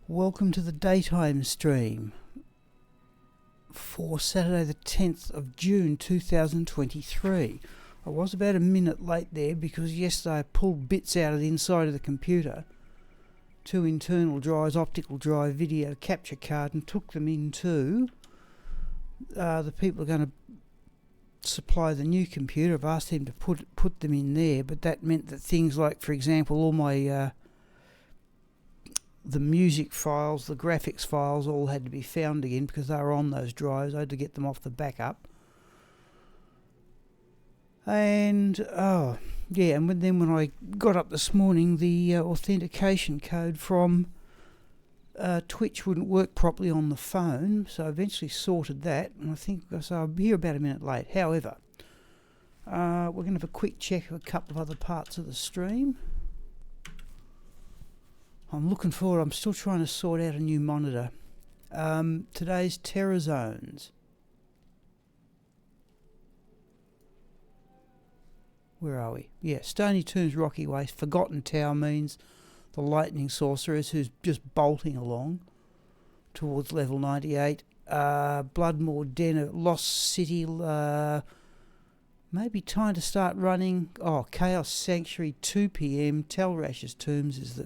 Welcome to the daytime stream for Saturday the 10th of June 2023. I was about a minute late there because yesterday I pulled bits out of the inside of the computer, 2 internal drives, optical drive, video capture card, and took them into the people who are going to supply the new computer. I've asked them to put them in there, but that meant that things like, for example, all my the music files, the graphics files all had to be found again because they were on those drives. I had to get them off the backup. And, and then when I got up this morning, the authentication code from Twitch wouldn't work properly on the phone, so I eventually sorted that, and I think so I'll be here about a minute late. However, we're going to have a quick check of a couple of other parts of the stream. I'm still trying to sort out a new monitor. Today's Terror Zones. Where are we? Yeah, Stony Tombs, Rocky Waste. Forgotten Tower means the Lightning Sorceress, who's just bolting along towards level 98. Bloodmoor Den, Lost City. Maybe time to start running. Oh, Chaos Sanctuary, 2 p.m. Telrash's Tombs is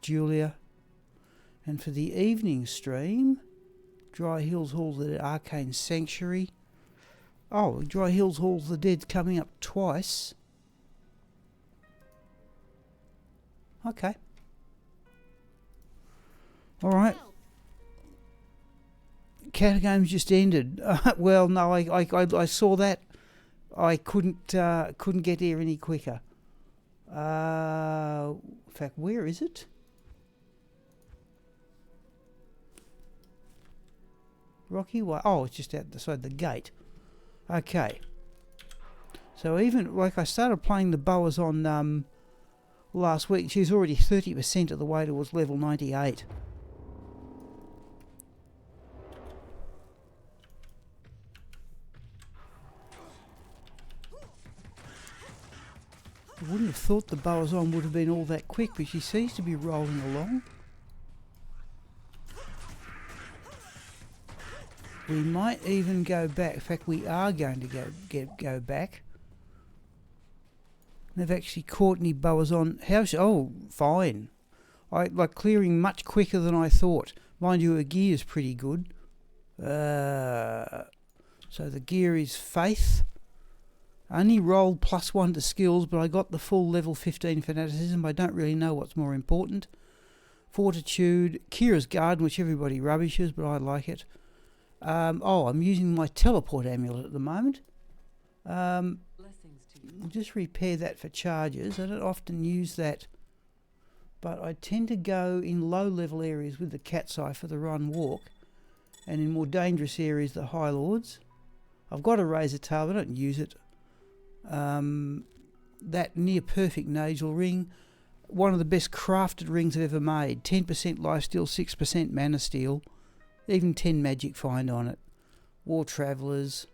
Jewelia. And for the evening stream, Dry Hills Hall, the Arcane Sanctuary. Oh, Dry Hills Hall of the Dead coming up twice. Okay. Alright. Catacombs just ended. Well, no, I saw that. I couldn't get here any quicker. In fact, where is it? Rocky Way. Oh, it's just outside the gate. Okay. So even like I started playing the boas on last week, she's already 30% of the way towards level 98. I wouldn't have thought the boas on would have been all that quick, but she seems to be rolling along. We might even go back. In fact, we are going to go back. They've actually caught any boas on. Oh, fine. I like clearing much quicker than I thought. Mind you, her gear's pretty good. So the gear is Faith. I only rolled +1 to skills, but I got the full level 15 fanaticism. I don't really know what's more important. Fortitude, Kira's Garden, which everybody rubbishes, but I like it. I'm using my teleport amulet at the moment. I'll just repair that for charges. I don't often use that, but I tend to go in low level areas with the cat's eye for the run walk, and in more dangerous areas the High Lords. I've got a razor tail, but I don't use it. That near perfect Nagel ring, one of the best crafted rings I've ever made. 10% lifesteal, 6% mana steal. Even 10 magic find on it. War Travellers.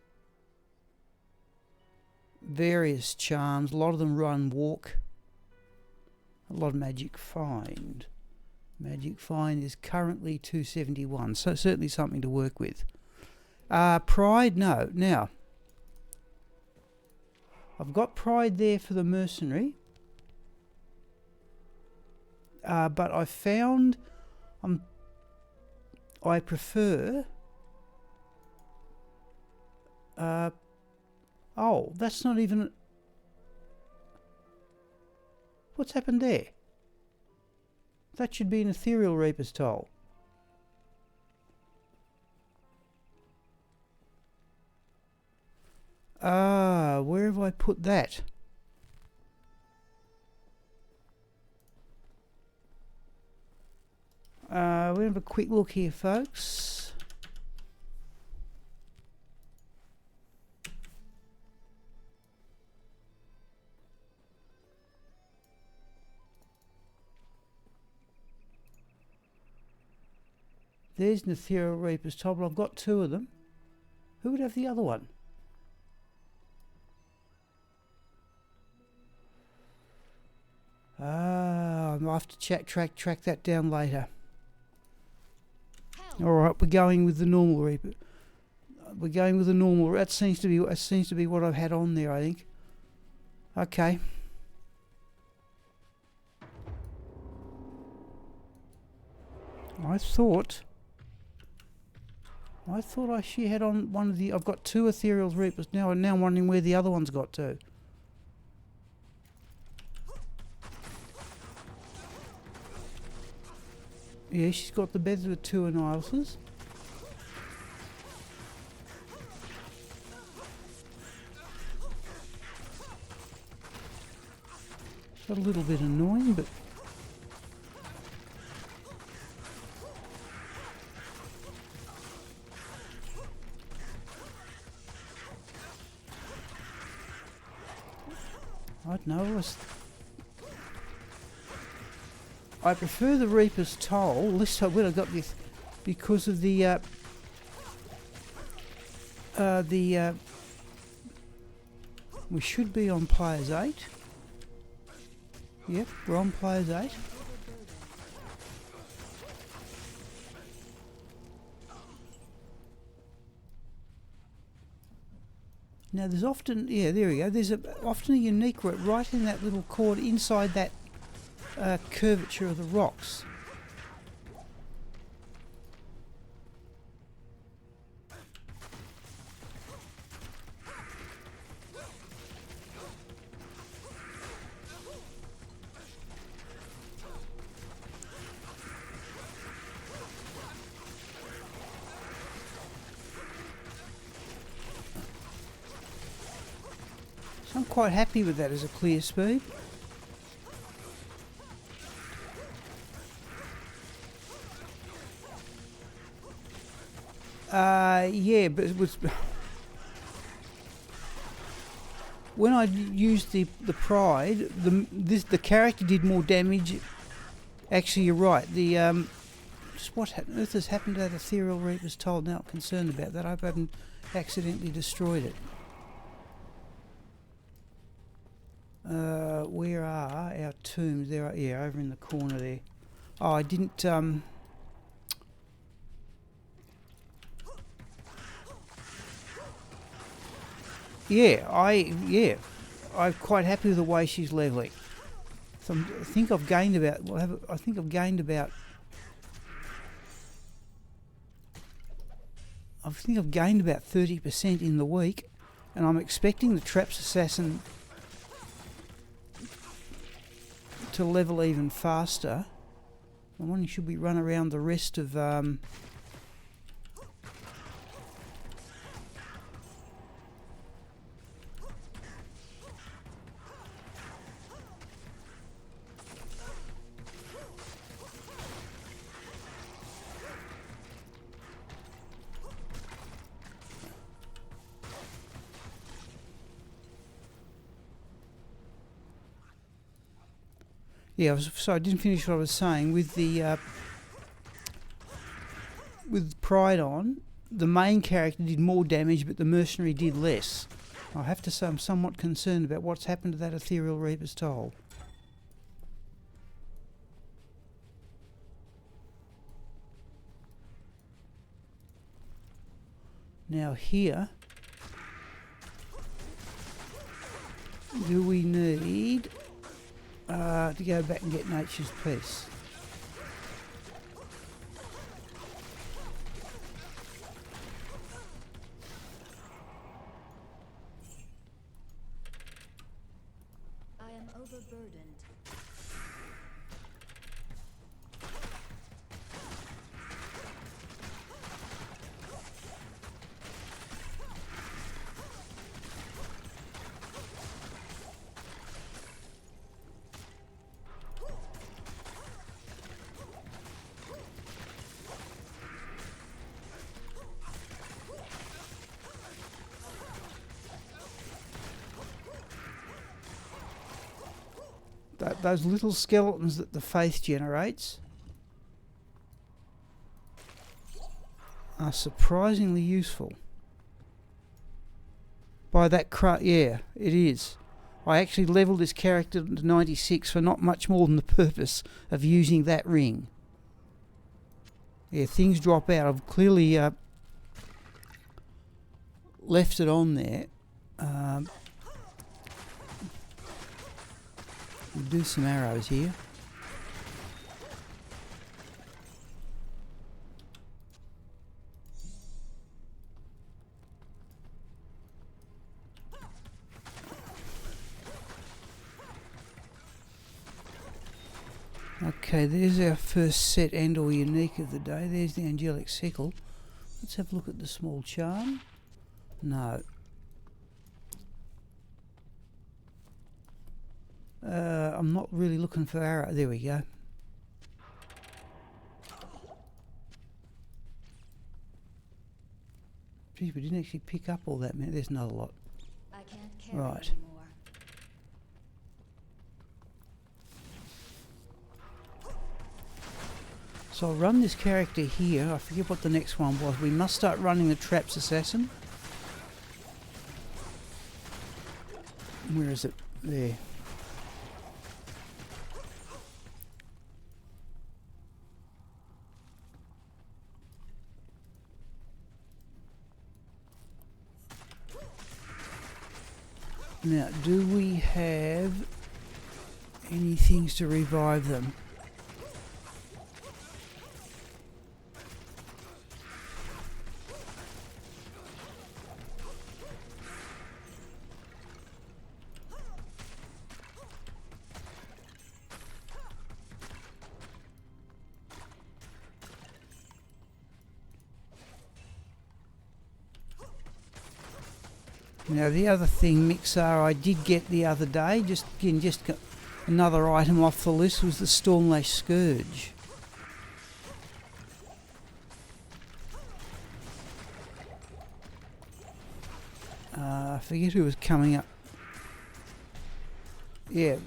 Various charms. A lot of them run walk. A lot of magic find. Magic find is currently 271. So certainly something to work with. Pride, no. Now, I've got pride there for the mercenary. But I found I prefer... that's not even... What's happened there? That should be an Ethereal Reaper's Toll. Where have I put that? We'll have a quick look here, folks. There's an Ethereal Reaper's Toll. I've got 2 of them. Who would have the other one? I'll have to track that down later. Alright, we're going with the normal Reaper. We're going with the normal. That seems to be what I've had on there, I think. Okay. I thought she had on one of the... I've got 2 Ethereal Reapers now, and now I'm wondering where the other one's got to. Yeah, she's got the beds with 2 Annihilus. Got a little bit annoying, but... I don't know. I prefer the Reaper's Toll. This when I got this because of the we should be on players 8. Yep, we're on players 8. Now there's often, yeah, there we go. There's often a unique route right in that little corner inside that curvature of the rocks. So I'm quite happy with that as a clear speed. Yeah, but it was when I used the pride. The character did more damage. Actually, you're right. The just what earth has happened to that Ethereal Reaper's Toll? Now I'm concerned about that. I hope I haven't accidentally destroyed it. Where are our tombs? There are, yeah, over in the corner there. Oh, I didn't. I'm quite happy with the way she's leveling. So I think I've gained about. Well, I think I've gained about 30% in the week, and I'm expecting the Traps Assassin to level even faster. I'm wondering, should we run around the rest of yeah, so I didn't finish what I was saying. With the with Pride on, the main character did more damage, but the mercenary did less. I have to say I'm somewhat concerned about what's happened to that Ethereal Reaper's Toll. Now here, do we need to go back and get Nature's Peace? I am overburdened. Those little skeletons that the faith generates are surprisingly useful. By that yeah, it is. I actually leveled this character to 96 for not much more than the purpose of using that ring. Yeah, things drop out. I've clearly left it on there. We'll do some arrows here. Okay, there's our first set and or unique of the day. There's the angelic sickle. Let's have a look at the small charm. No. I'm not really looking for arrow. There we go. Geez, we didn't actually pick up all that, man. There's another lot. I can't carry Right. anymore. So I'll run this character here. I forget what the next one was. We must start running the Traps Assassin. Where is it? There. Now, do we have any things to revive them? Now the other thing, Mixar, I did get the other day, just another item off the list, was the Stormlash Scourge. I forget who was coming up. Yeah,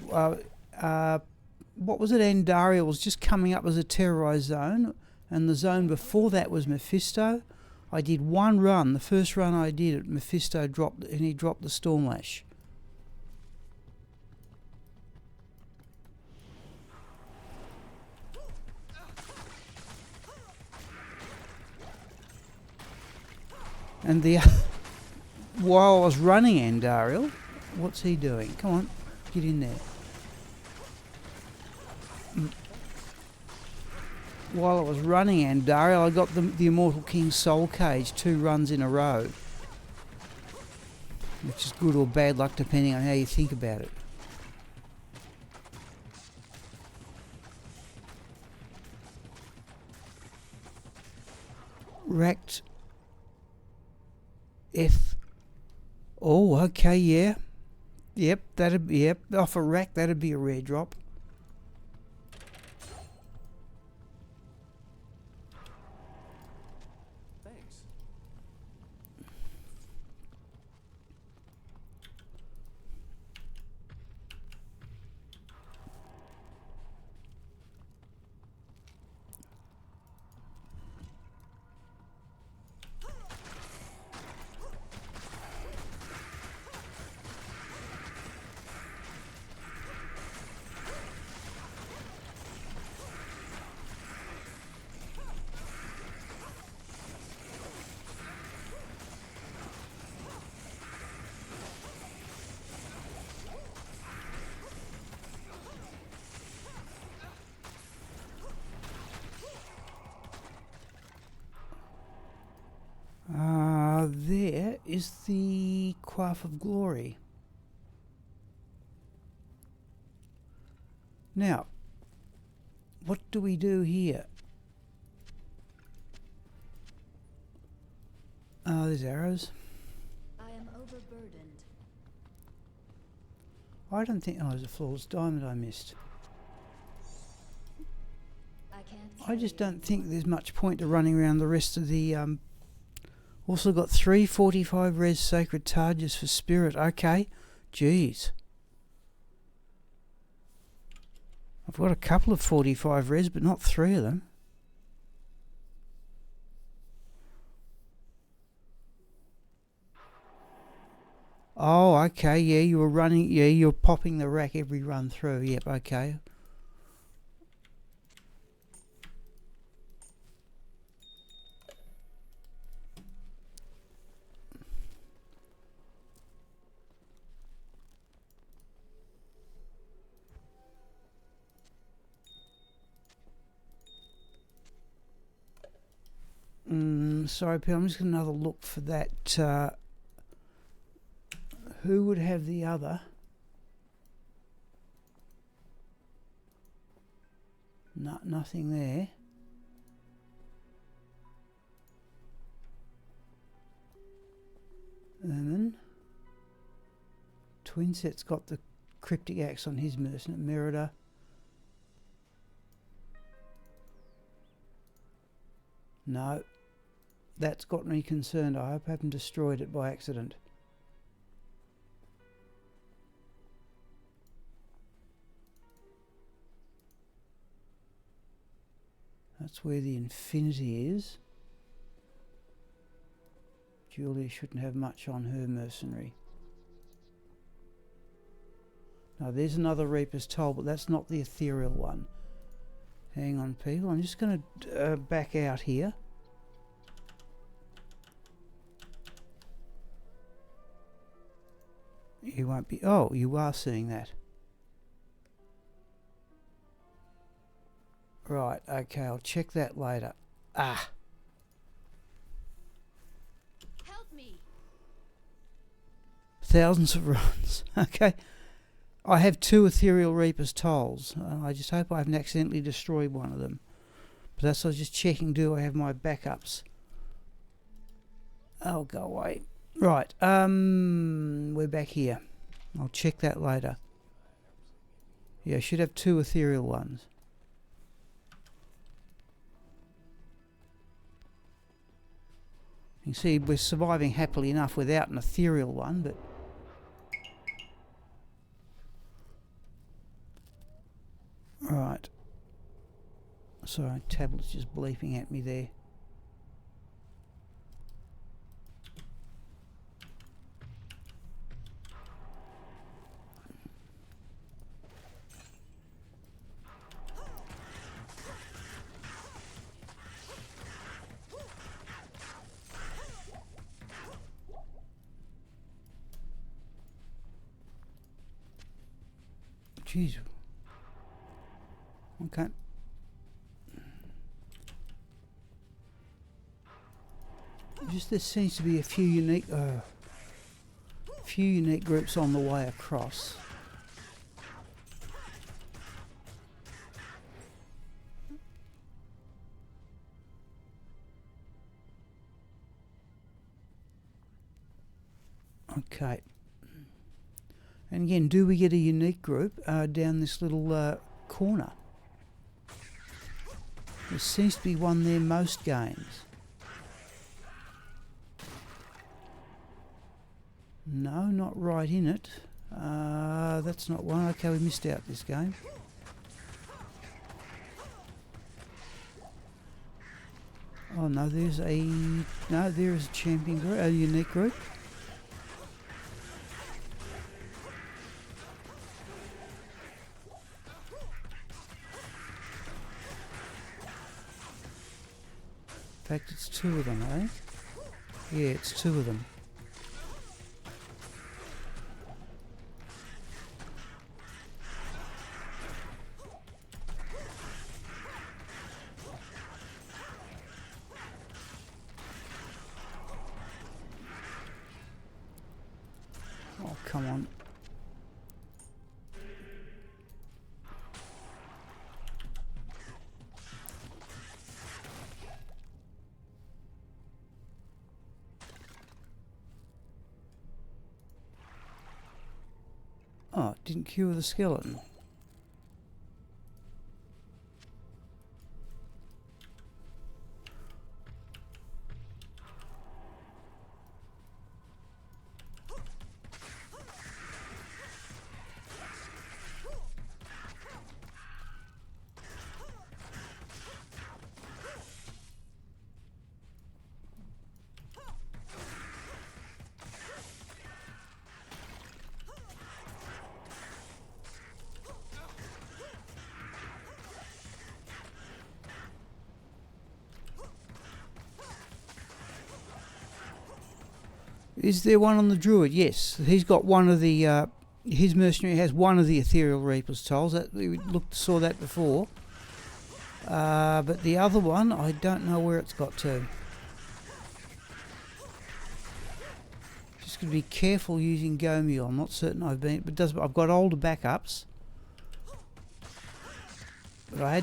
what was it? Andariel was just coming up as a terrorized zone, and the zone before that was Mephisto. I did one run. The first run I did it, Mephisto dropped, and he dropped the Stormlash. And the while I was running Andariel, what's he doing? Come on, get in there. While I was running Andariel, I got the Immortal King's Soul Cage 2 runs in a row. Which is good or bad luck depending on how you think about it. Racked F. Oh, okay, yeah. Yep, off a rack, that'd be a rare drop. There is the Quaff of Glory. Now, what do we do here? There's arrows. I am overburdened. I don't think... Oh, there's a flawless diamond I missed. I just don't think there's much point to running around the rest of the... Also got 3 45 res sacred targes for spirit. Okay. Jeez. I've got a couple of 45 res, but not 3 of them. Oh, okay. Yeah, you were running... Yeah, you're popping the rack every run through. Yep, okay. Sorry, Pete, I'm just going to another look for that. Who would have the other? No, nothing there. Ermin. Twinset's got the cryptic axe on his mercenary. Merida. No. That's got me concerned. I hope I haven't destroyed it by accident. That's where the infinity is. Jewelia shouldn't have much on her mercenary. Now there's another Reaper's Toll, but that's not the ethereal one. Hang on, people. I'm just going to back out here. You won't be... Oh, you are seeing that. Right, okay, I'll check that later. Ah! Help me. Thousands of runs. Okay. I have 2 Ethereal Reaper's Tolls. I just hope I haven't accidentally destroyed one of them. But that's what I was just checking, do I have my backups? Oh, go away. Right, we're back here. I'll check that later. Yeah, I should have 2 ethereal ones. You can see we're surviving happily enough without an ethereal one, but... Right. Sorry, tablet's just bleeping at me there. Jeez. Okay. Just there seems to be a few unique groups on the way across. Okay. And again, do we get a unique group down this little corner? There seems to be one there most games. No, not right in it. That's not one. Okay, we missed out this game. Oh no, there is a champion group, a unique group. In fact, it's 2 of them, I think. Yeah, it's 2 of them. Oh, come on. Oh, it didn't cure the skeleton. Is there one on the druid? Yes, he's got one of the. His mercenary has one of the ethereal reaper's tolls. That we saw that before. But the other one, I don't know where it's got to. Just got to be careful using Go Mule. I'm not certain I've been, but I've got older backups. But I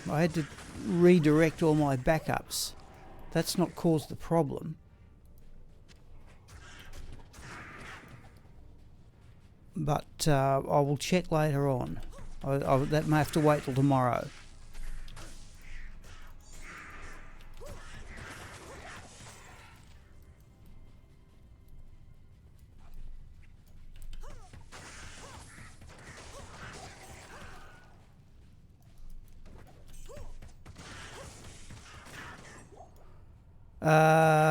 had to redirect all my backups. That's not caused the problem. But I will check later on. That may have to wait till tomorrow.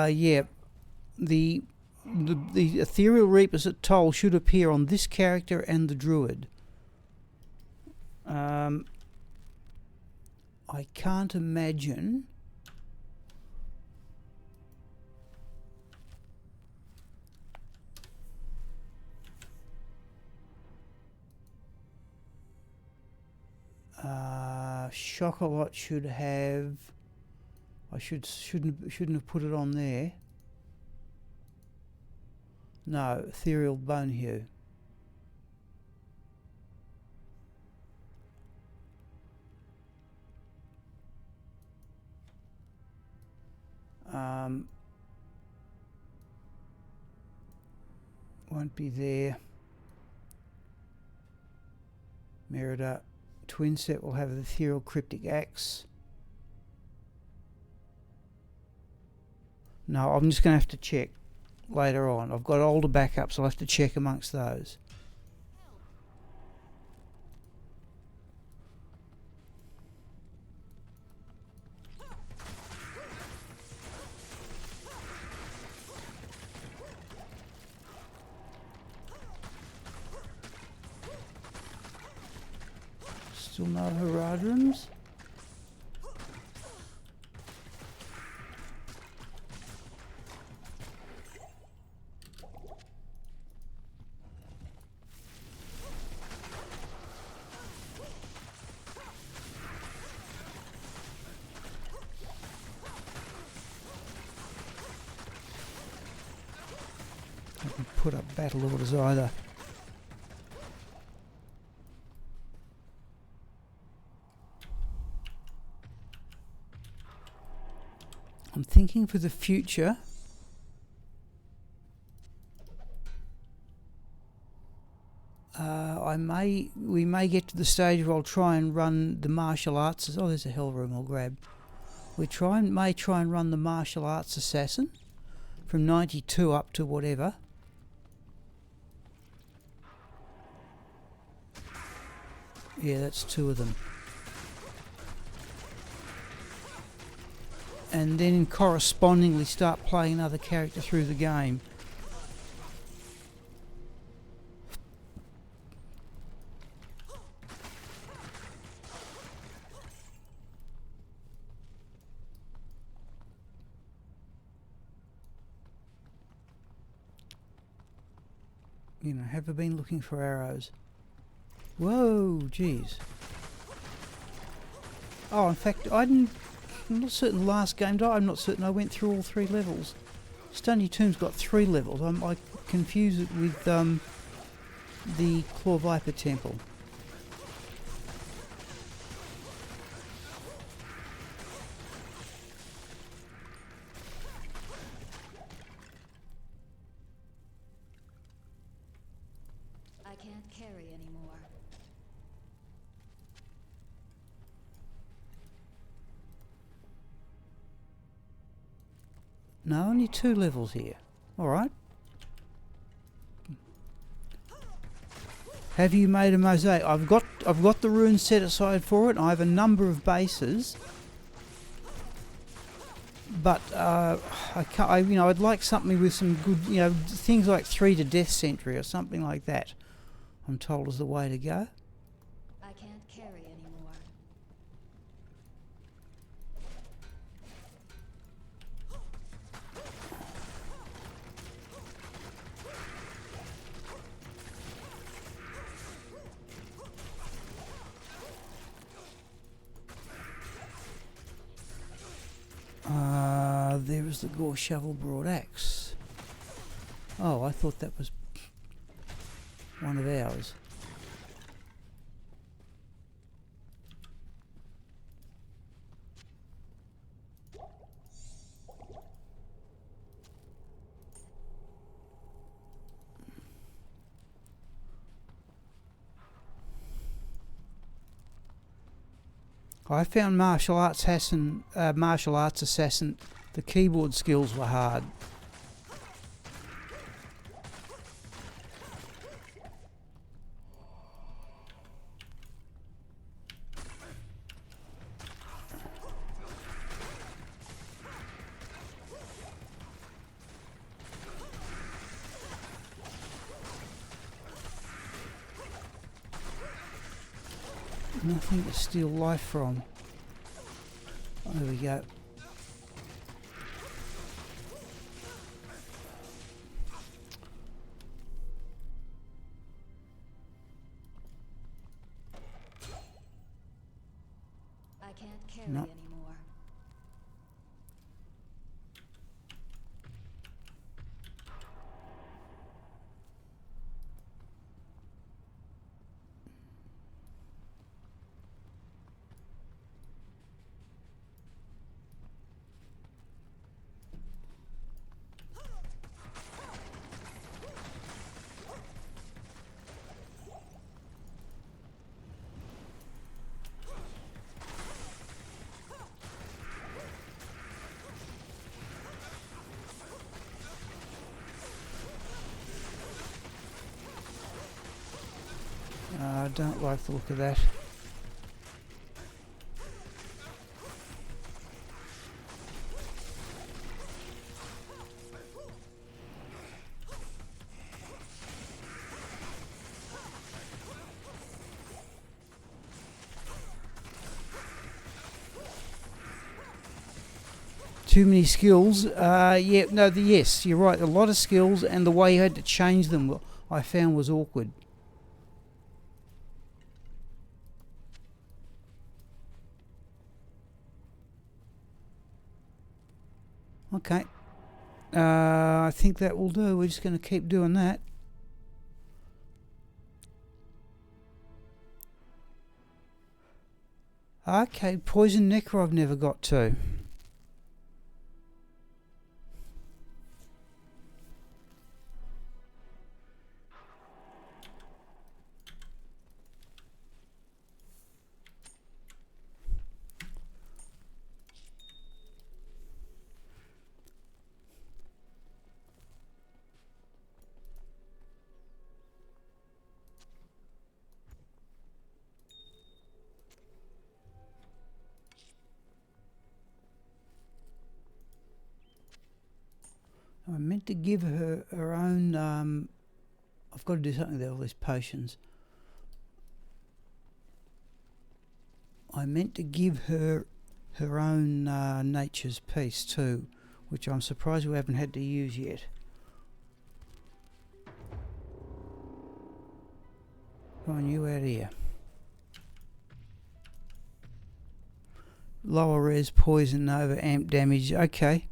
Yeah, the ethereal reapers at Toll should appear on this character and the druid. I can't imagine. Shockalot should have. I shouldn't have put it on there. No, ethereal bone hue. Won't be there. Merida. Twin set will have the ethereal cryptic axe. No, I'm just going to have to check later on. I've got older backups. I'll have to check amongst those. Still no Herodrums? Haven't put up battle orders either. I'm thinking for the future. We may get to the stage where I'll try and run the martial arts. Oh, there's a hell room I'll grab. May try and run the martial arts assassin from 92 up to whatever. Yeah, that's 2 of them. And then correspondingly start playing another character through the game. You know, have I been looking for arrows? Whoa, jeez. Oh, in fact, I'm not certain last game. I'm not certain I went through all 3 levels. Stony Tomb's got 3 levels. I confuse it with the Claw Viper Temple. I can't carry anymore. No, only 2 levels here. Alright. Have you made a mosaic? I've got the runes set aside for it. I have a number of bases. But I'd like something with some good, things like 3 to Death Sentry or something like that. I'm told is the way to go. I can't carry anymore. There is the Gore Shovel Broadaxe. Oh, I thought that was one of ours. I found martial arts assassin. The keyboard skills were hard. Nothing to steal life from. There we go. I can't carry No. anymore. I don't like the look of that. Too many skills. Yeah, no, yes, you're right. A lot of skills, and the way you had to change them, I found was awkward. Okay. I think that will do. We're just going to keep doing that. Okay, poison necro I've never got to. I meant to give her her own. I've got to do something with all these potions. I meant to give her her own nature's piece too, which I'm surprised we haven't had to use yet. Come on, you out of here. Lower res, poison, over, amp damage. Okay.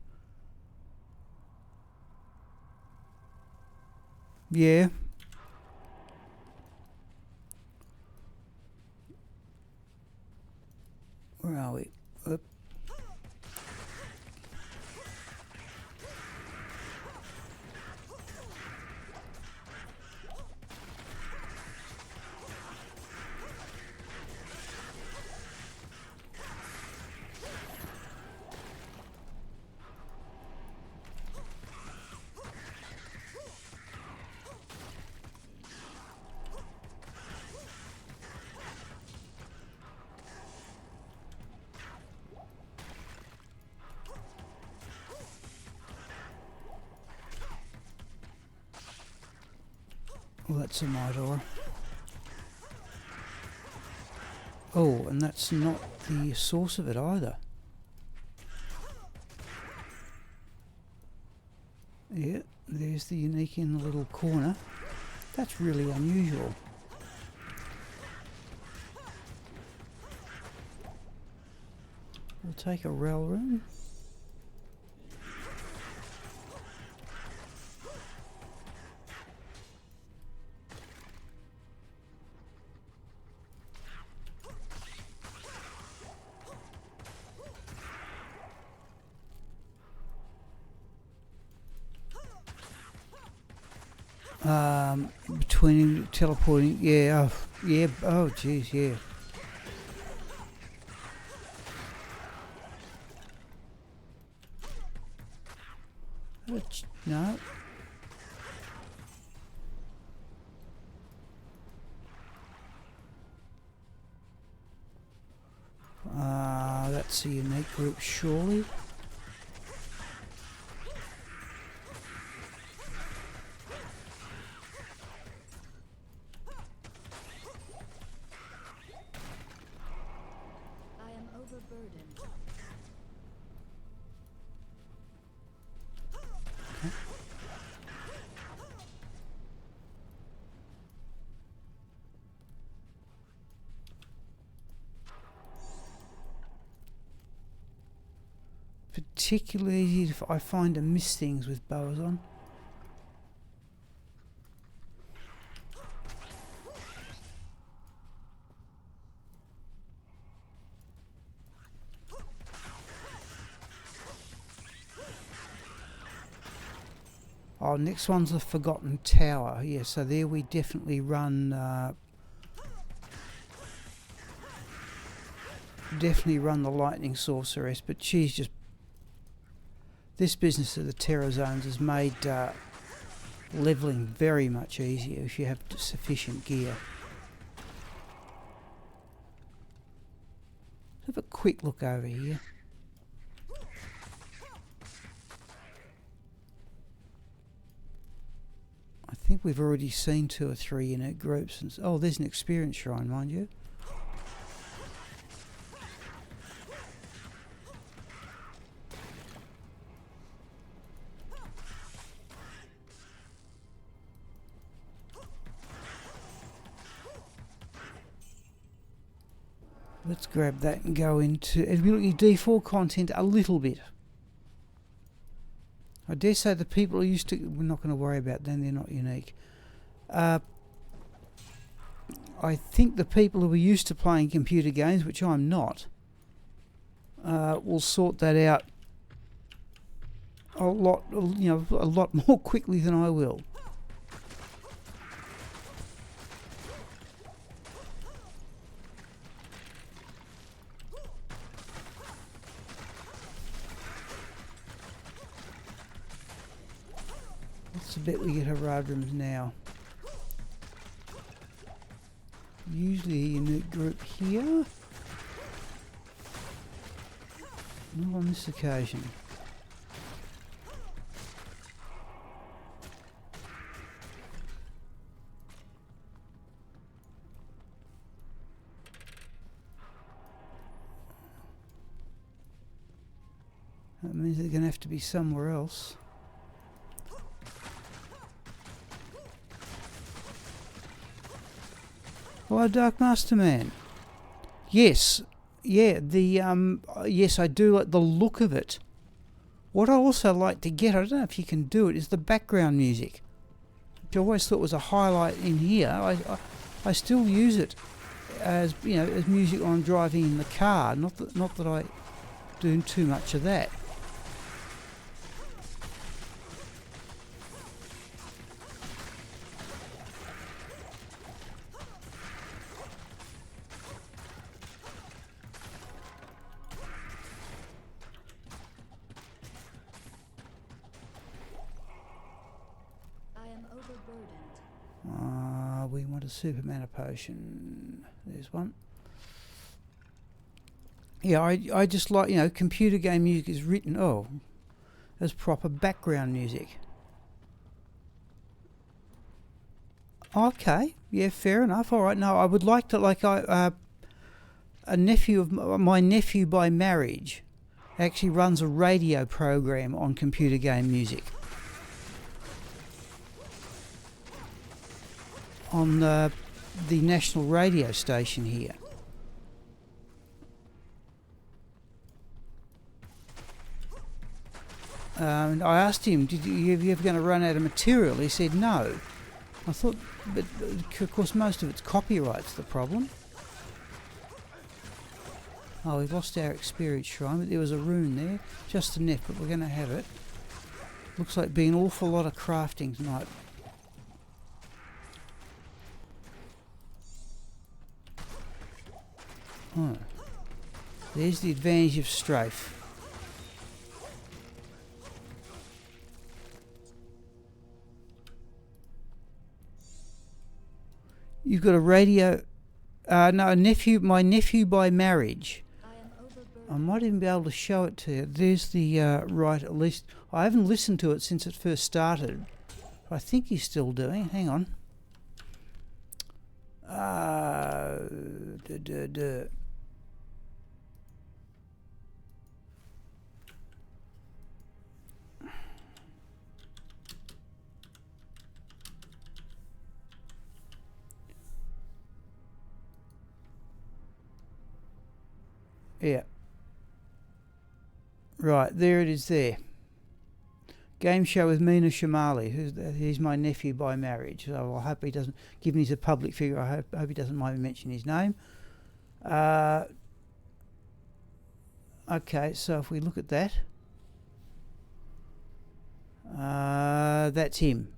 Yeah. Where are we? Up. Well, that's a Midor. Oh, and that's not the source of it either. Yeah, there's the unique in the little corner. That's really unusual. We'll take a rel room. Between teleporting, yeah, yeah, oh jeez, yeah. No. That's a unique group, surely. I am overburdened. Particularly easy I find to miss things with bows on. Oh, next one's the Forgotten Tower. Yeah, so there we definitely run the Lightning Sorceress, but she's just... This business of the Terror Zones has made levelling very much easier if you have sufficient gear. Have a quick look over here. I think we've already seen 2 or 3 unique groups. And oh, there's an experience shrine, mind you. Let's grab that and go into... It'll be looking at D4 content a little bit. I dare say the people who used to... We're not going to worry about them, they're not unique. I think the people who are used to playing computer games, which I'm not, will sort that out a lot more quickly than I will. What's the bit we get Haradrims now? Usually a unique group here. Not on this occasion. That means they're going to have to be somewhere else. Why, Dark Master Man? Yes, yeah. Yes, I do like the look of it. What I also like to get, I don't know if you can do it, is the background music, which I always thought was a highlight in here. I still use it as as music when I'm driving in the car. Not that I do too much of that. We want a super mana potion. There's one. Yeah, I just like, computer game music is written, as proper background music. Okay, yeah, fair enough. All right, no, I would like to, a nephew of my nephew by marriage actually runs a radio program on computer game music. On the national radio station here. And I asked him, are you ever going to run out of material? He said no. I thought, but of course most of it's copyright's the problem. Oh, we've lost our experience shrine, but there was a rune there, just enough, but we're going to have it. Looks like being an awful lot of crafting tonight. Oh. There's the advantage of strafe. You've got a radio... no, a nephew. My nephew by marriage. I might even be able to show it to you. There's the right, at least. I haven't listened to it since it first started. I think he's still doing. Hang on. Yeah. Right, there it is there. Game show with Mina Shamali. He's my nephew by marriage. So I hope he doesn't, given he's a public figure, I hope he doesn't mind me mentioning his name. Okay, so if we look at that, that's him.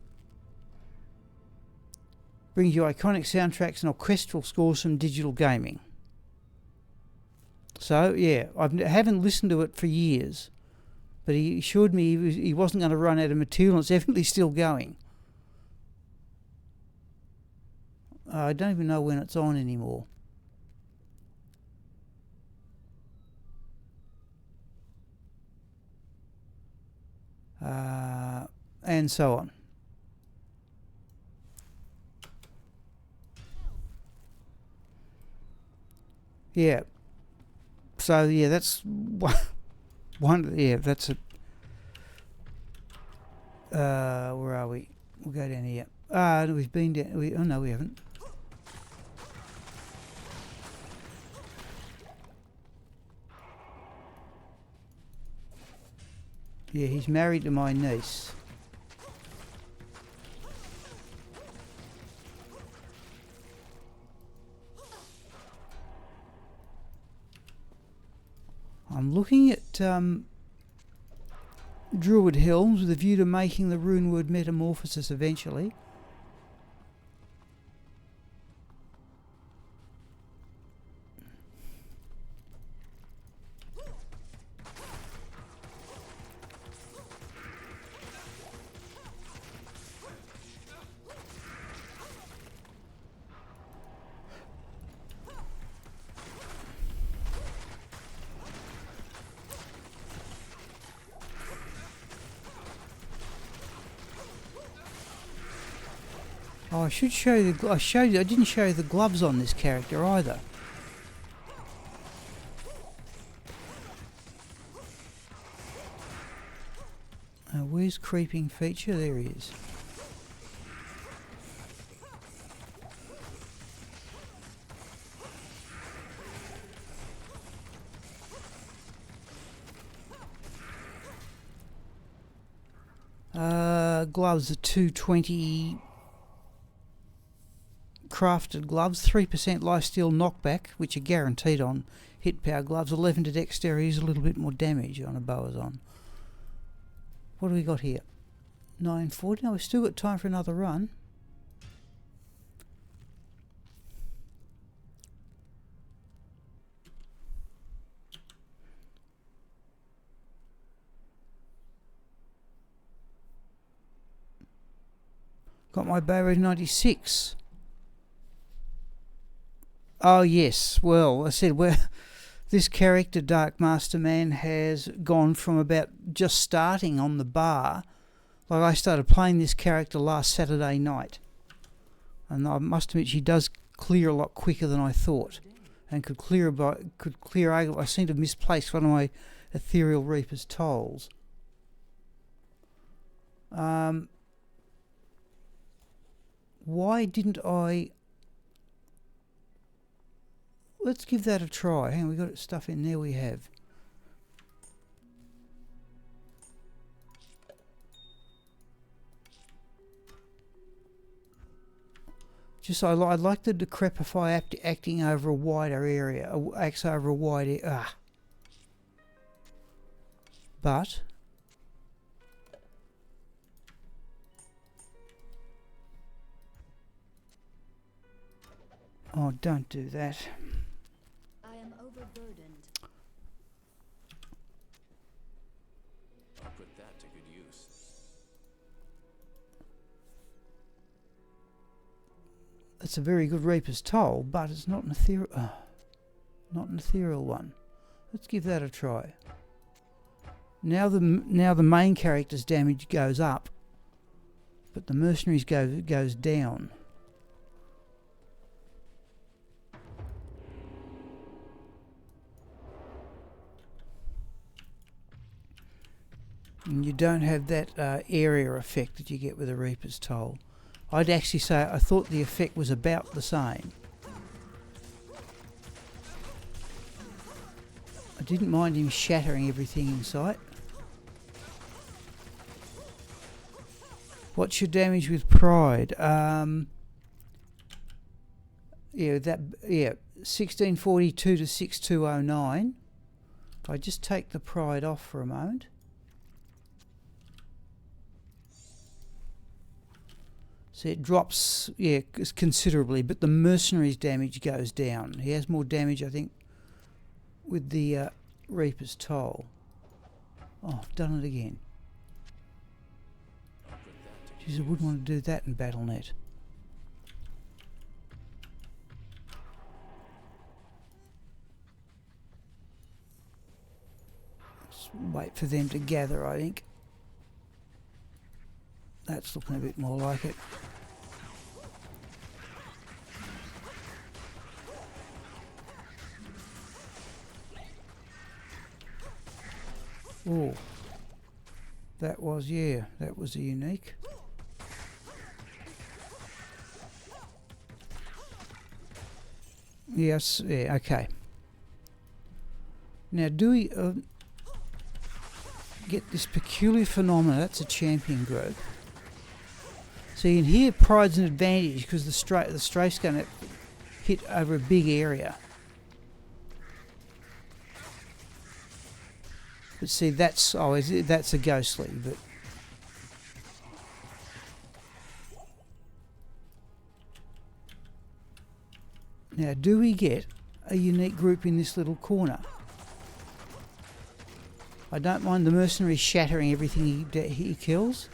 Brings you iconic soundtracks and orchestral scores from digital gaming. So, yeah, I haven't listened to it for years, but he assured me he wasn't going to run out of material, and it's definitely still going. I don't even know when it's on anymore. And so on. Yeah. So yeah, that's one. Yeah, that's a. Where are we? We'll go down here. We've been down. Oh no, we haven't. Yeah, he's married to my niece. I'm looking at druid helms with a view to making the runeword metamorphosis eventually. Oh, I should show you the. I didn't show you the gloves on this character either. Where's creeping feature? There he is. Gloves are 220. Crafted gloves, 3% lifesteal knockback, which are guaranteed on hit power gloves. 11 to dexterity is a little bit more damage on a boas on. What do we got here? 940. Now we've still got time for another run. Got my Barrow 96. Oh yes, well I said this character Dark Master Man has gone from about just starting on the bar. Like I started playing this character last Saturday night, and I must admit she does clear a lot quicker than I thought, and could clear. I seem to have misplaced one of my Ethereal Reaper's tolls. Why didn't I? Let's give that a try. Hang on, we got stuff in there. We have. Just I'd like the Decrepify acting over a wider area, acts over a wide area. But oh, don't do that. I am put that to good use. It's a very good Reaper's Toll, but it's not an ethereal one. Let's give that a try. Now the main character's damage goes up, but the mercenaries goes down. And you don't have that area effect that you get with a Reaper's Toll. I'd actually say I thought the effect was about the same. I didn't mind him shattering everything in sight. What's your damage with Pride? 1642 to 6209. If I just take the Pride off for a moment. So it drops, considerably, but the mercenary's damage goes down. He has more damage, I think, with the Reaper's Toll. Oh, I've done it again. Jeez, I wouldn't want to do that in BattleNet. Let's wait for them to gather, I think. That's looking a bit more like it. Oh, that was a unique. Yes, yeah, okay. Now, do we get this peculiar phenomena? That's a champion group. So in here, Pride's an advantage because the strafe's going to hit over a big area. But see, that's a ghostly, but now do we get a unique group in this little corner? I don't mind the mercenary shattering everything he kills.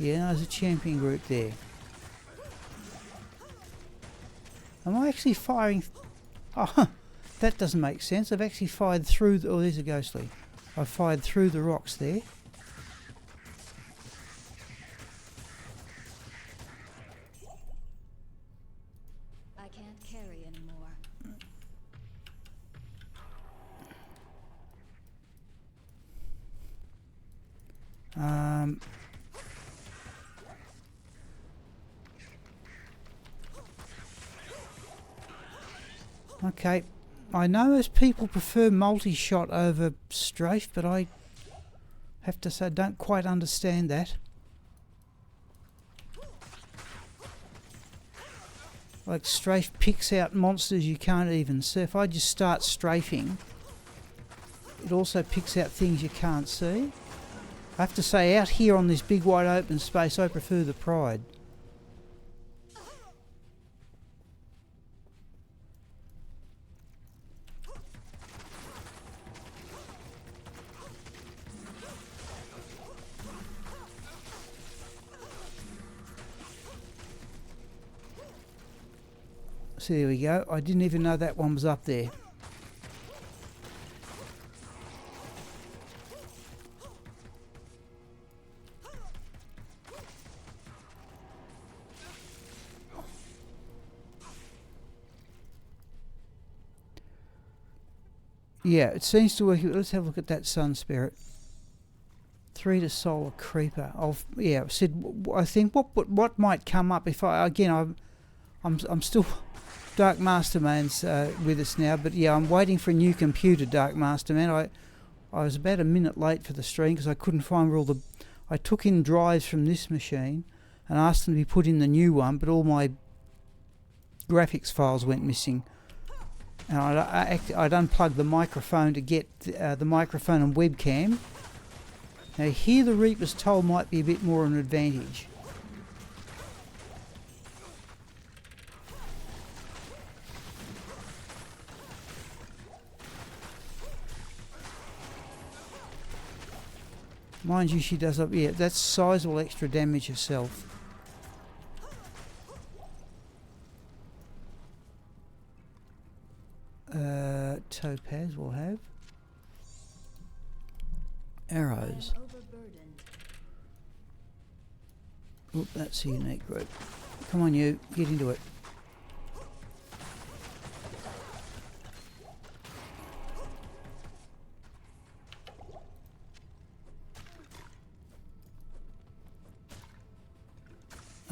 Yeah, there's a champion group there. Am I actually firing? Oh, that doesn't make sense. I've actually fired through oh, there's a ghostly. I fired through the rocks there. I can't carry anymore. Okay, I know most people prefer multi-shot over strafe, but I have to say I don't quite understand that. Like strafe picks out monsters you can't even see. If I just start strafing, it also picks out things you can't see. I have to say, out here on this big wide open space, I prefer the Pride. So there we go. I didn't even know that one was up there. Yeah, it seems to work. Let's have a look at that Sun Spirit. 3 to Solar Creeper. I think what might come up if I'm still Dark Masterman's with us now, but yeah, I'm waiting for a new computer, Dark Masterman. I was about a minute late for the stream because I couldn't find where all the... I took in drives from this machine and asked them to be put in the new one, but all my graphics files went missing. And I'd unplugged the microphone to get the microphone and webcam. Now here the Reaper's Toll might be a bit more an advantage. Mind you, she does up. Yeah, that's sizable extra damage herself. Topaz will have arrows. Oop, that's a unique group. Come on, you, get into it.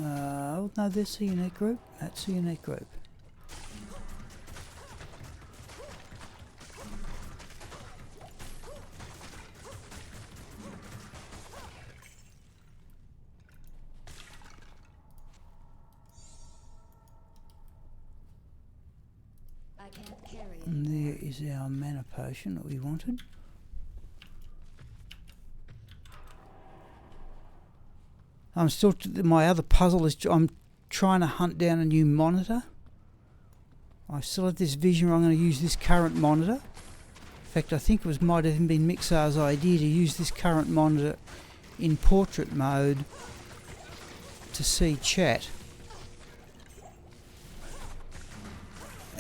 Oh no, that's a unique group. That's a unique group. And there is our mana potion that we wanted. I'm still, my other puzzle is I'm trying to hunt down a new monitor. I still have this vision where I'm going to use this current monitor. In fact, I think it might have even been Mixar's idea to use this current monitor in portrait mode to see chat.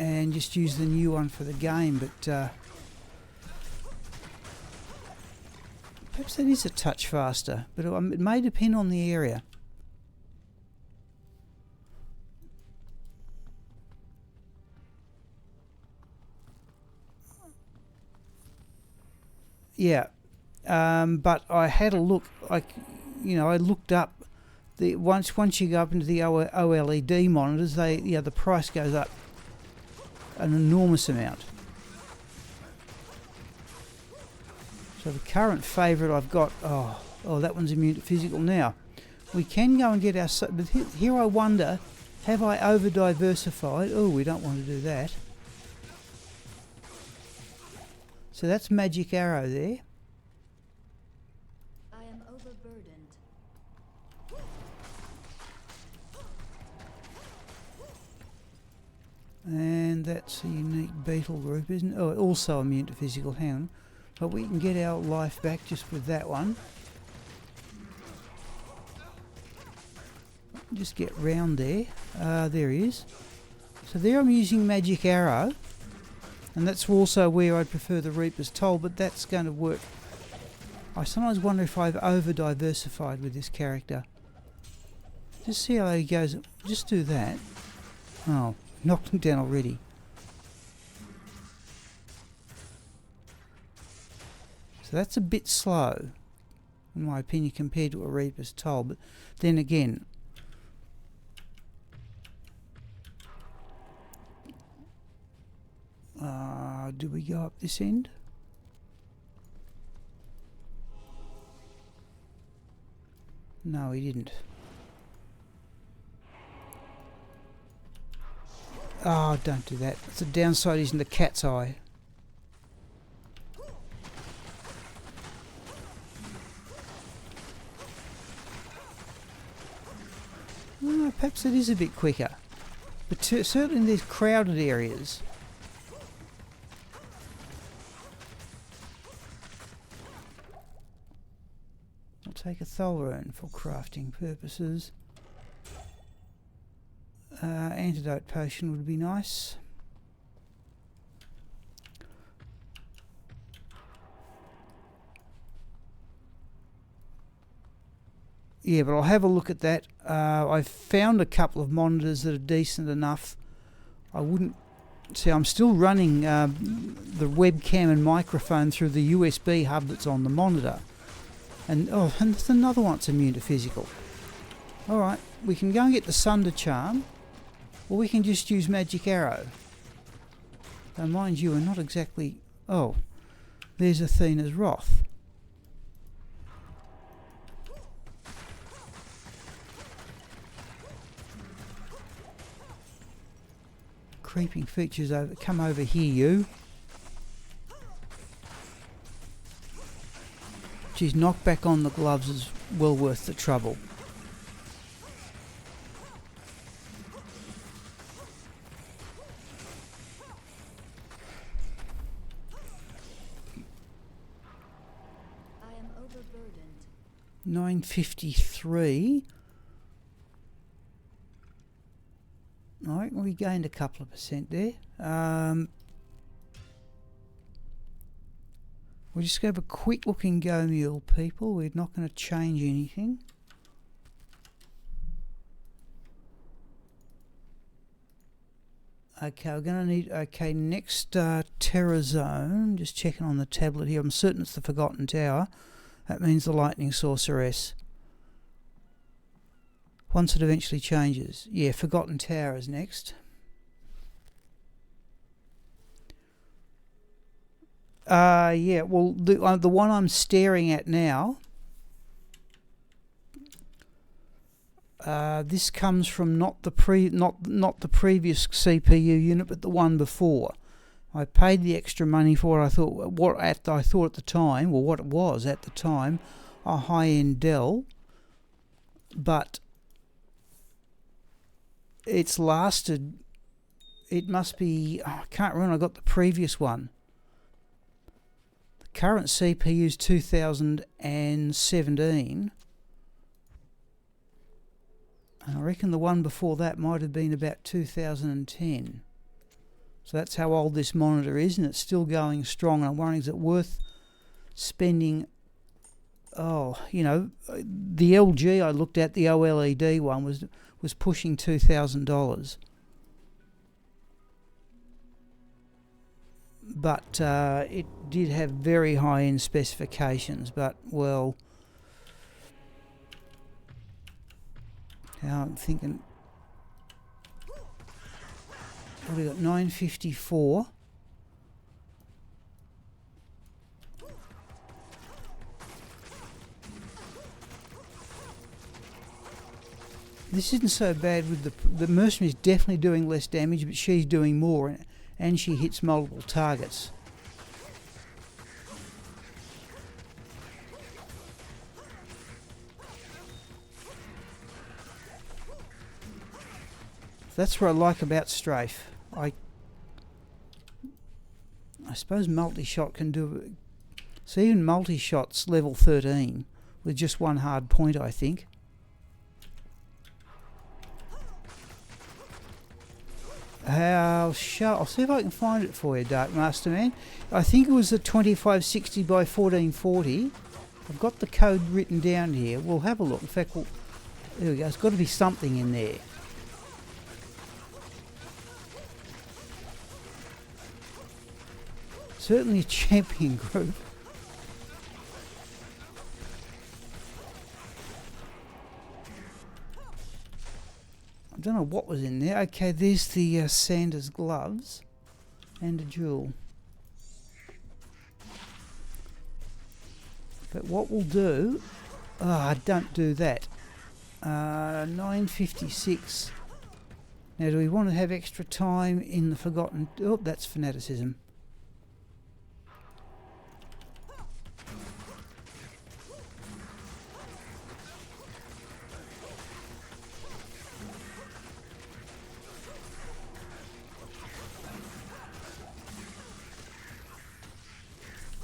And just use the new one for the game, but perhaps that is a touch faster, but it may depend on the area. Yeah, but I had a look. I looked up the once you go up into the OLED monitors, the price goes up an enormous amount. So the current favourite I've got, that one's immune to physical. Now, we can go and get our, but here I wonder, have I over diversified? Oh, we don't want to do that. So that's magic arrow there. I am overburdened. And that's a unique beetle group, isn't it? Oh, also immune to physical. Hang on. But we can get our life back just with that one. Just get round there. There he is. So there I'm using magic arrow. And that's also where I'd prefer the Reaper's Toll, but that's going to work. I sometimes wonder if I've over diversified with this character. Just see how he goes. Just do that. Oh, knocked him down already. So that's a bit slow, in my opinion, compared to a Reaper's Toll. But then again, do we go up this end? No, he didn't. Oh, don't do that. The downside is in the cat's eye. Oh, perhaps it is a bit quicker. But certainly in these crowded areas. I'll take a Tholrune for crafting purposes. Antidote potion would be nice. Yeah, but I'll have a look at that. I've found a couple of monitors that are decent enough. I wouldn't... See, I'm still running the webcam and microphone through the USB hub that's on the monitor. And there's another one that's immune to physical. Alright, we can go and get the Sunder charm, or we can just use magic arrow. Now mind you, we're not exactly... Oh, there's Athena's Wrath. Creeping features over. Come over here, you. Geez, knock back on the gloves is well worth the trouble. I am overburdened. 953. Alright, well, we gained a couple of percent there. We'll just have a quick look in Go Mule, people. We're not going to change anything. Okay, we're going to need... Okay, next Terror Zone. Just checking on the tablet here. I'm certain it's the Forgotten Tower. That means the Lightning Sorceress. Once it eventually changes. Yeah, Forgotten Tower is next. Yeah, well, the one I'm staring at now... this comes from not the previous CPU unit, but the one before. I paid the extra money for it. I thought at the time, or what it was at the time, a high-end Dell, but it's lasted. It must be. I can't remember. I got the previous one. The current CPU is 2017. I reckon the one before that might have been about 2010. So that's how old this monitor is, and it's still going strong. And I'm wondering, is it worth spending... Oh, you know, the LG I looked at, the OLED one, was pushing $2,000. But it did have very high-end specifications, but, well... Now I'm thinking, what have we got? 954. This isn't so bad with the mercenary is definitely doing less damage, but she's doing more, and she hits multiple targets. That's what I like about strafe. I suppose multi-shot can do... So even multi-shot's level 13 with just one hard point, I think. I'll see if I can find it for you, Dark Master Man. I think it was a 2560 by 1440. I've got the code written down here. We'll have a look. In fact, there we go. There's got to be something in there. Certainly a champion group. I don't know what was in there. Okay, there's the Sanders gloves and a jewel. But what we'll do... don't do that. 956. Now, do we want to have extra time in the Forgotten... Oh, that's fanaticism.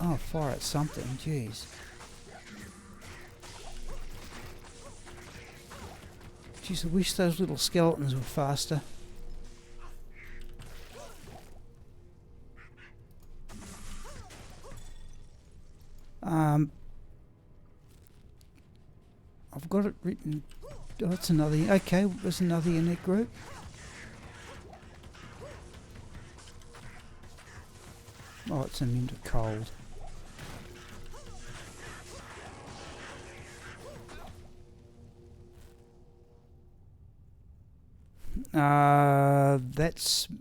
Oh, fire at something, jeez. Jeez, I wish those little skeletons were faster. I've got it written. Oh, that's another. Okay, there's another unit group. Oh, it's immune to cold.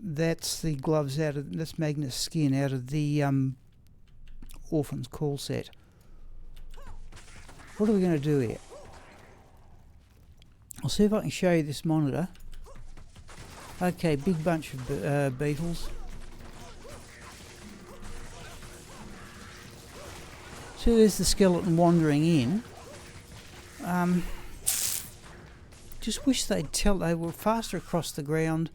That's the gloves out of... That's Magnus skin out of the Orphan's Call set. What are we going to do here? I'll see if I can show you this monitor. Okay, big bunch of beetles. So there's the skeleton wandering in. Just wish they were faster across the ground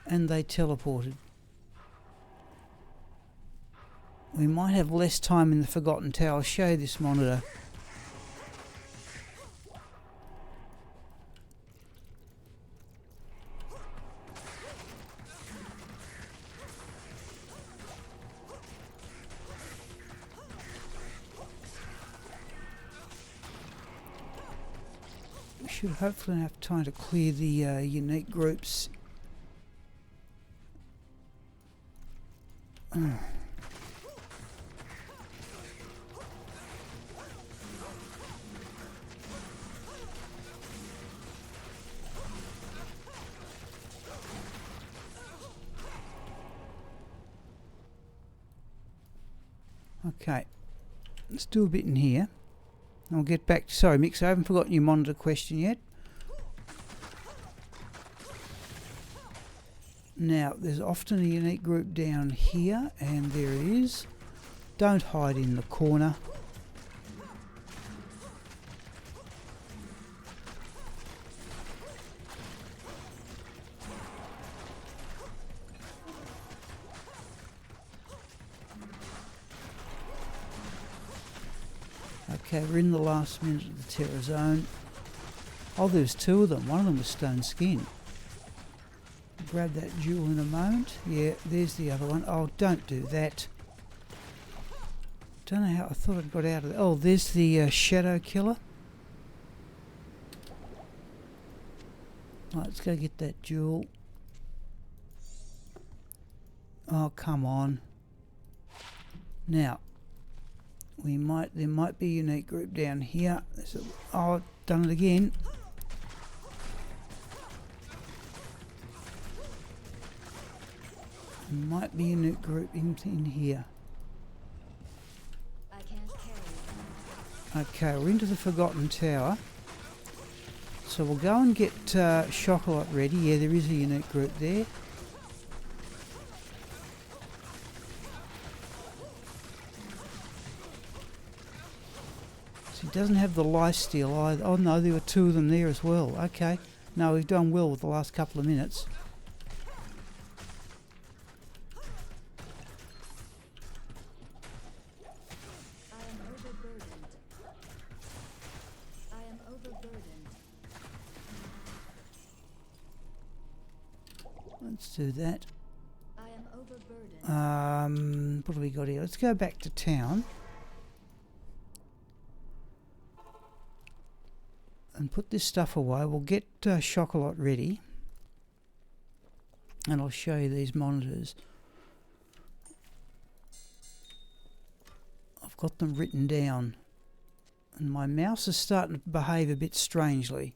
and they teleported. We might have less time in the Forgotten Tower. I'll show you this monitor. should hopefully have time to clear the unique groups. Okay, let's do a bit in here. I'll get back. Sorry, Mix, I haven't forgotten your monitor question yet. Now, there's often a unique group down here, and there it is. Don't hide in the corner. Okay, we're in the last minute of the Terror Zone. Oh, there's two of them. One of them was stone skin. Grab that jewel in a moment. Yeah, there's the other one. Oh, don't do that. Don't know how. I thought I'd got out of there. Oh, there's the shadow killer. Right, let's go get that jewel. Oh, come on. Now, there might be a unique group down here. Oh, I've done it again. There might be a unique group in here. I can't carry it. Okay, we're into the Forgotten Tower. So we'll go and get Shockalot ready. Yeah, there is a unique group there. So he doesn't have the lifesteal either. Oh no, there were two of them there as well. Okay. No, we've done well with the last couple of minutes. Let's do that. I am overburdened. What have we got here? Let's go back to town and put this stuff away. We'll get Shockalot ready, and I'll show you these monitors. I've got them written down, and my mouse is starting to behave a bit strangely.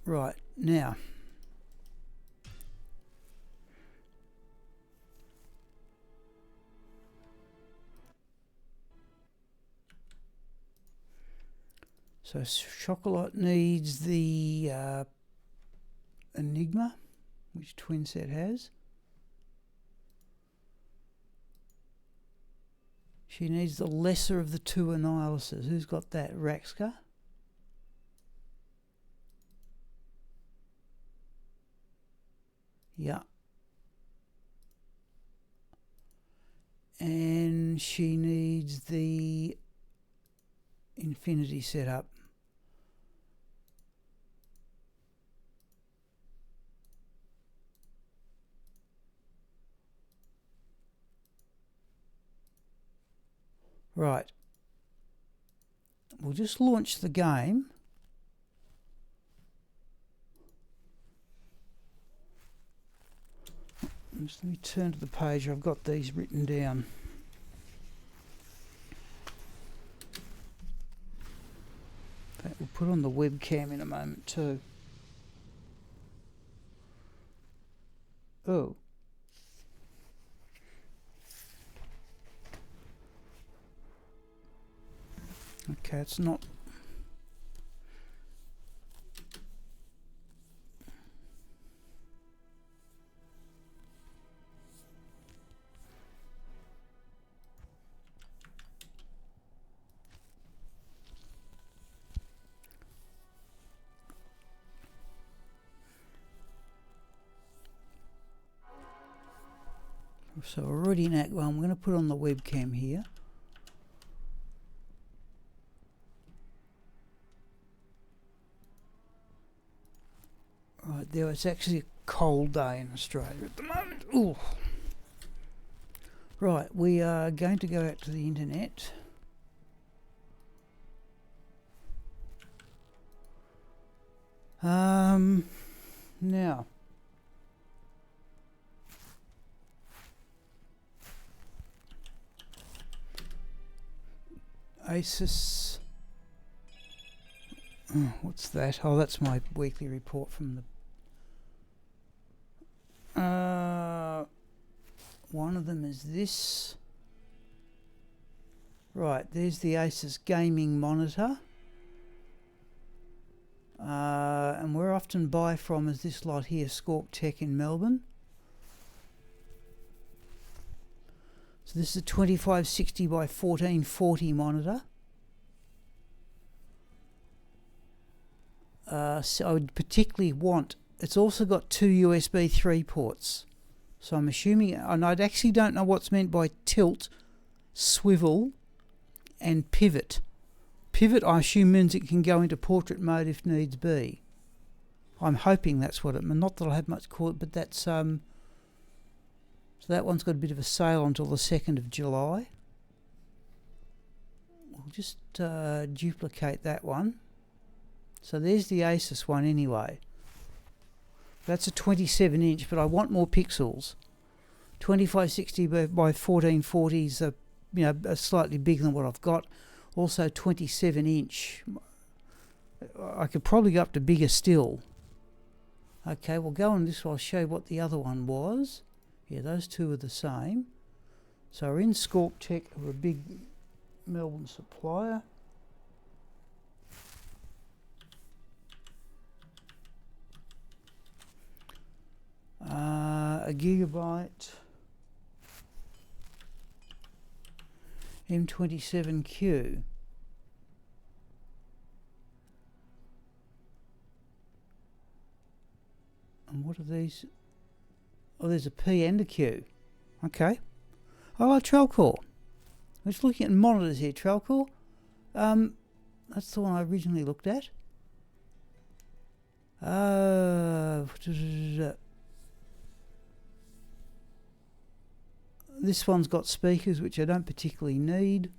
Right, now, so Shockalot needs the Enigma, which Twin Set has. She needs the lesser of the two Annihilusters. Who's got that? Raxka? Yeah. And she needs the Infinity setup. Right. We'll just launch the game. Just let me turn to the page. I've got these written down. In fact, we'll put on the webcam in a moment too. Oh. Okay, it's not. So we're already in Act 1. I'm going to put on the webcam here. Right there, it's actually a cold day in Australia at the moment. Ooh. Right, we are going to go out to the internet. Now, Asus. What's that? Oh, that's my weekly report from the. One of them is this. Right, there's the Asus gaming monitor. And where I often buy from is this lot here, Scorp Tech in Melbourne. So this is a 2560 by 1440 monitor. So I would particularly want, it's also got two USB 3 ports. So I'm assuming, and I actually don't know what's meant by tilt, swivel, and pivot. Pivot, I assume, means it can go into portrait mode if needs be. I'm hoping that's what it means. Not that I'll have much call it, but that's so that one's got a bit of a sale until the 2nd of July. We'll just duplicate that one. So there's the Asus one anyway. That's a 27 inch, but I want more pixels. 2560 by 1440 is slightly bigger than what I've got. Also 27 inch. I could probably go up to bigger still. Okay, we'll go on this. I'll show you what the other one was. Yeah, those two are the same. So we're in Scorp Tech, we're a big Melbourne supplier. A gigabyte M27Q. And what are these? Oh, there's a P and a Q. Okay. Oh, Trelcore. I'm just looking at monitors here, Trelcore. That's the one I originally looked at. This one's got speakers, which I don't particularly need.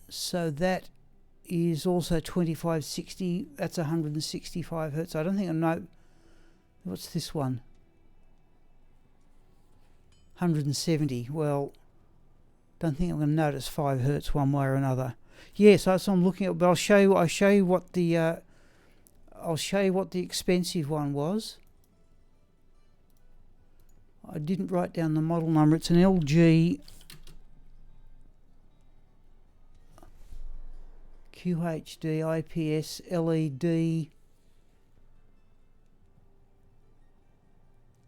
So that is also 2560. That's 165 hertz. I don't think I know. What's this one? 170. Well, don't think I'm going to notice 5 hertz one way or another. Yes, that's what I'm looking at. But I'll show you what the expensive one was. I didn't write down the model number. It's an LG QHD IPS LED.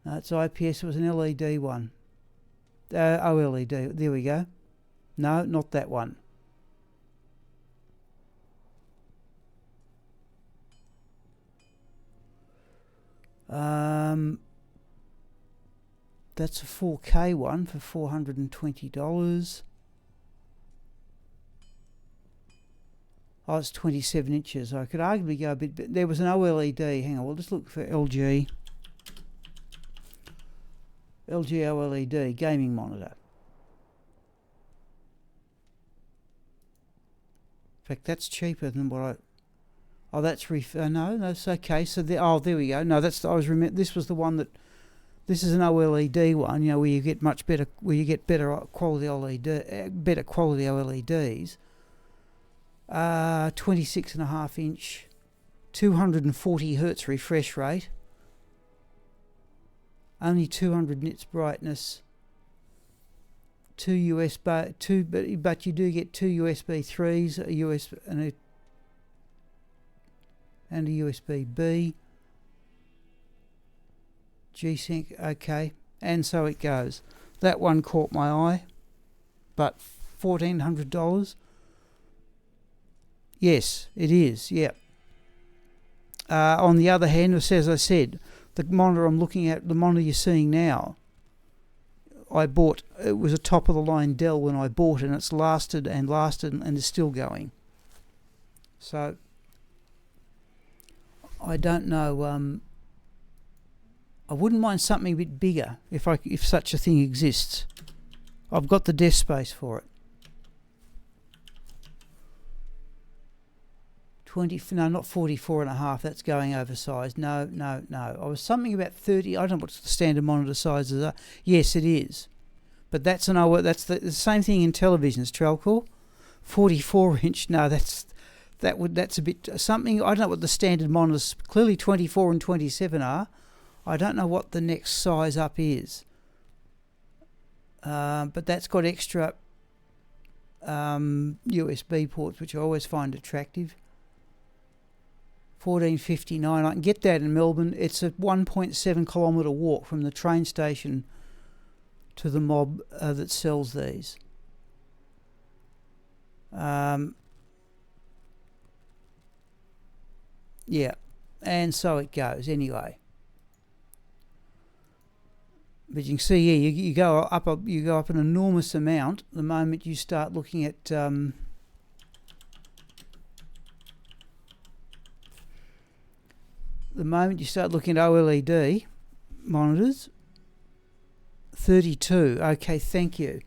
No, it's IPS. It was an LED one. OLED. There we go. No, not that one. That's a 4K one for $420. Oh, it's 27 inches. I could arguably go a bit, but there was an OLED. Hang on, we'll just look for LG OLED gaming monitor. In fact, that's cheaper than what I. Oh, that's no, that's okay. So there we go. No, that's this was the one that. This is an OLED one. You know, where you get better quality OLEDs. 26.5 inch, 240 hertz refresh rate. Only 200 nits brightness. But you do get two USB 3s, a USB and a USB B. G-Sync, okay, and so it goes. That one caught my eye, but $1,400. Yes, it is. Yeah. On the other hand, as I said, the monitor I'm looking at, the monitor you're seeing now, I bought. It was a top of the line Dell when I bought it, and it's lasted and is still going. So I don't know. I wouldn't mind something a bit bigger if such a thing exists. I've got the desk space for it. no, not 44 and a half. That's going oversized. No. I was something about 30. I don't know what the standard monitor sizes are. Yes, it is. But that's that's the same thing in televisions, Trelcor. 44 inch. No, that's a bit something. I don't know what the standard monitors. Clearly 24 and 27 are. I don't know what the next size up is. But that's got extra USB ports, which I always find attractive. 14.59. I can get that in Melbourne. It's a 1.7 kilometre walk from the train station to the mob that sells these. Yeah, and so it goes anyway. But you can see here, you go up an enormous amount the moment you start looking at the moment you start looking at OLED monitors. 32. Okay, thank you.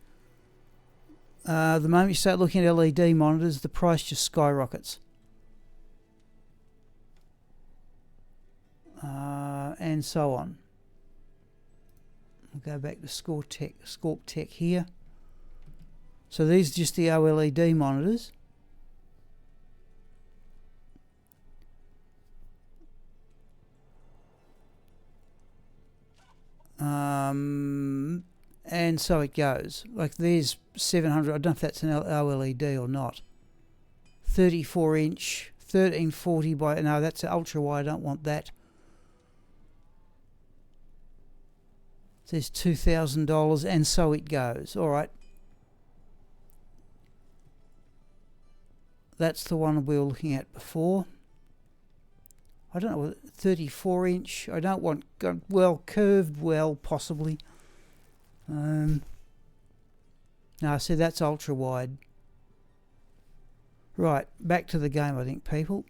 The moment you start looking at LED monitors, the price just skyrockets. And so on. We'll go back to Scorp Tech here. So these are just the OLED monitors. And so it goes. Like there's 700. I don't know if that's an OLED or not. 34 inch, 1340 by. No, that's ultra wide. I don't want that. There's $2,000, and so it goes. All right. That's the one we were looking at before. I don't know, 34 inch. I don't want, well, curved, well, possibly. No, see, that's ultra wide. Right, back to the game, I think, people.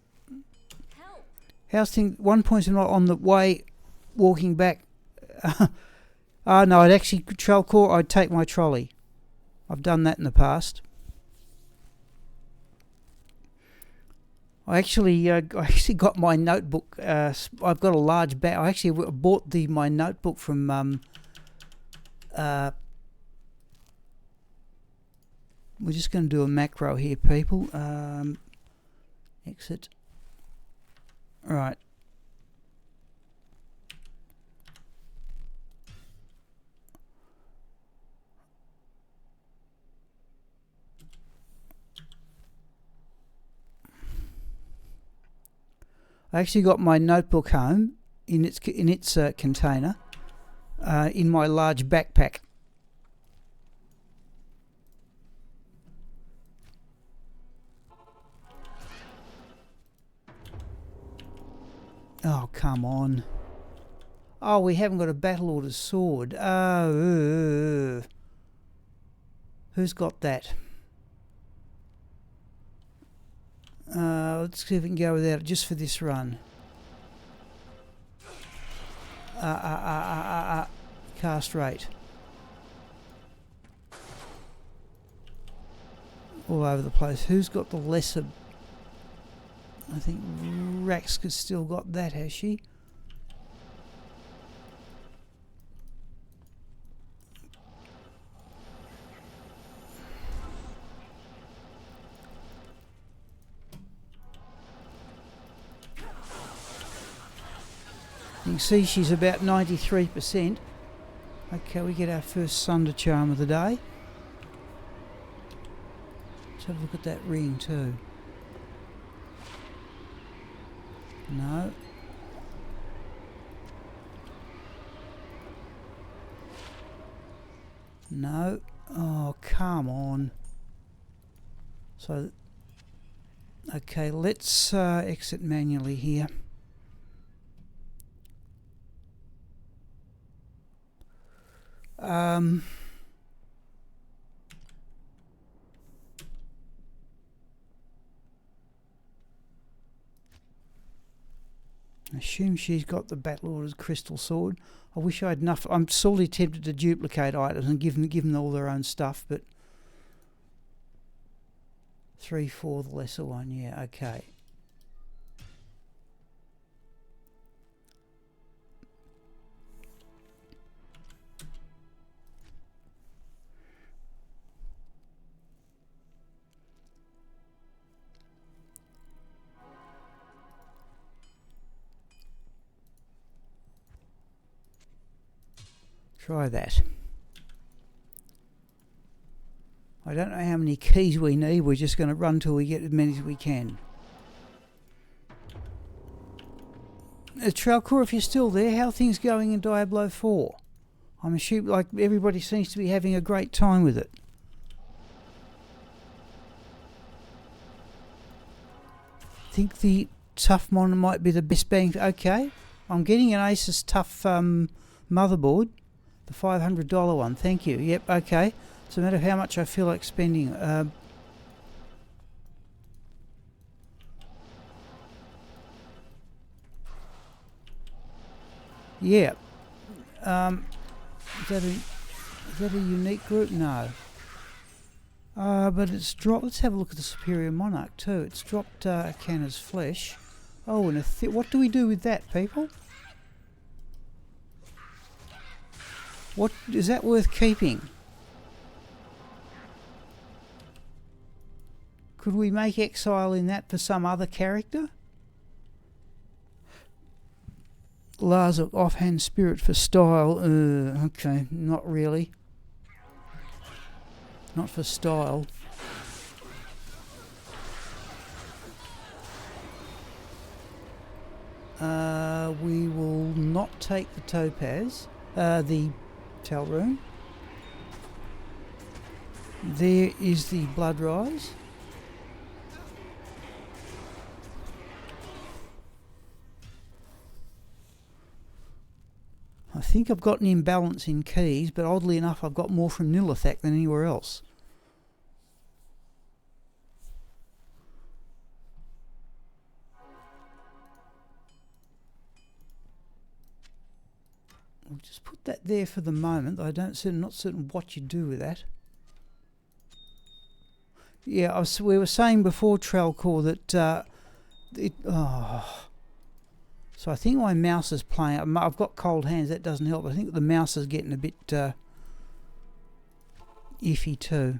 Help. How's things? 1.7 on the way, walking back. No, I'd actually, Trelcor, I'd take my trolley. I've done that in the past. I actually got my notebook. I've got a large bag. I actually bought my notebook from we're just going to do a macro here, people. Exit. Right. I actually got my notebook home in its container in my large backpack. Oh, come on. Oh, we haven't got a battle order sword. Oh, who's got that? Let's see if we can go without it just for this run. Cast rate. All over the place. Who's got the lesser? I think Raxka's still got that, has she? You can see she's about 93%. Okay, we get our first Sunder charm of the day. Let's have a look at that ring too. No. No. Oh, come on. So, okay, let's exit manually here. I assume she's got the Battle Order's crystal sword. I wish I had enough. I'm sorely tempted to duplicate items and give them all their own stuff, but 3, 4, the lesser one, yeah, okay. Try that. I don't know how many keys we need. We're just going to run till we get as many as we can. Tralcor, if you're still there, how are things going in Diablo 4? I'm assuming like everybody seems to be having a great time with it. I think the tough monitor might be the best bang. Okay, I'm getting an Asus tough motherboard, the $500 one. Thank you. Yep. Okay. It's a matter of how much I feel like spending. Yeah. Is that a unique group? No. But it's dropped. Let's have a look at the Superior Monarch too. It's dropped Canna's flesh. Oh, and what do we do with that, people? What is that worth keeping? Could we make exile in that for some other character? Laza offhand spirit for style. Okay, not really. Not for style. We will not take the topaz. The Talrune. There is the blood rise. I think I've got an imbalance in keys, but oddly enough I've got more from Nilithak than anywhere else. I'll just put that there for the moment. Not certain what you do with that. Yeah, we were saying before, Tralcor, that so I think my mouse is playing. I've got cold hands. That doesn't help. I think the mouse is getting a bit iffy too.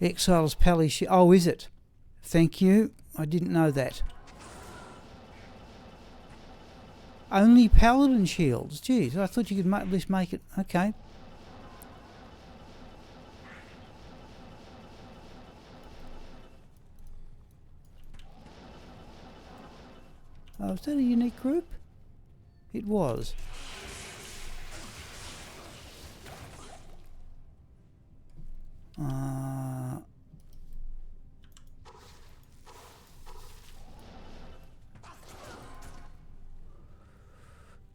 Exiles Pally. Oh, is it? Thank you. I didn't know that. Only Paladin shields. Jeez, I thought you could at least make it. Okay. Oh, was that a unique group? It was.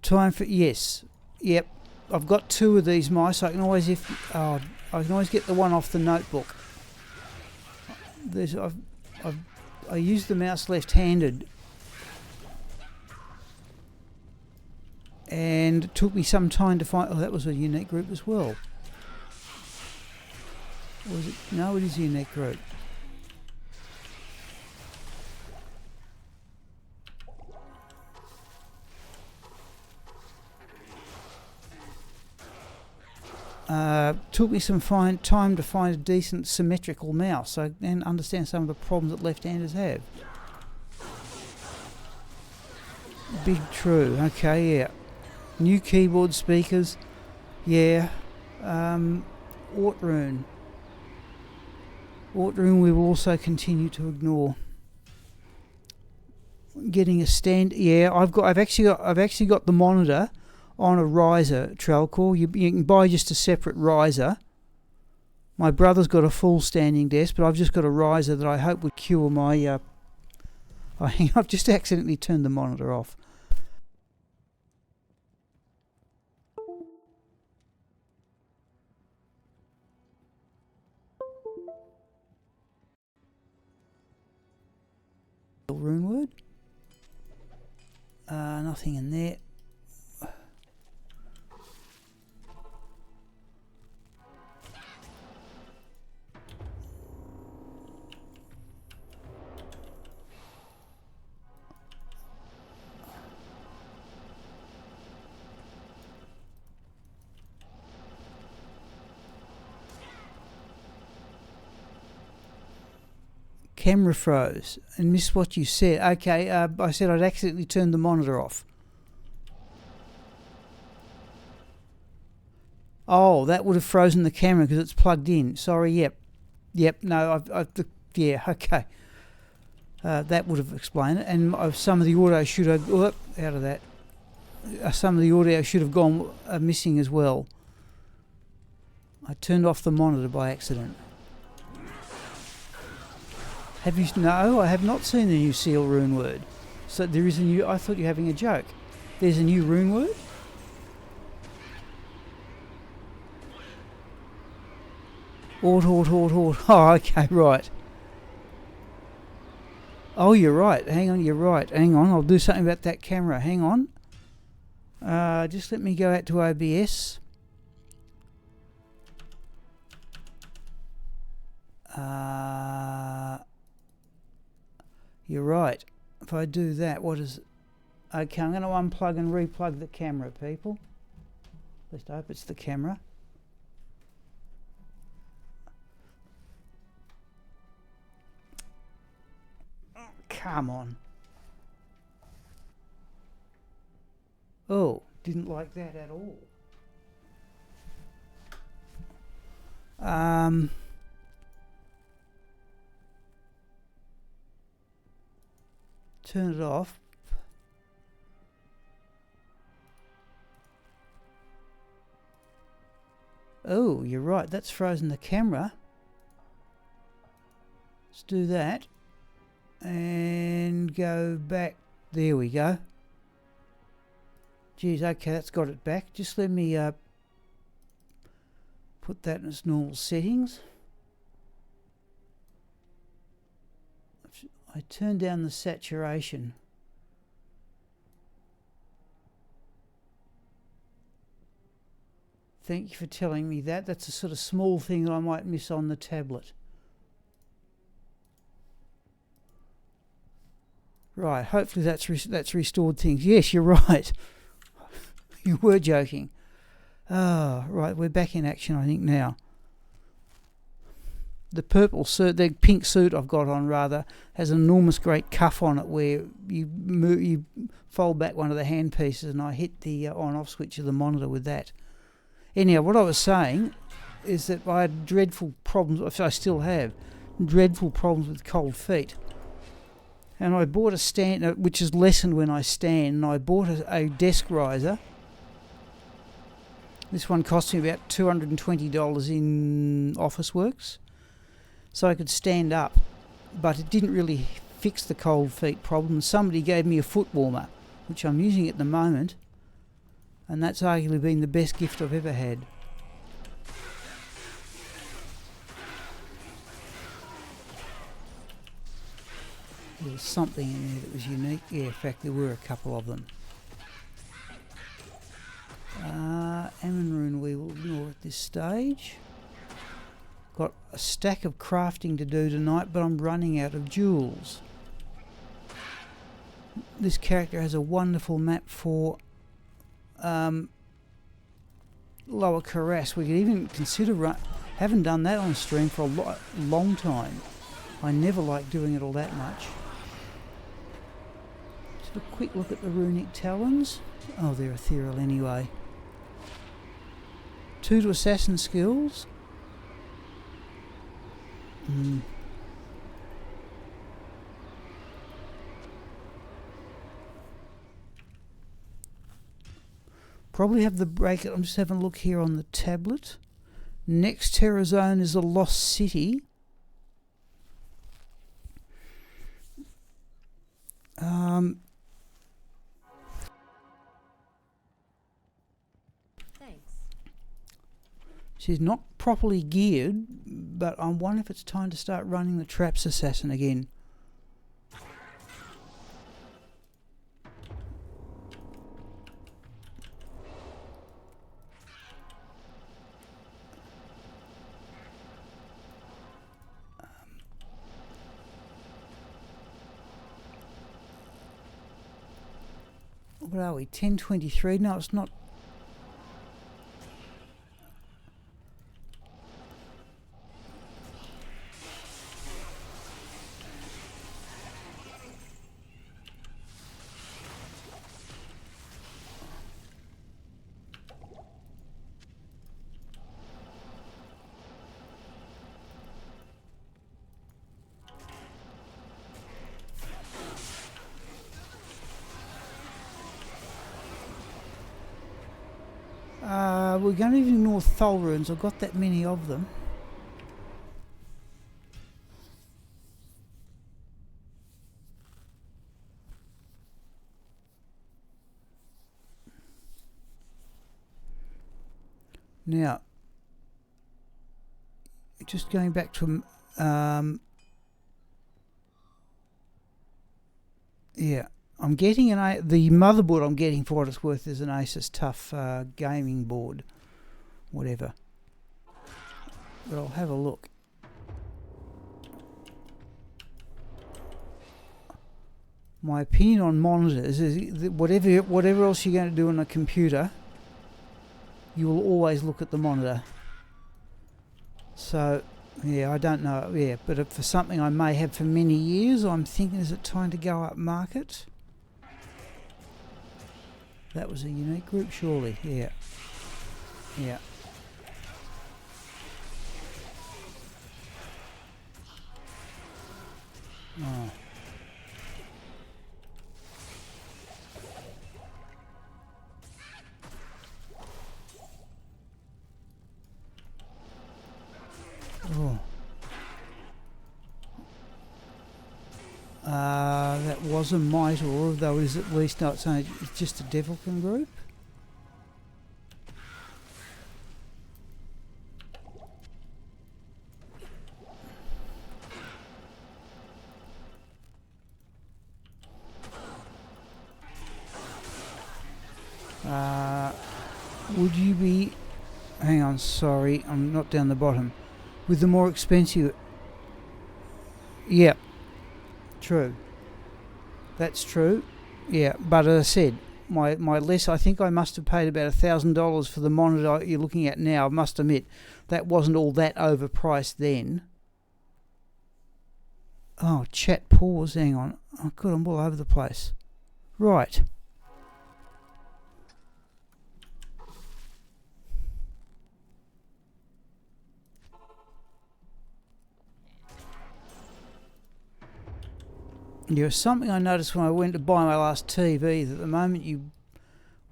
Time for yes, yep. I've got 2 of these mice. I can always I can always get the one off the notebook. I use the mouse left-handed, and it took me some time to find. Oh, that was a unique group as well. Or was it? No, it is a unique group. Took me some time to find a decent symmetrical mouse, and understand some of the problems that left-handers have. Big true. Okay, yeah. New keyboard speakers. Yeah. Ortrune. Ortrune we will also continue to ignore. Getting a stand. Yeah, I've actually got the monitor on a riser, Tralcor. You can buy just a separate riser. My brother's got a full standing desk, but I've just got a riser that I hope would cure my... I've just accidentally turned the monitor off. Rune word. Nothing in there. Camera froze and missed what you said. Okay, I said I'd accidentally turned the monitor off. Oh, that would have frozen the camera because it's plugged in. Sorry, yep. No, yeah, okay. That would have explained it. And some of the audio should have... out of that. Some of the audio should have gone missing as well. I turned off the monitor by accident. Have you... No, I have not seen the new seal rune word. So there is a new... I thought you were having a joke. There's a new rune word? Ort. Oh, okay, right. Oh, you're right. Hang on, you're right. Hang on, I'll do something about that camera. Hang on. Just let me go out to OBS. You're right. If I do that, what is... Okay, I'm going to unplug and replug the camera, people. At least I hope it's the camera. Come on. Oh, didn't like that at all. Turn it off. Oh, you're right, that's frozen the camera. Let's do that. And go back. There we go. Geez, okay, that's got it back. Just let me put that in its normal settings. I turn down the saturation. Thank you for telling me that. That's a sort of small thing that I might miss on the tablet. Right, hopefully that's restored things. Yes, you're right. You were joking. Oh, right, we're back in action, I think, now. The purple suit, the pink suit I've got on, rather, has an enormous great cuff on it where you fold back one of the hand pieces and I hit the on-off switch of the monitor with that. Anyhow, what I was saying is that I had dreadful problems, I still have, dreadful problems with cold feet. And I bought a stand, which is lessened when I stand, and I bought a desk riser. This one cost me about $220 in Officeworks. So I could stand up, but it didn't really fix the cold feet problem. Somebody gave me a foot warmer, which I'm using at the moment, and that's arguably been the best gift I've ever had. There was something in there that was unique. Yeah, in fact, there were a couple of them. Ammon rune we will ignore at this stage. Got a stack of crafting to do tonight, but I'm running out of jewels. This character has a wonderful map for Lower Carras. We could even consider haven't done that on stream for a long time. I never like doing it all that much. Just a quick look at the runic talons. Oh, they're ethereal anyway. 2 to assassin skills. Probably have the break. I'm just having a look here on the tablet. Next terror zone is the Lost City. Thanks. She's not properly geared, but I wonder if it's time to start running the traps assassin again. What are we? 10:23? No, it's not. we're going to ignore Thol runes. I've got that many of them. Now, just going back to yeah, I'm getting the motherboard I'm getting for what it's worth is an Asus Tough gaming board, whatever. But I'll have a look. My opinion on monitors is that whatever else you're going to do on a computer, you will always look at the monitor. So, yeah, I don't know. Yeah, but for something I may have for many years, I'm thinking, is it time to go up market? That was a unique group, surely. Yeah. Yeah. Oh. Oh. That was a Mitor, though is at least not saying it's just a Devilkin group. Would you be... Hang on, sorry, I'm not down the bottom. With the more expensive... Yep. True. That's true. Yeah, but as I said, my less, I think I must have paid about $1,000 for the monitor you're looking at now. I must admit, that wasn't all that overpriced then. Oh, chat pause, hang on. Oh god, I'm all over the place. Right. There was something I noticed when I went to buy my last TV, that the moment you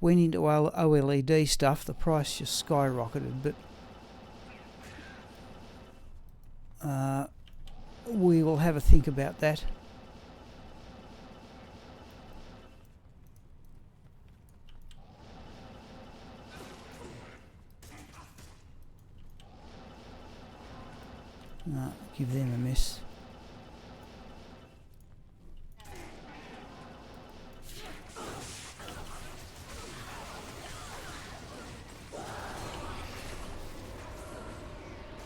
went into OLED stuff, the price just skyrocketed, but we will have a think about that. Give them a miss.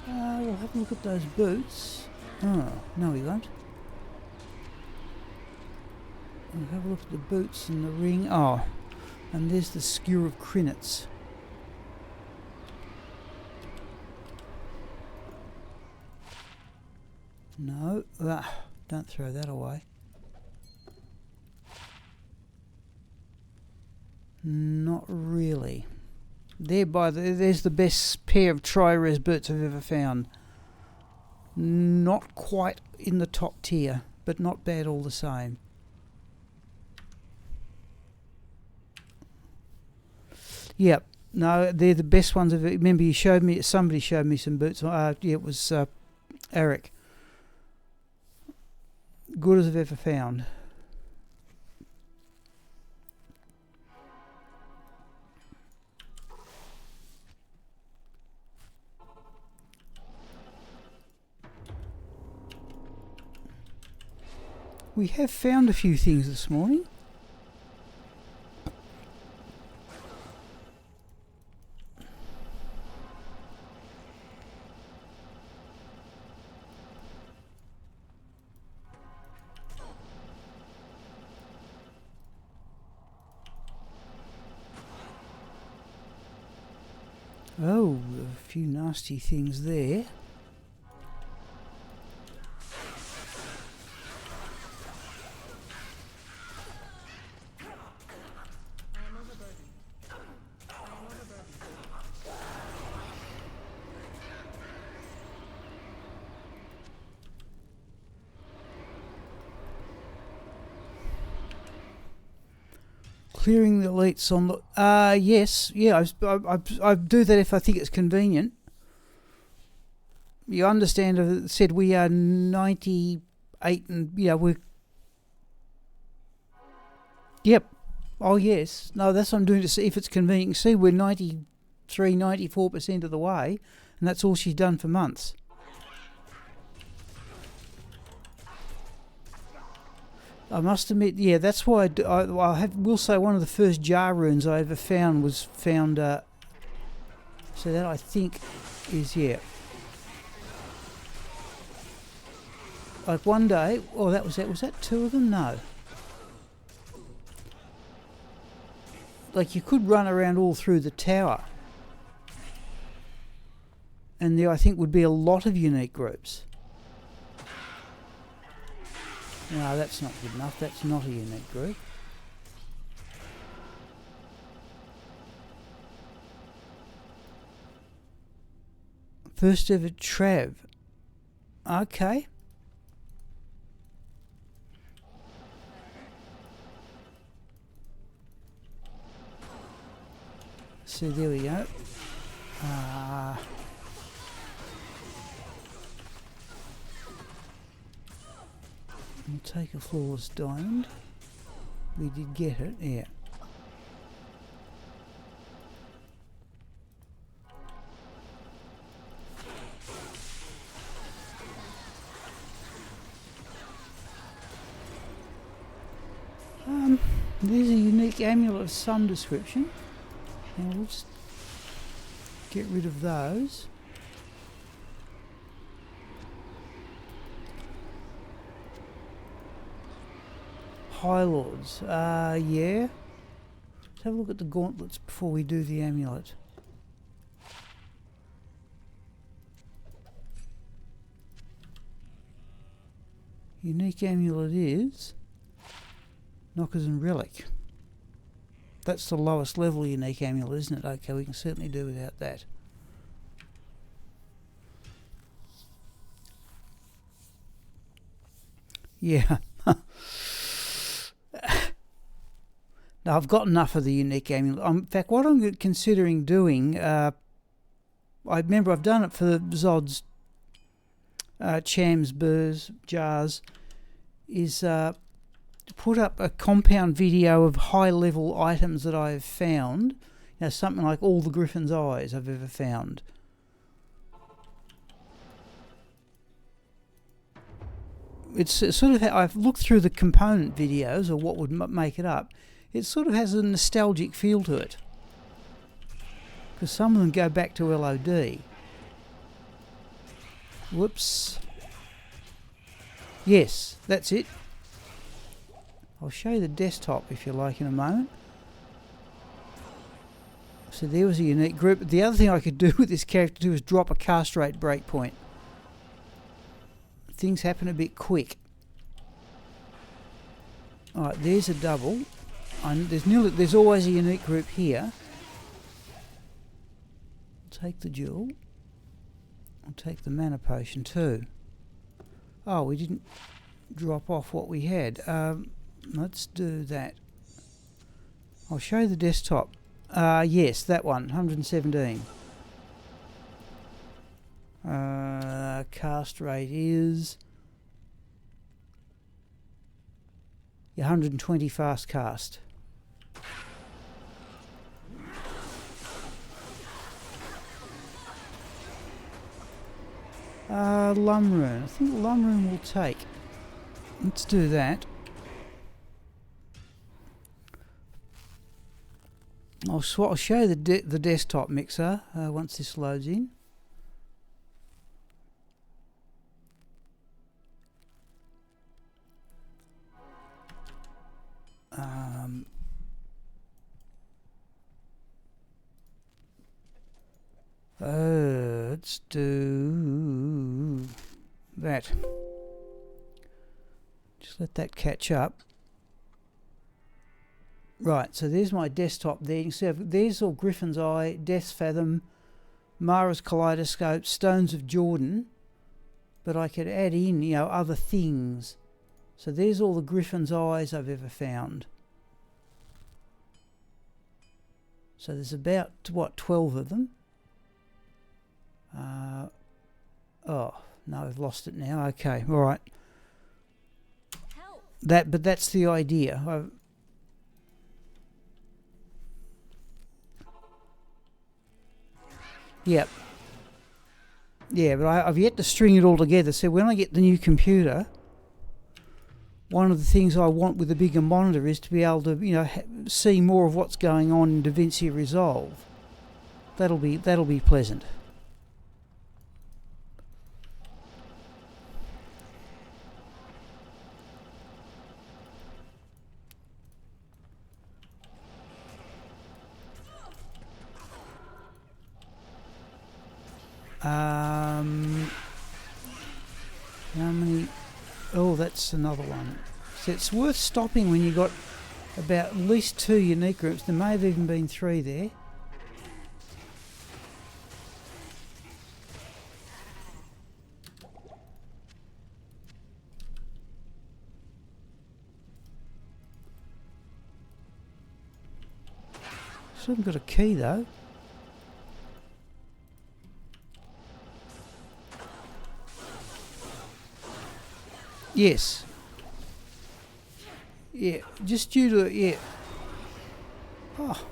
We'll have a look at those boots. Oh, no we won't. We'll have a look at the boots and the ring. Oh, and there's the skewer of crinets. No, don't throw that away. Not really. There's the best pair of tri-res boots I've ever found. Not quite in the top tier, but not bad all the same. Yep. No, they're the best ones. Remember, somebody showed me some boots. Yeah, it was Eric. Good as I've ever found. We have found a few things this morning. Oh, a few nasty things there. Clearing the elites on the... yes, yeah, I do that if I think it's convenient. You understand, I said we are 98 and, yeah, we're... Yep. Oh, yes. No, that's what I'm doing to see if it's convenient. See, we're 93, 94% of the way, and that's all she's done for months. I must admit, yeah, that's why will say one of the first jar runes I ever found was found. So that I think is, yeah. Like one day, oh, that was that. Was that two of them? No. Like you could run around all through the tower, and there I think would be a lot of unique groups. No, that's not good enough. That's not a unique group. First ever Trav. Okay. So there we go. We'll take a flawless diamond. We did get it, yeah. There's a unique amulet of some description. And we'll just get rid of those. High Lords, yeah. Let's have a look at the gauntlets before we do the amulet. Unique amulet is Knockers and Relic. That's the lowest level unique amulet, isn't it? Okay, we can certainly do without that. Yeah. Now, I've got enough of the unique amulet. In fact, what I'm considering doing, I remember I've done it for the Zod's Chams, Burrs, Jars, is to put up a compound video of high-level items that I've found. You know, something like all the Griffin's Eyes I've ever found. It's sort of how I've looked through the component videos, or what would make it up. It sort of has a nostalgic feel to it, because some of them go back to LOD. Whoops. Yes, that's it. I'll show you the desktop if you like in a moment. So there was a unique group. The other thing I could do with this character too is drop a cast rate breakpoint. Things happen a bit quick. Alright, there's a double. There's always a unique group here. I'll take the jewel. I'll take the mana potion too. Oh, we didn't drop off what we had. Let's do that. I'll show you the desktop. Yes, that one, 117. Cast rate is 120 fast cast. Lumrune. I think Lumrune will take. Let's do that. I'll show you the desktop mixer once this loads in. Let's do that. Just let that catch up. Right, so there's my desktop there. You can see there's all Griffin's Eye, Death's Fathom, Mara's Kaleidoscope, Stones of Jordan. But I could add in, you know, other things. So there's all the Griffin's Eyes I've ever found. So there's about, what, 12 of them? Oh, no, I've lost it now. Okay, all right. But that's the idea. Yep. Yeah, but I've yet to string it all together. So when I get the new computer, one of the things I want with a bigger monitor is to be able to, see more of what's going on in DaVinci Resolve. That'll be pleasant. How many? Oh, that's another one. So it's worth stopping when you got about at least 2 unique groups. There may have even been 3 there. Still haven't got a key though. Yes. Yeah, just due to, yeah. Oh,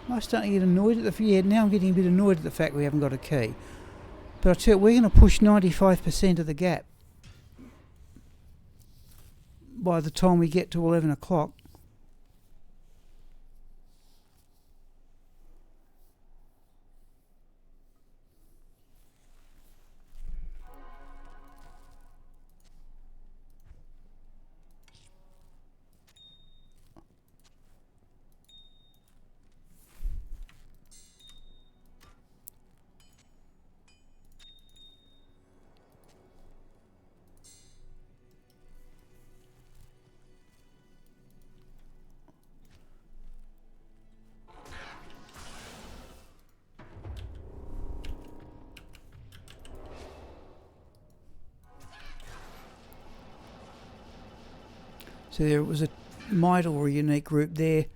I'm starting to get annoyed at the, yeah, now I'm getting a bit annoyed at the fact we haven't got a key. But I tell you, we're going to push 95% of the gap by the time we get to 11 o'clock. So there was a mite or a unique group there.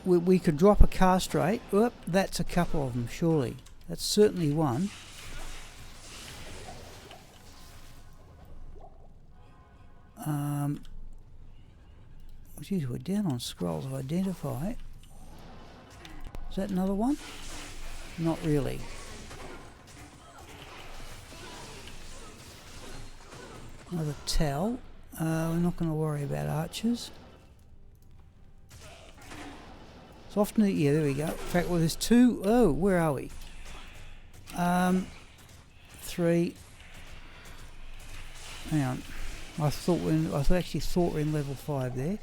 We could drop a castrate. Oop, that's a couple of them, surely. That's certainly one. Geez, we're down on scrolls of identify. Is that another one? Not really. Another towel. We're not going to worry about archers. It's often, yeah, there we go. In fact, well, there's 2. Oh, where are we? 3. Hang on. I actually thought we're in level 5 there.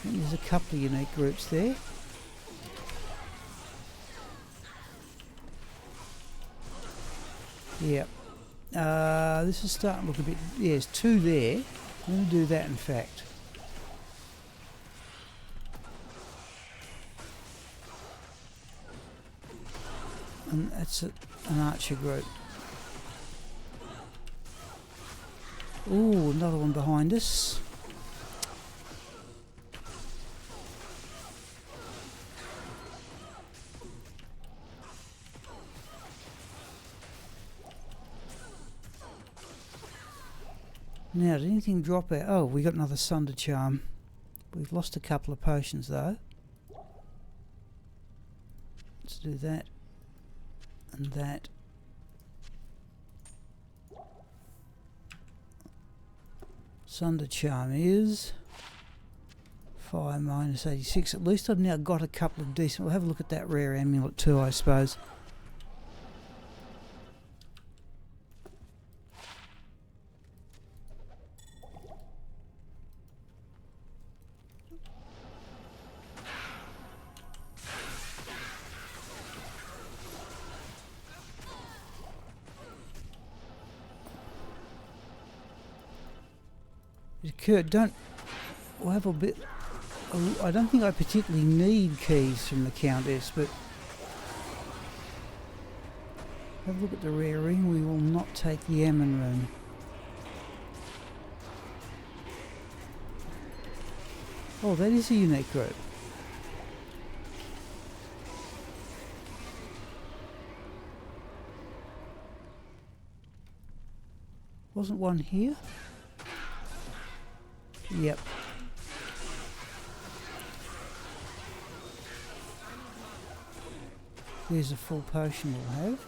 And there's a couple of unique groups there. Yep. This is starting to look a bit... Yeah, there's 2 there. I'm going to do that, in fact. And that's an archer group. Ooh, another one behind us. Now, did anything drop out? Oh, we got another Sunder charm. We've lost a couple of potions though. Let's do that. And that. Sunder charm is fire minus 86. At least I've now got a couple of decent. We'll have a look at that rare amulet too, I suppose. We'll have a bit. I don't think I particularly need keys from the Countess, but have a look at the rare ring. We will not take the Ammon rune. Oh, that is a unique group. Wasn't one here? Yep. There's a full potion we'll have.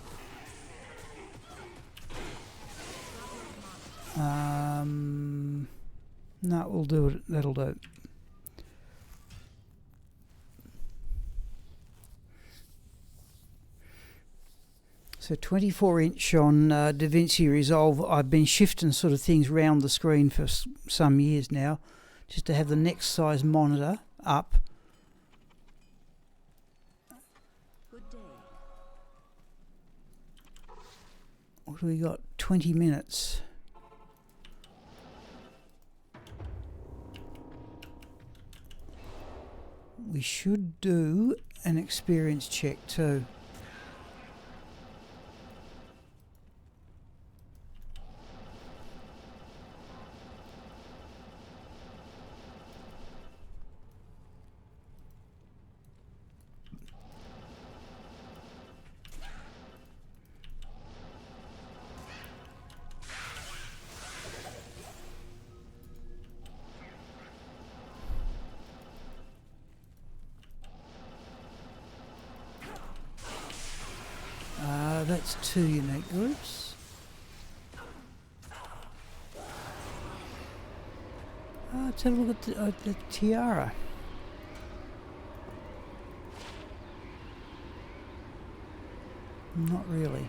No, we'll do it. That'll do. So 24-inch on DaVinci Resolve. I've been shifting sort of things around the screen for some years now, just to have the next size monitor up. Good day. What do we got? 20 minutes. We should do an experience check too. That's 2 unique groups. Let's have a look at the tiara. Not really.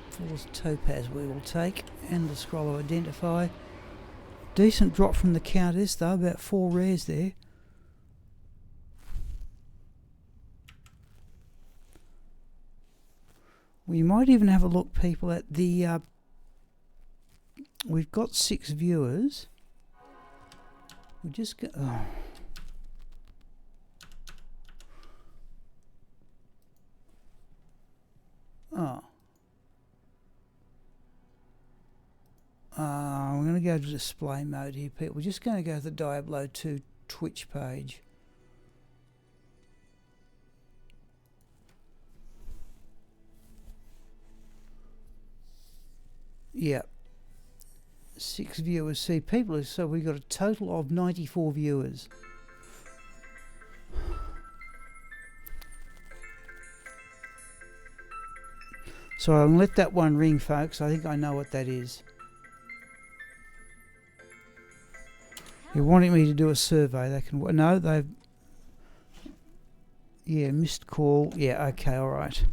False topaz we will take, and the scroll of identify. Decent drop from the countess though, about 4 rares there. We might even have a look, people, at the... we've got 6 viewers. We just go... Oh. Oh. We're going to go to display mode here, people. We're just going to go to the Diablo 2 Twitch page. Yeah. 6 viewers. See, people, so we've got a total of 94 viewers. So I'll let that one ring, folks. I think I know what that is. You're wanting me to do a survey. They can... No, they've... Yeah, missed call. Yeah, okay, all right.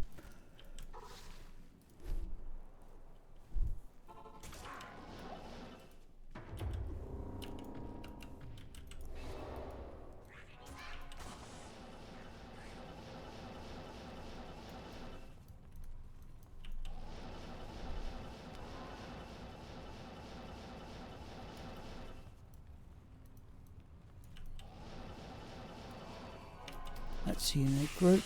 That's a unique group.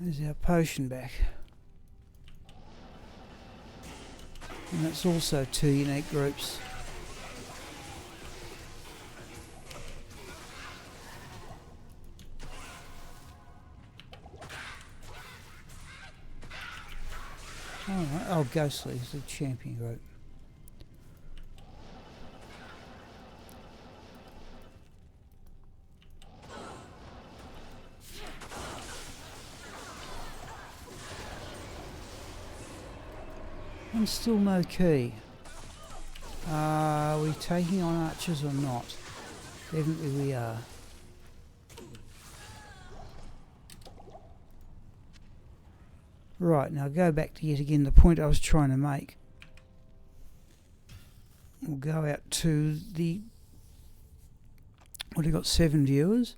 There's our potion back. And that's also 2 unique groups. Alright, oh, Ghostly is the champion group. And still no key. Are we taking on archers or not? Definitely we are. Right, now go back to yet again the point I was trying to make. We'll go out to the... What, have got 7 viewers?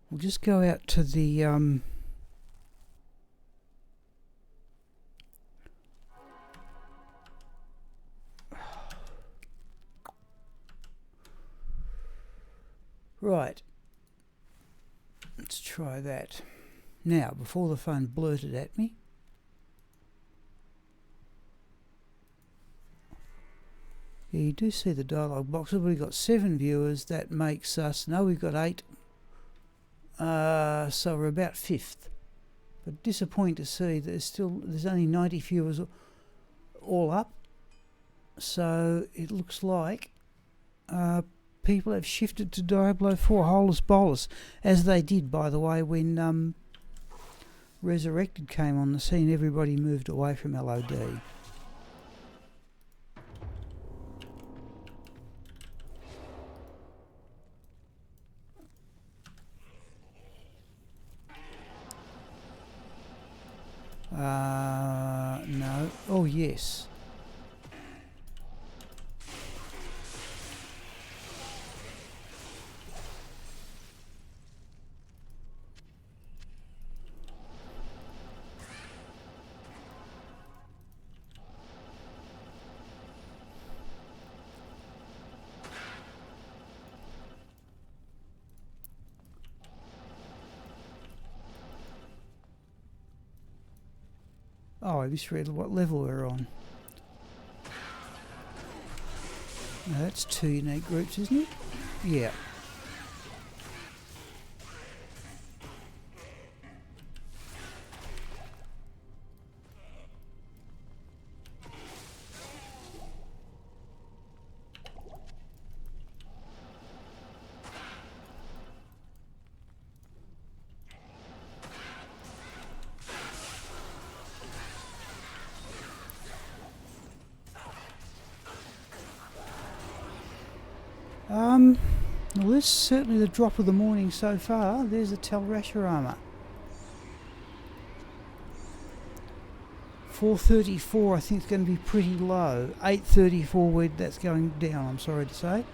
We'll just go out to the... Let's try that. Now, before the phone blurted at me. Yeah, you do see the dialogue box. We've got 7 viewers. That makes us... No, we've got 8. So we're about 5th. But disappointing to see that there's only 90 viewers all up. So it looks like people have shifted to Diablo 4 Holus Bolus, as they did, by the way, when Resurrected came on the scene. Everybody moved away from LOD. No. Oh, yes. Oh, I misread what level we're on. Now that's 2 unique groups, isn't it? Yeah. Well, this is certainly the drop of the morning so far. There's the Telrasher armour. 434, I think, is going to be pretty low. 834, that's going down, I'm sorry to say.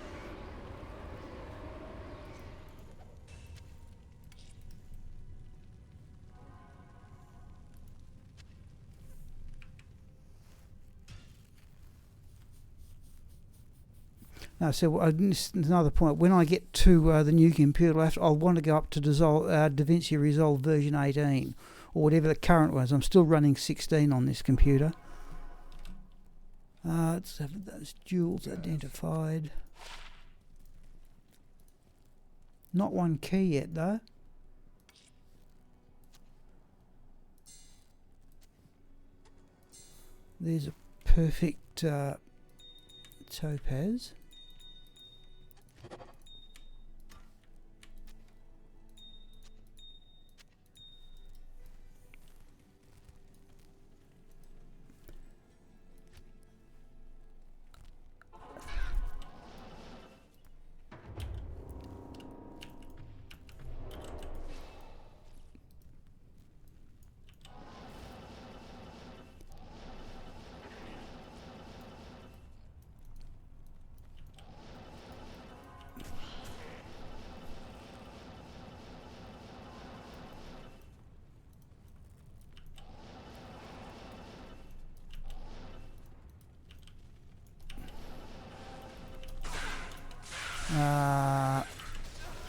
No, so this is another point. When I get to the new computer, I'll want to go up to DaVinci Resolve version 18, or whatever the current one is. I'm still running 16 on this computer. Let's have those jewels identified. Not one key yet, though. There's a perfect topaz.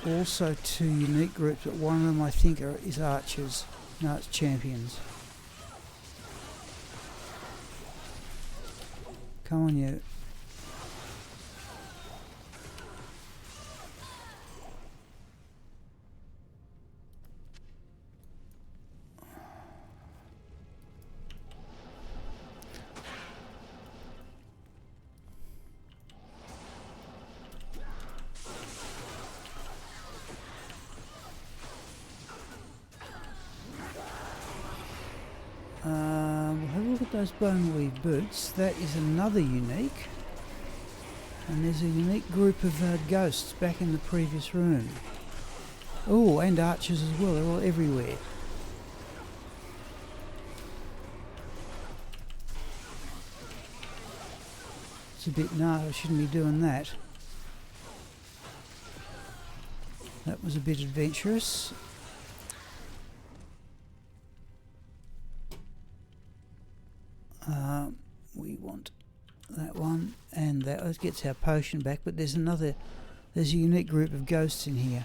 Also 2 unique groups, but one of them I think is archers. No, it's champions. Come on, you. We'll have a look at those bone weave boots. That is another unique. And there's a unique group of ghosts back in the previous room. Oh, and archers as well. They're all everywhere. It's a bit I shouldn't be doing that. That was a bit adventurous. We want that one and that. It gets our potion back, but there's a unique group of ghosts in here.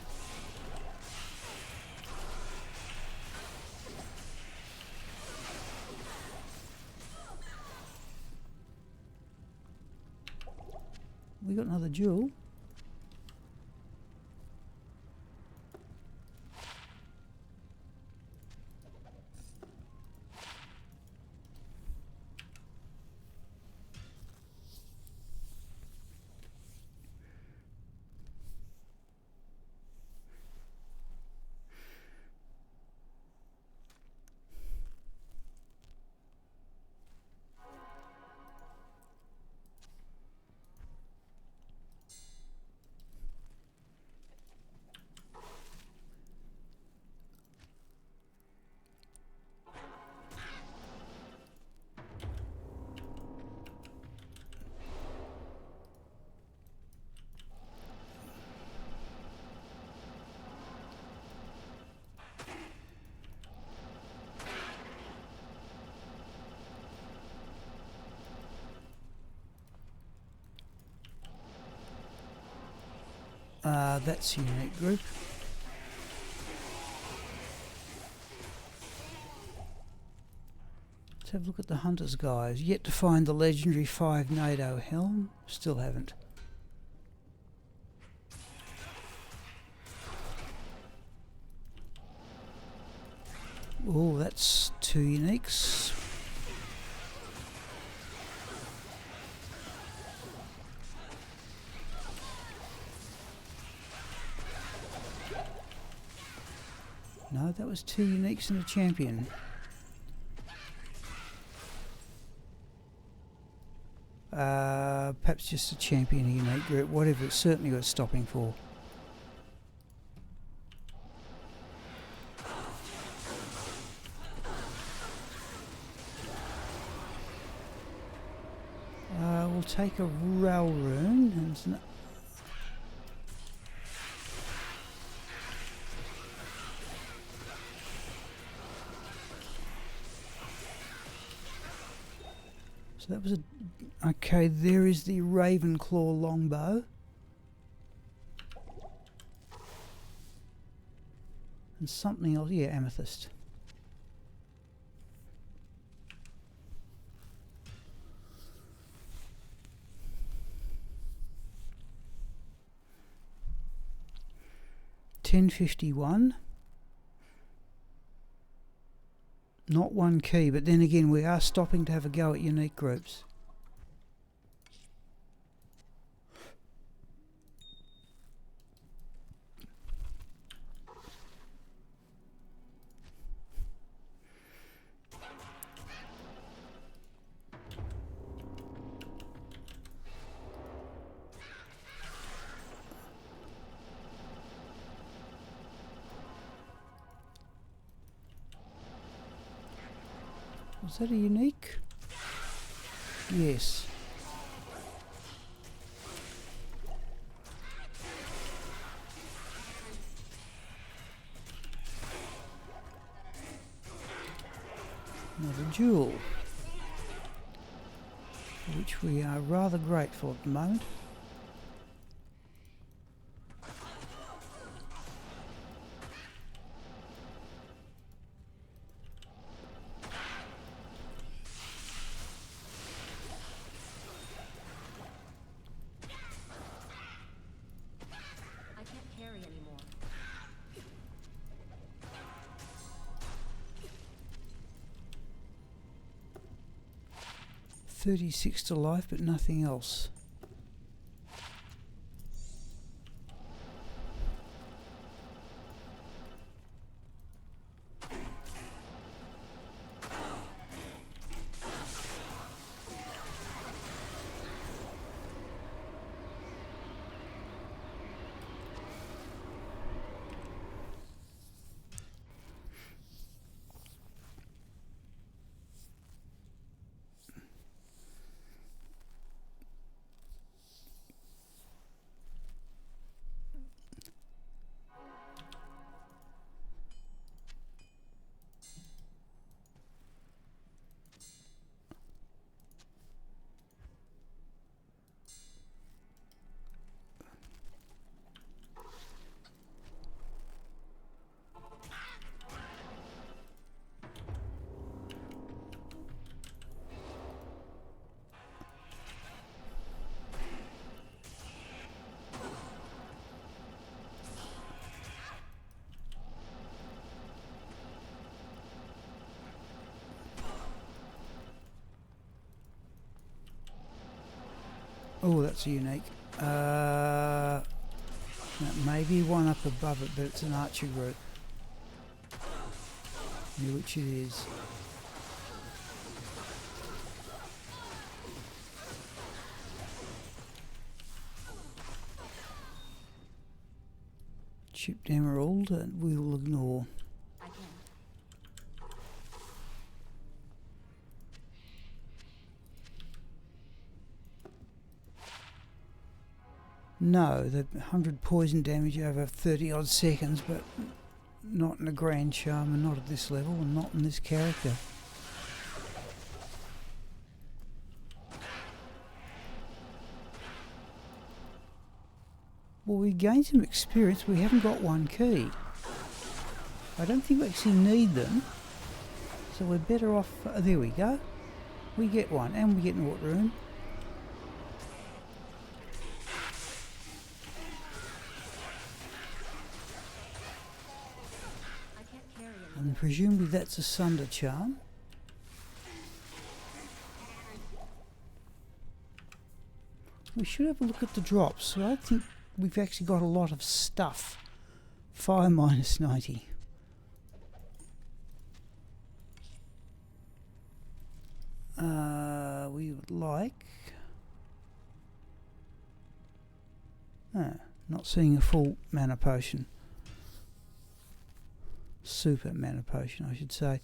we got another jewel. That's a unique group. Let's have a look at the Hunter's Guys. Yet to find the legendary 5 NATO helm. Still haven't. Oh, that's 2 uniques. No, that was 2 uniques and a champion. Perhaps just a champion unique group, whatever, it's certainly worth stopping for. We'll take a rail rune and so that was a... Okay, there is the Ravenclaw longbow. And something else, yeah, amethyst. $10.51. Not 1 key, but then again we are stopping to have a go at unique groups. Was that a unique? Yes. Another jewel, for which we are rather grateful at the moment. I can't carry anymore. 36 to life, but nothing else. Oh, that's unique. That may be one up above it, but it's an archer group. Yeah, which it is. Chipped emerald, and we will ignore. I can. No, the 100 poison damage over 30 odd seconds, but not in a grand charm, and not at this level, and not in this character. Well, we gained some experience. We haven't got one key. I don't think we actually need them, so we're better off. There we go. We get one, and we get Naught Rune. I can't carry anymore. And presumably that's a Sunder charm. We should have a look at the drops. So I think we've actually got a lot of stuff. Fire minus 90. We would like... not seeing a full mana potion. Super mana potion, I should say.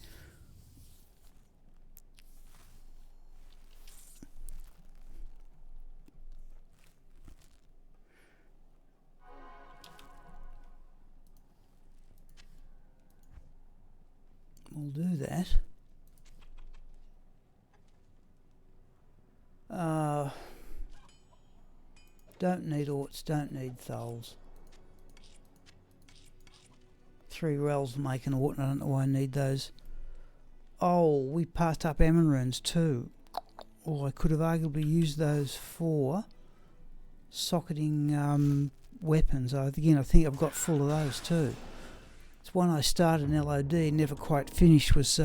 We'll do that. Don't need orts, don't need tholes. 3 rells make an ort, and I don't know why I need those. Oh, we passed up Ammon runes too. Oh, I could have arguably used those for socketing weapons. Again, I think I've got full of those too. It's one I started in LOD, never quite finished, was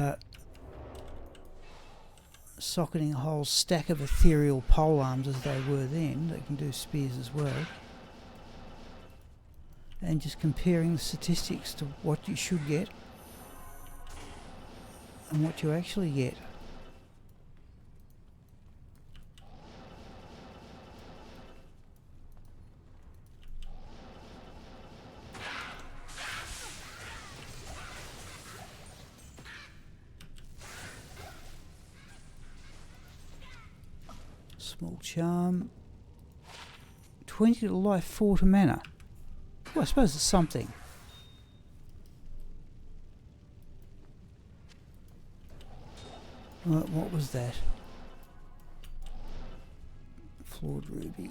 socketing a whole stack of ethereal polearms as they were then. They can do spears as well. And just comparing the statistics to what you should get and what you actually get. Small charm. 20 to life, 4 to mana. Well, I suppose it's something. What was that? Flawed ruby.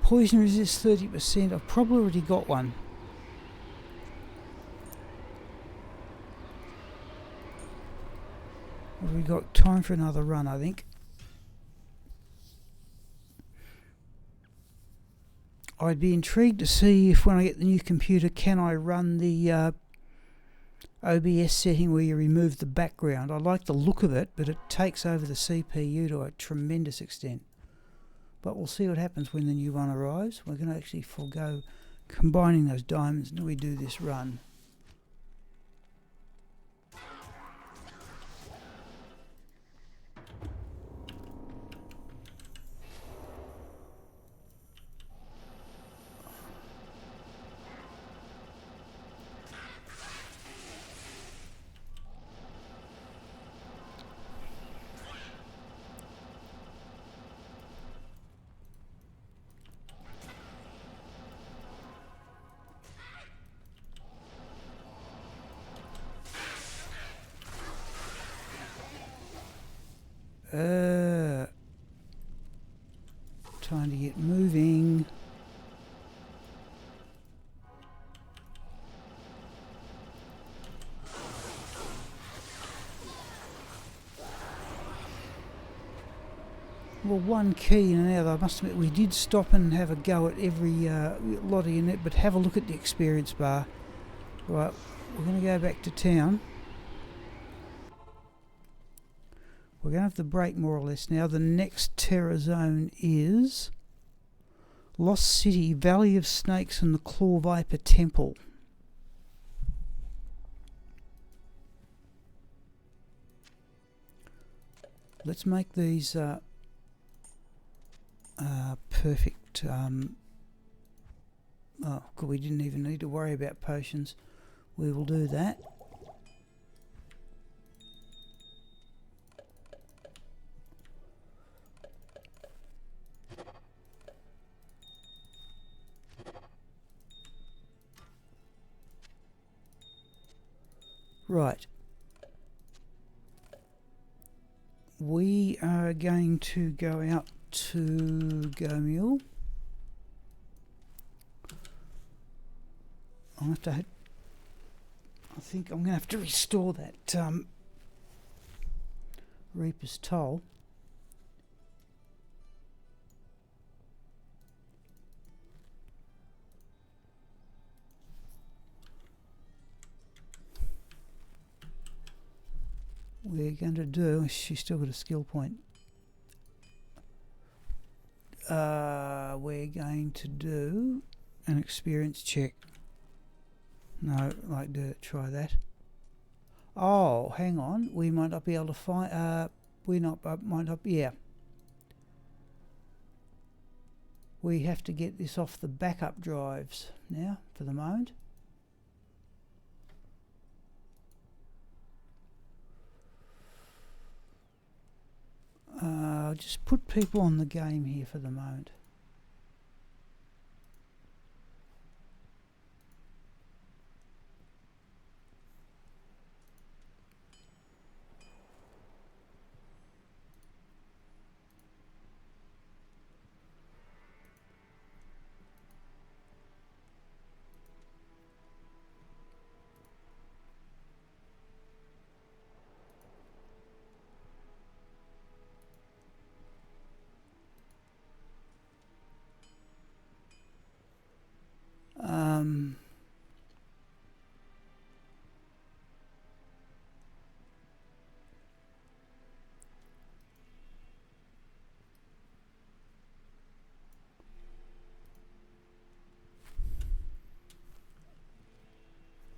Poison resist 30%. I've probably already got one. What have we got? Time for another run, I think. I'd be intrigued to see if when I get the new computer, can I run the OBS setting where you remove the background. I like the look of it, but it takes over the CPU to a tremendous extent. But we'll see what happens when the new one arrives. We're going to actually forego combining those diamonds until we do this run. Well, one key and another. I must admit, we did stop and have a go at every lot in it, but have a look at the experience bar. Right, we're going to go back to town. We're going to have to break more or less now. The next terror zone is Lost City, Valley of Snakes and the Claw Viper Temple. Let's make these perfect. Oh, good, we didn't even need to worry about potions. We will do that. Right. We are going to go out to Go Mule. I think I'm going to have to restore that Reaper's Toll. We're going to do, she's still got a skill point. We're going to do an experience check. No, like try that. Oh, hang on. We might not be able to find. Might not. Yeah. We have to get this off the backup drives now for the moment. Just put people on the game here for the moment.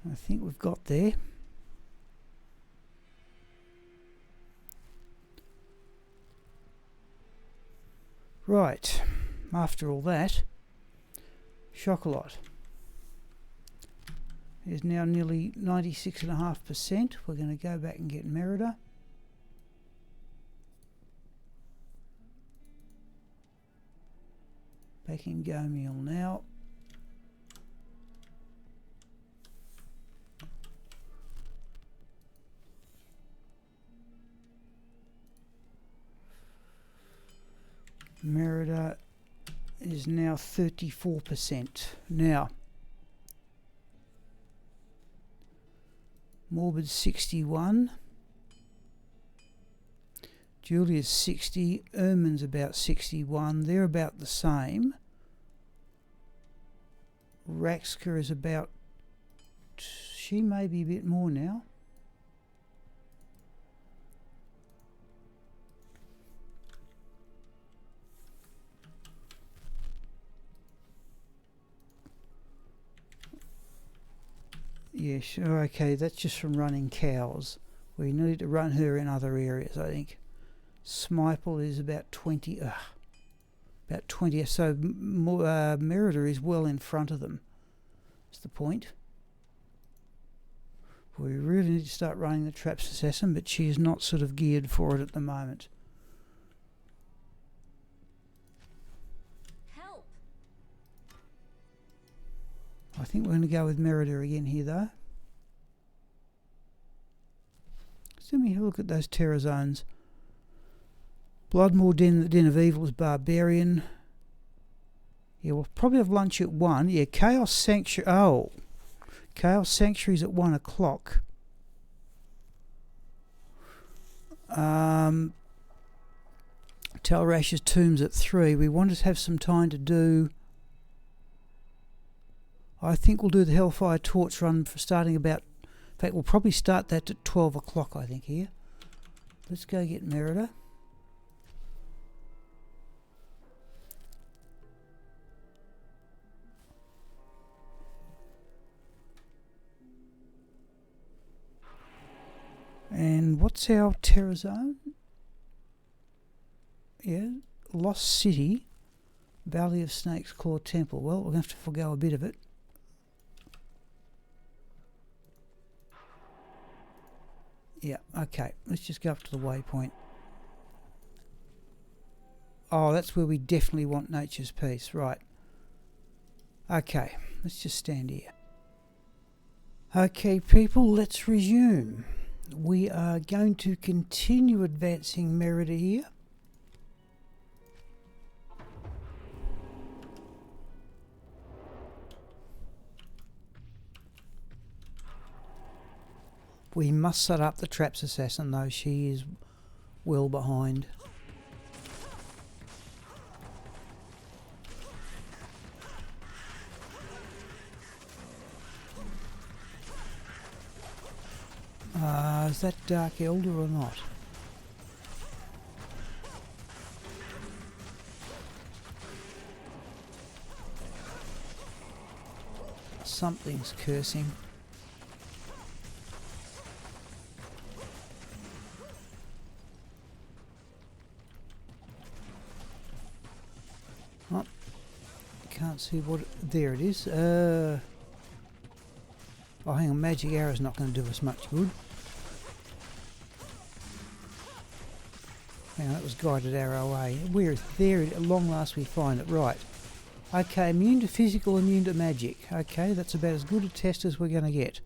I think we've got there. Right, after all that, Shockalot is now nearly 96.5%. We're going to go back and get Merida. Back in Go Mule now. Merida is now 34%. Now, Morbid 61. Jewelia's 60. Ermin's about 61. They're about the same. Raxka is about... She may be a bit more now. Yeah, sure, okay, that's just from running cows. We need to run her in other areas, I think. Smiple is about 20. About 20. So Merida is well in front of them. That's the point. We really need to start running the traps assassin, but she is not sort of geared for it at the moment. I think we're going to go with Merida again here, though. So let me have a look at those terror zones. Bloodmoor, Den of Evil is Barbarian. Yeah, we'll probably have lunch at 1. Yeah, Chaos Sanctuary. Oh, Chaos Sanctuary's at 1 o'clock. Talrash's tomb's at 3. We want to have some time to do... I think we'll do the Hellfire torch run for starting about... In fact, we'll probably start that at 12 o'clock, I think, here. Let's go get Merida. And what's our terror zone? Yeah, Lost City, Valley of Snake's Claw Temple. Well, we're going to have to forgo a bit of it. Yeah, okay. Let's just go up to the waypoint. Oh, that's where we definitely want Nature's Peace. Right. Okay, let's just stand here. Okay, people, let's resume. We are going to continue advancing Merida here. We must set up the Traps Assassin though, she is well behind. Is that Dark Elder or not? Something's cursing. Oh, can't see what... There it is. Oh, hang on. Magic Arrow's not going to do us much good. Hang on, that was Guided Arrow A. Where is... There, at long last we find it. Right. Okay, immune to physical, immune to magic. Okay, that's about as good a test as we're going to get.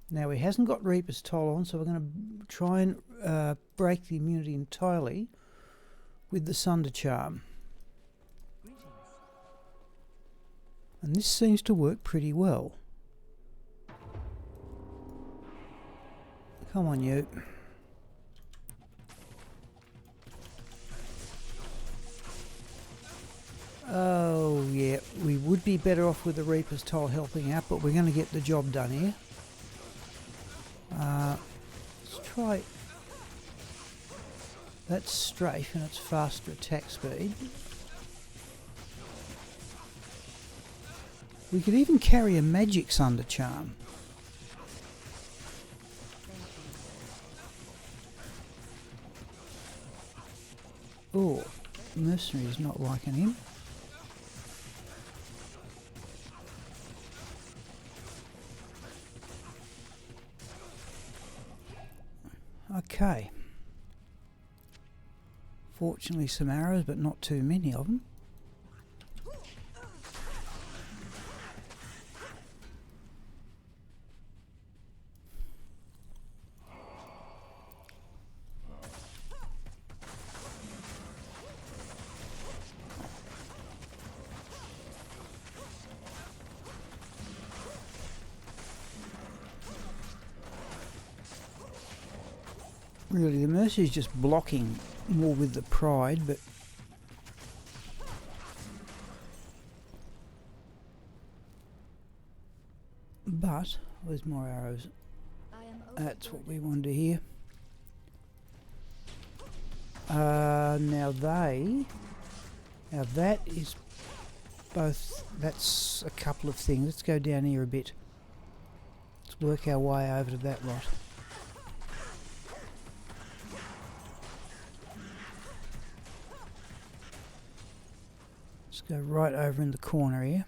Now, he hasn't got Reaper's Toll on, so we're going to try and break the immunity entirely with the Sunder charm. And this seems to work pretty well. Come on, you. Oh, yeah, we would be better off with the Reaper's Toll helping out, but we're going to get the job done here. Let's try... That's strafe and it's faster attack speed. We could even carry a magic Sunder charm. Oh, mercenary is not liking him. Okay. Fortunately some arrows, but not too many of them. Really, the Mercy is just blocking more with the pride, but... Where's more arrows? That's what we want to hear. Now that is both... That's a couple of things. Let's go down here a bit. Let's work our way over to that lot. Go right over in the corner here.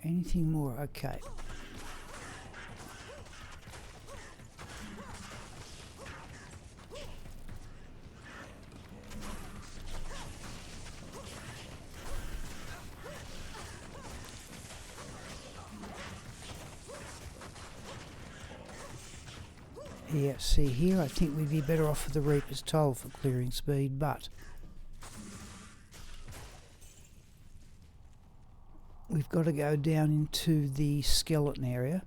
Anything more? Okay. Yeah, see here, I think we'd be better off with the Reaper's Toll for clearing speed, but we've got to go down into the skeleton area.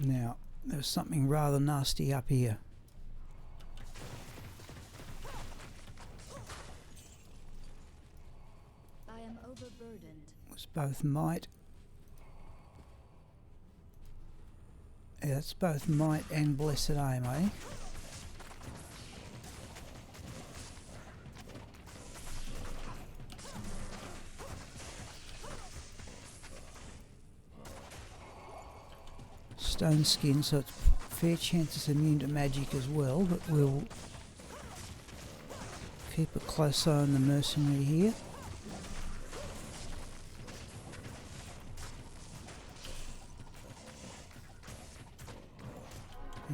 Now, there's something rather nasty up here. I am overburdened. It was both might. Yeah, that's both might and blessed aim, eh? Stone skin, so it's fair chance it's immune to magic as well, but we'll keep a close eye on the mercenary here.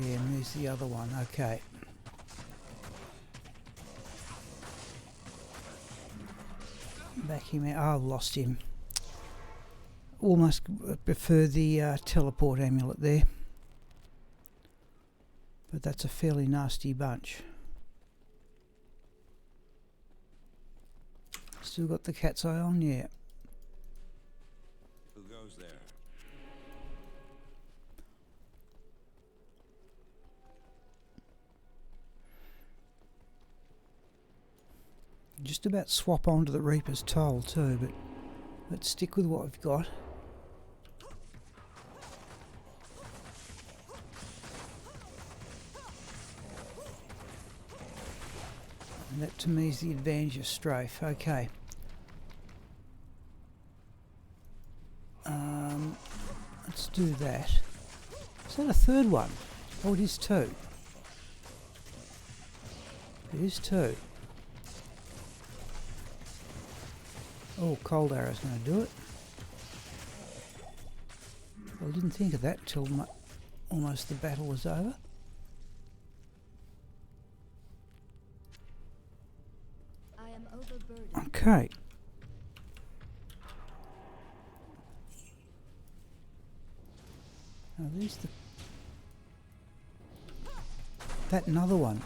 Yeah, and there's the other one, okay. Back him out. Oh, I've lost him. Almost prefer the teleport amulet there. But that's a fairly nasty bunch. Still got the cat's eye on, yeah. Who goes there? Just about swap onto the Reaper's Toll too, but let's stick with what we've got. And that to me is the advantage of strafe. Okay. Let's do that. Is that a third one? Oh, it is two. It is two. Oh, cold arrow's going to do it. Well, I didn't think of that till almost the battle was over. I am overburdened. Okay. Now these the... That another one.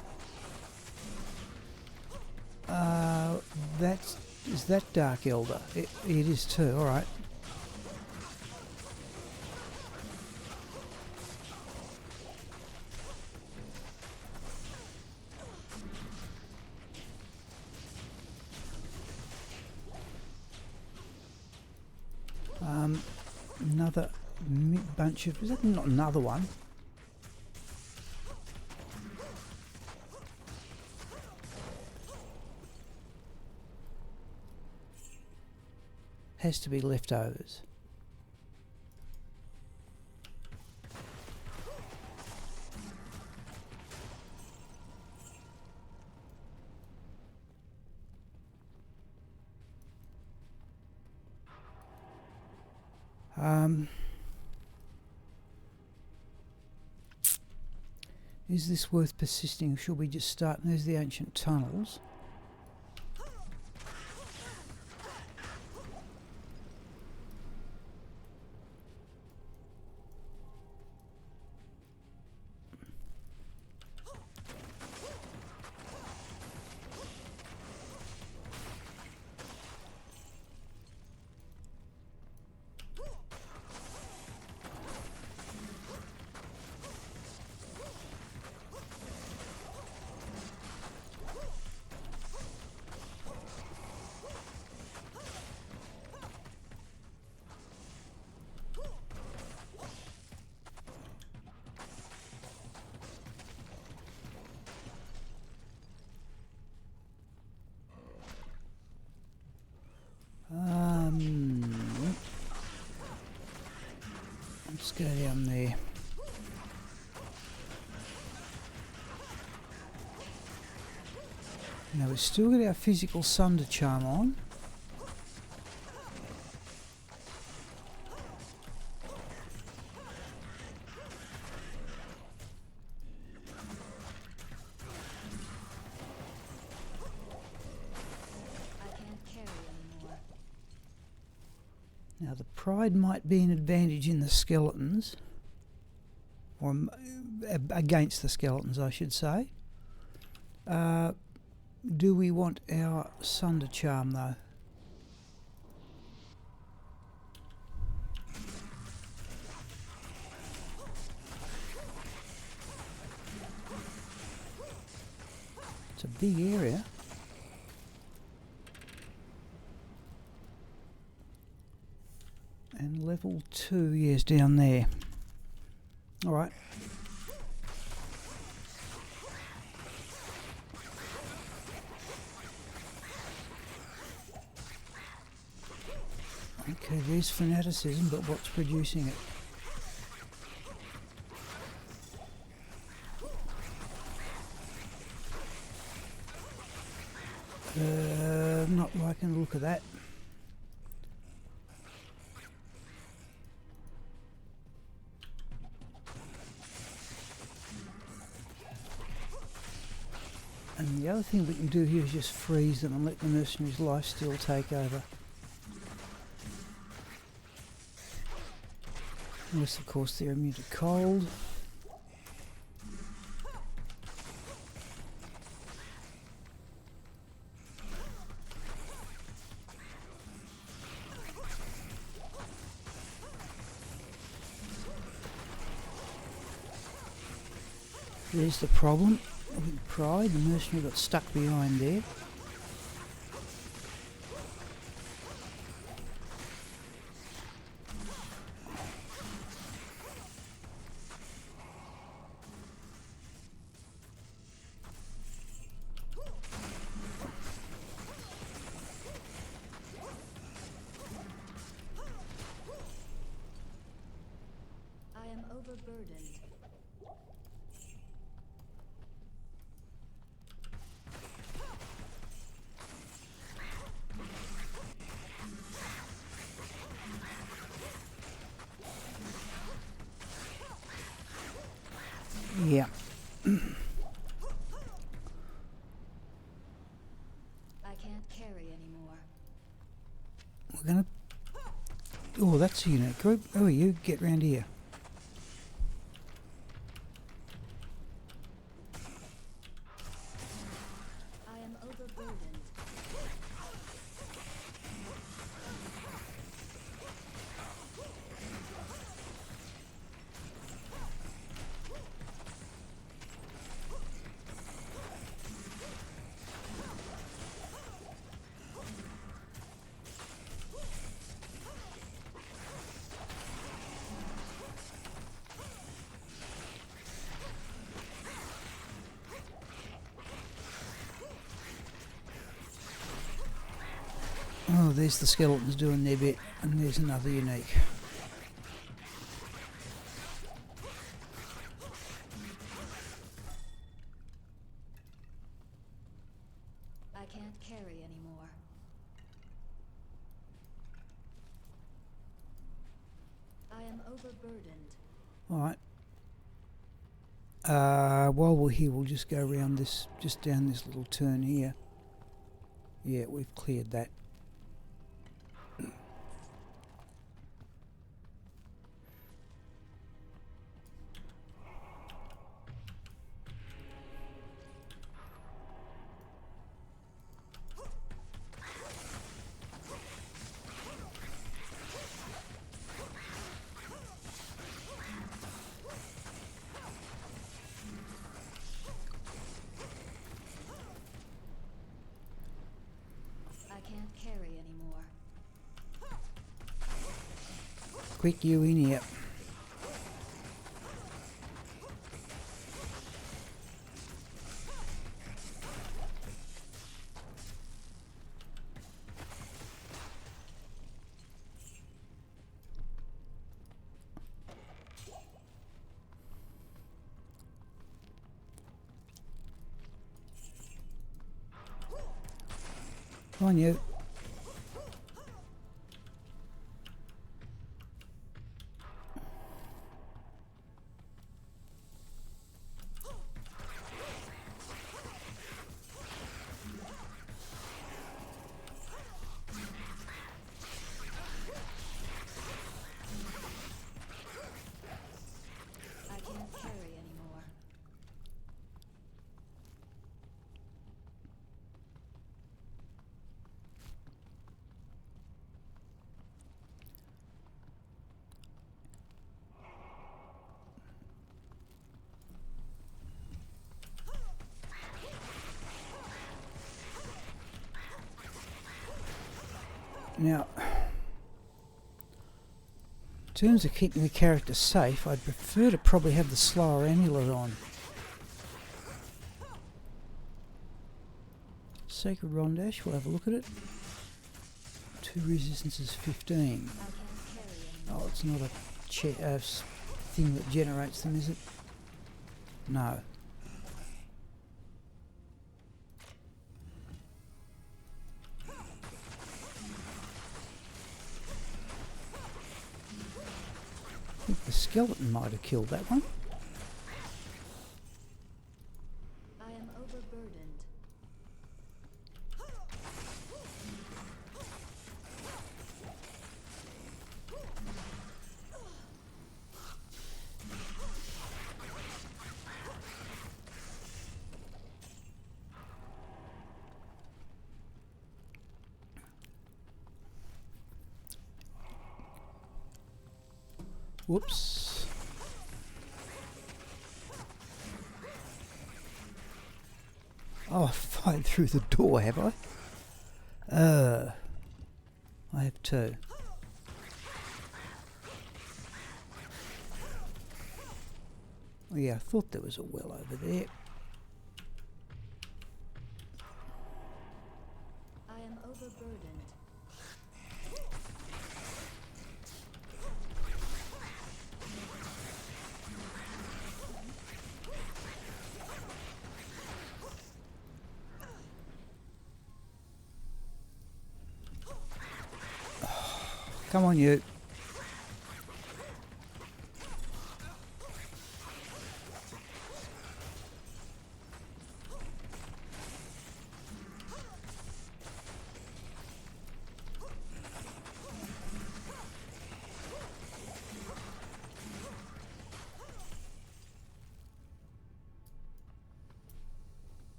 Is that Dark Elder? It is too, alright. Another bunch of... Is that not another one? Has to be leftovers. Is this worth persisting? Should we just start? There's the ancient tunnels. Let's go down there. Now we've still got our physical Sunder charm on. I can't carry Now the pride might be an advantage in the skeletons, or against the skeletons I should say. Do we want our Sunder charm though? It's a big area. And level 2, yes, down there. Alright. Okay, there's fanaticism, but what's producing it? Not liking the look of that. And the other thing we can do here is just freeze them and let the mercenary's life steal take over. Unless of course they're immune to cold. There's the problem with pride. The mercenary got stuck behind there. I am overburdened. Yeah. I can't carry anymore. We're gonna... Oh, that's a unit group. Oh, you get round here. I am overburdened. Oh, there's the skeletons doing their bit, and there's another unique. I can't carry anymore. I am overburdened. Alright. While we're here, we'll just go around this, just down this little turn here. Yeah, we've cleared that. I can't carry anymore. Quick, you in here. Come on, you. Now, in terms of keeping the character safe, I'd prefer to probably have the slower amulet on. Sacred Rondash, we'll have a look at it. 2 resistances 15. Oh, it's not a thing that generates them, is it? No. I think the skeleton might have killed that one. I am overburdened. Whoops. Oh, I've fired through the door, have I? I have 2. Oh, yeah, I thought there was a well over there. I am overburdened. Come on, you.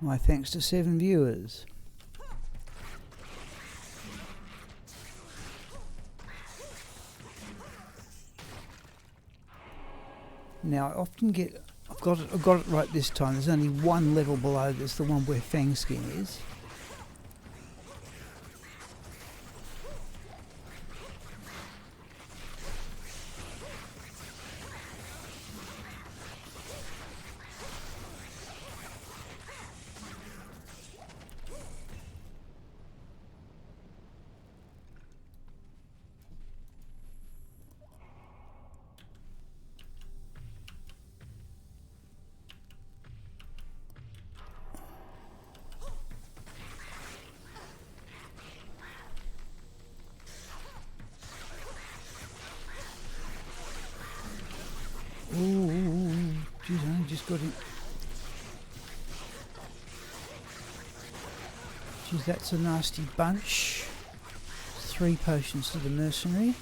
My thanks to 7 viewers. Now I often get, I've got it right this time. There's only one level below this, the one where Fangskin is. Ooh, geez, I just got it. Geez, that's a nasty bunch. 3 potions to the mercenary.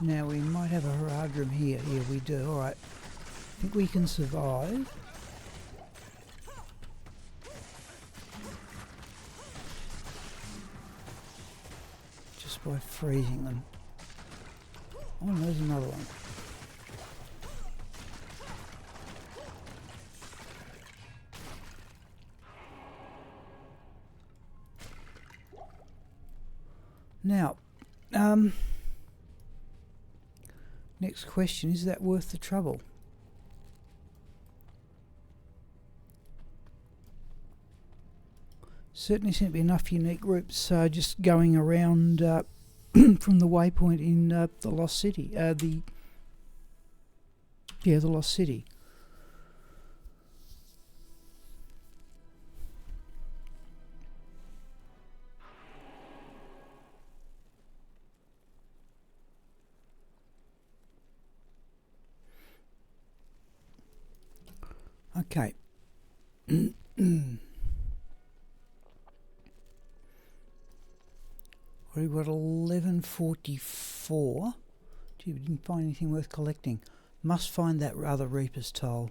Now we might have a Haradrim here. Yeah, we do. Alright. I think we can survive. Just by freezing them. Oh, there's another one. Now, next question, is that worth the trouble? Certainly seem to be enough unique groups just going around from the waypoint in the Lost City. The Lost City. Okay. We've got 11:44. Gee, we didn't find anything worth collecting. Must find that other Reaper's Toll.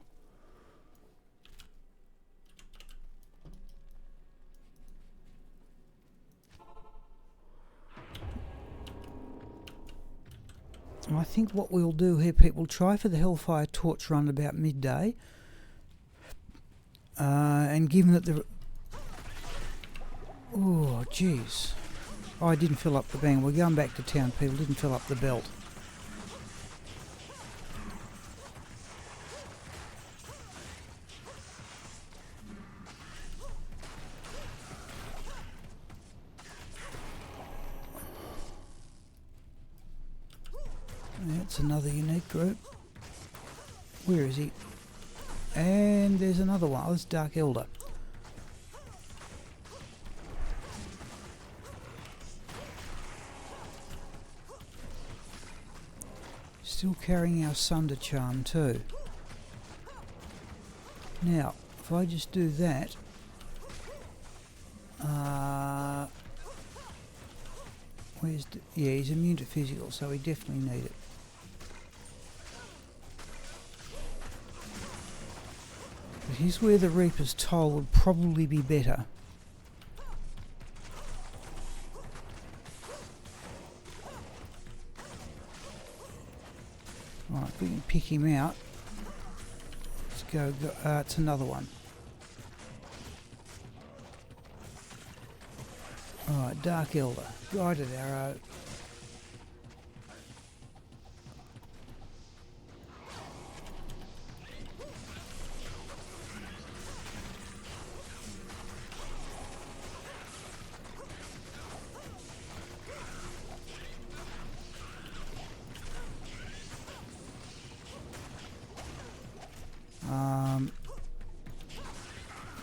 I think what we'll do here, people, try for the Hellfire torch run about midday. And given that the... Oh, jeez. Oh, I didn't fill up the bang. We're going back to town, people. Didn't fill up the belt. That's another unique group. Where is he? And there's another one. Oh, it's Dark Elder. Still carrying our Sunder charm too. Now, if I just do that, yeah, he's immune to physical, so we definitely need it. But here's where the Reaper's Toll would probably be better. Right, if we can pick him out. Let's go, it's another one. Alright, Dark Elder, guided arrow.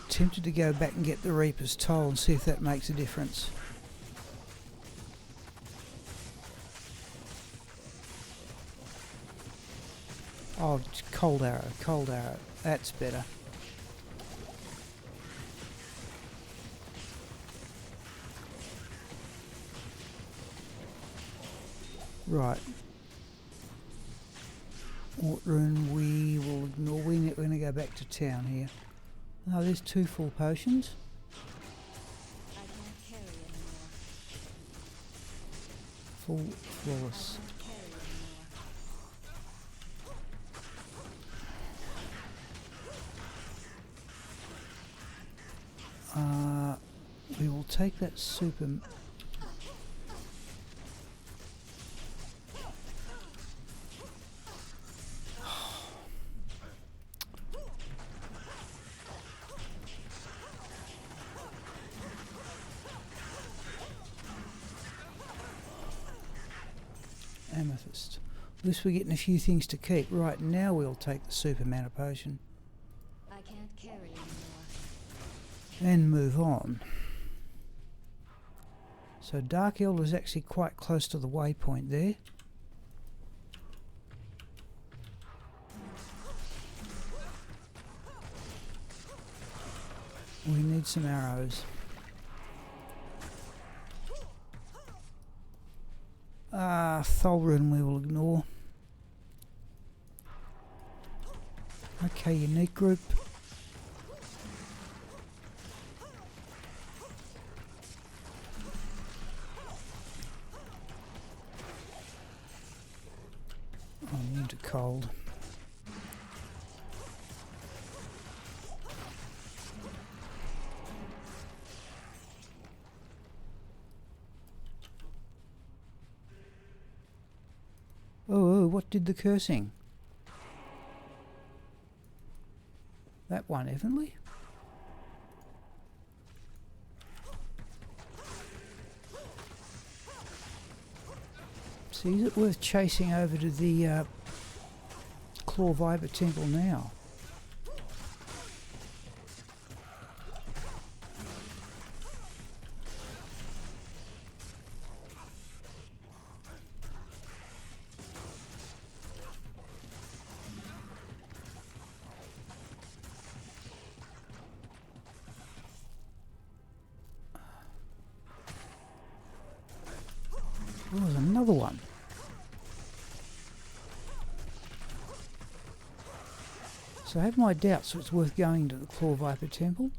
Tempted to go back and get the Reaper's Toll and see if that makes a difference. Oh, cold arrow, cold arrow. That's better. Right. What rune we will ignore. We're going to go back to town here. Oh, there's 2 full potions. I can't carry anymore. Full flawless. I can't carry anymore. We will take that super... Amethyst. At least we're getting a few things to keep. Right, now we'll take the super mana potion. I can't carry anymore. And move on. So Dark Elder is actually quite close to the waypoint there. We need some arrows. Tholrun we will ignore. Okay, unique group. I'm into cold. Oh, what did the cursing? That one, Evenly? See, is it worth chasing over to the Claw Viper Temple now? Oh, there's another one. So I have my doubts, so it's worth going to the Claw Viper Temple.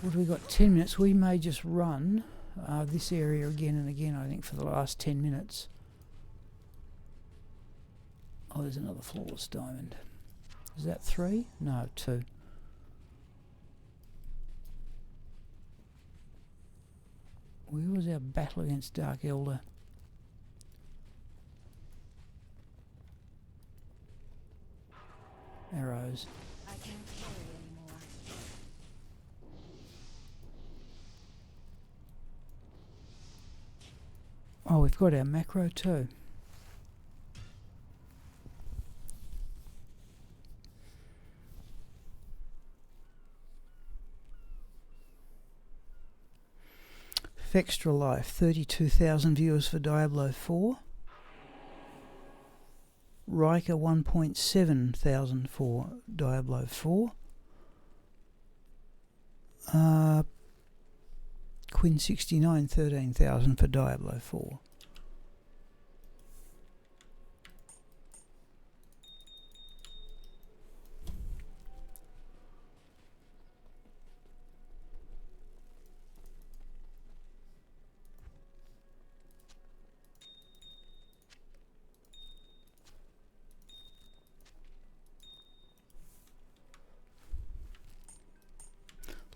What have we got? 10 minutes. We may just run this area again and again, I think, for the last 10 minutes. Oh, there's another flawless diamond. Is that 3? No, 2. Where was our battle against Dark Elder? Arrows. I can't carry anymore. Oh, we've got our macro too. Extra Life, 32,000 viewers for Diablo 4. Riker, 1.7 thousand for Diablo 4. Quinn 69, 13,000 for Diablo 4.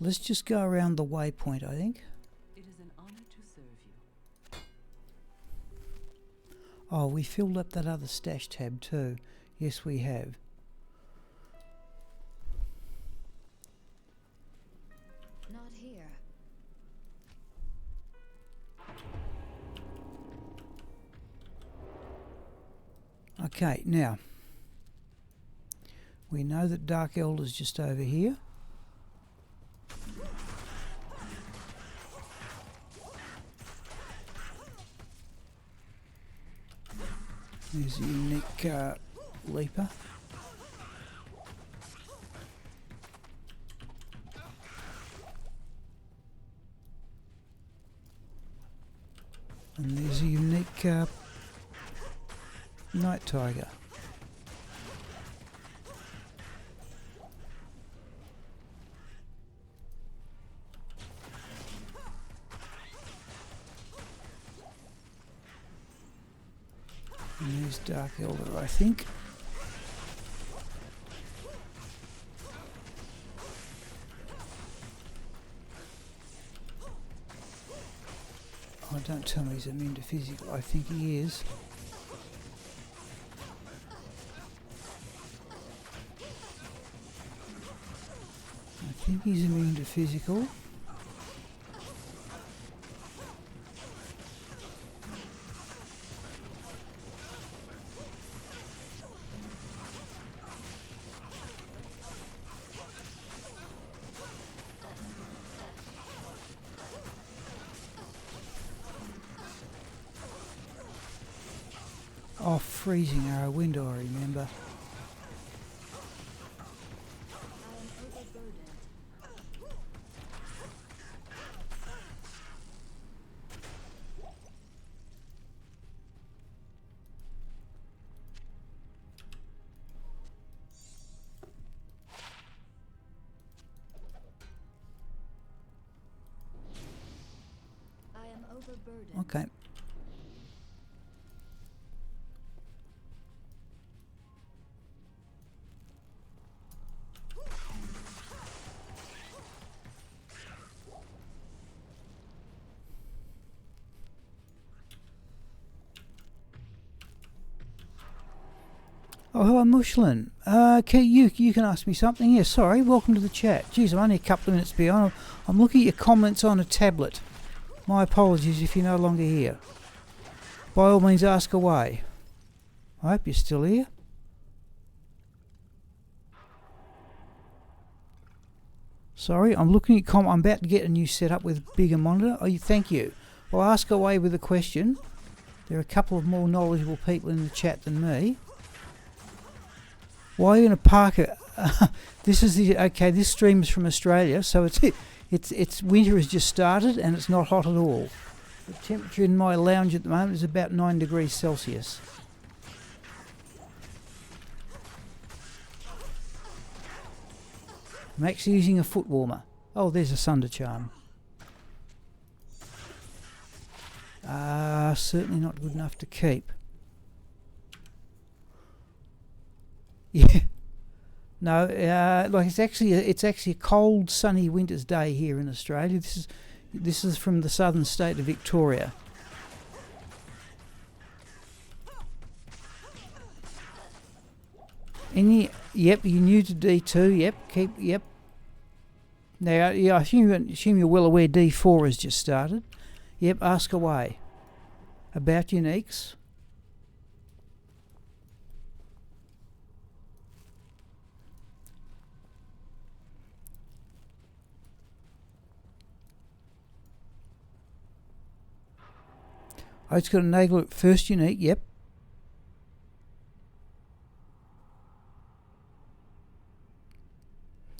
Let's just go around the waypoint, I think. It is an honor to serve you. Oh, we filled up that other stash tab too. Yes, we have. Not here. Okay, now we know that Dark Elder's just over here. There's a unique leaper. And there's a unique night tiger. And there's Dark Elder, I think. Oh, don't tell me he's immune to physical. I think he is. I think he's immune to physical. Oh, freezing arrow window, I remember. I am overburdened. Okay. Oh, hello, Mushlin. Okay, you can ask me something. Yeah, sorry. Welcome to the chat. Geez, I'm only a couple of minutes behind. I'm looking at your comments on a tablet. My apologies if you're no longer here. By all means, ask away. I hope you're still here. Sorry, I'm looking at I'm about to get a new setup with bigger monitor. Oh, thank you. Well, ask away with a question. There are a couple of more knowledgeable people in the chat than me. Why are you going to park it? This stream is from Australia, so it's winter has just started and it's not hot at all. The temperature in my lounge at the moment is about 9 degrees Celsius. I'm actually using a foot warmer. Oh, there's a Sunder charm. Certainly not good enough to keep. Yeah. No, like it's actually a cold, sunny winter's day here in Australia. This is from the southern state of Victoria. Yep, you're new to D2. Yep. Now, yeah, I assume you're well aware D4 has just started. Yep, ask away. About uniques. Oh, it's got a nagle at first unique, yep.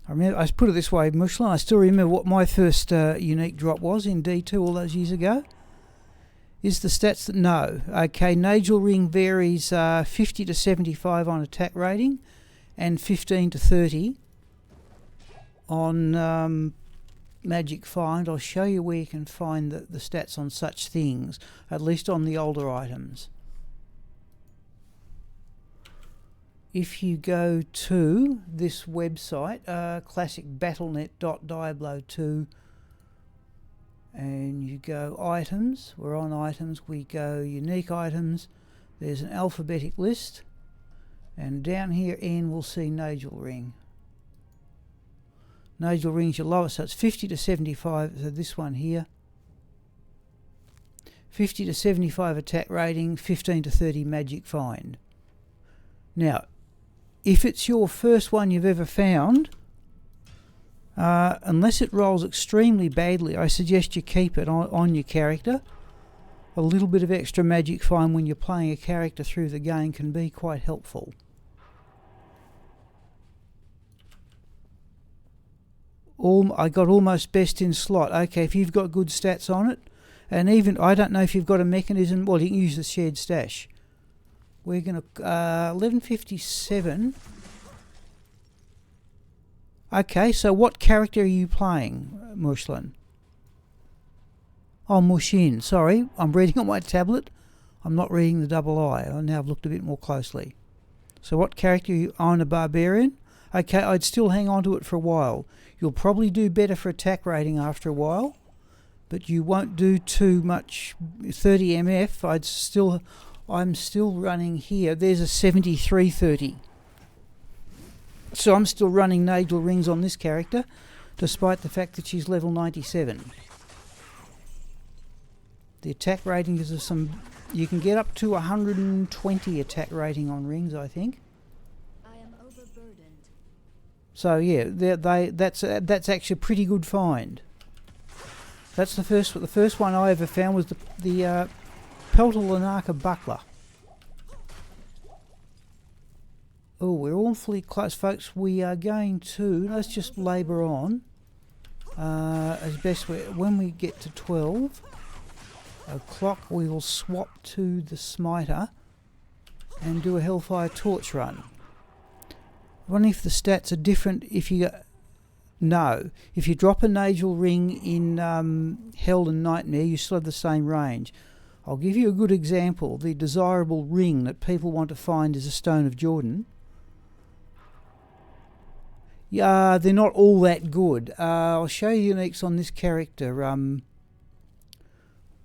I put it this way, Mushlin, I still remember what my first unique drop was in D2 all those years ago. Is the stats that no. Okay, Nagel Ring varies 50 to 75 on attack rating and 15 to 30 on Magic Find. I'll show you where you can find the stats on such things, at least on the older items. If you go to this website, classicbattlenet.diablo2, and you go items, we're on items, we go unique items, there's an alphabetic list, and down here N we'll see Nagel Ring. Nagel Ring's your lowest, so it's 50 to 75, so this one here. 50 to 75 attack rating, 15 to 30 magic find. Now, if it's your first one you've ever found, unless it rolls extremely badly, I suggest you keep it on your character. A little bit of extra magic find when you're playing a character through the game can be quite helpful. I got almost best in slot. Okay, if you've got good stats on it, and even, I don't know if you've got a mechanism, well, you can use the shared stash. We're going to 1157. Okay, so what character are you playing, Mushlin? Oh, Mushin. Sorry, I'm reading on my tablet. I'm not reading the double I. Now I've looked a bit more closely. So what character are you on? A barbarian? Okay, I'd still hang on to it for a while. You'll probably do better for attack rating after a while, but you won't do too much. 30 MF. I'm still running here. There's a 7330. So I'm still running Nagel Rings on this character, despite the fact that she's level 97. The attack rating is of some. You can get up to 120 attack rating on rings, I think. I am overburdened. So yeah, that's actually a pretty good find. That's the first one I ever found was the Peltalanaka buckler. Oh, we're awfully close, folks. We are going to, let's just labour on as best when we get to 12 o'clock we will swap to the smiter and do a Hellfire torch run. I wonder if the stats are different if you no. If you drop a Nagel Ring in Hell and Nightmare, you still have the same range. I'll give you a good example. The desirable ring that people want to find is a Stone of Jordan. Yeah, they're not all that good. I'll show you uniques on this character.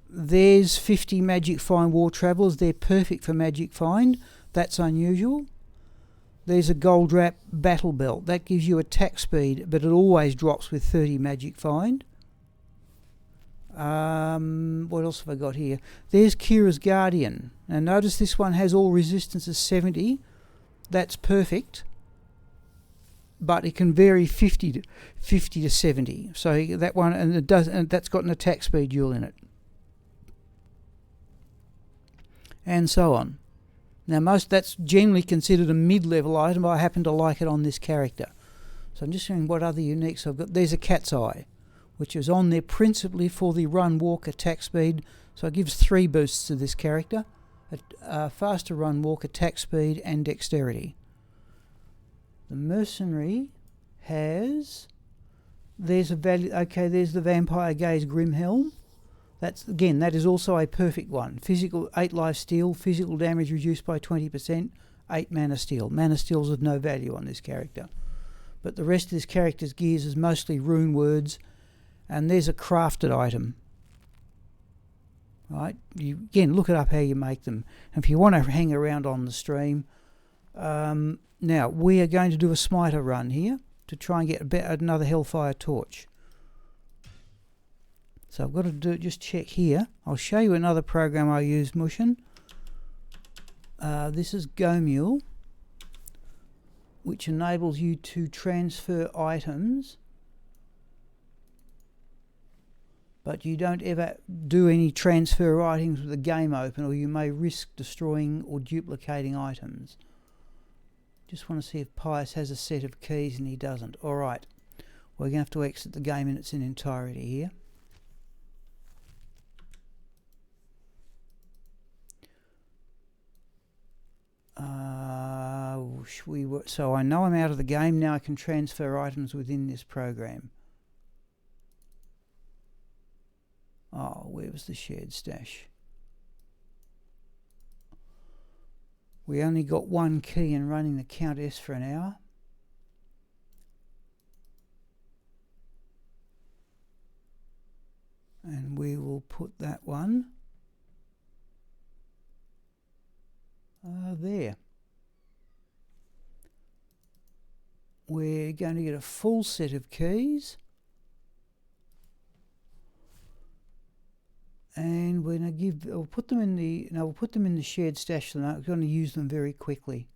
There's 50 Magic Find War Travelers. They're perfect for Magic Find. That's unusual. There's a Gold Wrap Battle Belt. That gives you attack speed, but it always drops with 30 Magic Find. What else have I got here? There's Kira's Guardian. Now notice this one has all resistances 70. That's perfect. But it can vary 50 to 70. So that one, and that's got an attack speed dual in it. and so on. Now that's generally considered a mid-level item, but I happen to like it on this character. So I'm just showing what other uniques I've got. There's a cat's eye, which is on there principally for the run, walk, attack speed. So it gives 3 boosts to this character. Faster run, walk, attack speed, and dexterity. The mercenary has... There's a value... Okay, there's the Vampire Gaze Grim Helm. That is also a perfect one. Physical 8 life steal, physical damage reduced by 20%, 8 mana steal. Mana steal's of no value on this character. But the rest of this character's gears is mostly rune words, and there's a crafted item. Right? You again look it up how you make them. And if you want to hang around on the stream, now we are going to do a smiter run here to try and get another Hellfire torch. So I've got to just check here. I'll show you another program I use, Mushin. This is GoMule, which enables you to transfer items, but you don't ever do any transfer items with the game open, or you may risk destroying or duplicating items. Just want to see if Pius has a set of keys, and he doesn't. Alright, we're going to have to exit the game in its entirety here. So I know I'm out of the game. Now I can transfer items within this program. Oh, where was the shared stash? We only got 1 key and running the Count S for an hour. And we will put that one there. We're going to get a full set of keys, and we're going to we'll put them in the shared stash. So we're going to use them very quickly.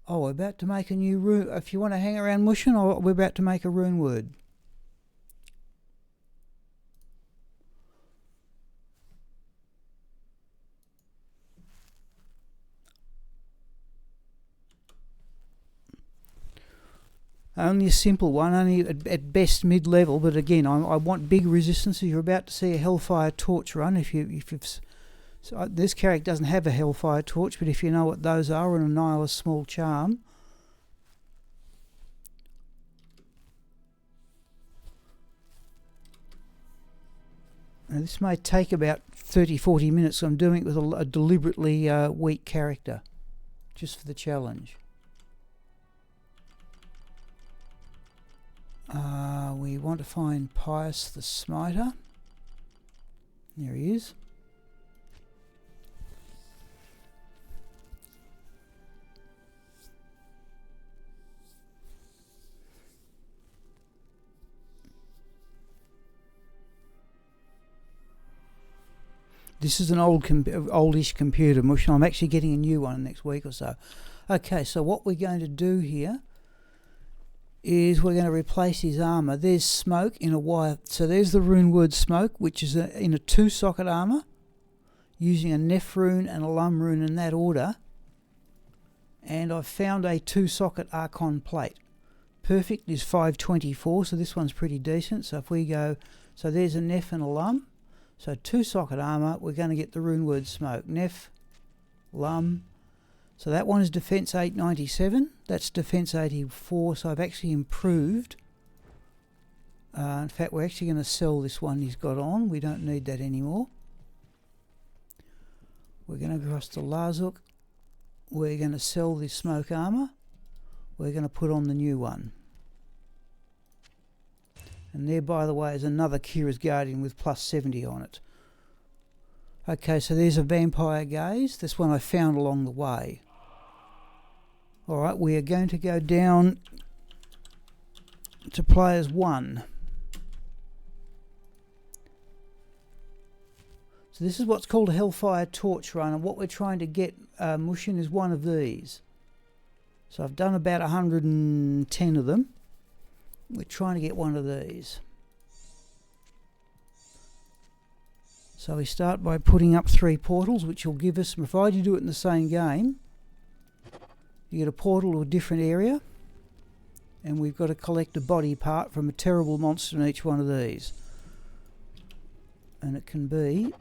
Oh, we're about to make a new rune. If you want to hang around, Mushin, we're about to make a rune word. Only a simple one, only at best mid-level, but again, I want big resistances. You're about to see a Hellfire torch run. So this character doesn't have a Hellfire torch, but if you know what those are, an Annihilus small charm. Now this may take about 30-40 minutes, so I'm doing it with a deliberately weak character, just for the challenge. We want to find Pius the Smiter. There he is. This is an oldish computer, Mush. I'm actually getting a new one next week or so. Okay, so what we're going to do here is we're going to replace his armour. There's smoke in a wire. So there's the rune word smoke, which is in a 2-socket armour, using a Neph rune and a Lum rune in that order. And I've found a 2-socket Archon plate. Perfect is 524, so this one's pretty decent. So if we go, so there's a Neph and a Lum. So 2-socket armour, we're going to get the rune word smoke. Neph, Lum. So that one is defense 897. That's defense 84. So I've actually improved. In fact, we're actually going to sell this one he's got on. We don't need that anymore. We're going to cross to Lazuk. We're going to sell this smoke armour. We're going to put on the new one. And there, by the way, is another Kira's Guardian with plus 70 on it. Okay, so there's a Vampire Gaze. This one I found along the way. Alright, we are going to go down to players 1. So this is what's called a Hellfire torch run, and what we're trying to get mushing is one of these. So I've done about 110 of them. We're trying to get one of these. So we start by putting up 3 portals, which will give us, provided you do it in the same game, you get a portal to a different area, and we've got to collect a body part from a terrible monster in each one of these. And it can be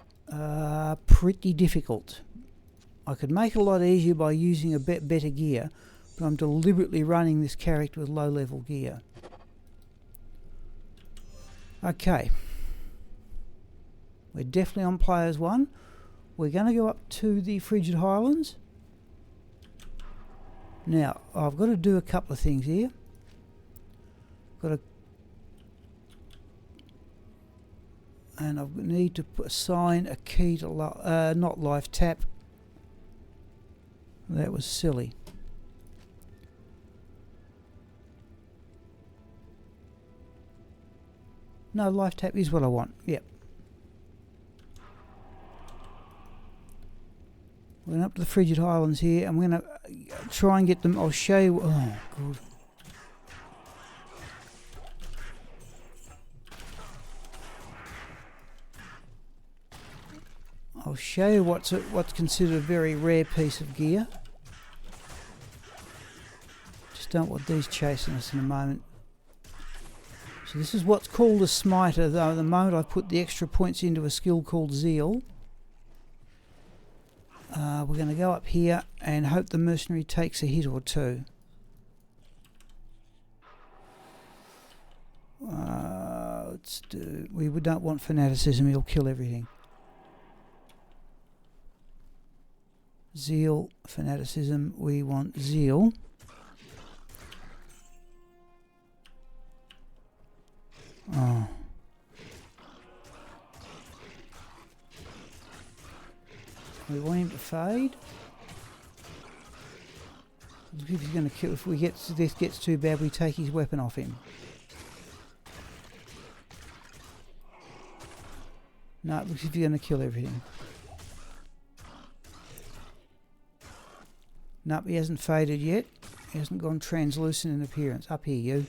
pretty difficult. I could make it a lot easier by using a better gear, but I'm deliberately running this character with low level gear. Okay. We're definitely on players 1. We're going to go up to the Frigid Highlands. Now, I've got to do a couple of things here. And I need to assign a key to not life tap. That was silly. No, life tap is what I want. Yep. We're going up to the Frigid Highlands here. I'm going to try and get them. I'll show you. Oh, good. I'll show you what's considered a very rare piece of gear. Just don't want these chasing us in a moment. So this is what's called a smiter, though. At the moment I put the extra points into a skill called Zeal. We're going to go up here and hope the mercenary takes a hit or two. Let's do. We don't want fanaticism; he'll kill everything. Zeal, fanaticism. We want zeal. Oh. We want him to fade. If he's going to kill, if this gets too bad, we take his weapon off him. No, it looks as if he's going to kill everything. Nope, he hasn't faded yet. He hasn't gone translucent in appearance. Up here, you.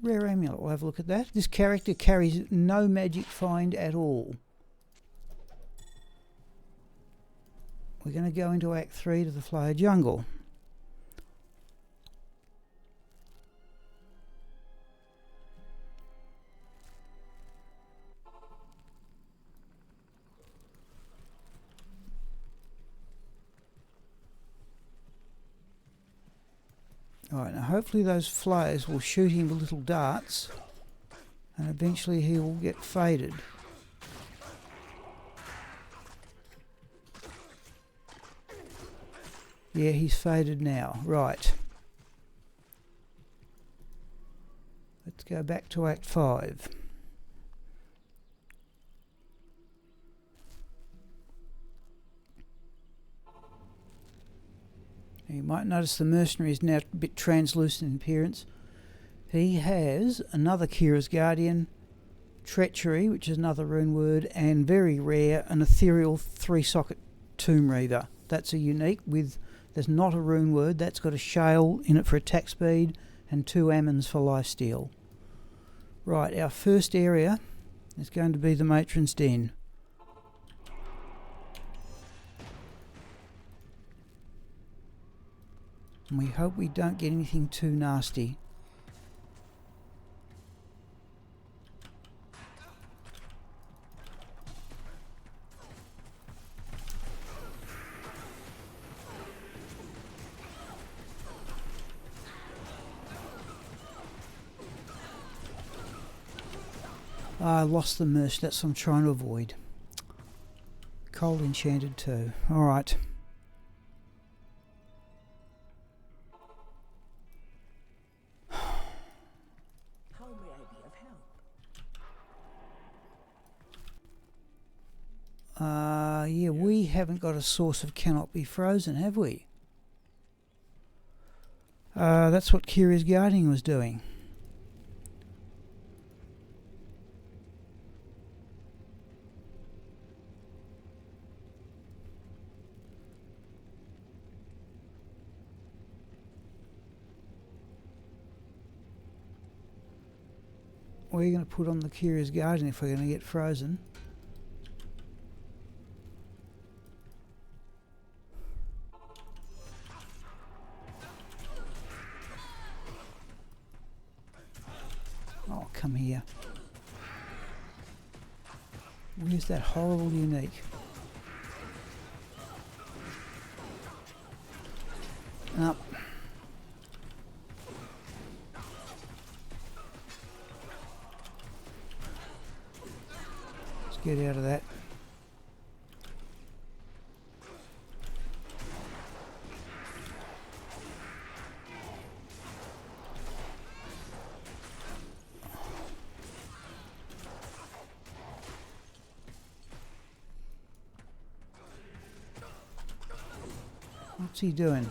Rare amulet, we'll have a look at that. This character carries no magic find at all. We're going to go into Act 3 to the Flyer Jungle. Alright, now hopefully those flyers will shoot him with little darts and eventually he will get faded. Yeah, he's faded now. Right. Let's go back to Act 5. You might notice the mercenary is now a bit translucent in appearance. He has another Kira's Guardian, Treachery, which is another rune word, and very rare, an ethereal 3-socket Tomb Reaver. That's a unique with, there's not a rune word, that's got a shale in it for attack speed and 2 ammons for lifesteal. Right, our first area is going to be the Matron's Den. And we hope we don't get anything too nasty. I lost the merch, that's what I'm trying to avoid. Cold enchanted too. Alright. Yeah, we haven't got a source of cannot be frozen, have we? That's what Kira's Guardian was doing. we're going to put on the Curious Guardian if we're going to get frozen. Oh, come here. Where's that horrible unique? Up. Let's get out of that. What's he doing?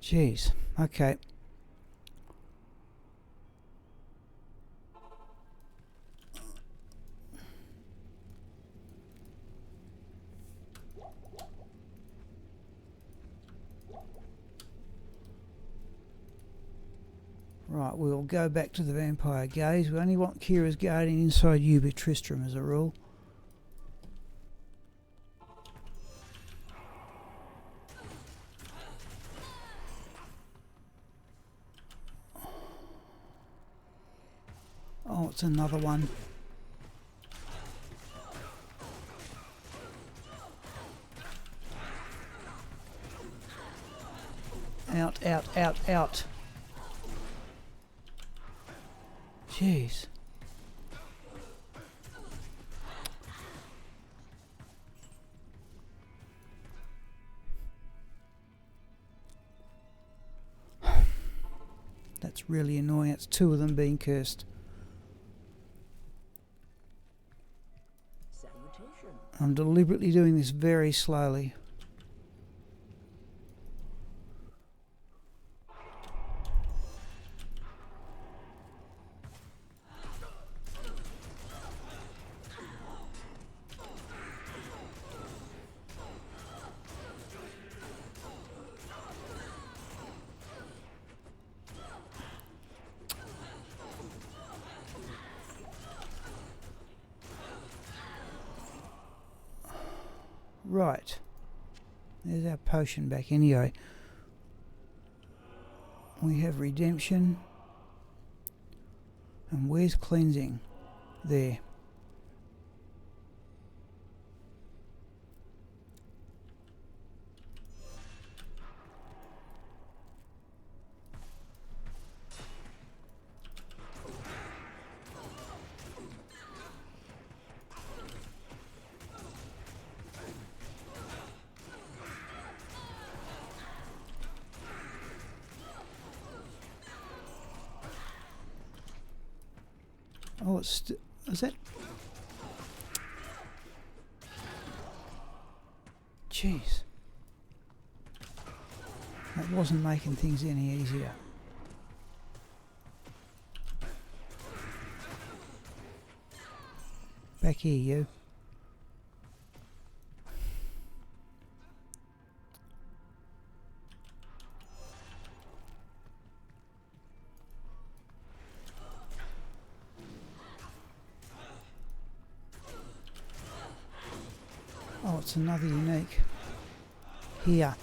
Jeez, okay. Right, we'll go back to the Vampire Gaze. We only want Kira's Guardian inside you, but Tristram as a rule. Oh, it's another one. Out, out, out, out. Jeez. That's really annoying. It's two of them being cursed. I'm deliberately doing this very slowly. Right, there's our potion back anyway. We have redemption. And where's cleansing? There. Oh, it's is that? Jeez, that wasn't making things any easier. Back here, you. Oh, it's another unique. Here.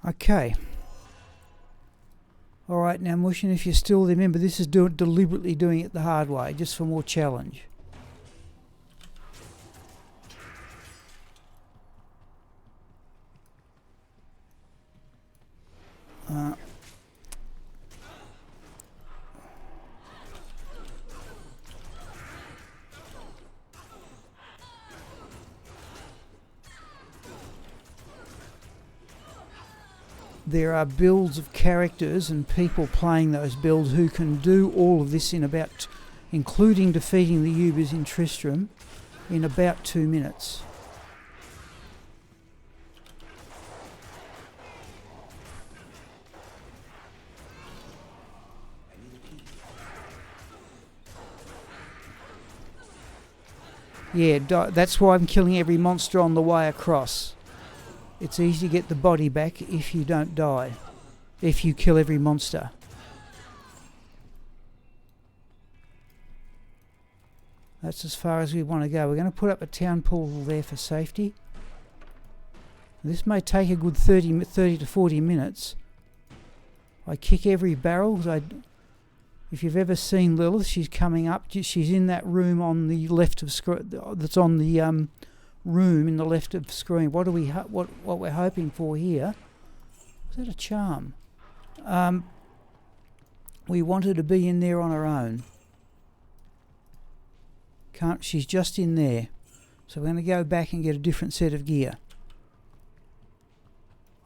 Okay. Alright, now Mushin, if you're still there, remember this is deliberately doing it the hard way, just for more challenge. there are builds of characters and people playing those builds who can do all of this in about, including defeating the Ubers in Tristram, in about 2 minutes. Yeah, that's why I'm killing every monster on the way across. It's easy to get the body back if you don't die, if you kill every monster. That's as far as we want to go. We're going to put up a town pool there for safety. This may take a good 30 to 40 minutes. I kick every barrel. If you've ever seen Lilith, she's coming up. She's in that room on the left of screen. That's on the room in the left of screen. What we're hoping for here? Is that a charm? We want her to be in there on her own. She's just in there. So we're going to go back and get a different set of gear.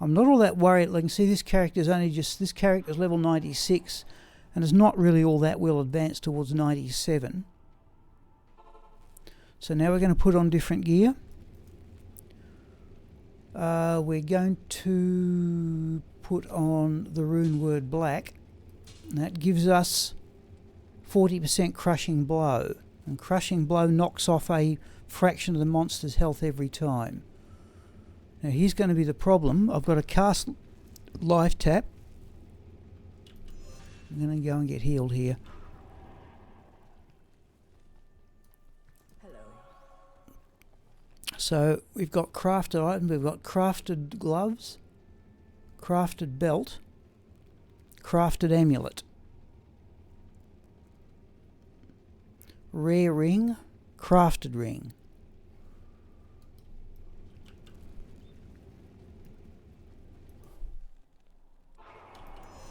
I'm not all that worried. Like you can see, this character's level 96. And is not really all that well advanced towards 97. So now we're going to put on different gear. We're going to put on the rune word black. And that gives us 40% crushing blow. And crushing blow knocks off a fraction of the monster's health every time. Now here's going to be the problem. I've got to cast life tap. I'm going to go and get healed here. Hello. So we've got crafted items, we've got crafted gloves, crafted belt, crafted amulet, rare ring, crafted ring.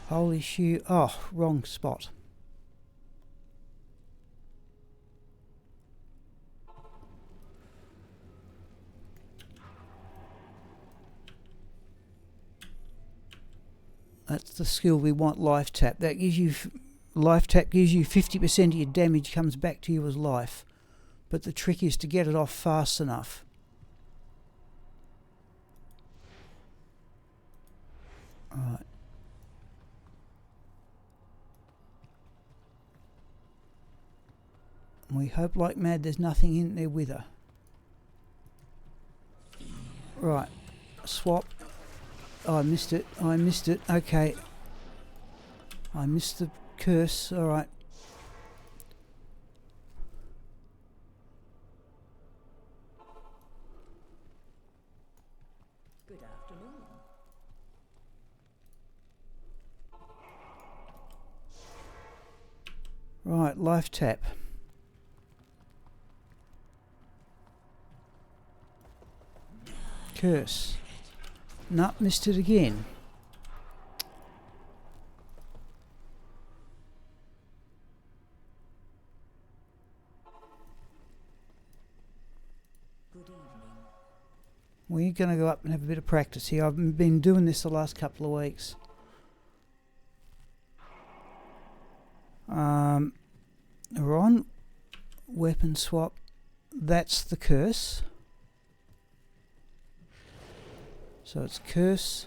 Holy shoe. Oh, wrong spot. That's the skill we want, life tap. That gives you life tap gives you 50% of your damage comes back to you as life. But the trick is to get it off fast enough. Alright. We hope like mad there's nothing in there with her. Right. Swap. Oh, I missed it. Okay. I missed the curse. Alright. Good afternoon. Right, life tap. Curse. Nope, missed it again. Good evening. We're going to go up and have a bit of practice here. I've been doing this the last couple of weeks. We're on weapon swap. That's the curse. So it's curse,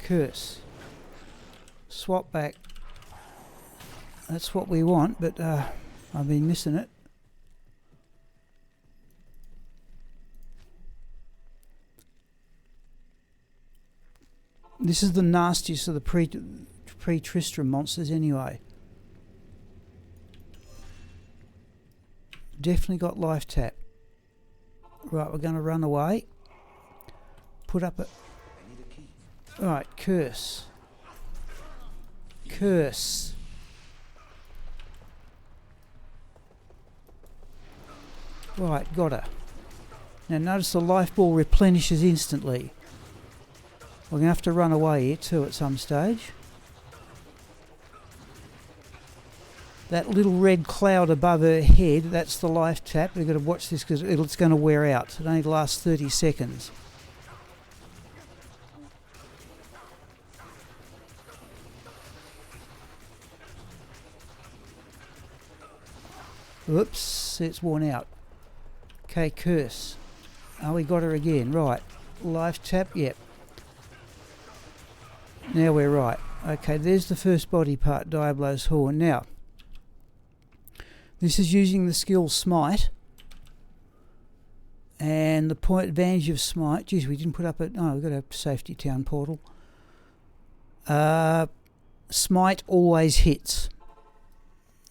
curse, swap back. That's what we want, but I've been missing it. This is the nastiest of the pre-Tristram monsters anyway. Definitely got life tap. Right, we're going to run away. Put up a... Right, curse. Curse. Right, got her. Now notice the life ball replenishes instantly. We're going to have to run away here too at some stage. That little red cloud above her head, that's the life tap. We've got to watch this because it's going to wear out. It only lasts 30 seconds. Oops, it's worn out. Okay, curse. Oh, we got her again. Right. Life tap, yep. Now we're right. Okay, there's the first body part, Diablo's Horn. Now, this is using the skill Smite. And the point advantage of Smite... Geez, we didn't put up a... Oh, we've got a safety town portal. Smite always hits.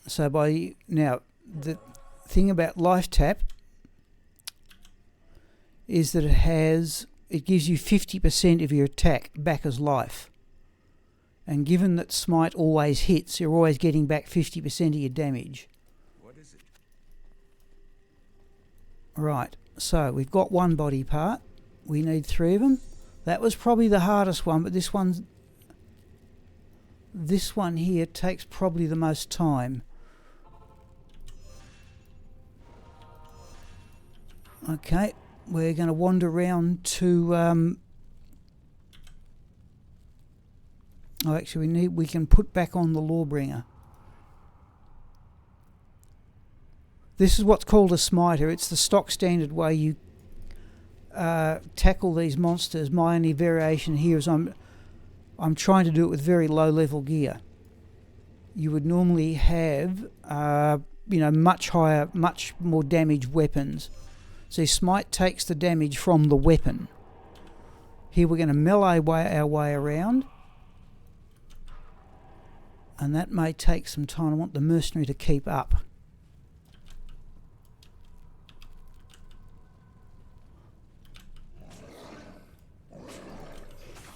So by... Now, the thing about life tap is that it gives you 50% of your attack back as life. And given that Smite always hits, you're always getting back 50% of your damage. What is it? Right, so we've got one body part. We need 3 of them. That was probably the hardest one, but this one here takes probably the most time. Okay, we're going to wander around to... actually, we can put back on the Lawbringer. This is what's called a smiter. It's the stock standard way you tackle these monsters. My only variation here is I'm trying to do it with very low level gear. You would normally have much higher, much more damaged weapons. See, Smite takes the damage from the weapon. Here we're going to melee our way around. And that may take some time. I want the mercenary to keep up.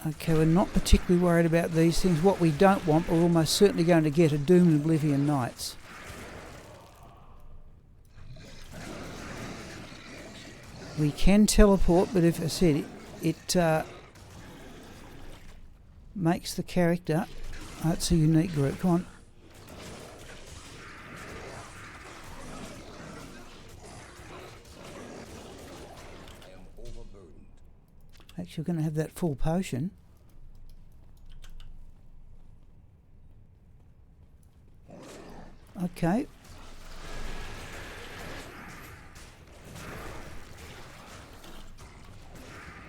Okay, we're not particularly worried about these things. What we don't want, we're almost certainly going to get a Doom and Oblivion Knights. We can teleport, but if I said it makes the character... That's a unique group. Come on. I am overburdened. Actually, we're going to have that full potion. Okay.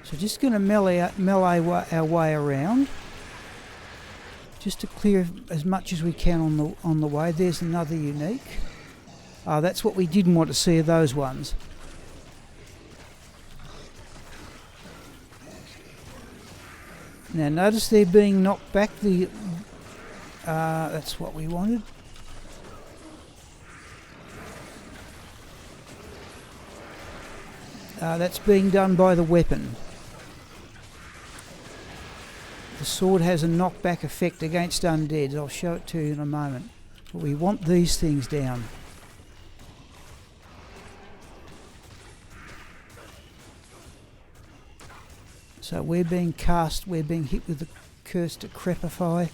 So just going to melee our way around. Just to clear as much as we can on the way. There's another unique. That's what we didn't want to see of those ones. Now notice they're being knocked back. That's what we wanted. That's being done by the weapon. The sword has a knockback effect against undead. I'll show it to you in a moment. But we want these things down. So we're being cast, we're being hit with the curse to crepify.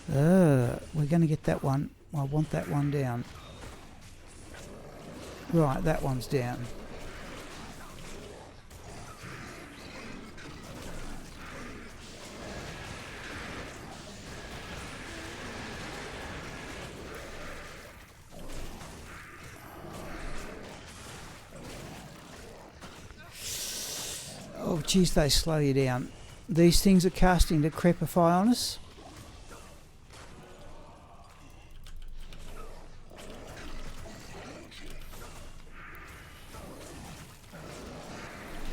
We're going to get that one. I want that one down. Right, that one's down. Oh, geez, they slow you down. These things are casting to crepify on us.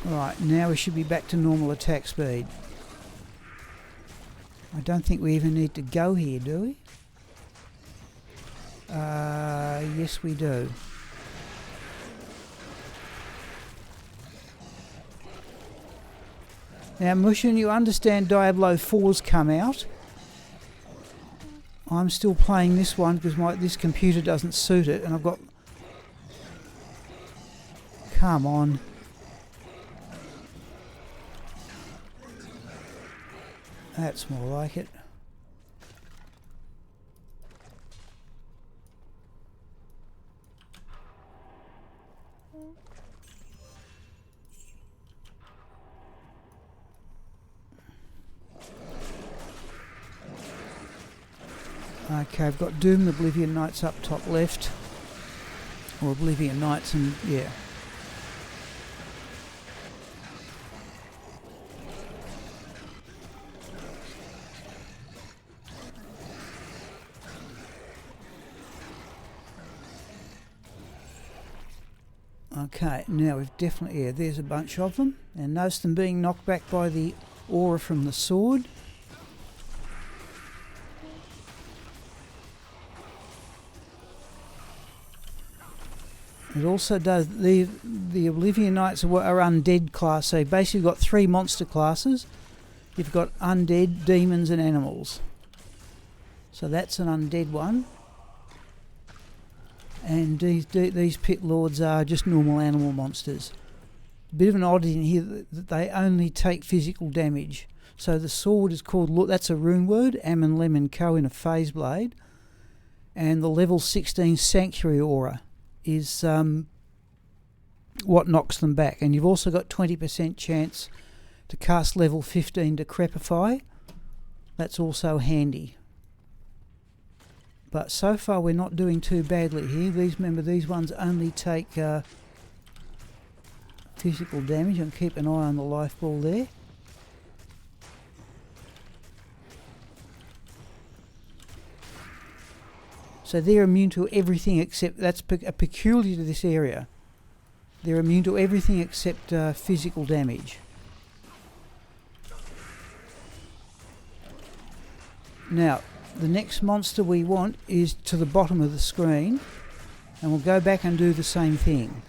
Right, now we should be back to normal attack speed. I don't think we even need to go here, do we? Yes, we do. Now, Mushin, you understand Diablo 4's come out. I'm still playing this one because this computer doesn't suit it, and I've got... Come on. That's more like it. Okay, I've got Doom and Oblivion Knights up top left. or Oblivion Knights, and yeah. Okay, now we've definitely, yeah, there's a bunch of them, and notice them being knocked back by the aura from the sword. It also does, the Oblivion Knights are undead class, so you've basically got 3 monster classes. You've got undead, demons and animals. So that's an undead one. And these pit lords are just normal animal monsters. Bit of an oddity in here that they only take physical damage. So the sword is called, that's a rune word, Ammon Lemon Co in a phase blade. And the level 16 Sanctuary Aura is what knocks them back. And you've also got 20% chance to cast level 15 Decrepify. That's also handy. But so far we're not doing too badly here. Remember, these ones only take physical damage, and keep an eye on the life ball there. So they're immune to everything except, that's peculiar to this area. They're immune to everything except physical damage. Now, the next monster we want is to the bottom of the screen, and we'll go back and do the same thing.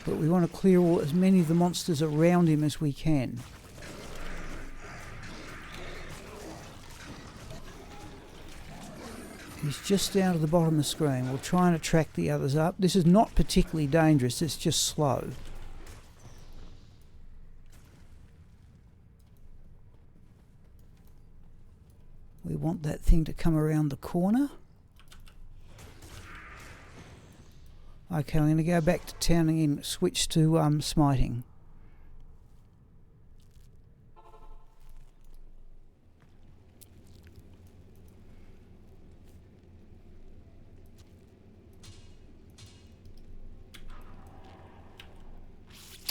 But we want to clear as many of the monsters around him as we can. He's just down to the bottom of the screen. We'll try and attract the others up. This is not particularly dangerous, it's just slow. We want that thing to come around the corner. Okay, I'm going to go back to town and switch to smiting.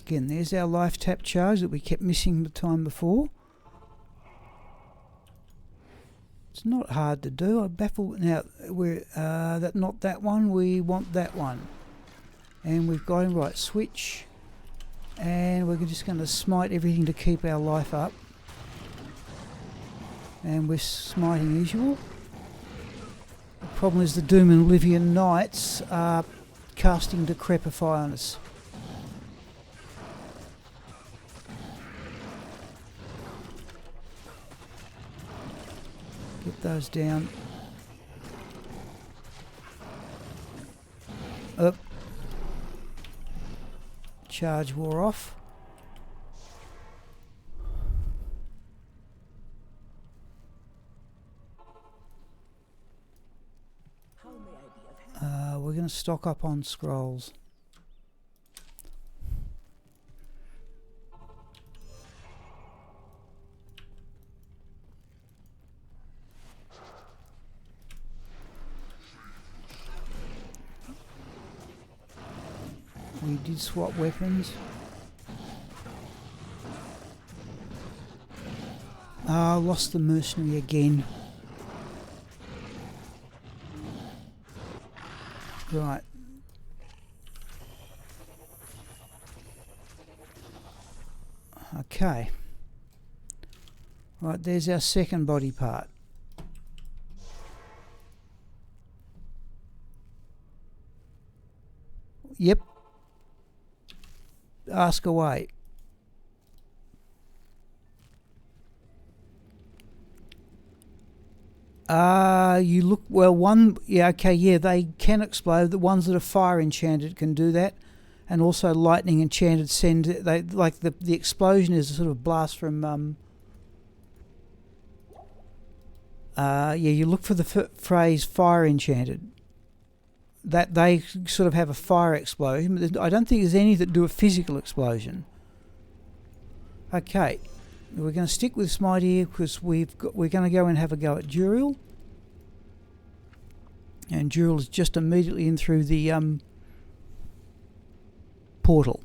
Again, there's our life tap charge that we kept missing the time before. It's not hard to do. I baffle now. We're not that one. We want that one, and we've got him right. Switch, and we're just going to smite everything to keep our life up. And we're smiting usual. The problem is the Doom and Oblivion Knights are casting Decrepify on us. Get those down. Up. Charge wore off. How may I be of help? We're going to stock up on scrolls. We did swap weapons. Lost the mercenary again. Right. Okay. Right, there's our second body part. Yep. Ask away. You look, well, one, yeah, okay, yeah, they can explode. The ones that are fire enchanted can do that, and also lightning enchanted send, they, like the explosion is a sort of blast from, yeah, you look for the phrase fire enchanted. That they sort of have a fire explosion, but I don't think there's any that do a physical explosion. Okay, we're going to stick with Smite here because we're going to go and have a go at Jewelia. And Jewel is just immediately in through the portal.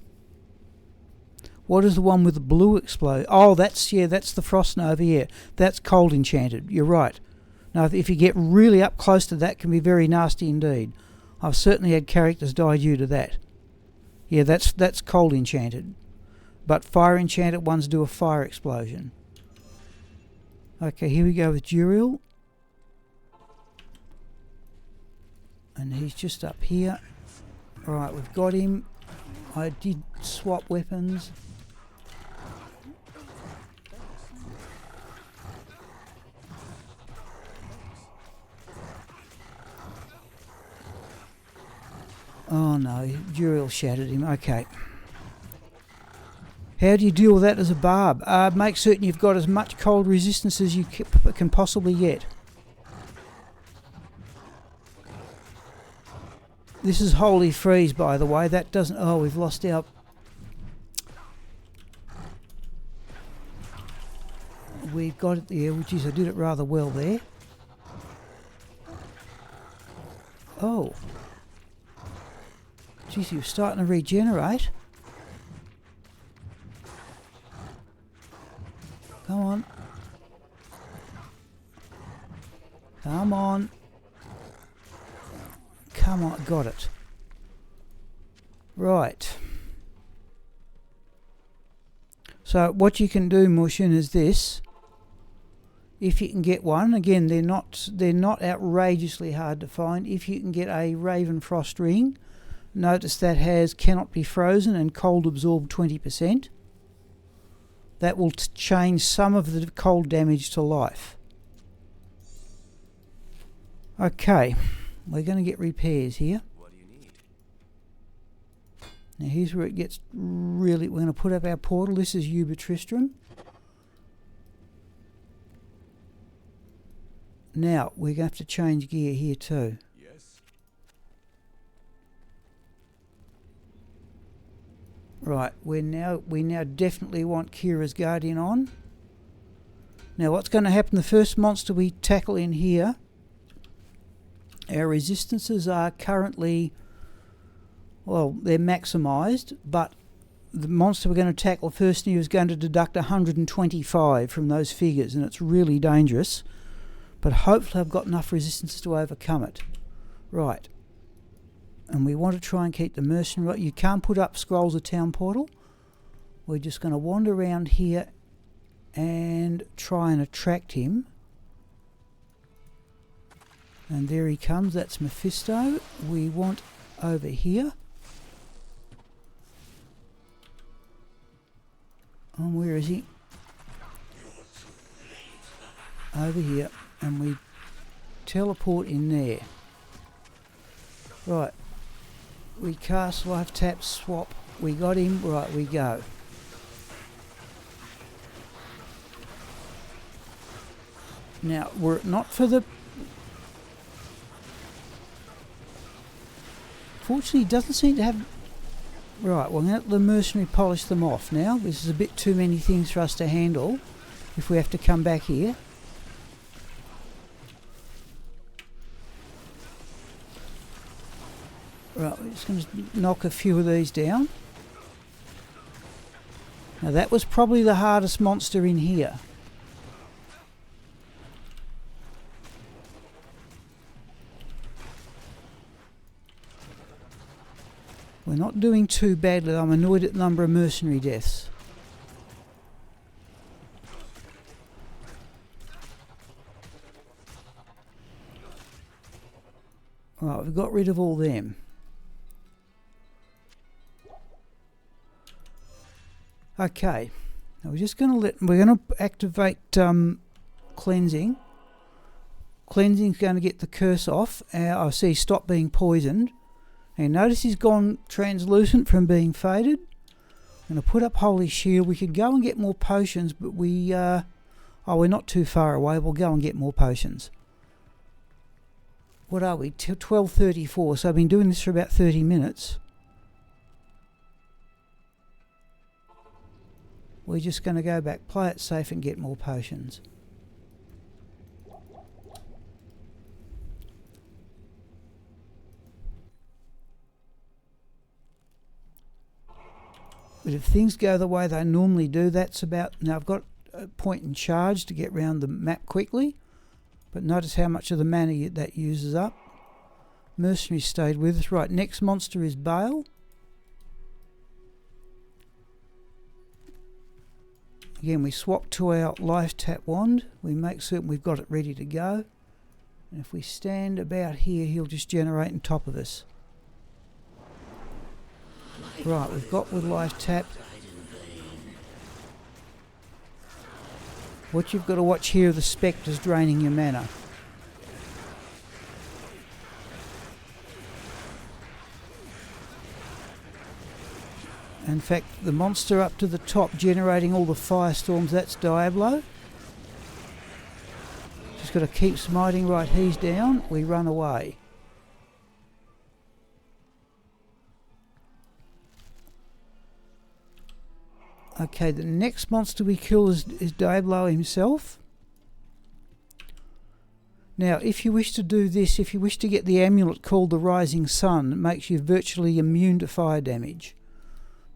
What is the one with the blue explode? Oh, that's the Frost Nova, yeah. That's cold enchanted, you're right. Now, if you get really up close to that, can be very nasty indeed. I've certainly had characters die due to that. Yeah, that's cold enchanted. But fire enchanted ones do a fire explosion. Okay, here we go with Jewelia. And he's just up here. Right, we've got him. I did swap weapons. Oh no, Jewelia shattered him. Okay. How do you deal with that as a barb? Make certain you've got as much cold resistance as you can possibly get. This is Holy Freeze, by the way. That doesn't... Oh, we've lost our... We've got it there. Which is, I did it rather well there. Oh. Geez, you're starting to regenerate. Come on. Come on. Come on, got it. Right. So what you can do, Mushin, is this. If you can get one, again, they're not outrageously hard to find. If you can get a Raven Frost ring, notice that has cannot be frozen and cold absorb 20%. That will change some of the cold damage to life. Okay, we're going to get repairs here. What do you need? Now here's where it gets really... We're going to put up our portal. This is Uber Tristram. Now, we're going to have to change gear here too. Yes. Right, we now definitely want Kira's Guardian on. Now what's going to happen, the first monster we tackle in here, our resistances are currently, well, they're maximised, but the monster we're going to tackle first here is going to deduct 125 from those figures, and it's really dangerous. But hopefully I've got enough resistance to overcome it. Right. And we want to try and keep the mercenary... You can't put up scrolls of town portal. We're just going to wander around here and try and attract him. And there he comes. That's Mephisto. We want over here. And where is he? Over here. And we teleport in there. Right. We cast life tap swap. We got him. Right, we go. Now, were it not for the... Fortunately, he doesn't seem to have... Right, well, let the mercenary polish them off now. This is a bit too many things for us to handle if we have to come back here. Right, we're just going to knock a few of these down. Now that was probably the hardest monster in here. We're not doing too badly. I'm annoyed at the number of mercenary deaths. Right, we've got rid of all them. Okay, now we're just going to activate cleansing. Cleansing's going to get the curse off. I see stop being poisoned. And notice he's gone translucent from being faded. I'm going to put up Holy Shield. We could go and get more potions, but we're not too far away. We'll go and get more potions. What are we? 12:34. So I've been doing this for about 30 minutes. We're just going to go back, play it safe and get more potions. But if things go the way they normally do, that's about... Now, I've got a point in charge to get round the map quickly, but notice how much of the mana that uses up. Mercenary stayed with us. Right, next monster is Bale. Again, we swap to our life tap wand. We make certain we've got it ready to go. And if we stand about here, he'll just generate on top of us. Right, we've got with life tap. What you've got to watch here are the spectres draining your mana. In fact, the monster up to the top generating all the firestorms, that's Diablo. Just got to keep smiting. Right, he's down. We run away. Okay, the next monster we kill is Diablo himself. Now, if you wish to do this, if you wish to get the amulet called the Rising Sun, it makes you virtually immune to fire damage.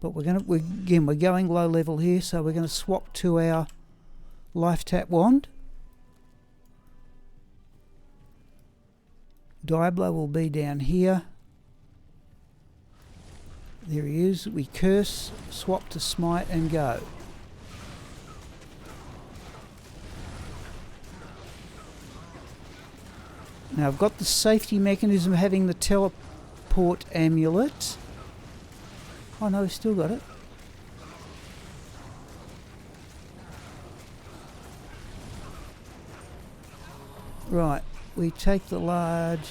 But we're going low level here, so we're going to swap to our life tap wand. Diablo will be down here. There he is. We curse, swap to smite and go. Now I've got the safety mechanism having the teleport amulet. Oh no, we've still got it. Right, we take the large...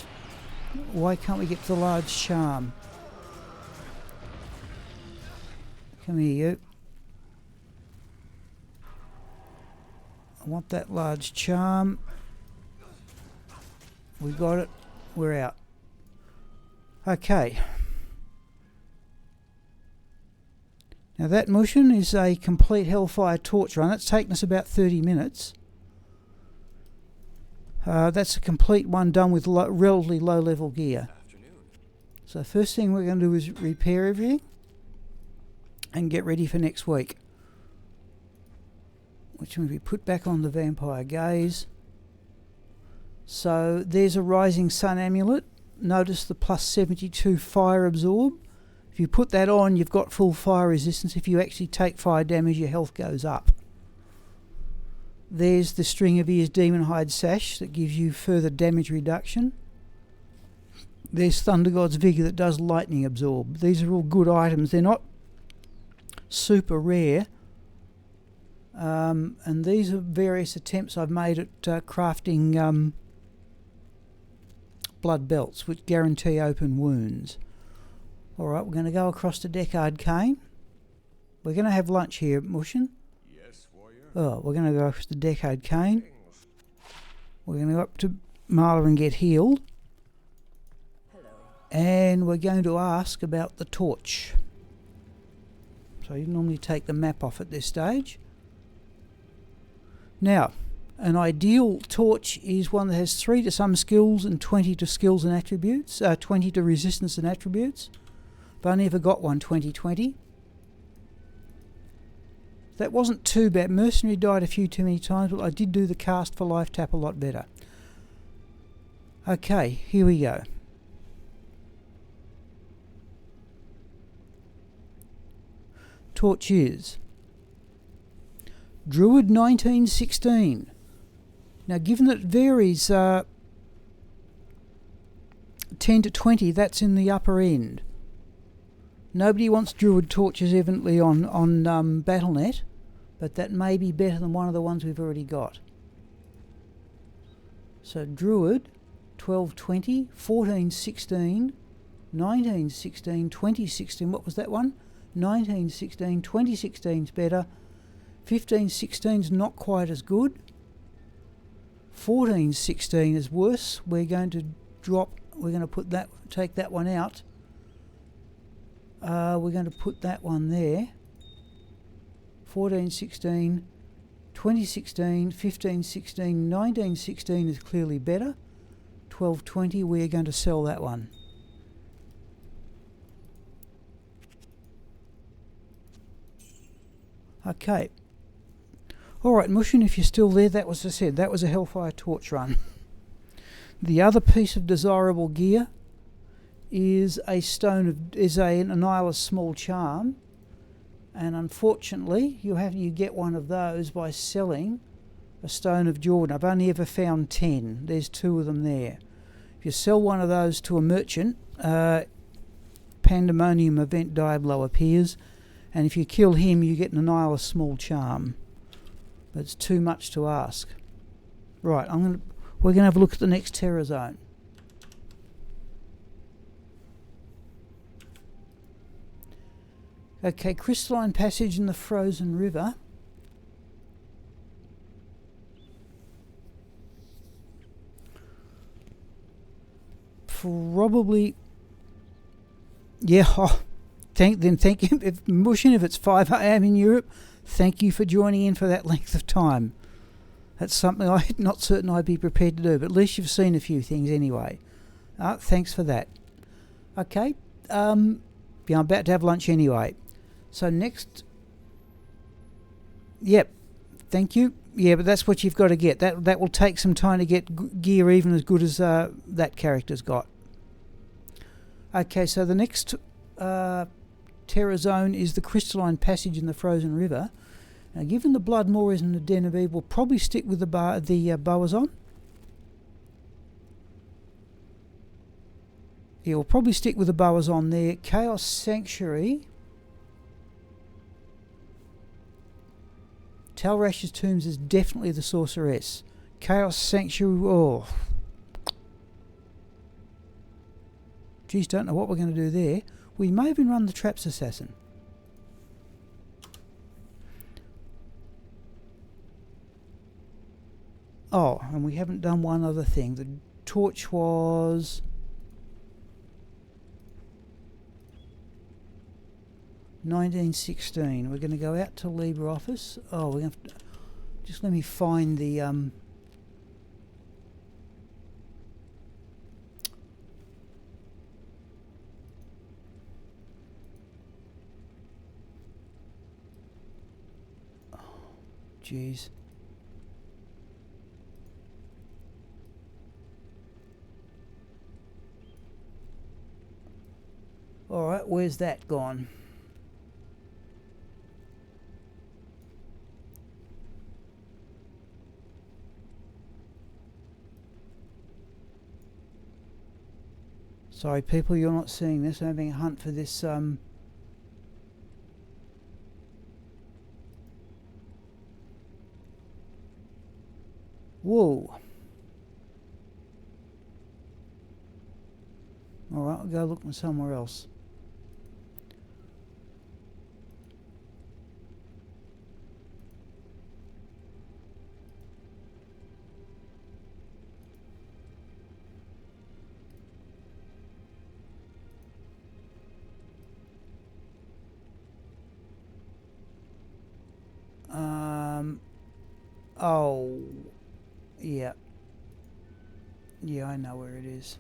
Why can't we get to the large charm? Come here, you. I want that large charm. We got it. We're out. Okay. Now that mission is a complete Hellfire torch run. It's taken us about 30 minutes. That's a complete one done with relatively low level gear. So first thing we're going to do is repair everything and get ready for next week. Which will be put back on the Vampire Gaze. So there's a Rising Sun amulet. Notice the plus 72 fire absorb. If you put that on, you've got full fire resistance. If you actually take fire damage, your health goes up. There's the String of Ears Demon Hide Sash that gives you further damage reduction. There's Thunder God's Vigor that does lightning absorb. These are all good items. They're not super rare. And these are various attempts I've made at crafting blood belts, which guarantee open wounds. Alright, we're going to go across to Deckard Cain. We're going to have lunch here at Mushin. Yes, warrior. Oh, we're going to go across to Deckard Cain. We're going to go up to Marla and get healed. Hello. And we're going to ask about the torch. So you normally take the map off at this stage. Now, an ideal torch is one that has 3 to some skills and 20 to skills and attributes, 20 to resistance and attributes. I've only ever got one 20-20. That wasn't too bad. Mercenary died a few too many times, but I did do the cast for life tap a lot better. Okay, here we go. Torch is Druid 1916. Now, given that it varies 10 to 20, that's in the upper end. Nobody wants Druid torches evidently on Battle.net, but that may be better than one of the ones we've already got. So Druid 1220, 1416, 1916, 2016. What was that one? 1916, 2016's better. 1516's not quite as good. 1416 is worse. We're going to take that one out. We're going to put that one there. 1416, 2016, 1516, 1916 is clearly better. 1220, we're going to sell that one. Okay. Alright, Mushin, if you're still there, that was, as I said, that was a Hellfire torch run. The other piece of desirable gear is an Annihilus small charm, and unfortunately you get one of those by selling a Stone of Jordan. I've only ever found 10. There's 2 of them there. If you sell one of those to a merchant, Pandemonium Event Diablo appears, and if you kill him you get an Annihilus small charm. But it's too much to ask. Right, we're going to have a look at the next Terror Zone. Okay, Crystalline Passage in the Frozen River. Probably, yeah. Thank you. If it's 5 a.m. in Europe, thank you for joining in for that length of time. That's something I'm not certain I'd be prepared to do, but at least you've seen a few things anyway. Thanks for that. Okay, I'm about to have lunch anyway. So next, yep, thank you. Yeah, but that's what you've got to get. That will take some time to get gear even as good as that character's got. Okay, so the next Terror Zone is the Crystalline Passage in the Frozen River. Now, given the Bloodmoor isn't a Den of Evil, we'll probably stick with the Boazon. Yeah, we'll probably stick with the Boazon there. Chaos Sanctuary. Talrash's Tombs is definitely the Sorceress. Chaos Sanctuary, oh. Geez, don't know what we're going to do there. We may even run the Traps Assassin. Oh, and we haven't done one other thing. The torch was... $1916. We're going to go out to LibreOffice. Oh, we're going to have to, just let me find the oh, jeez. All right, where's that gone? Sorry people, you're not seeing this. I'm having a hunt for this whoa. Alright, I'll go looking somewhere else. Oh, yeah. Yeah, I know where it is.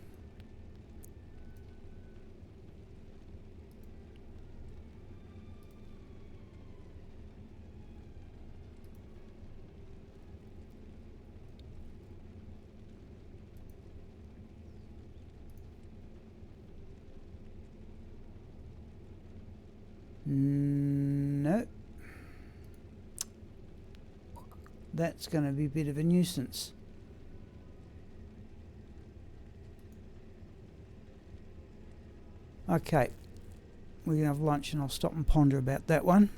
No. That's going to be a bit of a nuisance. Okay. We're going to have lunch and I'll stop and ponder about that one.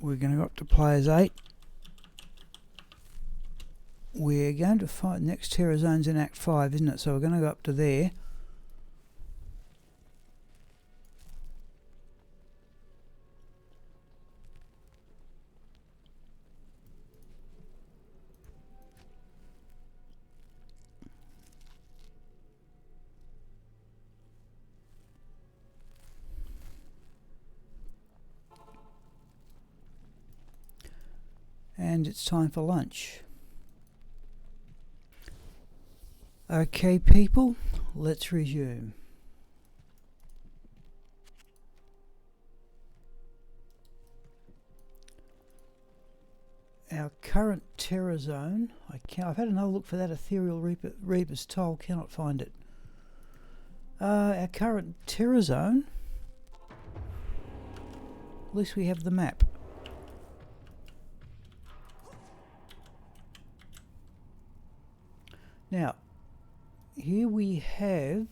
We're going to go up to Players 8. We're going to find next Terror Zone's in Act 5, isn't it? So we're going to go up to there. And it's time for lunch. Okay, people, let's resume. Our current terror zone. I've had another look for that ethereal Reaper's toll. Cannot find it. Our current terror zone. At least we have the map. Now, here we have.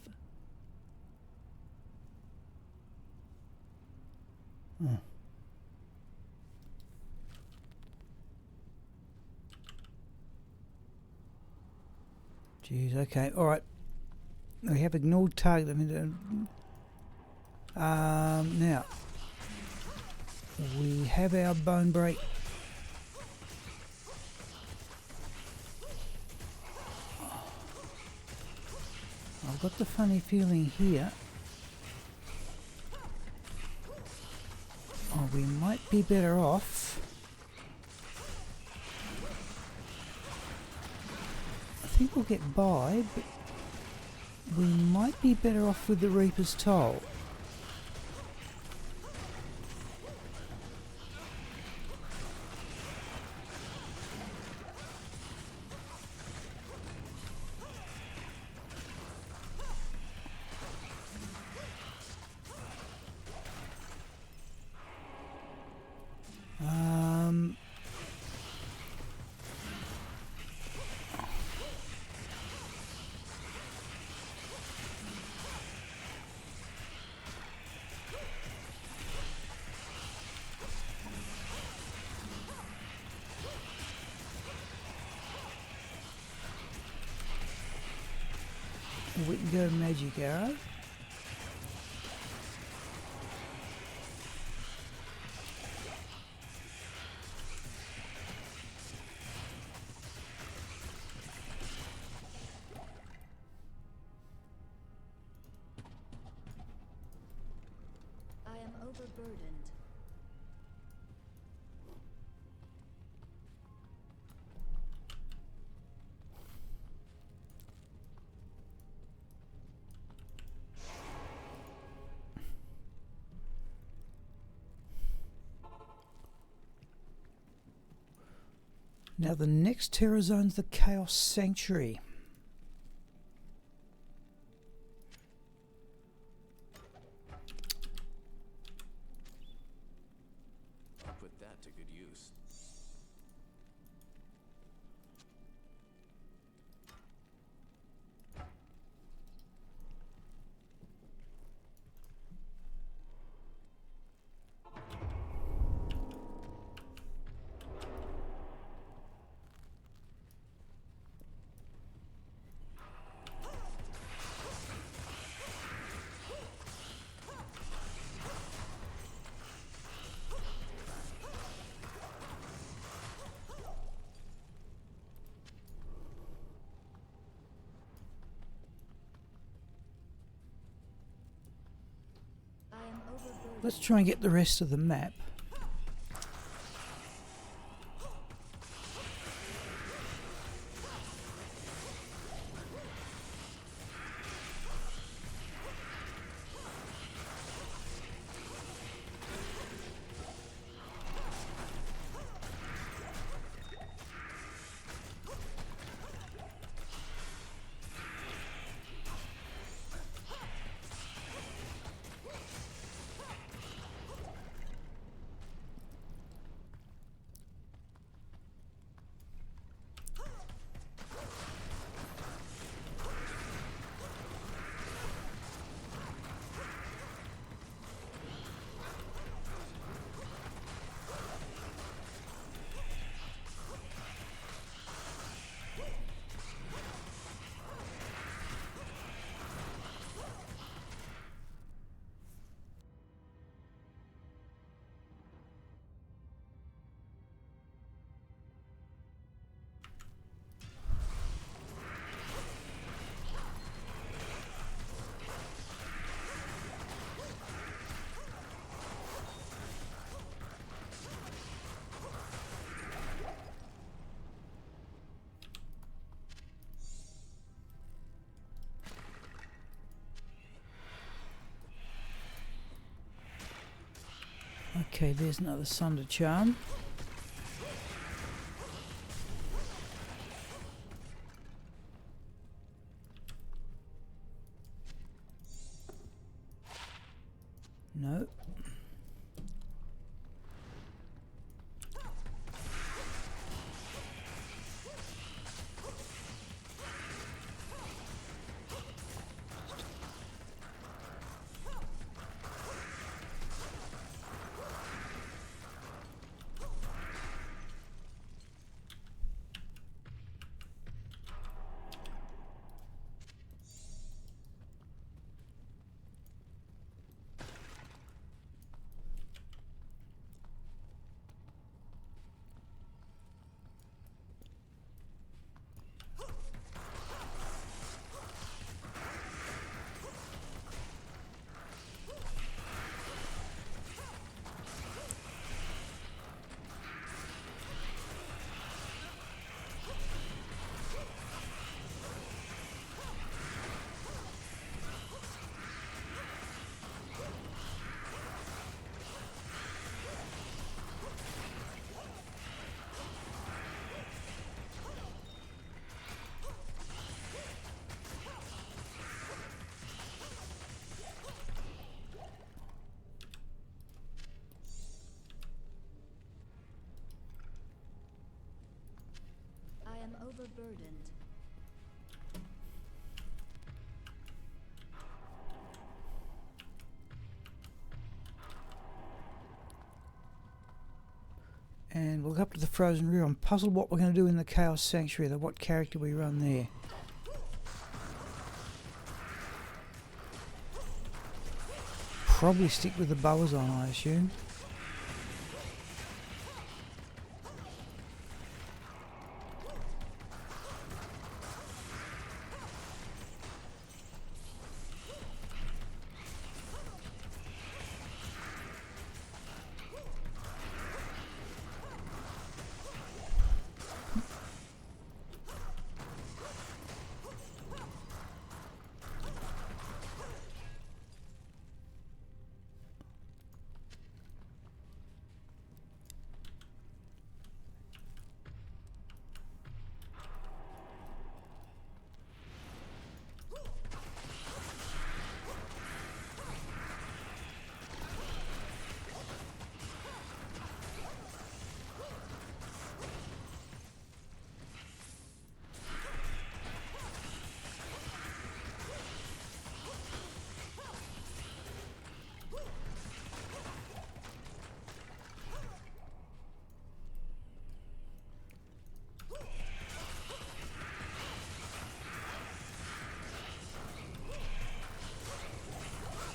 Jeez, okay, alright. We have ignored target. Now, we have our bone break. I've got the funny feeling here. Oh, we might be better off. I think we'll get by, but we might be better off with the Reaper's Toll. We can go magic arrow. I am overburdened. Now the next terror zone's the Chaos Sanctuary. I'll put that to good use. I am overburdened. Let's try and get the rest of the map. Okay, there's another Sunder charm. No. I am overburdened. And we'll go up to the Frozen Rear. I'm puzzled what we're going to do in the Chaos Sanctuary, what character we run there. Probably stick with the boas on, I assume.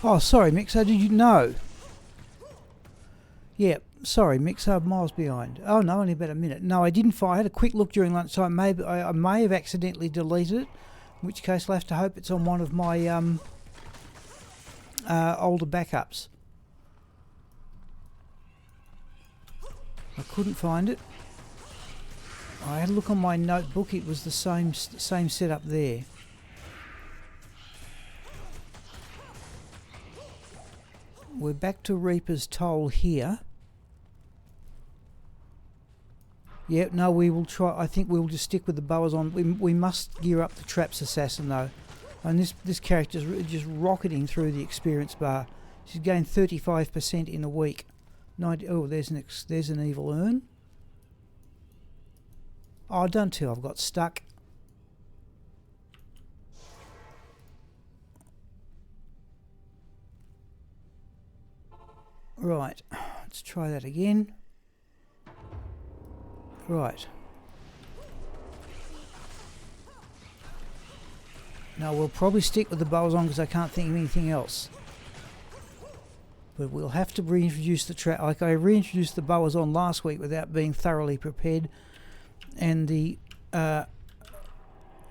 Oh, sorry, Mixo, did you know? Yeah, sorry, Mixo, miles behind. Oh, no, only about a minute. No, I didn't I had a quick look during lunchtime. Maybe I may have accidentally deleted it, in which case I'll have to hope it's on one of my older backups. I couldn't find it. I had a look on my notebook. It was the same setup there. We're back to Reaper's Toll here. Yeah, no, we will try. I think we'll just stick with the boas on. We must gear up the Traps Assassin though, and this character's just rocketing through the experience bar. She's gained 35% in a week. 90. Oh, there's an evil urn. Oh, done too. I've got stuck. Right, let's try that again. Right. Now we'll probably stick with the bows on because I can't think of anything else. But we'll have to reintroduce the trap. Like I reintroduced the boas on last week without being thoroughly prepared. And the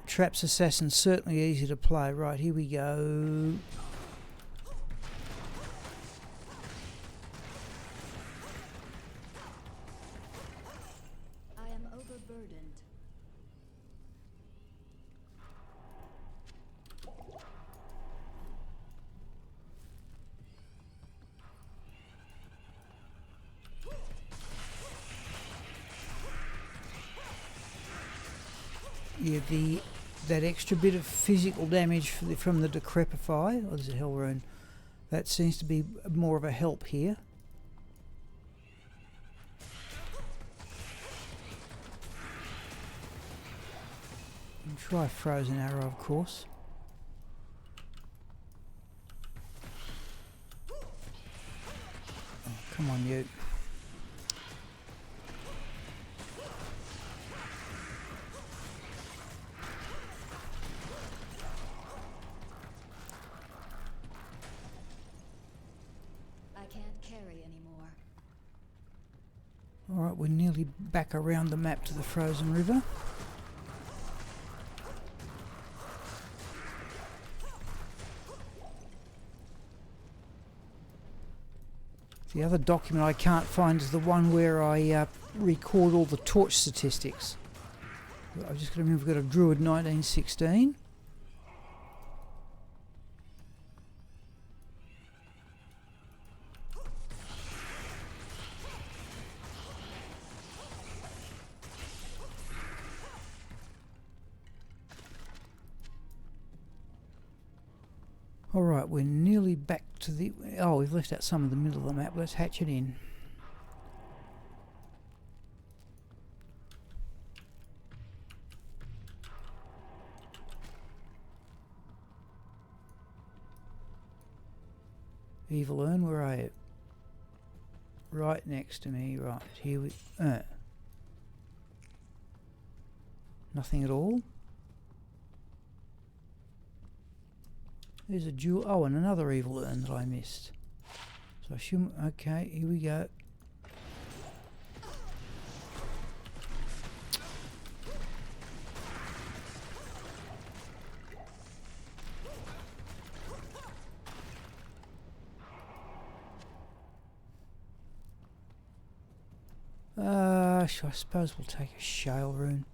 Traps Assassin's certainly easy to play. Right, here we go. I am overburdened. Yeah, that extra bit of physical damage from the decrepify. Oh, there's a hell rune. That seems to be more of a help here. And try frozen arrow, of course. Oh, come on, you. I can't carry anymore. Alright, we're nearly back around the map to the frozen river. The other document I can't find is the one where I record all the torch statistics. I've just got to remember we've got a Druid 1916. Alright, we're nearly back to the... Oh, we've left out some of the middle of the map. Let's hatch it in. Evil Urn, where are you? Right next to me, right. Here we... Nothing at all. There's a jewel. Oh, and another evil urn that I missed. So I assume. Okay, here we go. I suppose we'll take a shale rune.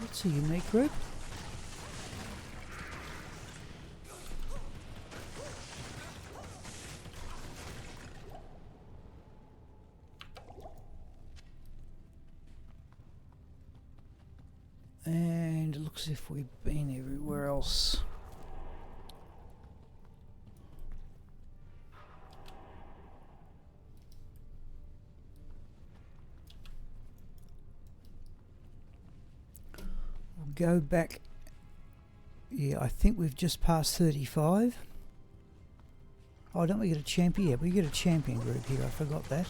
That's a unique group. And it looks as if we've been everywhere else. Go back. Yeah, I think we've just passed 35. Oh, don't we get a champion? Yeah, we get a champion group here. I forgot that.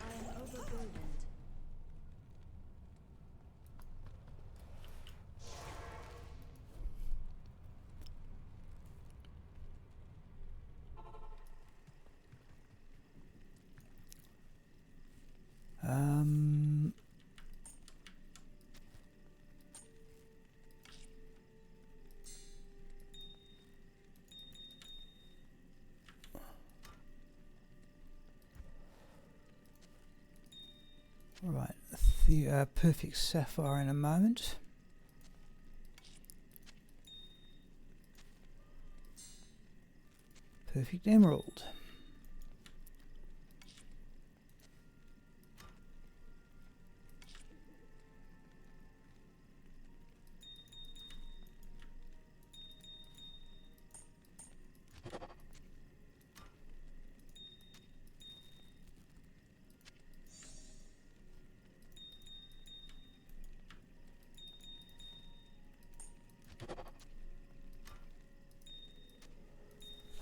I am overburdened. Right, the perfect sapphire in a moment. Perfect emerald.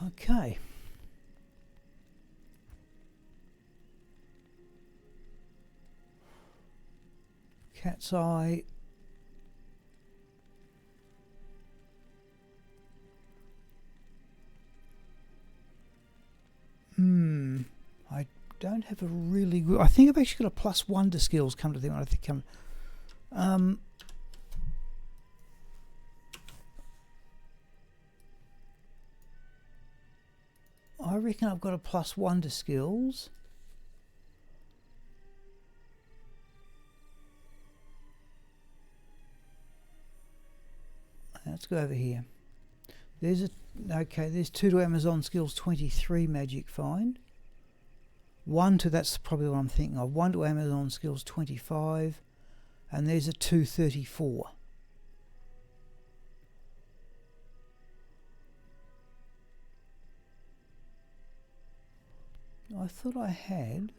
Okay. Cat's eye. I don't have a really good... I think I've actually got a +1 to skills, come to think. I think I reckon I've got a +1 to skills. Let's go over here. There's a okay. There's 2 to Amazon skills 23 magic find. 1 to, that's probably what I'm thinking of. 1 to Amazon skills 25, and there's a 234. I thought I had.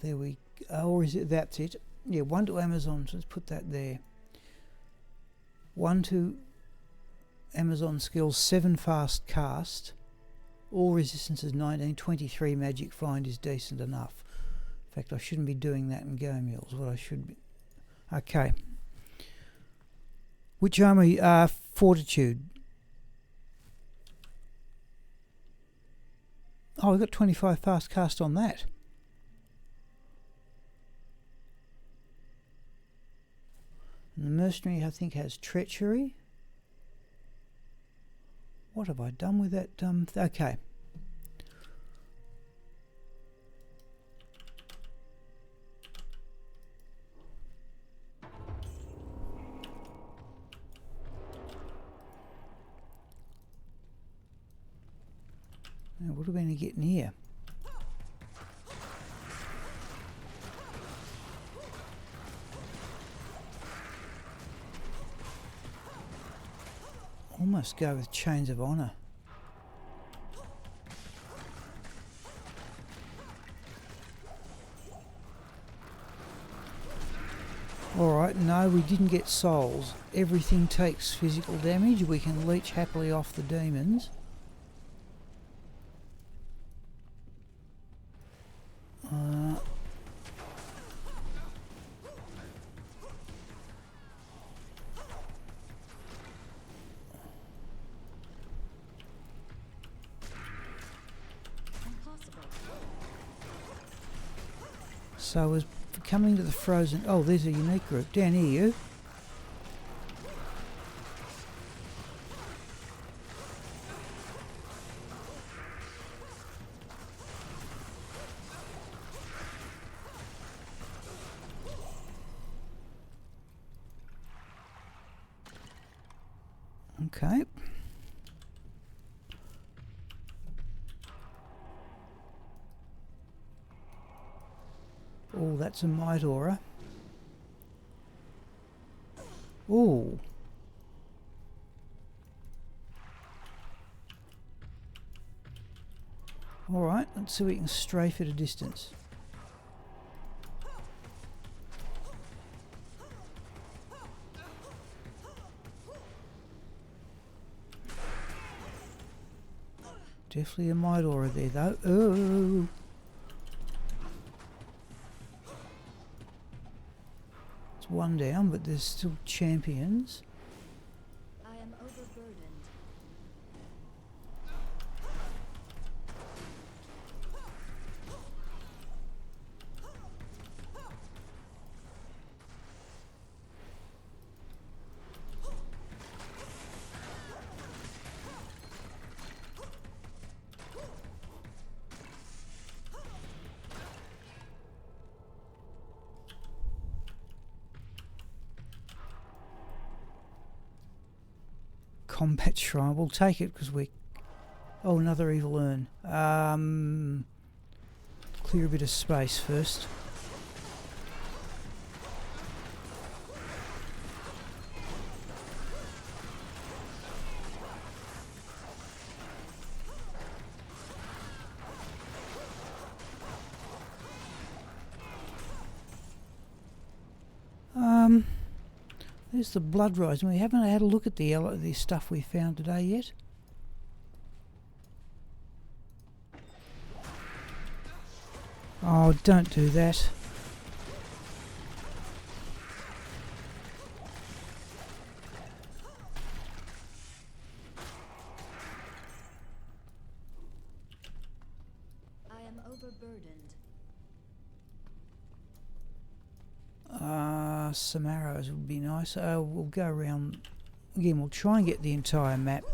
There we go. Or is it, that's it? Yeah, 1 to Amazon, so let's put that there. 1 to Amazon skills 7 fast cast. All resistance is 19, 23 magic find is decent enough. In fact, I shouldn't be doing that in Go Mules. What I should be. Okay. Which armor? Fortitude. Oh, we've got 25 fast cast on that. And the mercenary, I think, has treachery. What have I done with that? Okay. Now, what are we going to get in here? Almost go with Chains of Honor. Alright, no, we didn't get souls. Everything takes physical damage. We can leech happily off the demons. So as coming to the frozen... Oh, there's a unique group. Down here, you. Okay. Oh, that's a might aura. Oh. Alright, let's see if we can strafe at a distance. Definitely a might aura there though. Oh. It's 1 down, but there's still champions. I am overburdened. Combat shrine. We'll take it because we... Oh, another evil urn. Clear a bit of space first. There's the blood rising. We haven't had a look at the stuff we found today yet. Oh, don't do that. I am overburdened. Some arrows would be nice. We'll go around again. We'll try and get the entire map.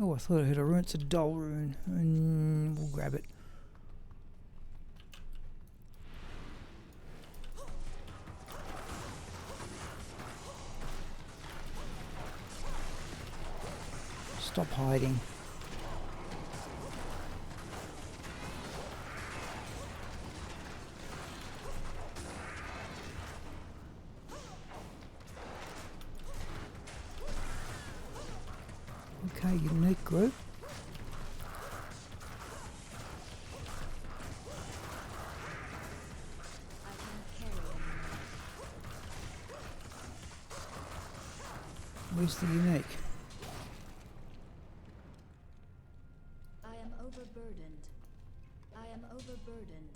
Oh, I thought I heard a rune. It's a dull rune. We'll grab it. Stop hiding. Okay, unique group. I can carry anymore. Where's the unique? I am overburdened. I am overburdened.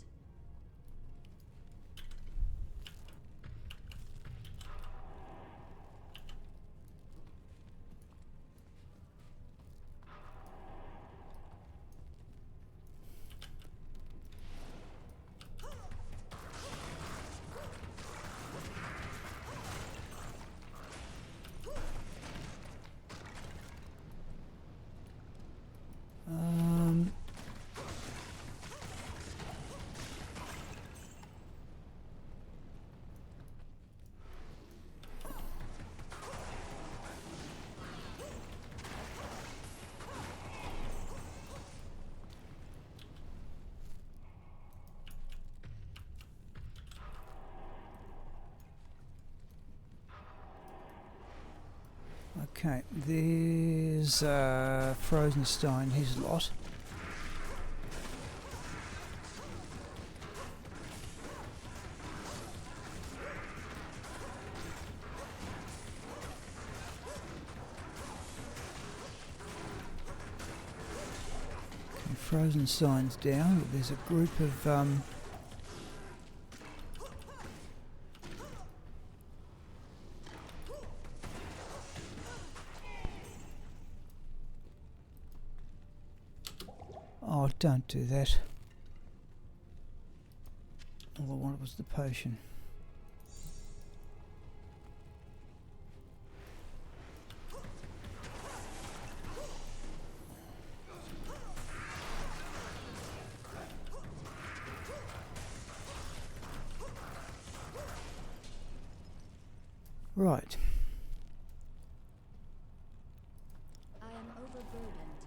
Okay, there's Frozen Stone, his lot. Okay, Frozen Stone's down, but there's a group of oh, don't do that. All I wanted was the potion. Right. I am overburdened.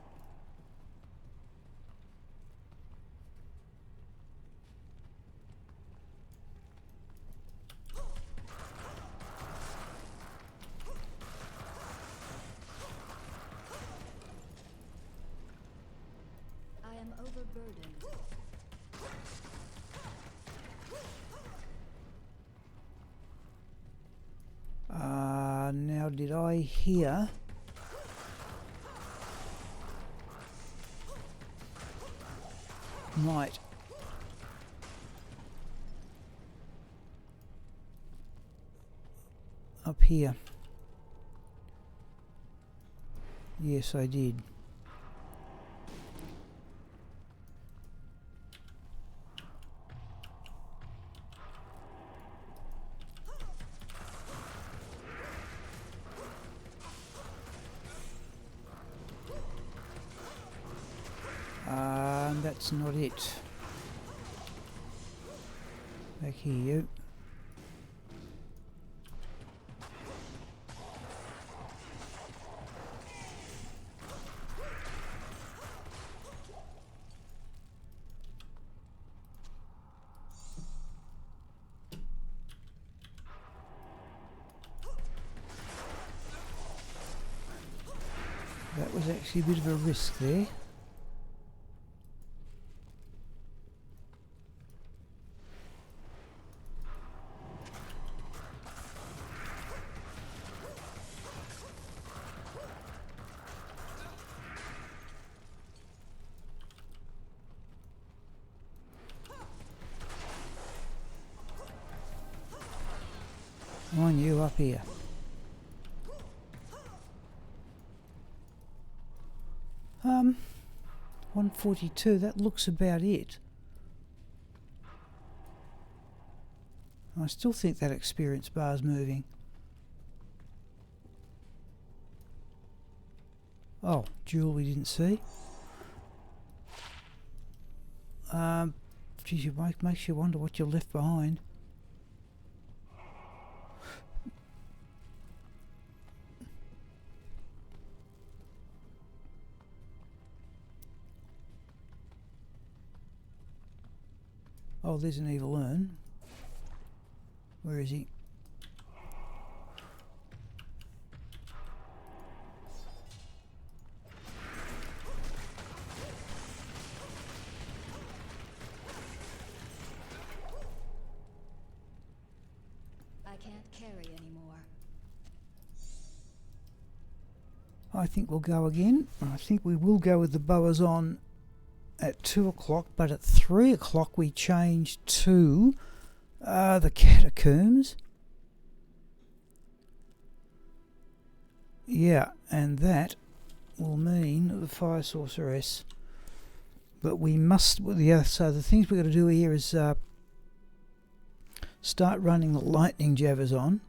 I am overburdened. Now did I hear? Right. Up here. Yes, I did. That's not it. Back here, you. That was actually a bit of a risk there. On you up here. 142, that looks about it. I still think that experience bar's moving. Oh, jewel we didn't see. Geez, it makes you wonder what you left behind. Oh, there's an evil urn. Where is he? I can't carry anymore. I think we'll go again. I think we will go with the boas on at 2 o'clock, but at 3 o'clock we change to the catacombs. Yeah, and that will mean the fire sorceress. But we must, yeah, so the things we're going to do here is start running the lightning jabbers on.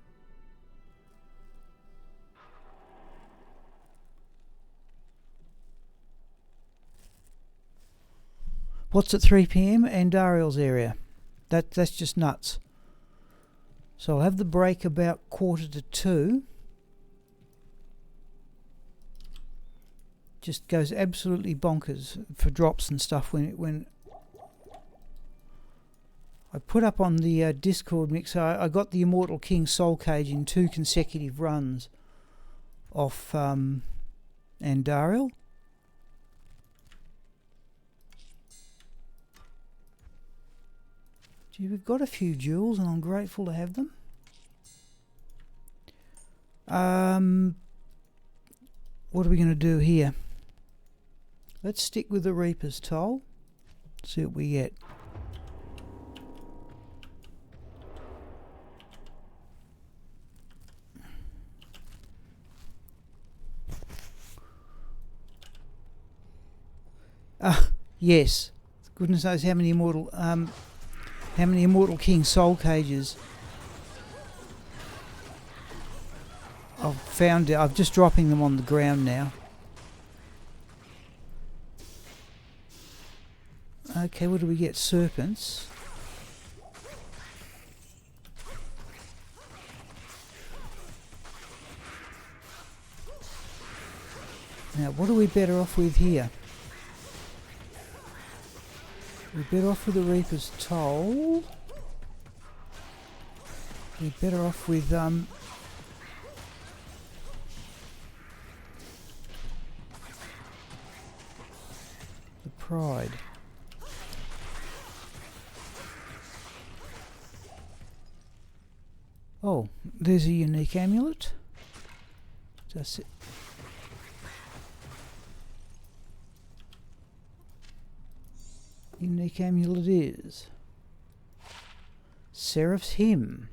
What's at 3 PM? Andariel's area. That's just nuts. So I'll have the break about 1:45. Just goes absolutely bonkers for drops and stuff when I put up on the Discord mix. I got the Immortal King Soul Cage in 2 consecutive runs off Andariel. Gee, we've got a few jewels and I'm grateful to have them. What are we going to do here? Let's stick with the Reaper's Toll. See what we get. Yes. Goodness knows how many Immortal King Soul Cages I've found. I'm just dropping them on the ground now. Okay, what do we get? Serpents. Now, what are we better off with here? We're better off with the Reaper's Toll. We're better off with the Pride. Oh, there's a unique amulet. Just it. Unique amulet is Seraph's Hymn.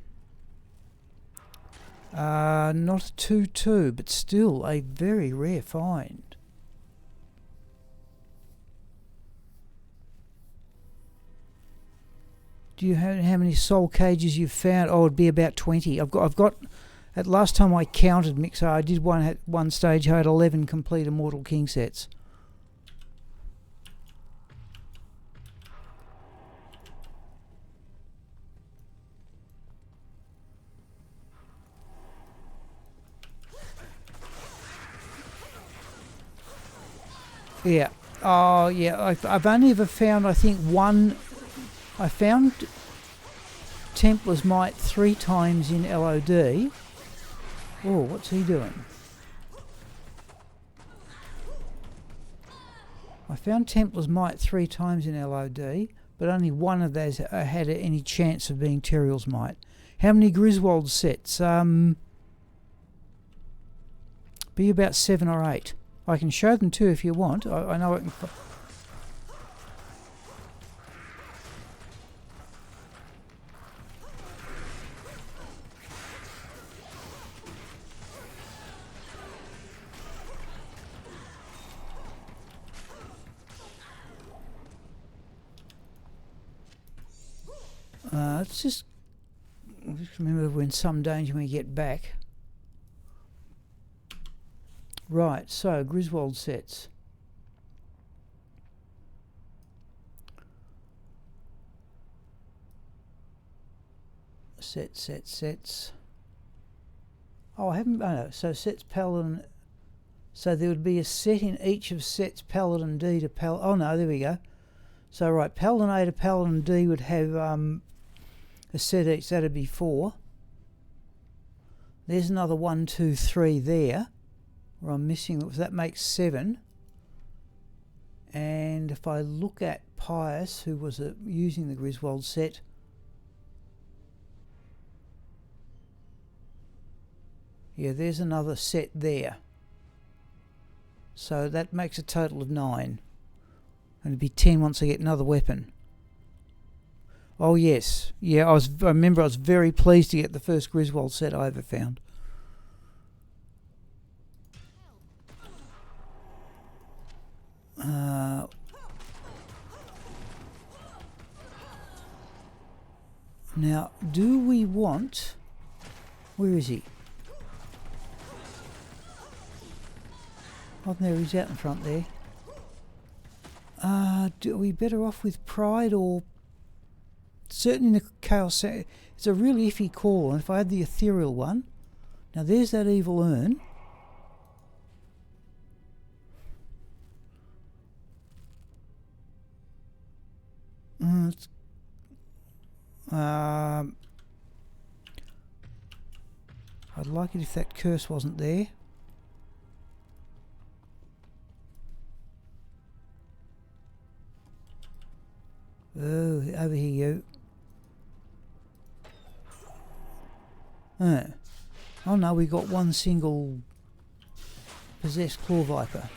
Not a 2/2, but still a very rare find. Do you have how many soul cages you've found? Oh, it'd be about 20. I've got. At last time I counted, Mixer, I did one at one stage. I had 11 complete Immortal King sets. Yeah. Oh, yeah. I've only ever found, I think, one. I found Templar's Might 3 times in LOD. Oh, what's he doing? I found Templar's Might 3 times in LOD, but only one of those had any chance of being Teriel's Might. How many Griswold sets? Be about 7 or 8. I can show them too if you want. I know I can. Let's just remember we're in some danger when we get back. Right, so Griswold sets. Sets. Oh, I haven't. Oh no. So sets Paladin. So there would be a set in each of sets Paladin D to Paladin. Oh no, there we go. So right, Paladin A to Paladin D would have a set each. That'd be 4. There's another 1, 2, 3 there. Where I'm missing. That makes 7. And if I look at Pius, who was using the Griswold set. Yeah, there's another set there. So that makes a total of 9. And it'd be 10 once I get another weapon. Oh I remember I was very pleased to get the first Griswold set I ever found. Now, do we want... Where is he? Oh, there, he's out in front there. Are we better off with Pride or... Certainly the Chaos... It's a really iffy call, and if I had the Ethereal one... Now there's that evil urn. I'd like it if that curse wasn't there. Oh, over here you. Oh no, we got one single possessed claw viper.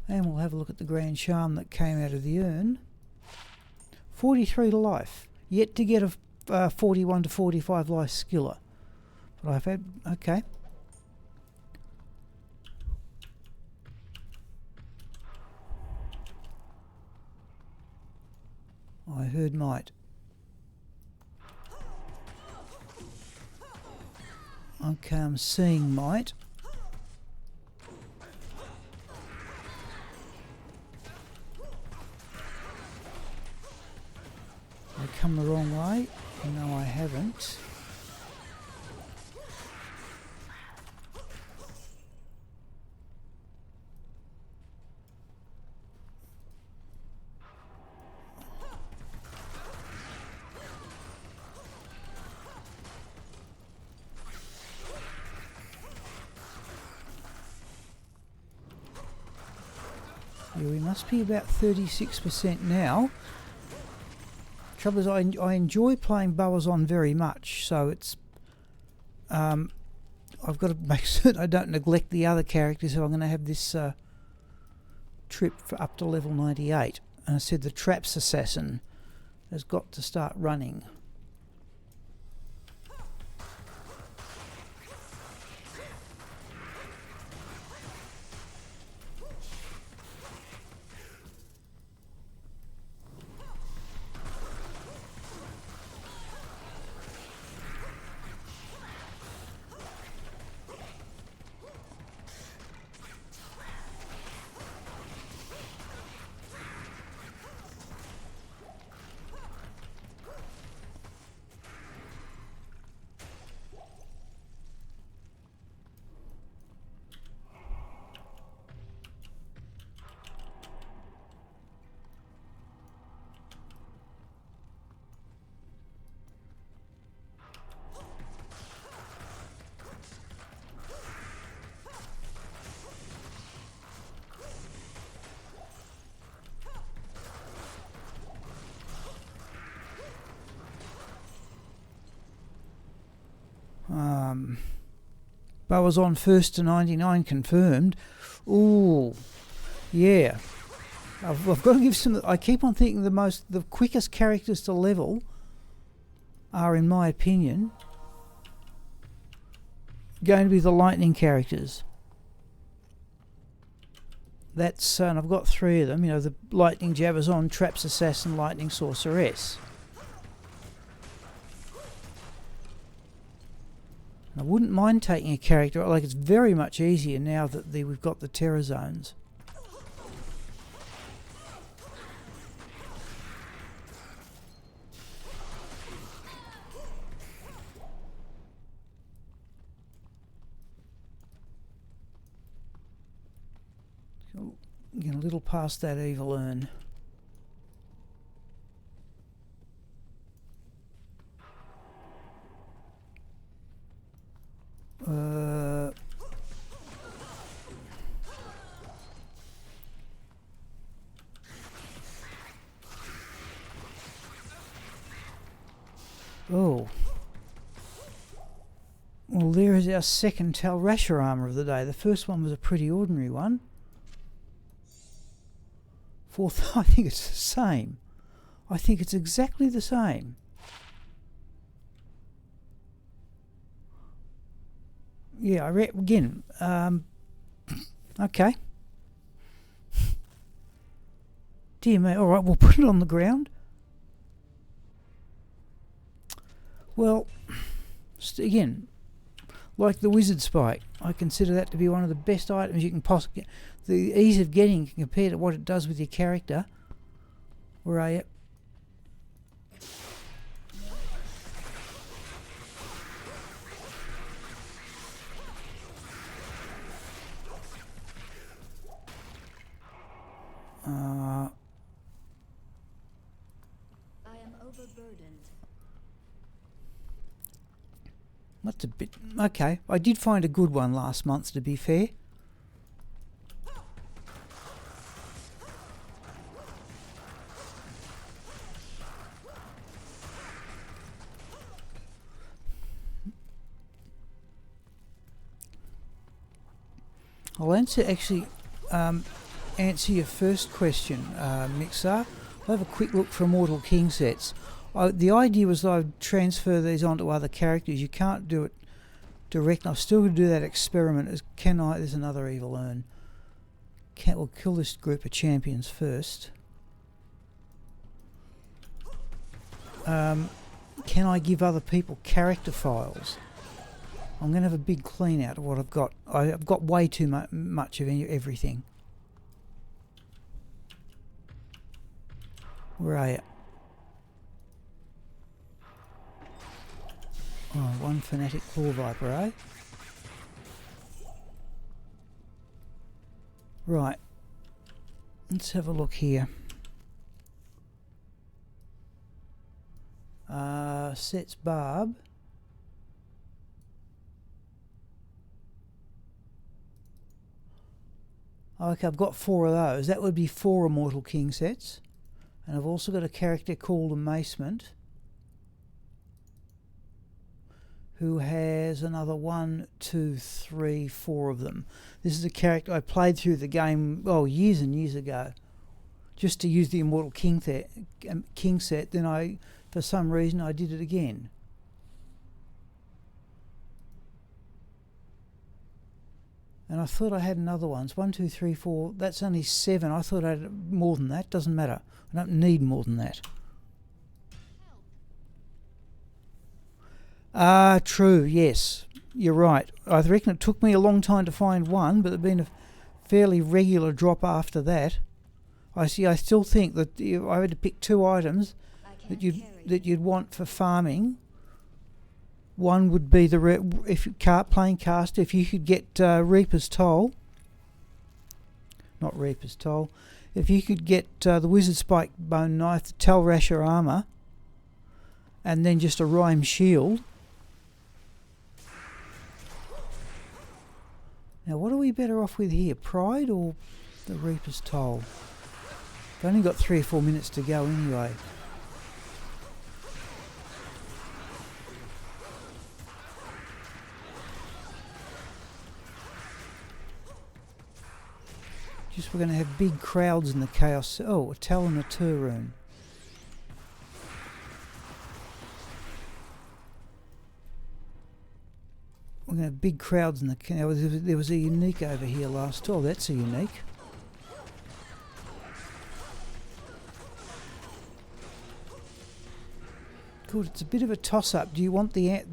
And we'll have a look at the grand charm that came out of the urn. 43 to life. Yet to get a 41 to 45 life skiller. But I've had... Okay. I heard might. Okay, I'm seeing might. I come the wrong way? No, I haven't. Yeah, we must be about 36% now. Trouble is, I enjoy playing Bawazon very much, so it's I've got to make certain I don't neglect the other characters. So I'm going to have this trip for up to level 98, and I said the Traps Assassin has got to start running. Bawazon first to 99 confirmed. Ooh, yeah. I've got to give some. I keep on thinking the quickest characters to level are, in my opinion, going to be the lightning characters. That's and I've got 3 of them. You know, the lightning Jabazon, Traps Assassin, lightning Sorceress. I wouldn't mind taking a character, like it's very much easier now that we've got the terror zones. So, getting a little past that evil urn. Oh. Well, there is our second Talrasher armour of the day. The first one was a pretty ordinary one. Fourth, I think it's the same. I think it's exactly the same. Yeah, again, okay. Dear me, alright, we'll put it on the ground. Well, again, like the wizard spike, I consider that to be one of the best items you can possibly get. The ease of getting compared to what it does with your character. Where are you? I am overburdened. That's a bit... Okay, I did find a good one last month, to be fair. I'll answer your first question, Mixar. I'll have a quick look for Immortal King sets. The idea was that I'd transfer these onto other characters. You can't do it direct. I've still got to do that experiment. There's another evil urn. We'll kill this group of champions first. Can I give other people character files? I'm going to have a big clean out of what I've got. I've got way too much of everything. Where are you? Oh, one fanatic claw viper, eh? Right. Let's have a look here. Sets barb. Okay, I've got 4 of those. That would be 4 Immortal King sets. And I've also got a character called Amacement, who has another 1, 2, 3, 4 of them. This is a character I played through the game, years and years ago, just to use the Immortal King set. Then for some reason, I did it again. And I thought I had another ones. 1, 2, 3, 4. That's only 7. I thought I had more than that. Doesn't matter. I don't need more than that. True, yes. You're right. I reckon it took me a long time to find one, but there's been a fairly regular drop after that. I still think that I had to pick 2 items that you'd want for farming. One would be playing caster. If you could get Reaper's Toll, not Reaper's Toll. If you could get the Wizard Spike Bone Knife, the Talrasher armor, and then just a Rhyme Shield. Now, what are we better off with here? Pride or the Reaper's Toll? I've only got 3 or 4 minutes to go anyway. We're going to have big crowds in the Chaos. Oh, a Talon, a Turun. We're going to have big crowds in the... There was a unique over here last. Oh, that's a unique. Good, it's a bit of a toss-up. Do you want the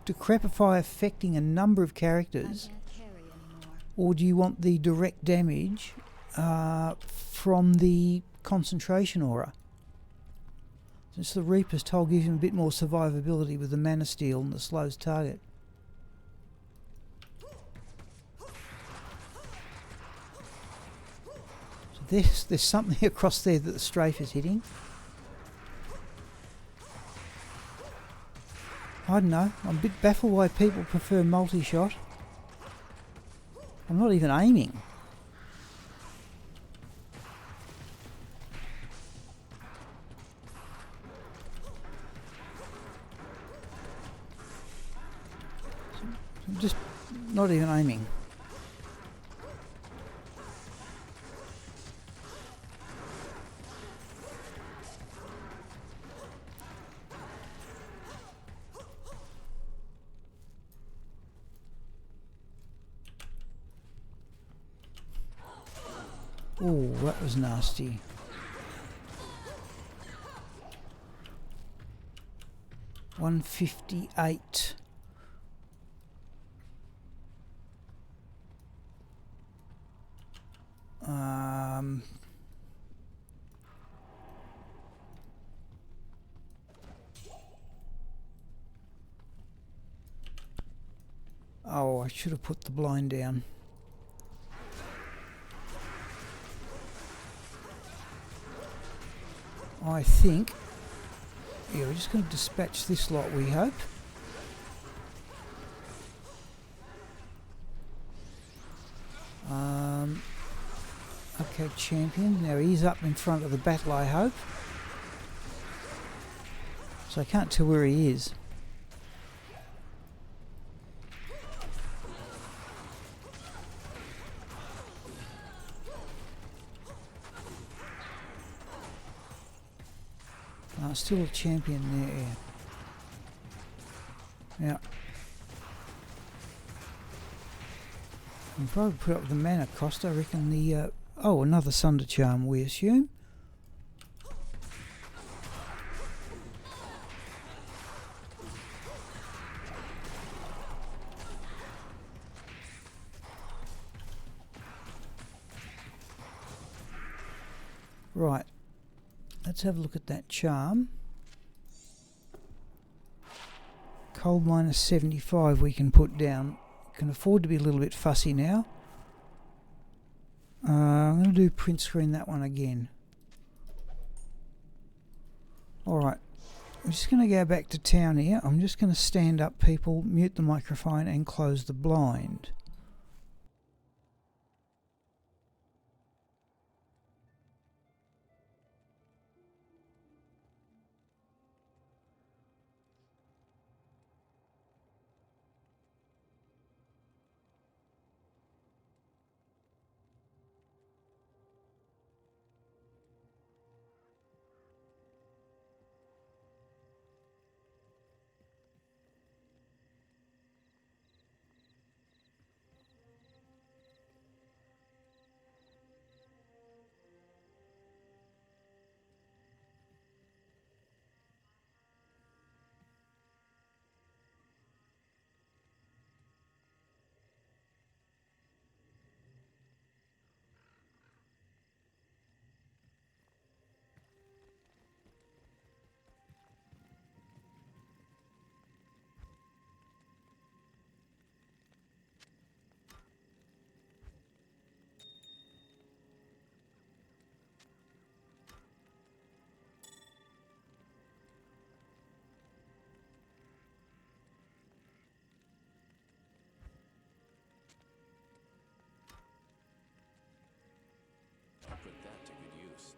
Decrepify affecting a number of I characters, can't carry anymore. or do you want the direct damage from the concentration aura? Since the Reaper's Toll gives him a bit more survivability with the Mana Steel and the slows target. So there's something across there that the strafe is hitting. I don't know, I'm a bit baffled why people prefer multi-shot. I'm not even aiming. I'm just not even aiming. Oh, that was nasty. $158. Oh, I should have put the blind down. I think, yeah, we're just going to dispatch this lot, we hope. Okay, champion. Now he's up in front of the battle, I hope. So I can't tell where he is. Still a champion there. Yeah. I'll probably put up the mana cost. I reckon the... oh, another Sunder charm, we assume. Right. Let's have a look at that charm. Cold minus 75 we can put down. Can afford to be a little bit fussy now. I'm going to do print screen that one again. Alright. I'm just going to go back to town here. I'm just going to stand up people, mute the microphone and close the blind. Put that to good use.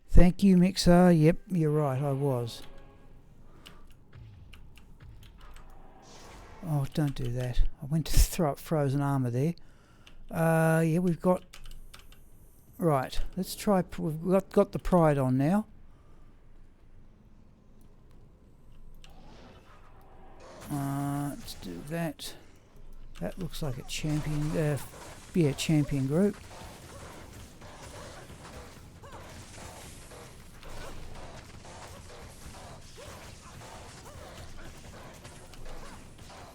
Thank you, Mixer. Yep, you're right, I was. Oh, don't do that. I went to throw up frozen armour there. Yeah, we've got... Right, let's try... We've got the pride on now. Let's do that. That looks like a champion... yeah, champion group.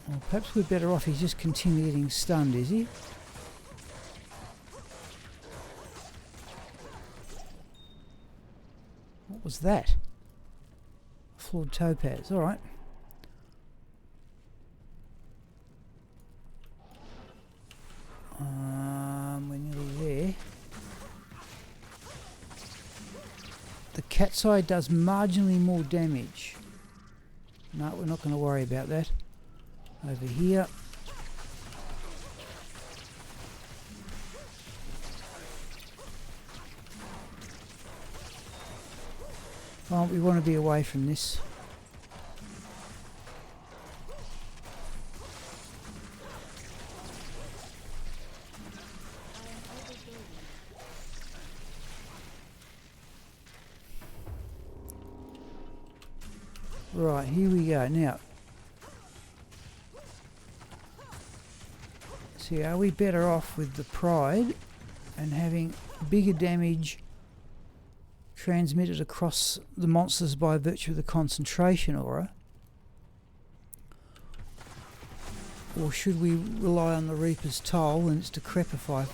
Well, perhaps we're better off he's just continuing getting stunned, is he? What was that? Flawed topaz, alright. We're nearly there. The cat's eye does marginally more damage. No, we're not going to worry about that. Over here. Oh, we want to be away from this. Right, here we go. Now, see, are we better off with the pride and having bigger damage transmitted across the monsters by virtue of the concentration aura? Or should we rely on the Reaper's Toll and its Decrepify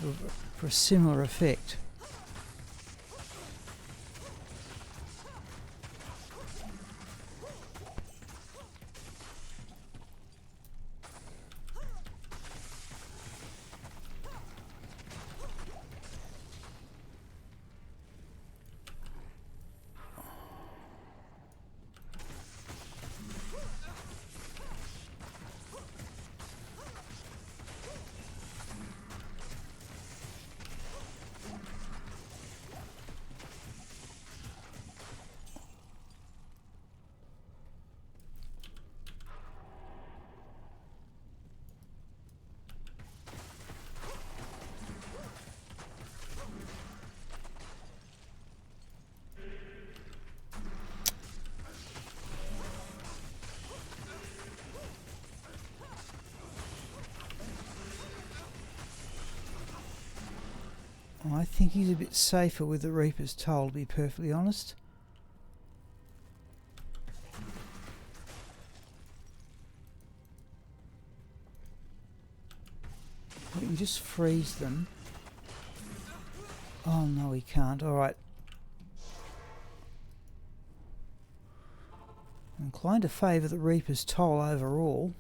for a similar effect? I think he's a bit safer with the Reaper's Toll, to be perfectly honest. We can just freeze them. Oh no, we can't. Alright. I'm inclined to favour the Reaper's Toll overall.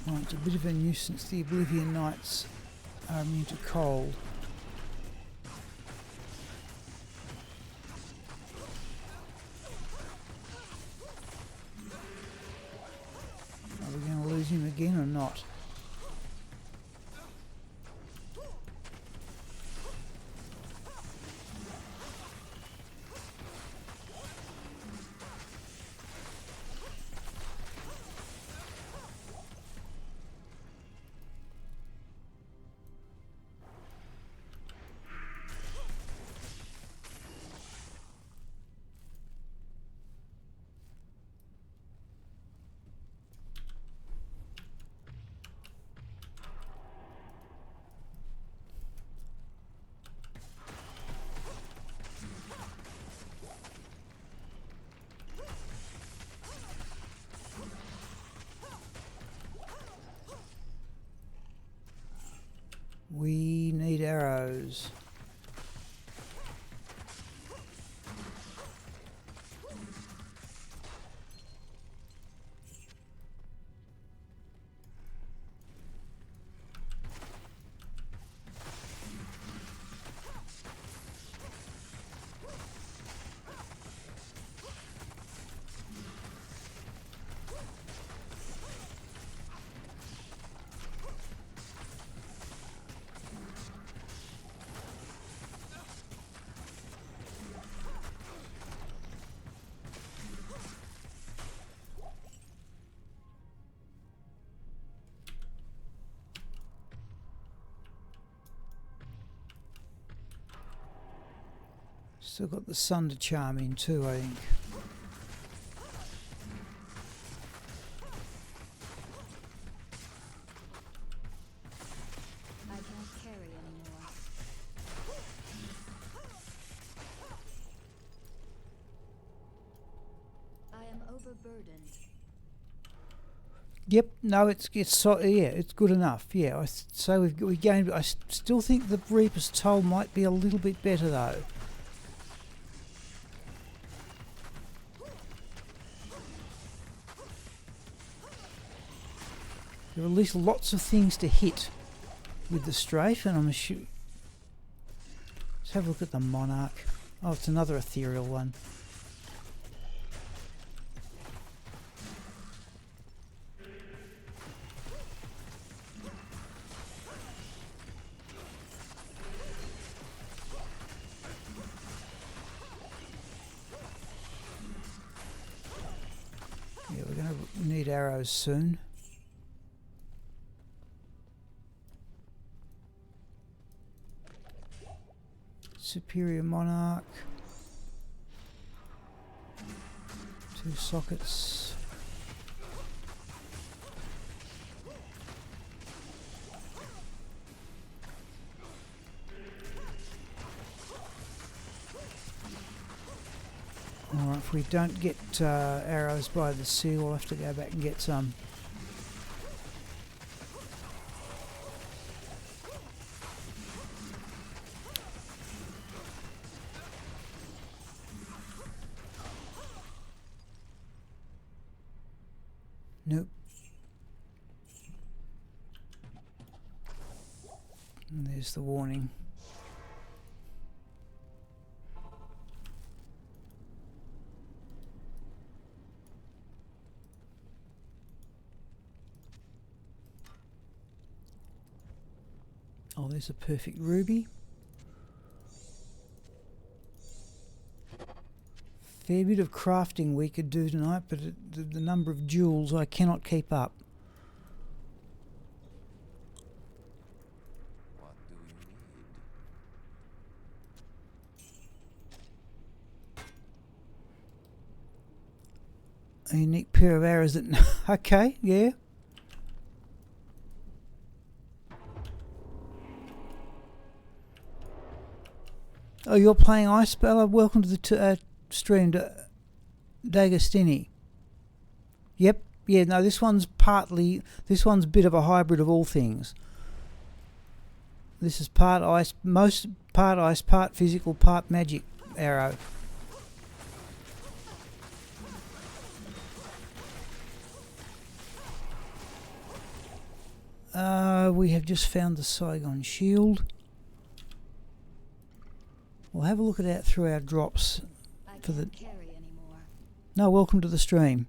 Oh, it's a bit of a nuisance. The Oblivion Knights are immune to cold. Are we going to lose him again or not? We need arrows. Still got the Sunder charm in too, I think. I can't carry anymore. I am overburdened. Yep, no, it's so yeah, it's good enough. Yeah, so we gained. I still think the Reaper's Toll might be a little bit better though. There are at least lots of things to hit with the strafe, and I'm assuming. Let's have a look at the Monarch. Oh, it's another ethereal one. Yeah, we're going to need arrows soon. Superior Monarch. 2 sockets. Alright, if we don't get arrows by the sea, we'll have to go back and get some. Nope. And there's the warning. Oh, there's a perfect ruby. Fair bit of crafting we could do tonight, but the number of jewels I cannot keep up. What do we need? A unique pair of arrows that... Okay, yeah. Oh, you're playing Ice Bella? Welcome to the stream, D'Agostini. Yep, yeah, no, this one's a bit of a hybrid of all things. This is part ice, part physical, part magic arrow. We have just found the Saigon Shield. We'll have a look at that through our drops for the. Carry anymore. No, welcome to the stream.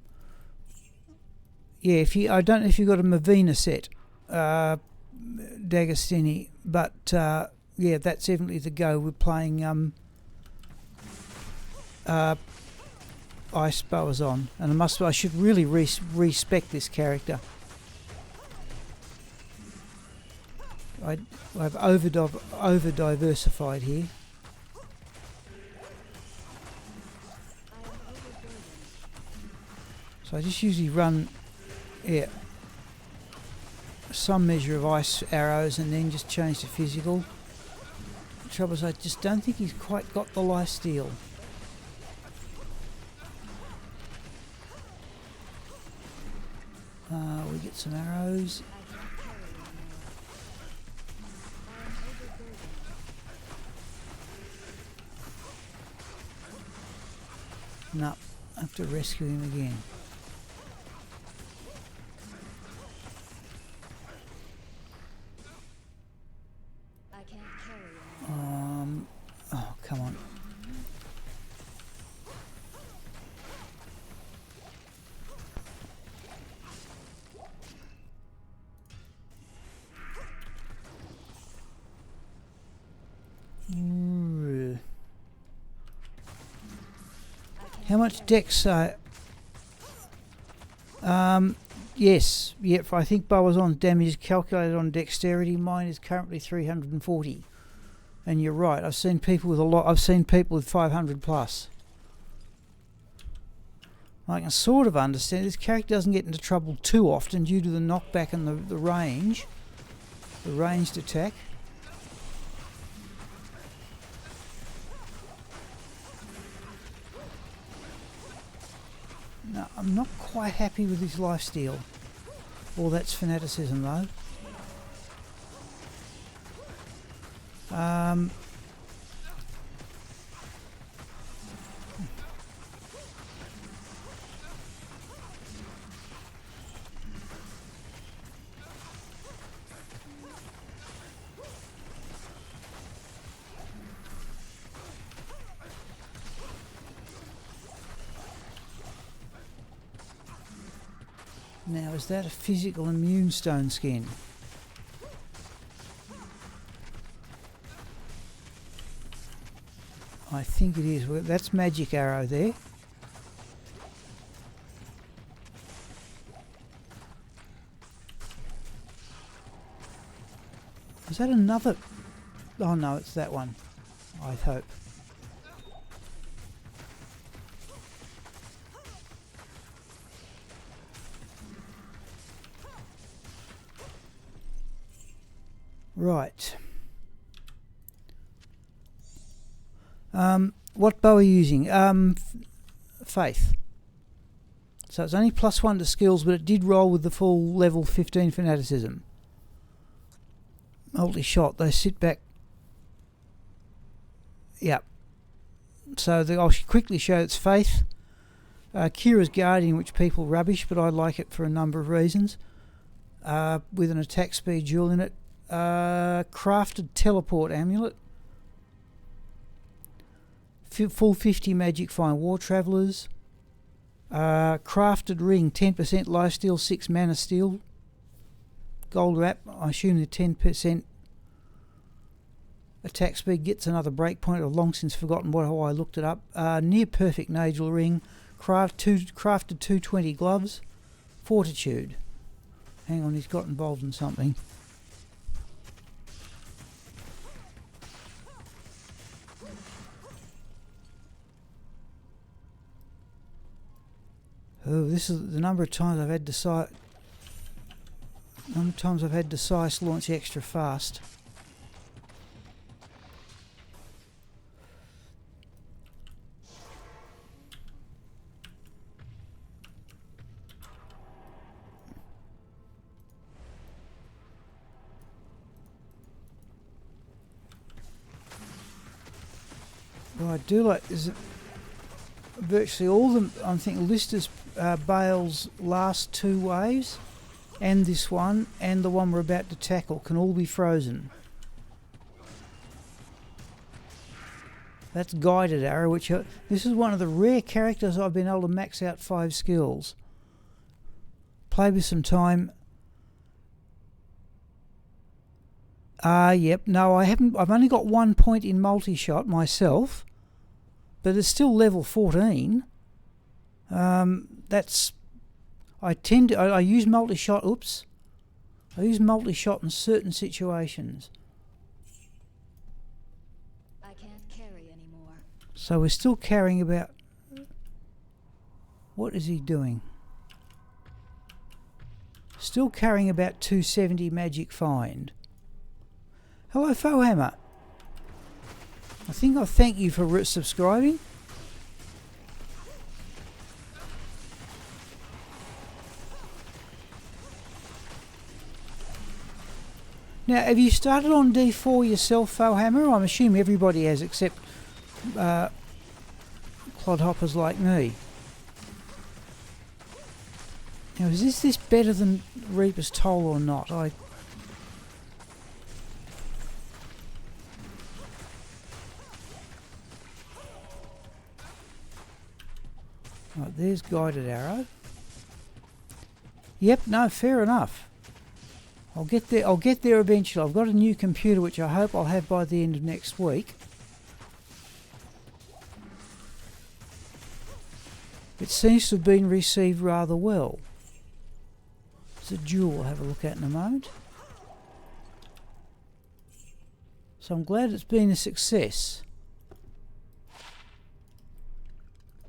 Yeah, I don't know if you've got a Mavina set, D'Agostini, but yeah, that's definitely the go. We're playing Ice Boas on, and I should really respect this character. I've over diversified here. So I just usually run, yeah, some measure of ice arrows and then just change to physical. The trouble is I just don't think he's quite got the lifesteal. We get some arrows. No, I have to rescue him again. I can't carry anymore. Oh, come on. How much dex? Yes, yep. I think Boas on damage is calculated on dexterity. Mine is currently 340. And you're right, I've seen people with a lot. I've seen people with 500 plus. I can sort of understand this character doesn't get into trouble too often due to the knockback and the range, the ranged attack. No, I'm not quite happy with his lifesteal. Well, that's fanaticism though. Now, is that a physical immune stone skin? I think it is. Well, that's magic arrow there. Is that another? Oh no, it's that one. I hope. Right. What bow are you using? Faith. So it's only +1 to skills, but it did roll with the full level 15 fanaticism. Multi-shot, they sit back. Yep. So I'll quickly show it's Faith. Kira's Guardian, which people rubbish, but I like it for a number of reasons. With an attack speed jewel in it. Crafted teleport amulet. Full 50 magic fine war travellers. Crafted ring, 10% lifesteal, 6 mana steal. Gold wrap, I assume the 10% attack speed gets another breakpoint. I've long since forgotten how I looked it up. Near perfect Nagel ring. Crafted 220 gloves. Fortitude. Hang on, he's got involved in something. Oh, this is the number of times I've had Decisive launch extra fast. Well, I do like is virtually all them. I think Lister's Bale's last 2 waves, and this one, and the one we're about to tackle, can all be frozen. That's guided arrow, which this is one of the rare characters I've been able to max out 5 skills. Play with some time. Yep. No, I haven't. I've only got 1 point in multi-shot myself, but it's still level 14. That's. I use multi-shot. Oops. I use multi-shot in certain situations. I can't carry anymore. So we're still carrying about. What is he doing? Still carrying about 270 magic find. Hello, Fohammer. I think I'll thank you for subscribing. Now, have you started on D4 yourself, Fohammer? I'm assuming everybody has, except clodhoppers like me. Now, is this better than Reaper's Toll or not? Right, there's guided arrow. Yep, no, fair enough. I'll get there. I'll get there eventually. I've got a new computer, which I hope I'll have by the end of next week. It seems to have been received rather well. It's a jewel. I'll have a look at in a moment. So I'm glad it's been a success.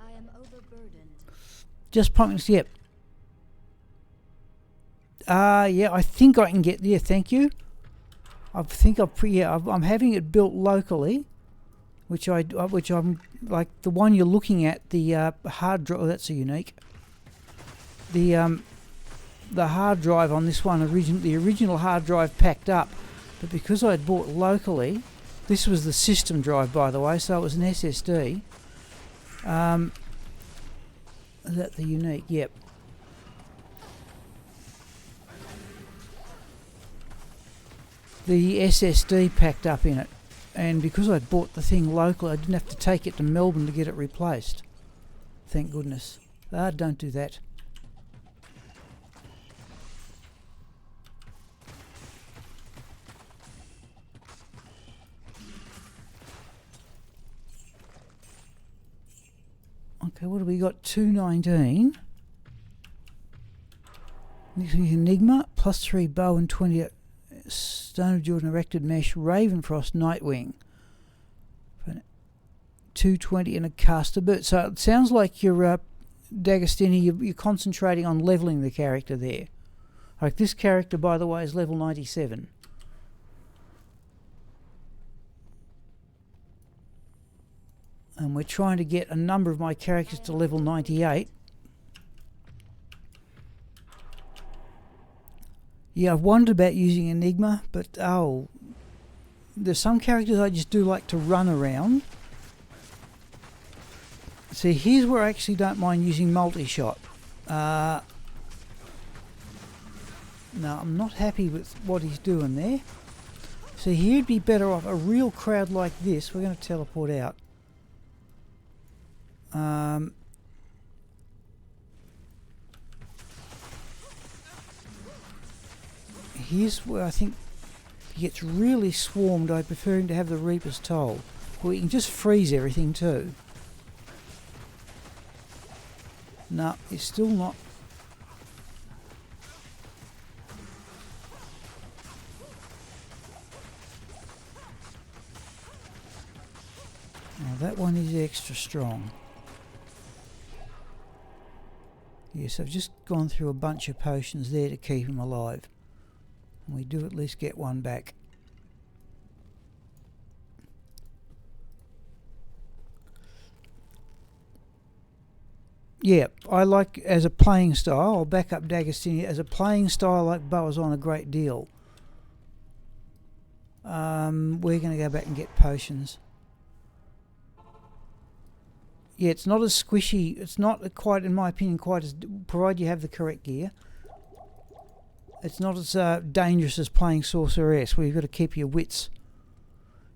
I am overburdened. Just pumping, yep. Yeah, I think I can get, yeah, thank you. I think I'm having it built locally, which I'm, like the one you're looking at, the hard drive, oh, that's a unique. The hard drive on this one, the original hard drive packed up, but because I had bought locally, this was the system drive, by the way, so it was an SSD. Is that the unique? Yep. The SSD packed up in it, and because I'd bought the thing local, I didn't have to take it to Melbourne to get it replaced. Thank goodness. Don't do that. Okay, what have we got? 219. Next week, Enigma, +3 bow and 20 Stone of Jordan erected mesh, Ravenfrost, Nightwing. 220 and a caster boot. So it sounds like you're, D'Agostini, you're concentrating on leveling the character there. Like this character, by the way, is level 97. And we're trying to get a number of my characters to level 98. Yeah, I've wondered about using Enigma, but there's some characters I just do like to run around. See, here's where I actually don't mind using multi-shot. No, I'm not happy with what he's doing there. So he'd be better off a real crowd like this. We're going to teleport out. Here's where I think he gets really swarmed. I prefer him to have the Reaper's Toll. Well, he can just freeze everything too. No, it's still not. Now that one is extra strong. Yes, I've just gone through a bunch of potions there to keep him alive. And we do at least get one back. Yeah, I like, as a playing style, I'll back up D'Agostini, as a playing style, I like Boazon a great deal. We're going to go back and get potions. Yeah, it's not as squishy, it's not quite, in my opinion, quite as, provided you have the correct gear. It's not as dangerous as playing Sorceress, where you've got to keep your wits.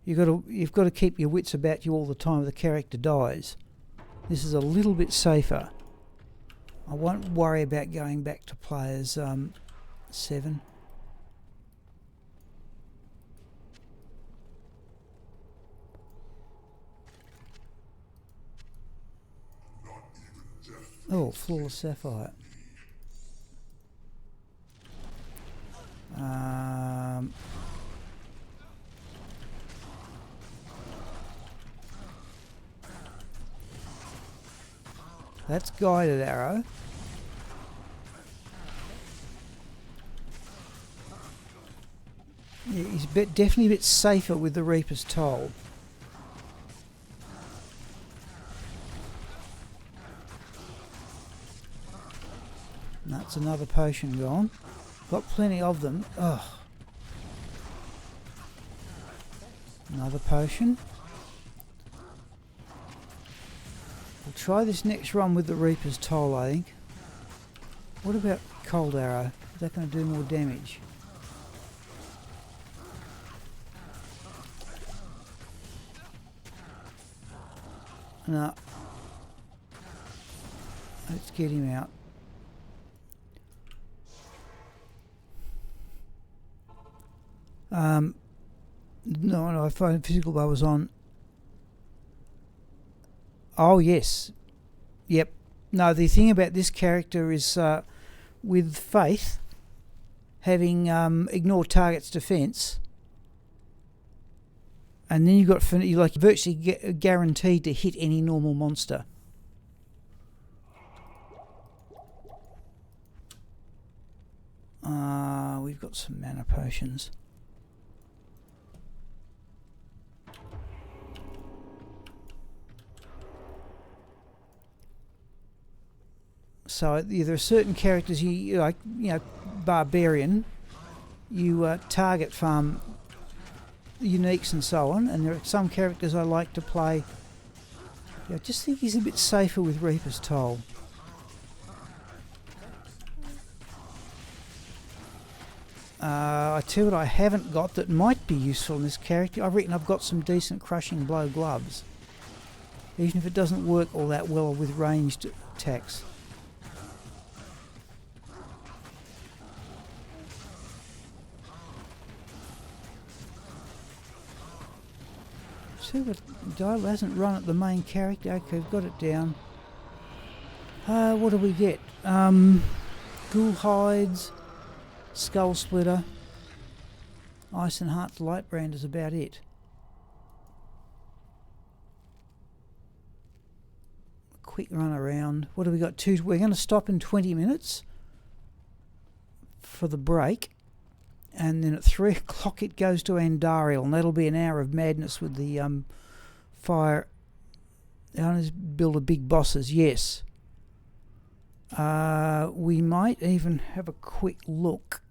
You've got to keep your wits about you all the time if the character dies. This is a little bit safer. I won't worry about going back to players 7. Oh, Flawless Sapphire. That's guided arrow. Yeah, he's definitely a bit safer with the Reaper's Toll. That's another potion gone. Got plenty of them. Ugh. Another potion. We'll try this next run with the Reaper's Toll, I think. What about Cold Arrow? Is that going to do more damage? No. Let's get him out. No, I find physical bar was on. Oh, yes. Yep. No, the thing about this character is with Faith, having ignore target's defense, And then you've got you're like virtually guaranteed to hit any normal monster. We've got some mana potions. So there are certain characters you like, barbarian. You target farm uniques and so on, and there are some characters I like to play. I just think he's a bit safer with Reaper's Toll. I tell you what I haven't got that might be useful in this character. I reckon I've got some decent crushing blow gloves, even if it doesn't work all that well with ranged attacks. See what dial hasn't run at the main character. Okay, we've got it down. What do we get? Ghoul hides, skull splitter, ice and heart Lightbrand is about it. Quick run around. What do we got? We're going to stop in 20 minutes for the break. And then at 3 o'clock it goes to Andariel, and that'll be an hour of madness with the fire. Build a big bosses, yes. We might even have a quick look.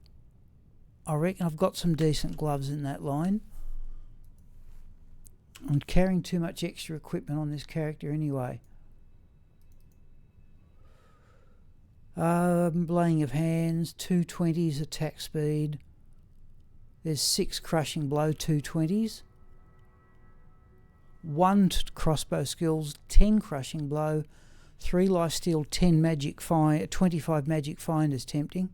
I reckon I've got some decent gloves in that line. I'm carrying too much extra equipment on this character anyway. Laying of hands, 220s attack speed. There's 6 crushing blow 220s, 1 crossbow skills, 10 crushing blow, 3 lifesteal, 10 magic find, 25 magic find is tempting.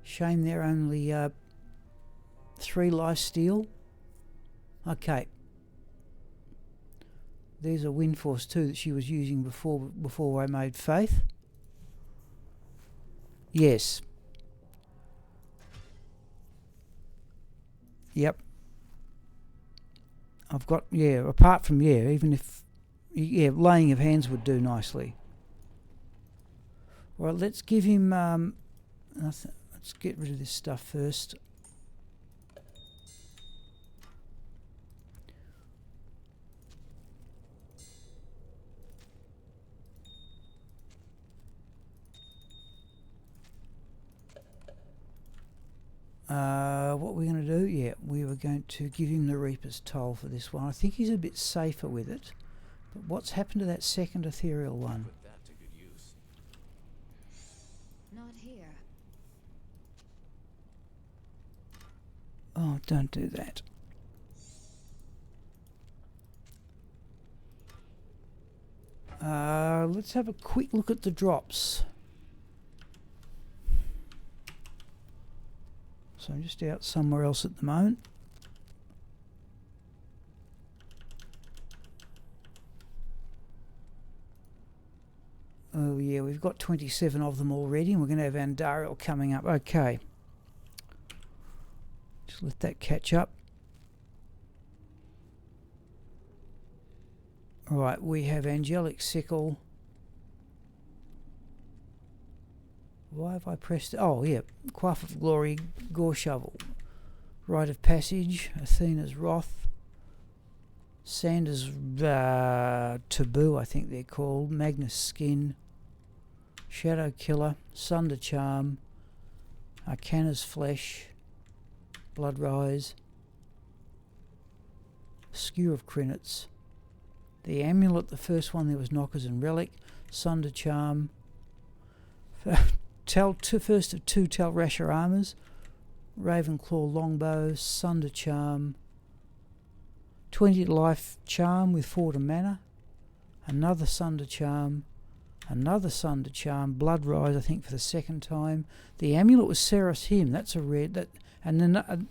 Shame they're only 3 lifesteal. Okay. There's a wind force too that she was using before I made Faith. Yes. Yep. I've got, apart from, even if, laying of hands would do nicely. Well, let's give him, let's get rid of this stuff first. What we're going to do, we were going to give him the Reaper's Toll for this one. I think he's a bit safer with it. But what's happened to that second ethereal one? Put that to good use. Not here. Oh, don't do that. Let's have a quick look at the drops. So I'm just out somewhere else at the moment. Oh yeah, we've got 27 of them already, and we're going to have Andariel coming up. Okay. Just let that catch up. Right, we have Angelic Sickle. Why have I pressed it? Oh, yeah. Quaff of Glory, Gore Shovel. Rite of Passage, Athena's Wrath. Sanders Taboo, I think they're called. Magnus Skin. Shadow Killer. Sunder Charm. Arcana's Flesh. Blood Rise. Skewer of Crinets. The Amulet, the first one, there was Knockers and Relic. Sunder Charm. First of 2 Talrasher Armours. Ravenclaw Longbow. Sunder Charm. 20 life charm with 4 to mana. Another Sunder Charm. Another Sunder Charm. Blood Rise, I think, for the second time. The Amulet was Serap's Hymn. That's a red. And then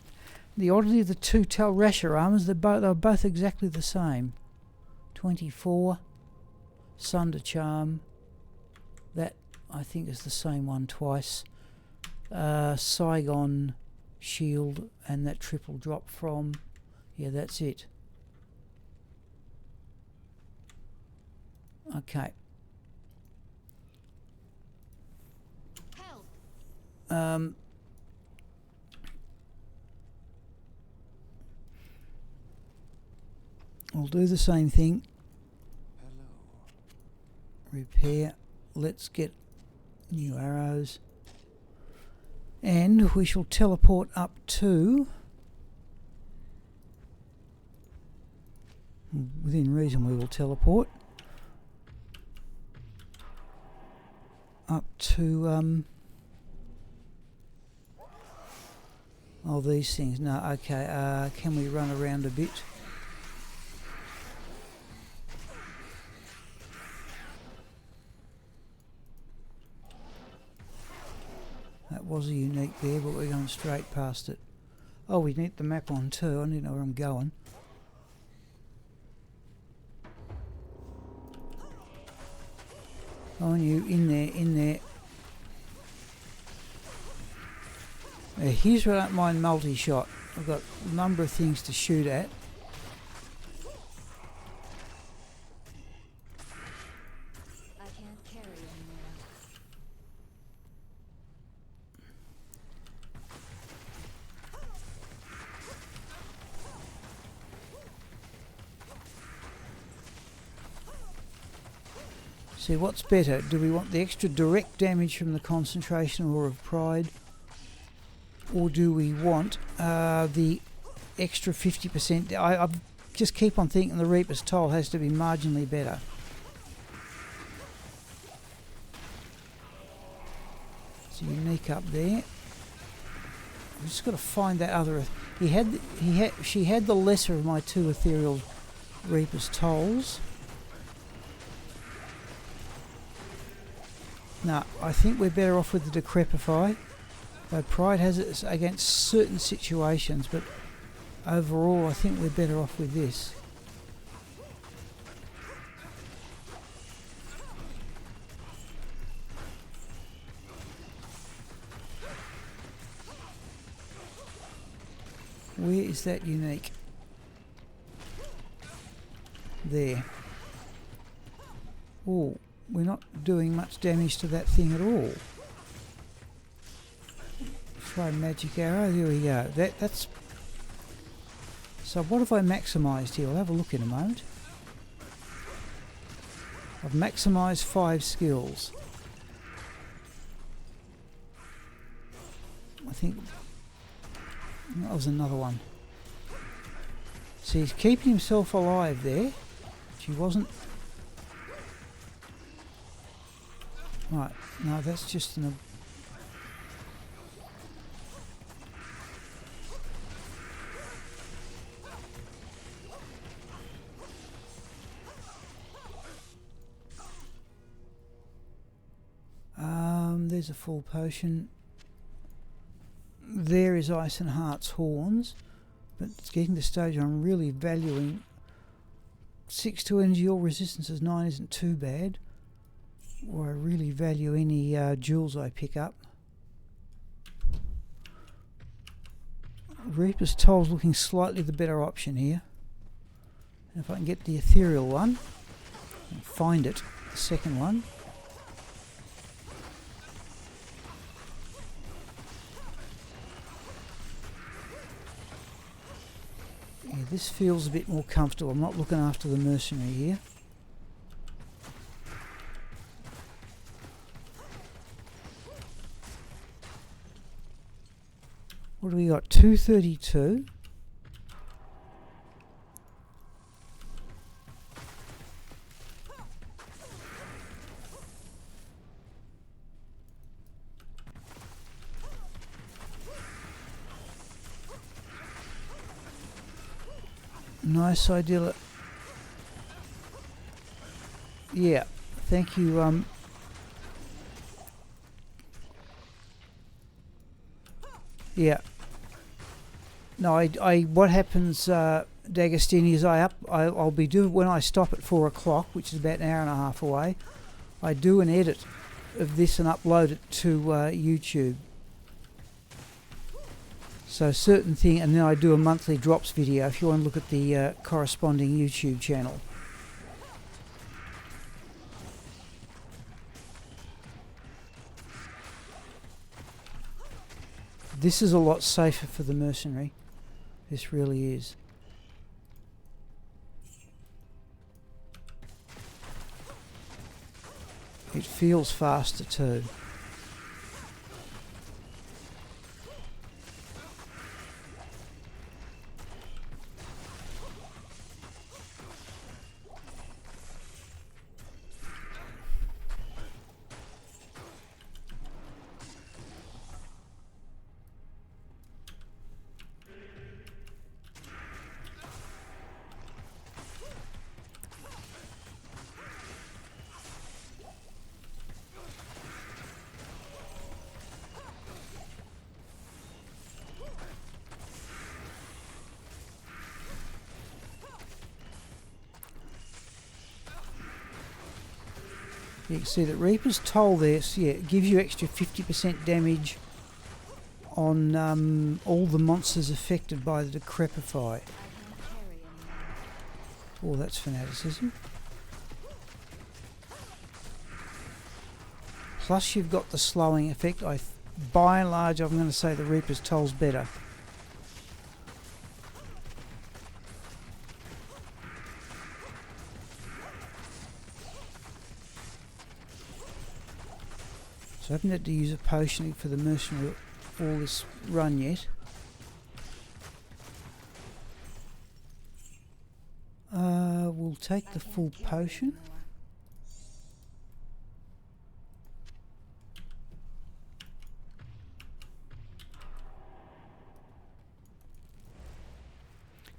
the oddity of the 2 Talrasher Armours, they were both exactly the same. 24. Sunder Charm. That, I think, is the same one twice. Saigon shield and that triple drop from... Yeah, that's it. Okay. Help. I'll do the same thing. Repair. Let's get new arrows. And we shall teleport up to... Within reason we will teleport. Up to... Oh, these things. No, okay. Can we run around a bit? That was a unique there, but we're going straight past it. Oh, we need the map on too. I need to know where I'm going. Oh, and you in there, in there. Here's where I don't mind multi-shot. I've got a number of things to shoot at. I can't carry anymore. See, what's better? Do we want the extra direct damage from the concentration or of pride? Or do we want the extra 50%? I just keep on thinking the Reaper's Toll has to be marginally better. It's unique up there. I've just got to find that other. She had the lesser of my two ethereal Reaper's Tolls. No, I think we're better off with the Decrepify. Pride has it against certain situations, but overall I think we're better off with this. Where is that unique? There. Oh, we're not doing much damage to that thing at all. Try magic arrow. There we go. That's. So what have I maximised here? I'll have a look in a moment. I've maximised 5 skills. I think that was another one. See, he's keeping himself alive there. She wasn't. Right. No, that's just an. There's a full potion. There is Ice and Heart's Horns, but it's getting to the stage where I'm really valuing 6 to energy. All resistances 9 isn't too bad. Or I really value any jewels I pick up. Reaper's Toll's looking slightly the better option here. And if I can get the ethereal one and find it, the second one. Yeah, this feels a bit more comfortable. I'm not looking after the mercenary here. What do we got? 232. Nice idea. Yeah, thank you. Yeah. No, I what happens, D'Agostini, is I'll be doing, when I stop at 4 o'clock, which is about an hour and a half away, I do an edit of this and upload it to YouTube. So certain thing, and then I do a monthly drops video if you want to look at the corresponding YouTube channel. This is a lot safer for the mercenary. This really is. It feels faster too. You can see that Reaper's Toll there, so yeah, it gives you extra 50% damage on all the monsters affected by the Decrepify. Oh, that's fanaticism. Plus you've got the slowing effect. By and large, I'm going to say the Reaper's Toll's better. So I haven't had to use a potion for the mercenary all this run yet. We'll take the full potion.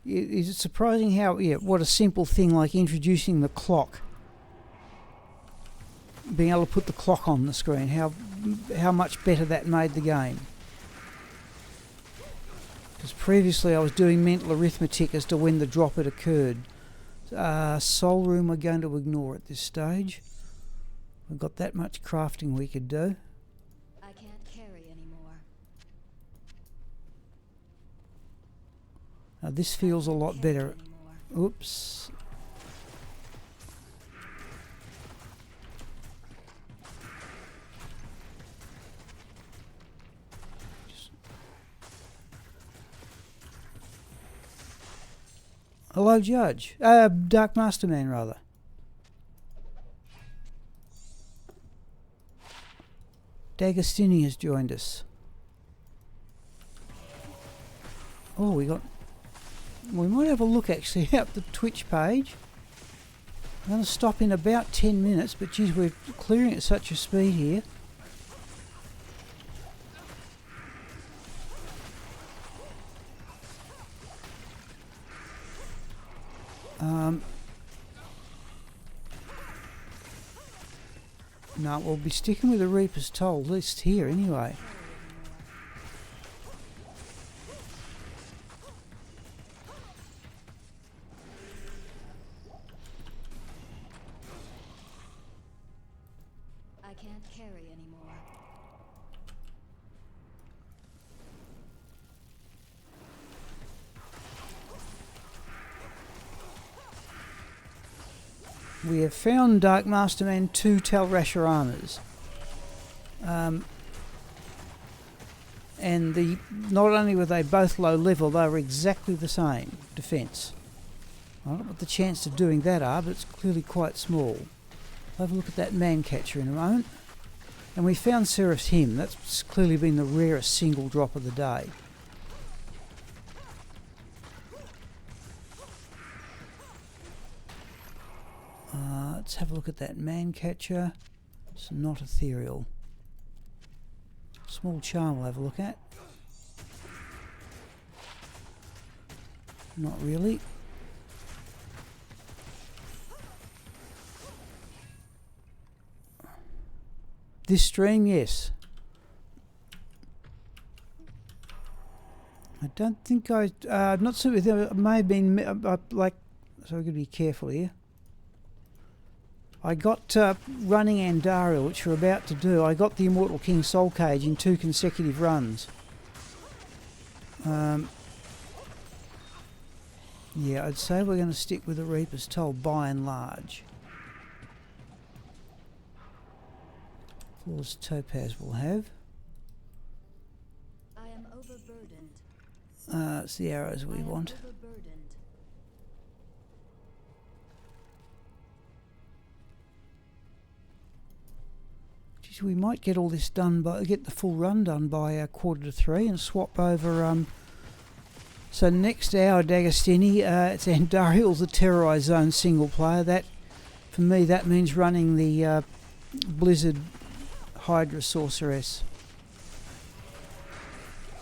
Is it surprising how, what a simple thing like introducing the clock, being able to put the clock on the screen, how much better that made the game. Because previously I was doing mental arithmetic as to when the drop had occurred. Soul room we're going to ignore at this stage. We've got that much crafting we could do. I can't carry anymore. Now this feels a lot better. Oops. Hello, Judge. Dark Masterman, rather. D'Agostini has joined us. Oh, we might have a look actually at the Twitch page. I'm going to stop in about 10 minutes, but geez, we're clearing at such a speed here. No, we'll be sticking with the Reaper's Toll list here anyway. I can't carry anymore. We have found Dark Masterman 2 Talrasher armors. And not only were they both low level, they were exactly the same defense. I don't know what the chance of doing that are, but it's clearly quite small. I'll have a look at that man catcher in a moment. And we found Seraph's Hymn. That's clearly been the rarest single drop of the day. Let's have a look at that man catcher. It's not ethereal. Small charm we'll have a look at. Not really. This stream, yes. I don't think I'm not certain. It may have been like. So we're going to be careful here. I got running Andariel, which we're about to do. I got the Immortal King Soul Cage in 2 consecutive runs. Yeah, I'd say we're going to stick with the Reaper's Toll by and large. Flawless Topaz will have. I am overburdened. It's the arrows we want. Overburdened. Geez, we might get all this done get the full run done by 2:45 and swap over. So next hour, D'Agostini, it's Andariel's the Terrorized Zone single player. That, for me, that means running the Blizzard Hydra Sorceress.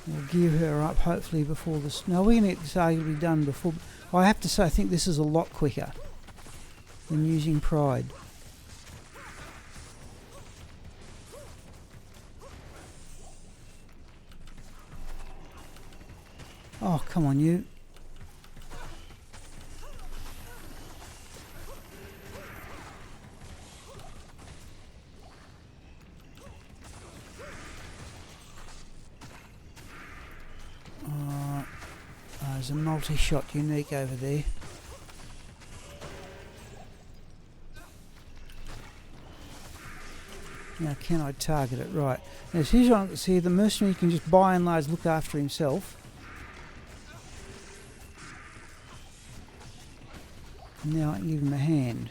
We'll gear her up hopefully before this. No, we're going to get this arguably done before. I have to say, I think this is a lot quicker than using Pride. Oh, come on, you. There's a multi-shot unique over there. Now, can I target it? Right. Now, here's what I can see. The mercenary can just by and large look after himself. Now I can give him a hand.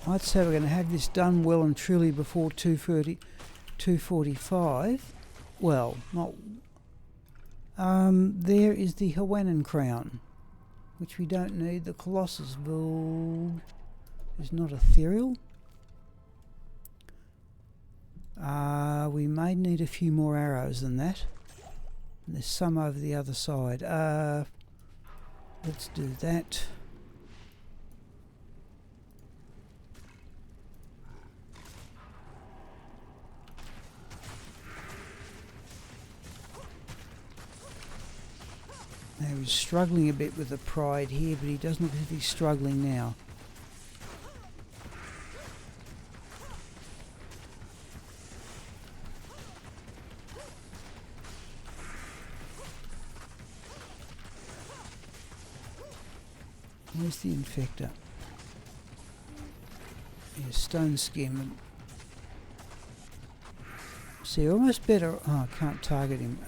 I'd say we're going to have this done well and truly before 2:45. Well, not... there is the Hawenan crown, which we don't need. The Colossus Bull is not ethereal. We may need a few more arrows than that. And there's some over the other side. Let's do that. Now he's struggling a bit with the Pride here, but he doesn't look as if he's struggling now. Where's the Infector? Yeah, Stone Skin. See, almost better... Oh, I can't target him.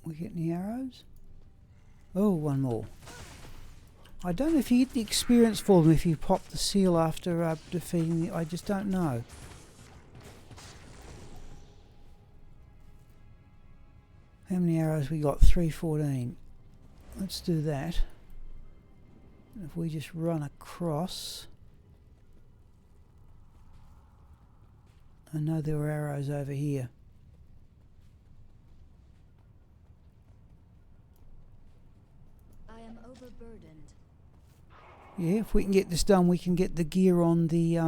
We get any arrows? Oh, one more. I don't know if you get the experience for them if you pop the seal after defeating the... I just don't know. How many arrows we got? 314. Let's do that. If we just run across... I know there were arrows over here. I am overburdened. Yeah, if we can get this done, we can get the gear on the...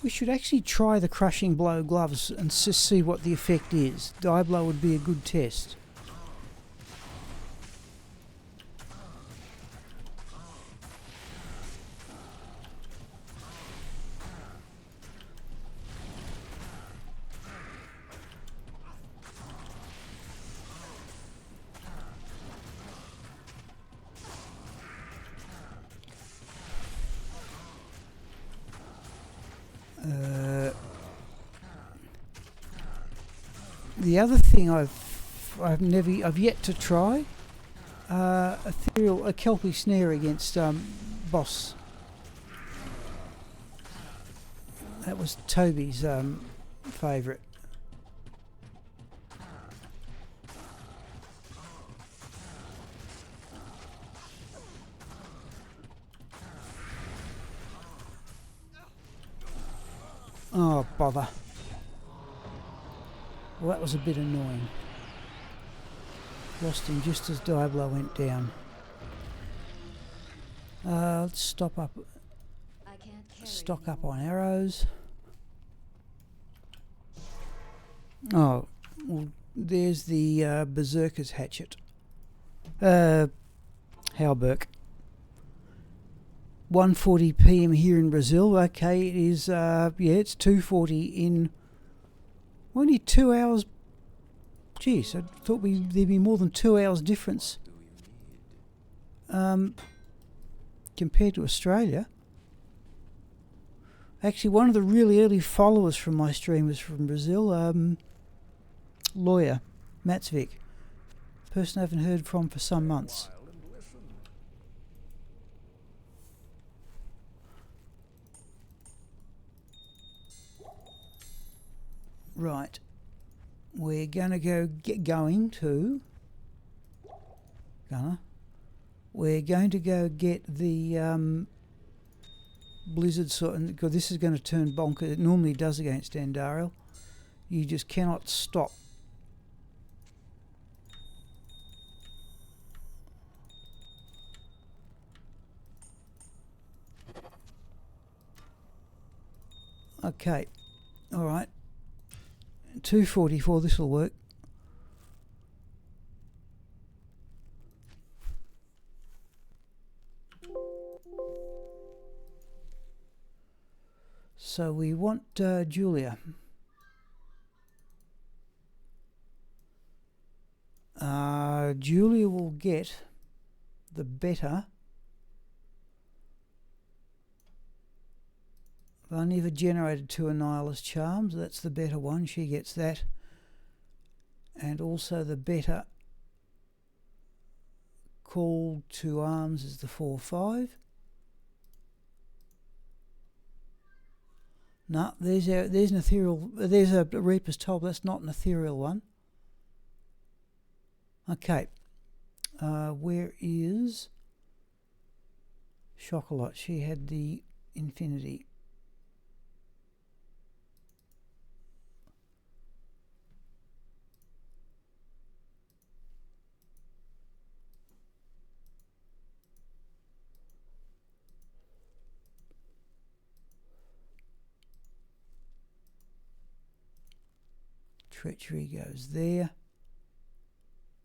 We should actually try the Crushing Blow gloves and just see what the effect is. Die Blow would be a good test. The other thing I've yet to try a Kelpie Snare against boss. That was Toby's favourite. Oh, bother. Well, that was a bit annoying. Lost him just as Diablo went down. Let's stop up. I can't carry Stock up anymore. on arrows. Oh, well, there's the Berserker's hatchet. Halberg. 1:40 p.m. here in Brazil. Okay, it is. Yeah, it's 2:40 in. Only 2 hours. Geez, I thought there'd be more than 2 hours difference. Compared to Australia. Actually, one of the really early followers from my stream was from Brazil. Lawyer, Matsvik. Person I haven't heard from for some months. Right. We're gonna We're going to go get the blizzard sword, because this is going to turn bonkers. It normally does against Andariel. You just cannot stop. Okay, all right. 2:44. This will work. So we want Jewelia. Jewelia will get the better. I've only ever generated 2 Annihilus charms. That's the better one. She gets that. And also the better call to arms is the 4/5. No, there's an ethereal. There's a Reaper's Toll. That's not an ethereal one. Okay. Where is Shockalot? She had the infinity. Treachery goes there.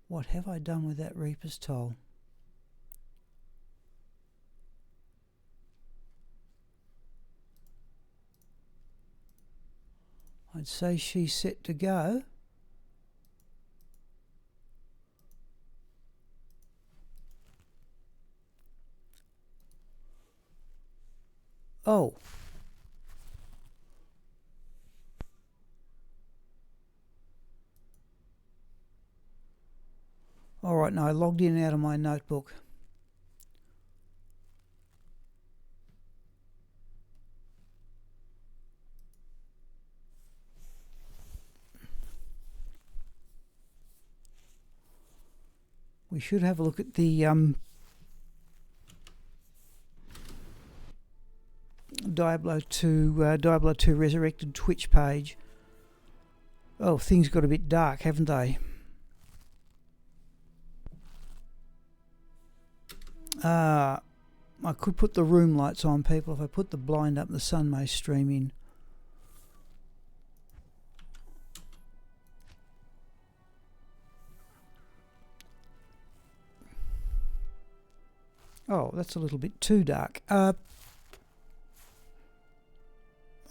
What have I done with that Reaper's Toll? I'd say she's set to go. Oh. Alright, now I logged in and out of my notebook. We should have a look at the Diablo 2 Resurrected Twitch page. Oh, things got a bit dark, haven't they? I could put the room lights on, people, if I put the blind up, the sun may stream in. Oh, that's a little bit too dark. I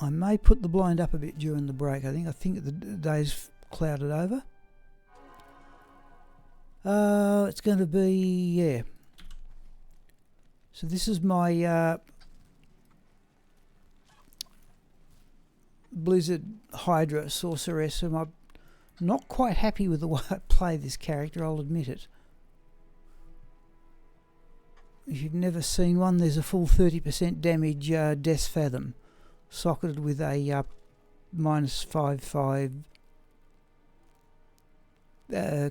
may put the blind up a bit during the break. I think the day's clouded over. It's going to be, yeah. So this is my Blizzard Hydra Sorceress, and I'm not quite happy with the way I play this character, I'll admit it. If you've never seen one, there's a full 30% damage Death Fathom, socketed with a -5/5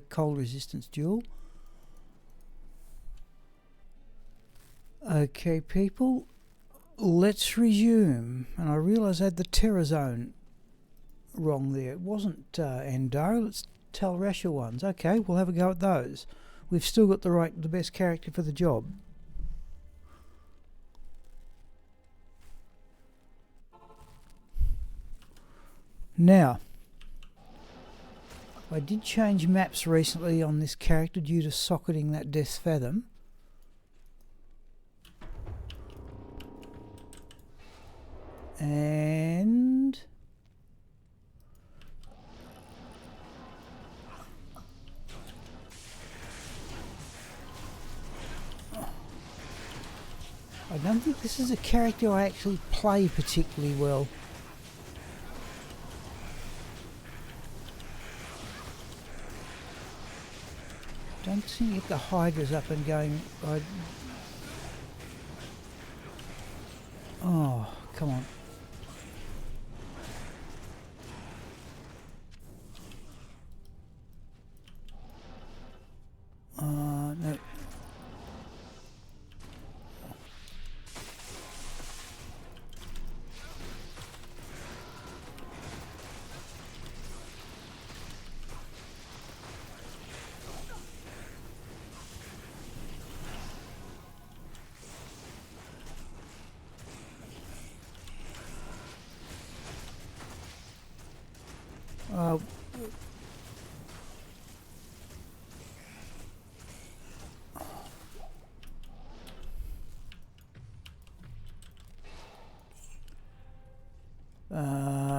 cold resistance duel. Okay, people, let's resume. And I realise I had the Terror Zone wrong there. It wasn't Andar, it's Talrasha ones. Okay, we'll have a go at those. We've still got the best character for the job. Now, I did change maps recently on this character due to socketing that Death's Fathom. And I don't think this is a character I actually play particularly well. Don't seem to get the Hydras up and going. Oh, come on. No.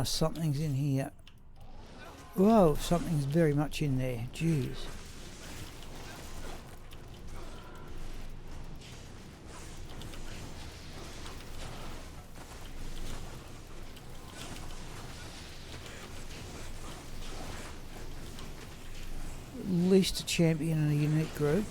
Something's in here. Whoa, something's very much in there. Jeez. At least a champion in a unique group.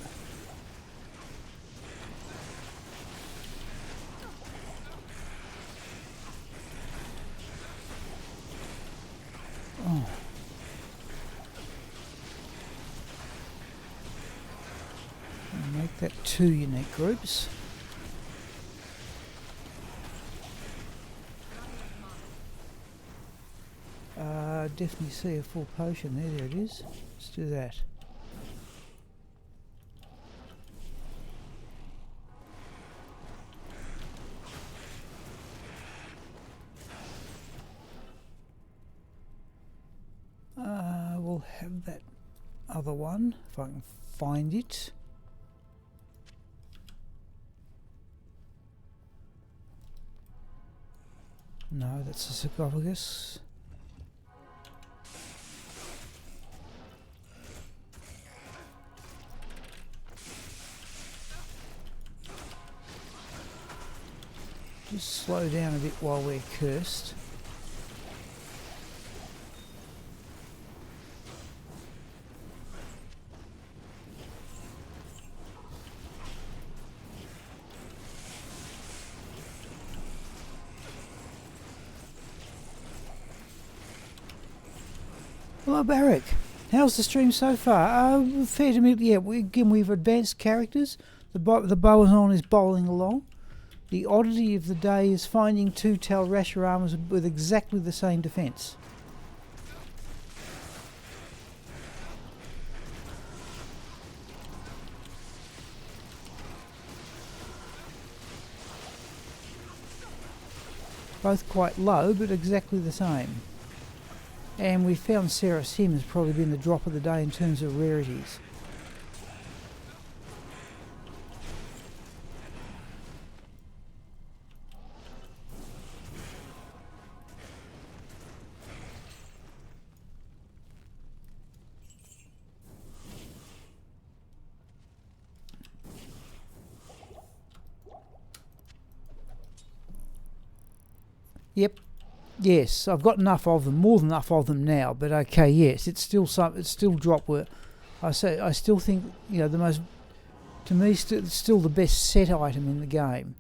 That 2 unique groups. Definitely see a full potion there. There it is. Let's do that. We'll have that other one if I can find it. No, that's a sarcophagus. Just slow down a bit while we're cursed. Hello Barrick, how's the stream so far? Fair to me, yeah, we've advanced characters, the bow is bowling along. The oddity of the day is finding 2 Talrasha armors with exactly the same defence. Both quite low, but exactly the same. And we found Sarah Sim has probably been the drop of the day in terms of rarities. Yep. Yes, I've got enough of them, more than enough of them now. But okay, yes, it's still drop work. I still think, you know, to me, it's still the best set item in the game.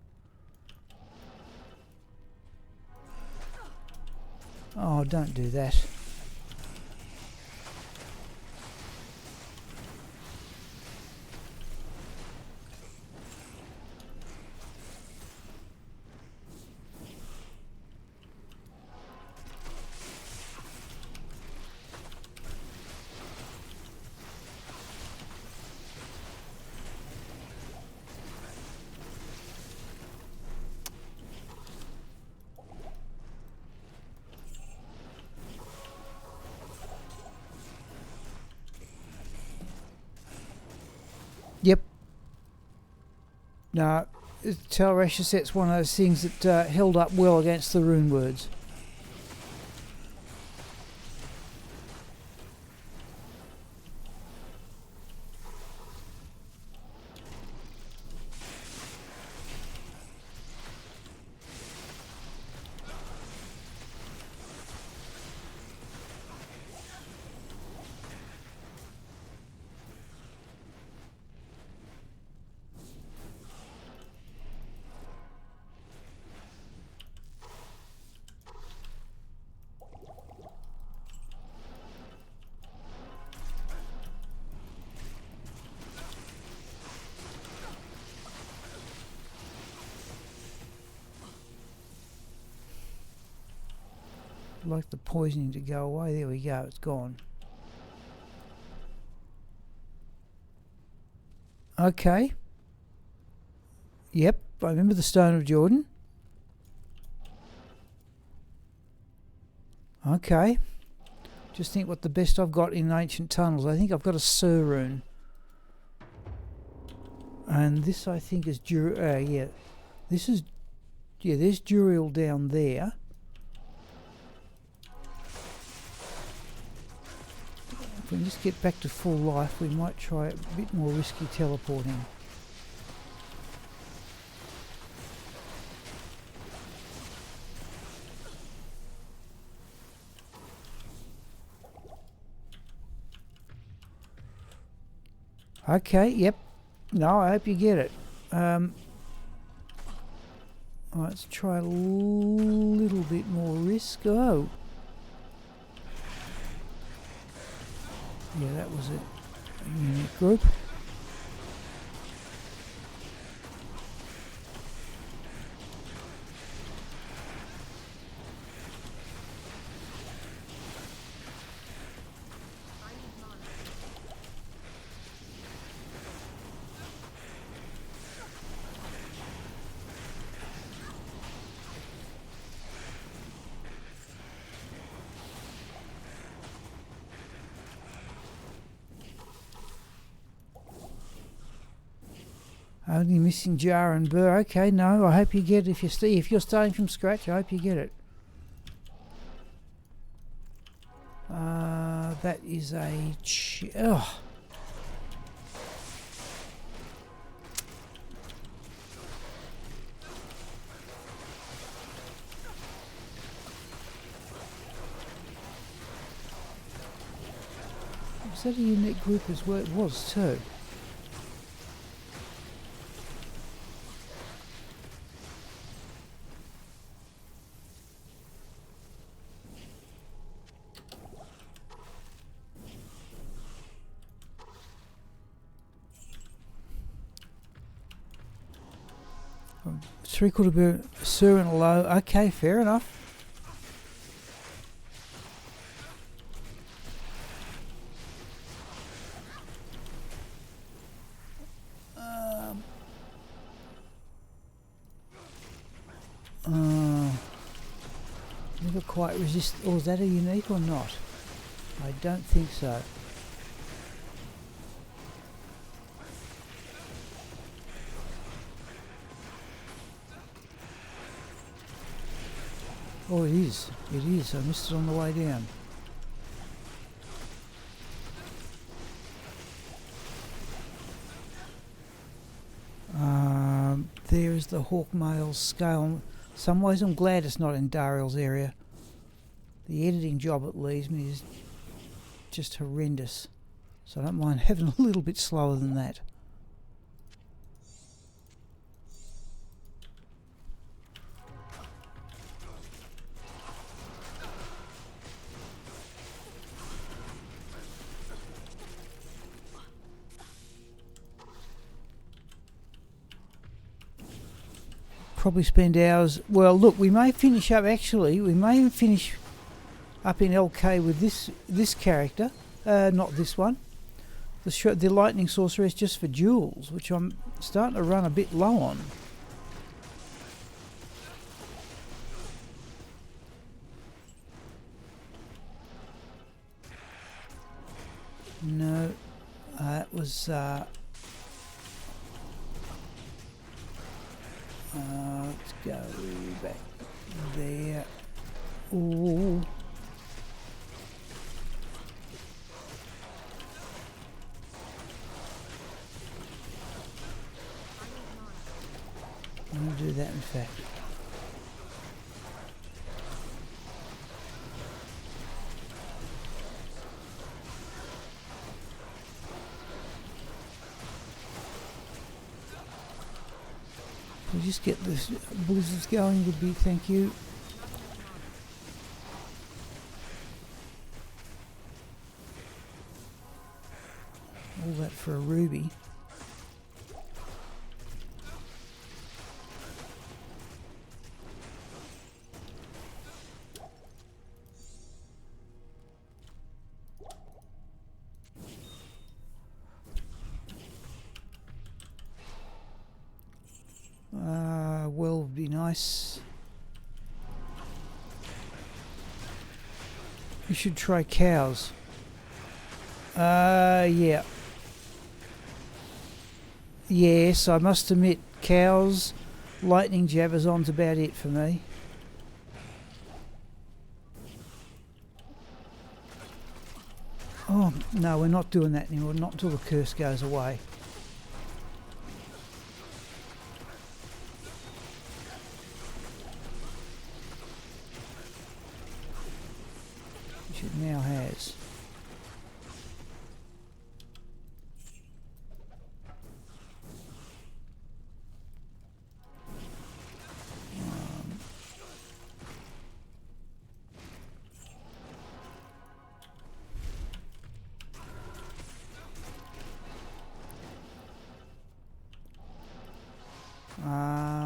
Oh, don't do that. No, Telrashuset's one of those things that held up well against the rune words. I'd like the poisoning to go away. There we go, it's gone. Okay. Yep, I remember the Stone of Jordan. Okay. Just think what the best I've got in ancient tunnels. I think I've got a Sur rune. And this I think is yeah. This is, yeah, there's Juriel down there. If we can just get back to full life, we might try a bit more risky teleporting. Okay, yep. No, I hope you get it. Let's try a little bit more risk. Oh. Yeah, that was a unit group. Only missing Jar and Burr. Okay, no, I hope you get it. If you're starting from scratch, I hope you get it. That is a... Oh. Was that a unique group as well? It was too. Three-quarter burn, Sur and a low. Okay, fair enough. Never quite resist. Or is that a unique or not? I don't think so. Oh, it is. It is. I missed it on the way down. There is the Hawkmail scale. Some ways I'm glad it's not in Dariel's area. The editing job it leaves me is just horrendous. So I don't mind having a little bit slower than that. Probably spend hours. Well, look, we may finish up. Actually, we may even finish up in LK with this character. Not this one. The lightning sorceress just for jewels, which I'm starting to run a bit low on. No, that was. Let's go back there. Ooh. I'm going to do that in fact. We'll just get the blizzards going would be thank you. All that for a ruby. Well would be nice. We should try cows. Yeah. Yes, I must admit, cows, lightning jabbers-on's about it for me. Oh, no, we're not doing that anymore, not until the curse goes away. Which it now has.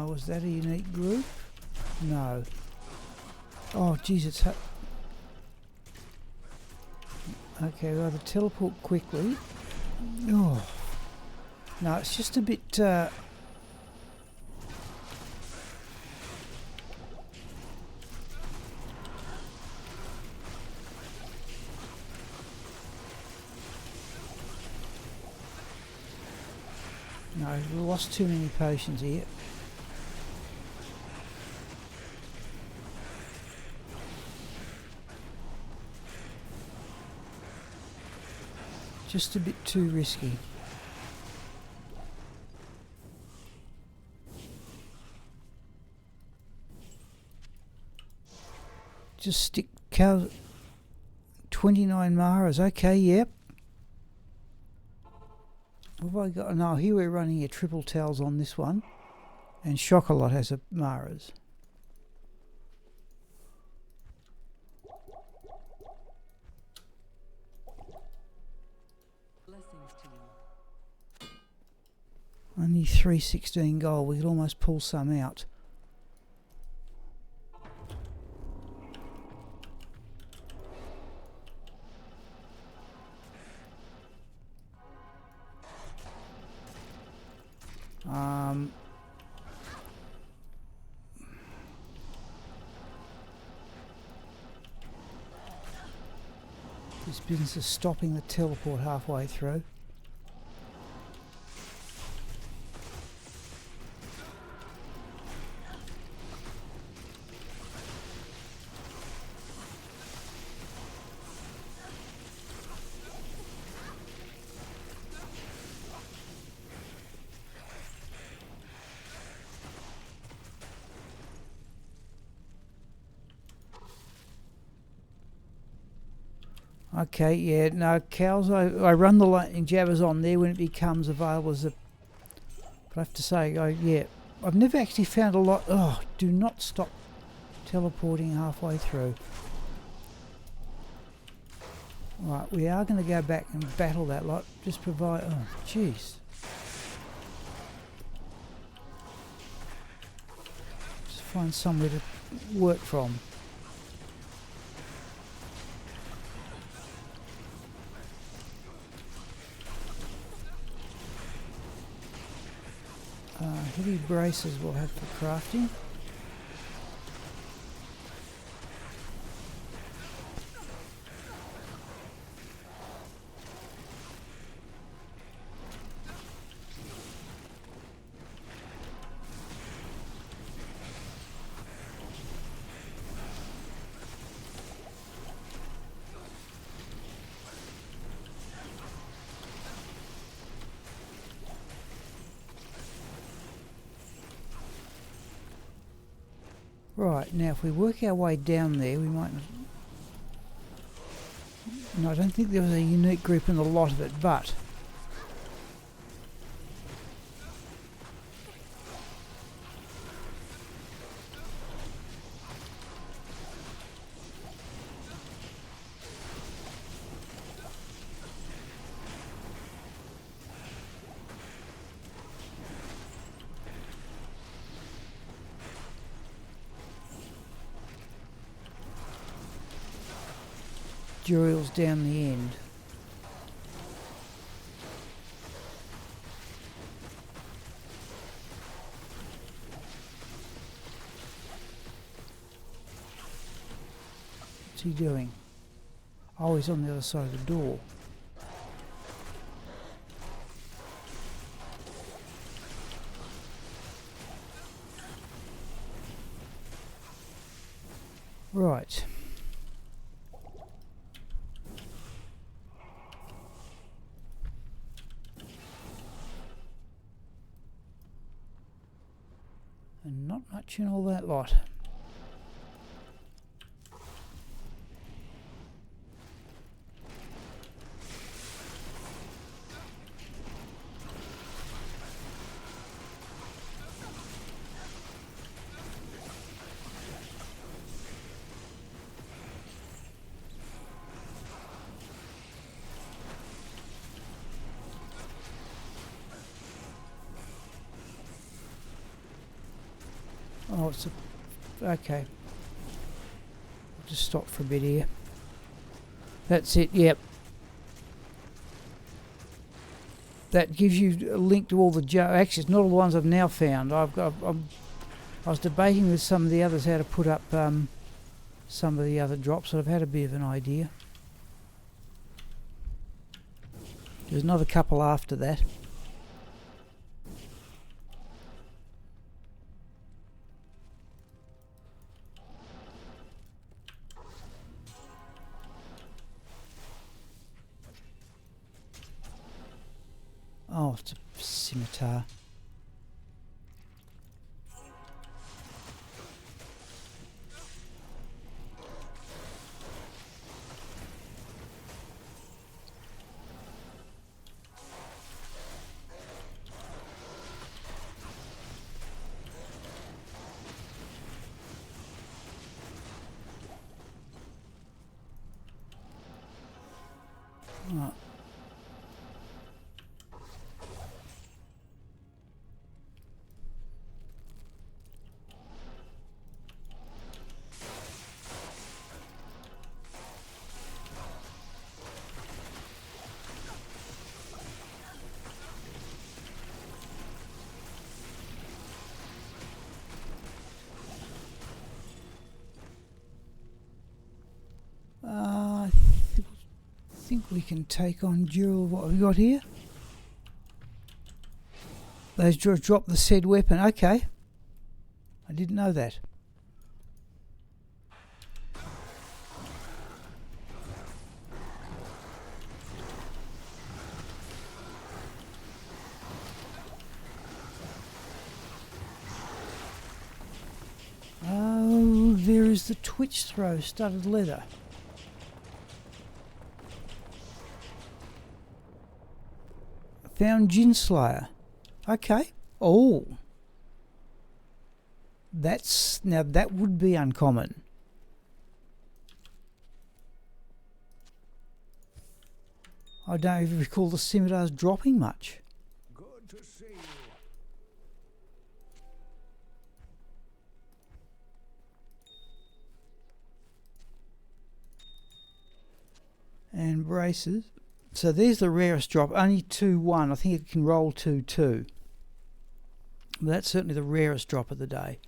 Was that a unique group? No. Oh, geez, it's... Okay, we'll either teleport quickly. Oh. No, it's just a bit... No, we lost too many potions here. Just a bit too risky. Just stick cows. 29 Maras. Okay, yep. What have I got? No, here we're running a triple tails on this one. And Shockalot has a Maras. Only 316 gold. We could almost pull some out. This business is stopping the teleport halfway through. Okay, yeah, no, cows, I run the lightning jabbers on there when it becomes available as a... But I have to say, yeah, I've never actually found a lot... Oh, do not stop teleporting halfway through. Right, we are going to go back and battle that lot. Just provide... Oh, jeez. Just find somewhere to work from. Heavy braces we'll have for crafting. Right, now if we work our way down there, we might... No, I don't think there was a unique group in the lot of it, but... Jewel's down the end. What's he doing? Oh, he's on the other side of the door. Right. And not much in all that lot. Oh, it's a... okay. I'll just stop for a bit here. That's it, yep. That gives you a link to all the... Actually, it's not all the ones I've now found. I was debating with some of the others how to put up some of the other drops, so I've had a bit of an idea. There's another couple after that. Oh, it's a scimitar. Right. I think we can take on Jewel. What have we got here? Those drop the said weapon. Okay. I didn't know that. Oh, there is the twitch throw, studded leather. Found Gin Slayer. Okay. Oh. Now that would be uncommon. I don't even recall the scimitars dropping much. Good to see you. And braces. So there's the rarest drop, only 2-1. I think it can roll 2-2. But that's certainly the rarest drop of the day.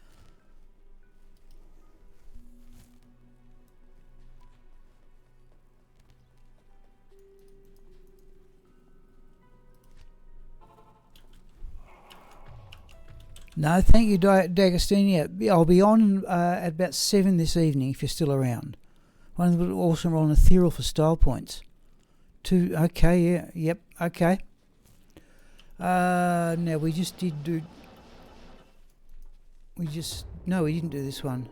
No, thank you, D'Agostino. I'll be on at about 7 this evening if you're still around. One of them will also roll an ethereal for style points. 2, okay, yeah, yep, okay. Now we just did do... no, we didn't do this one.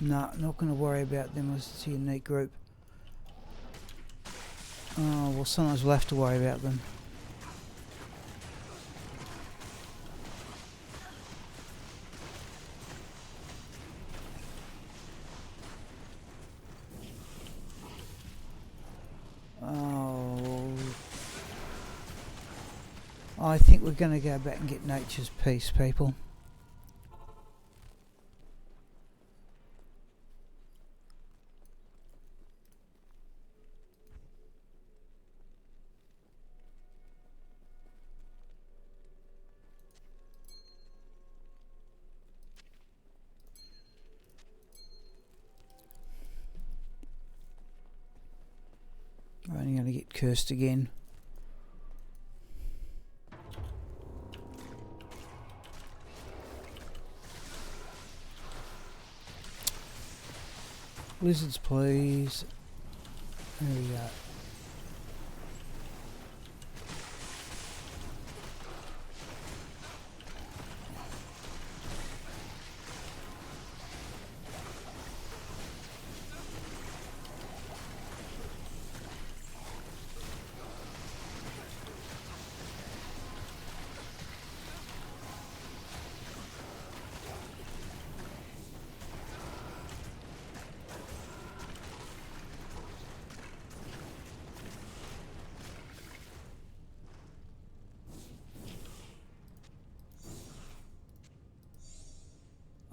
No, not going to worry about them as it's a unique group. Oh, well, sometimes we'll have to worry about them. Oh, I think we're going to go back and get Nature's Peace, people. I'm only going to get cursed again. Lizards, please. There we go.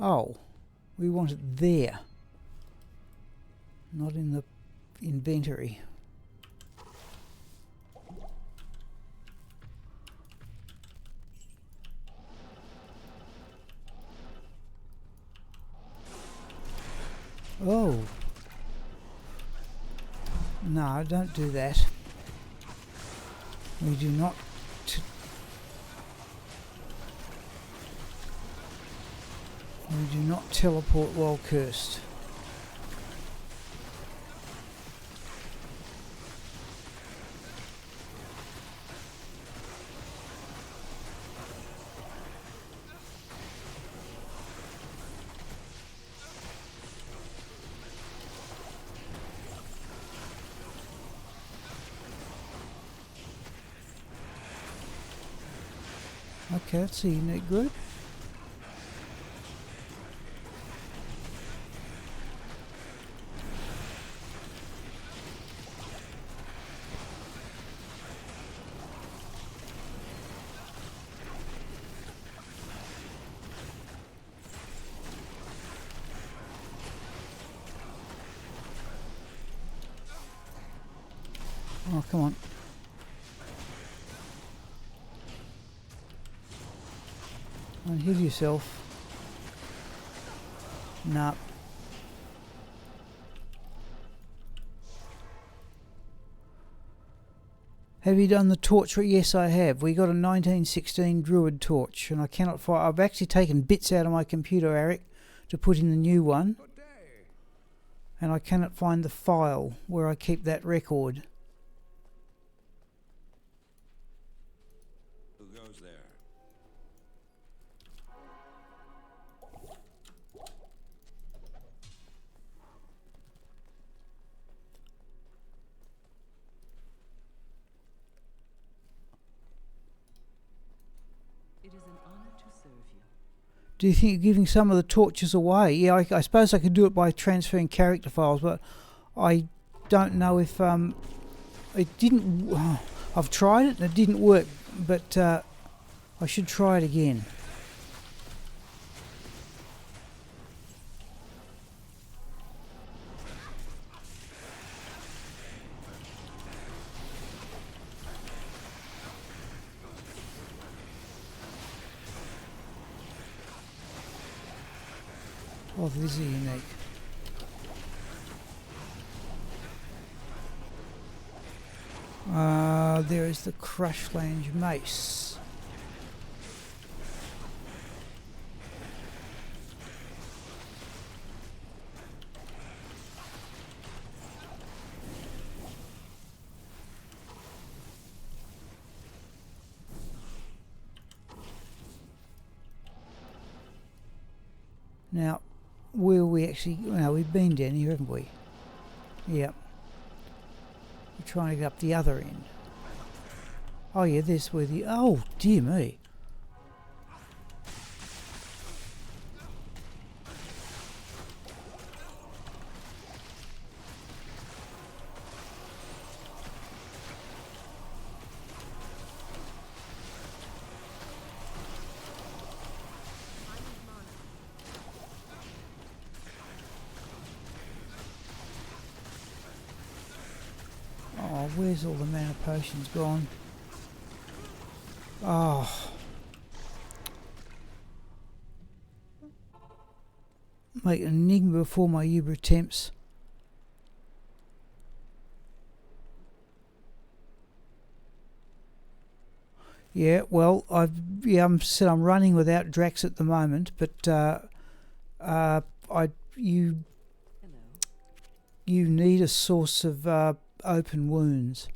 Oh, we want it there, not in the inventory. Oh, no, don't do that. We do not. We do not teleport while cursed. Okay, that's a unique group. Oh, come on. And heal yourself. Nah. Have you done the torch? Yes, I have. We got a 1916 Druid torch, and I cannot find. I've actually taken bits out of my computer, Eric, to put in the new one, and I cannot find the file where I keep that record. Who goes there? It is an honor to serve you. Do you think you're giving some of the torches away? Yeah, I suppose I could do it by transferring character files, but I don't know if it didn't. I've tried it and it didn't work, but I should try it again. Oh, this is unique. There is the Crushlange mace. Now, where we actually... No, we've been down here, haven't we? Yep. We're trying to get up the other end. Oh yeah, this where the... Oh, dear me. Oh, where's all the mana potions gone? Oh. Make an enigma before my Uber attempts. Yeah, well, I'm running without Drax at the moment, but you Hello. need a source of open wounds,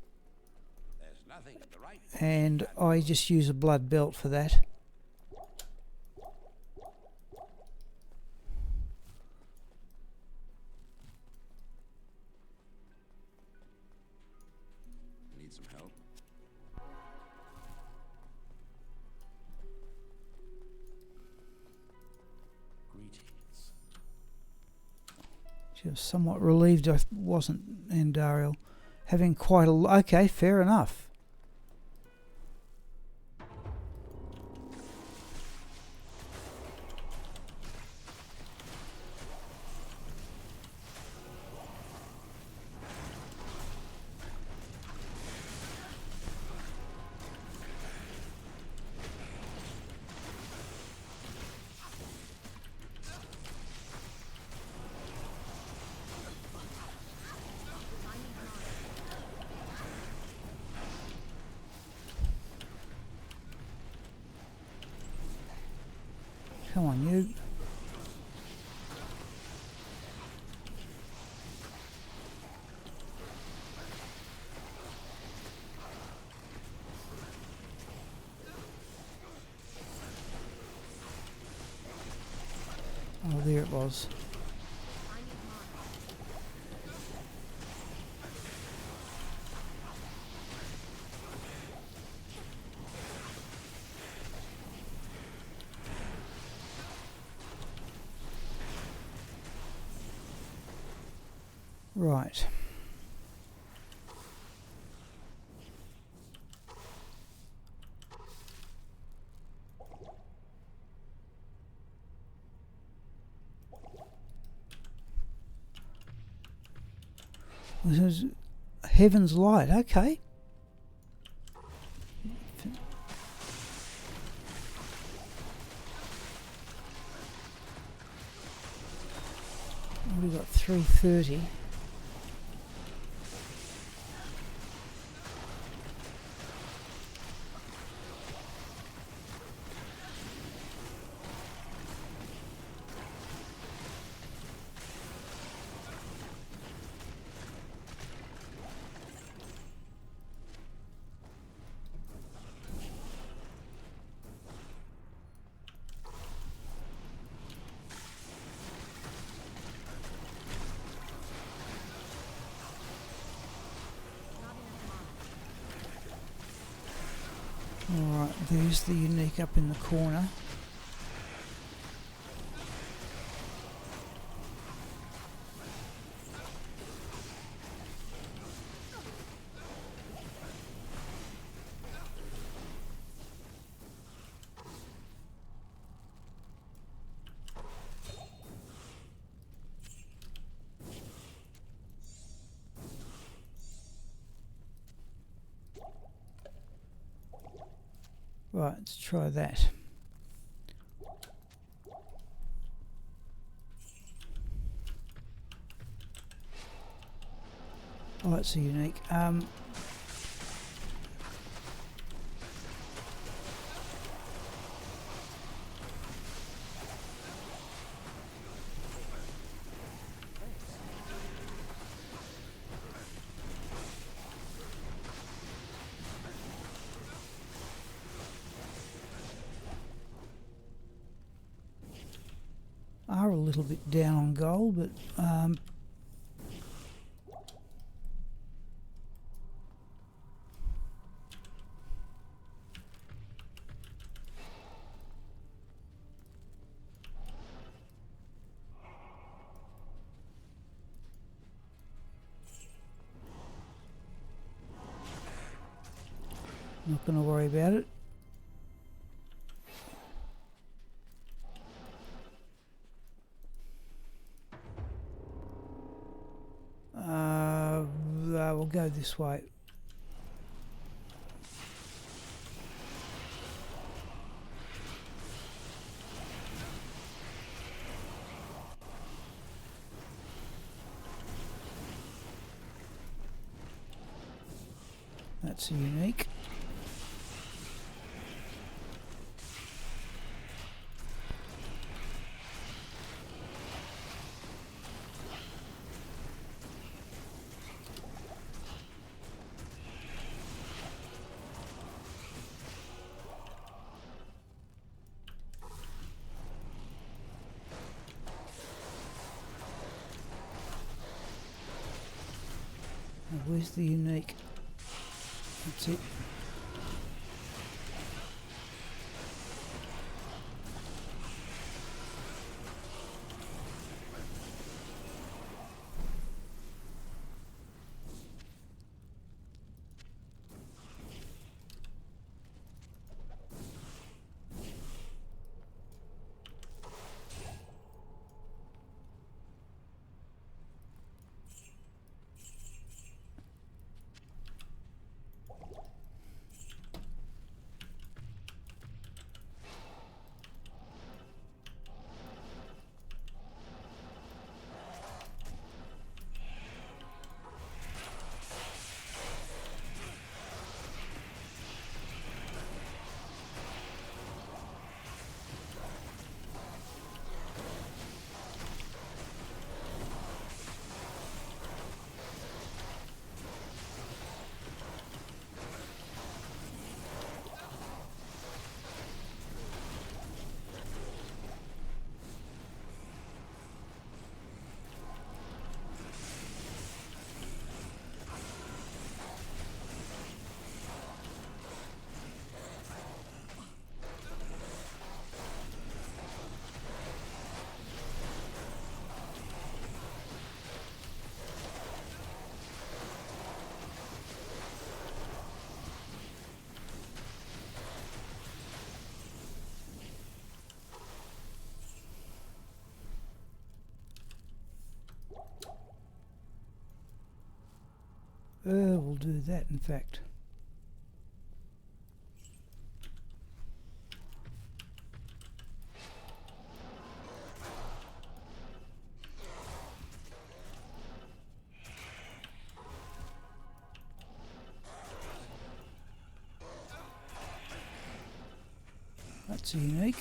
There's nothing in the right. and I just use a blood belt for that. Need some help? Greetings. She was somewhat relieved I wasn't Andariel, having quite a... Okay, fair enough. Come on, you. Oh, there it was. Right. This is Heaven's Light, okay. We've got 330. Alright, there's the unique up in the corner. Right, let's try that. Oh, that's a unique. a little bit down on gold, but not going to worry about it. We'll go this way. That's unique. Where's the unique? That's it. We'll do that, in fact. That's unique.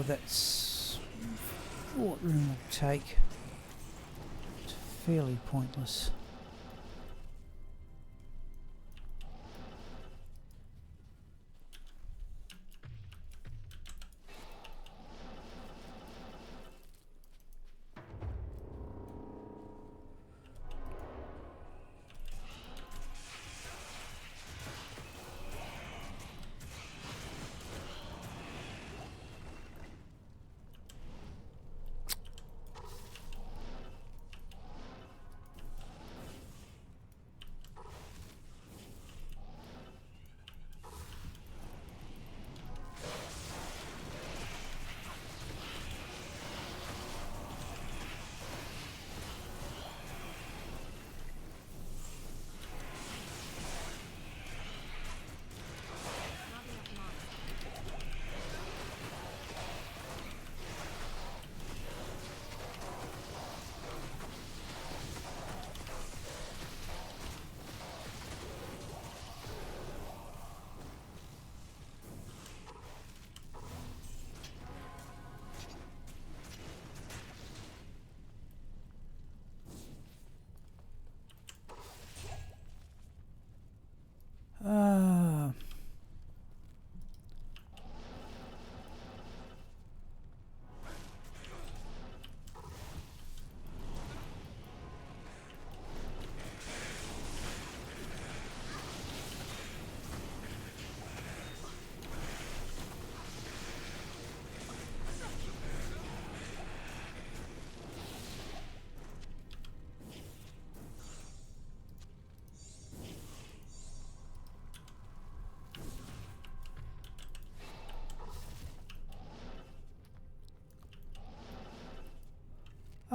That's what room will take. It's fairly pointless.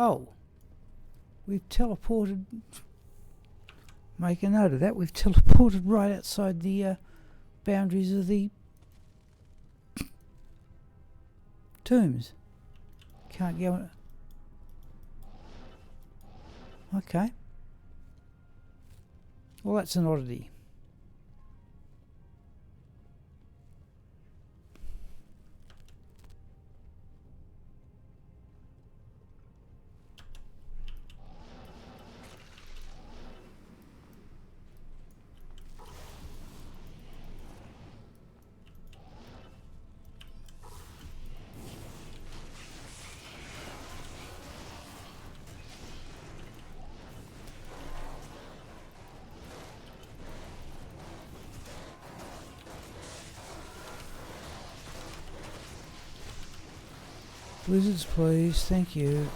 Oh, we've teleported. Make a note of that. We've teleported right outside the boundaries of the tombs. Can't go. Okay. Well, that's an oddity. Wizards, please. Thank you.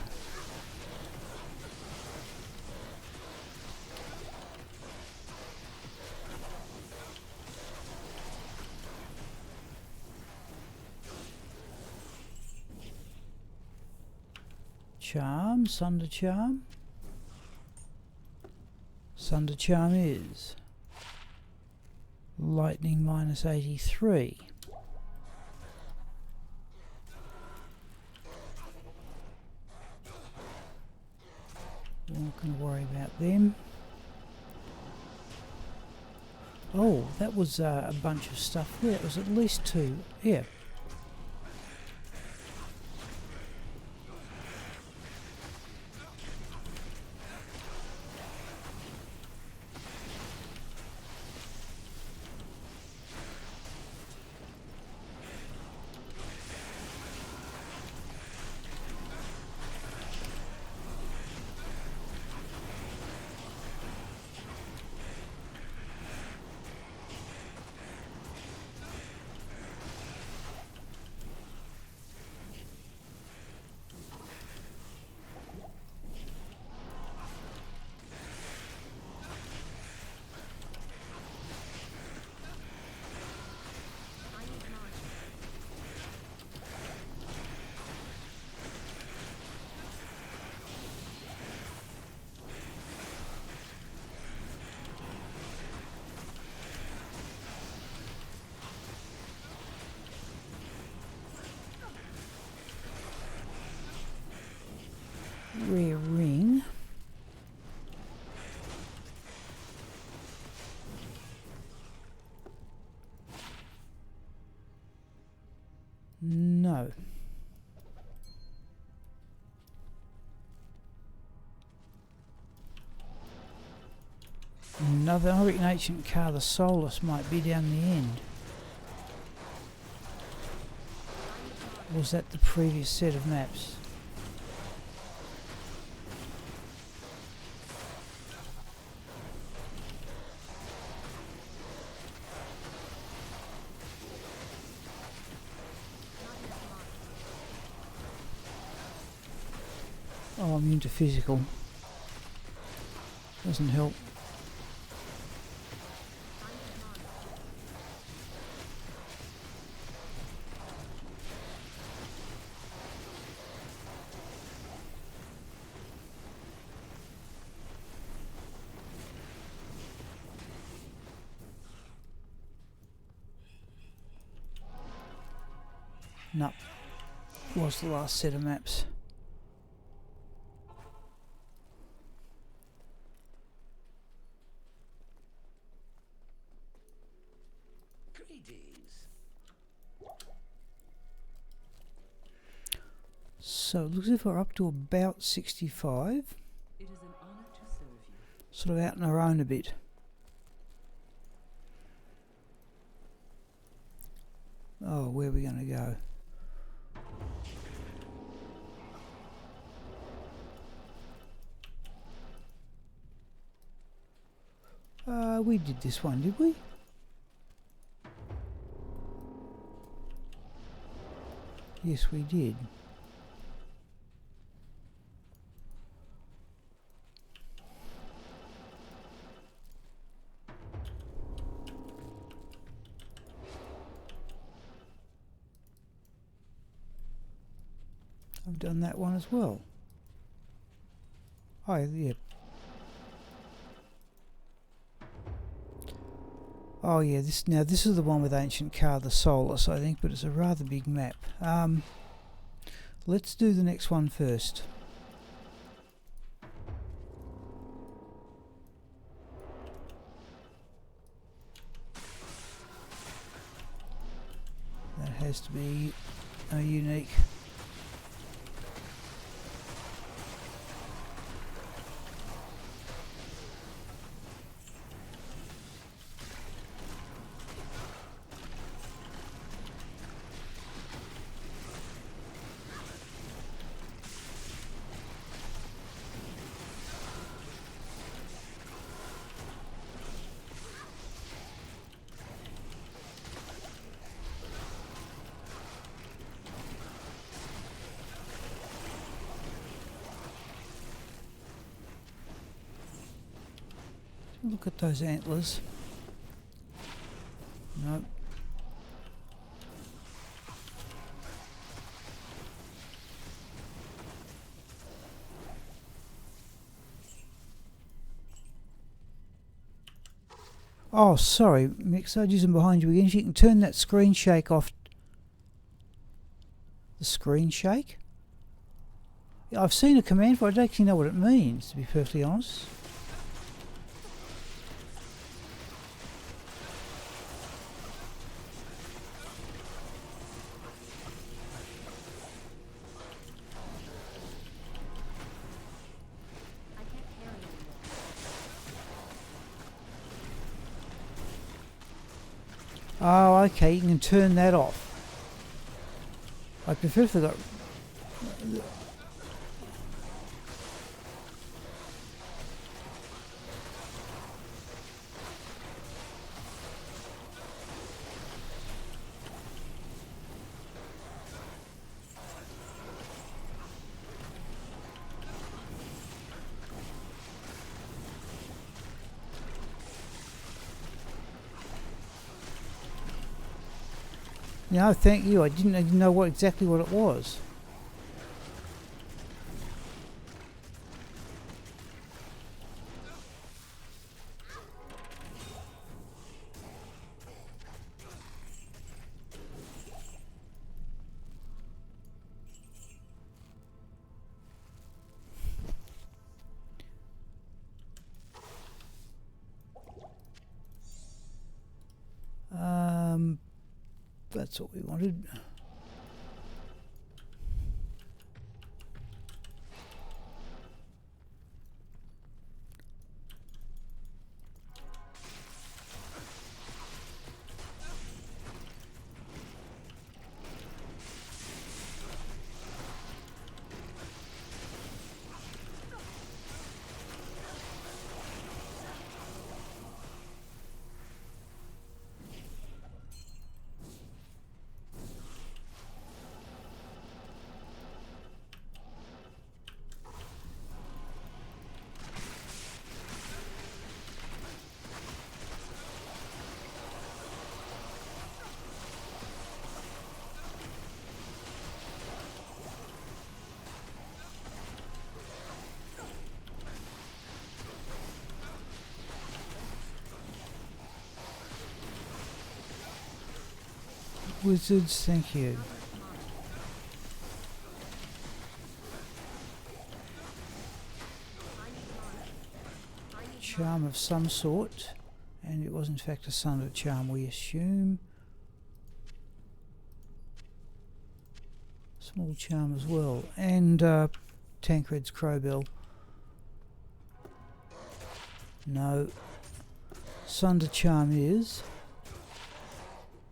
Charm, Sunder charm. Sunder charm is lightning minus 83. We're not going to worry about them. Oh, that was a bunch of stuff. Yeah, it was at least 2. Yeah. Rare ring. No. Another, I reckon, ancient car, the Solus, might be down the end. Or was that the previous set of maps? Oh, I'm into physical. Doesn't help. No. Was the last set of maps. So it looks as if we're up to about 65. It is an honor to serve you. Sort of out on our own a bit. Oh, where are we going to go? We did this one, did we? Yes, we did. I've done that one as well. Oh, yeah. Oh, yeah, this is the one with Ancient Car, the Solus, I think, but it's a rather big map. Let's do the next one first. That has to be a unique. Look at those antlers. Nope. Oh, sorry, Mick, I'm using behind you again. If you can turn that screen shake off. The screen shake? Yeah, I've seen a command for it. I don't actually know what it means, to be perfectly honest. I can't carry anymore. Oh, okay, you can turn that off. I prefer if they got... No, thank you. I didn't know exactly what it was. That's what we wanted. Wizards, thank you. Charm of some sort, and it was in fact a Sunder charm, we assume. Small charm as well, and Tancred's Crowbell. No. Sunder charm is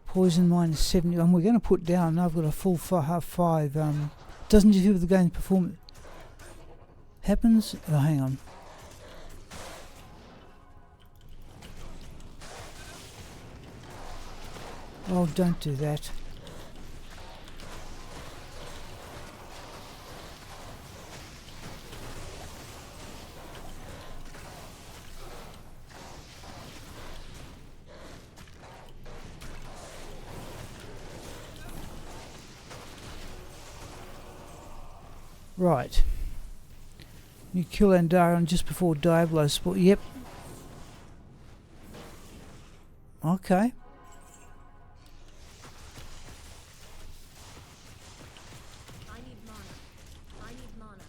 poison minus 70. And we're going to put down. I've got a full half 5. Doesn't interfere with the game's performance. Happens. Oh, hang on. Oh, don't do that. Right. You kill Andarion just before Diablo spawn. Yep. Okay. I need mana. I need mana.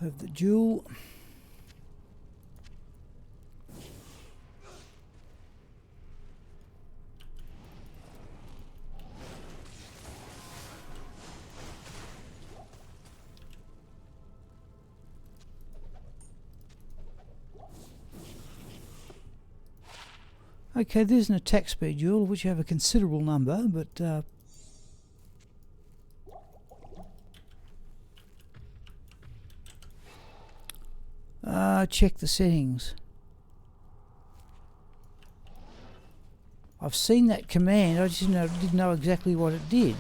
Have the jewel. Okay, there's an attack speed jewel, of which you have a considerable number, but check the settings. I've seen that command, I just didn't know exactly what it did.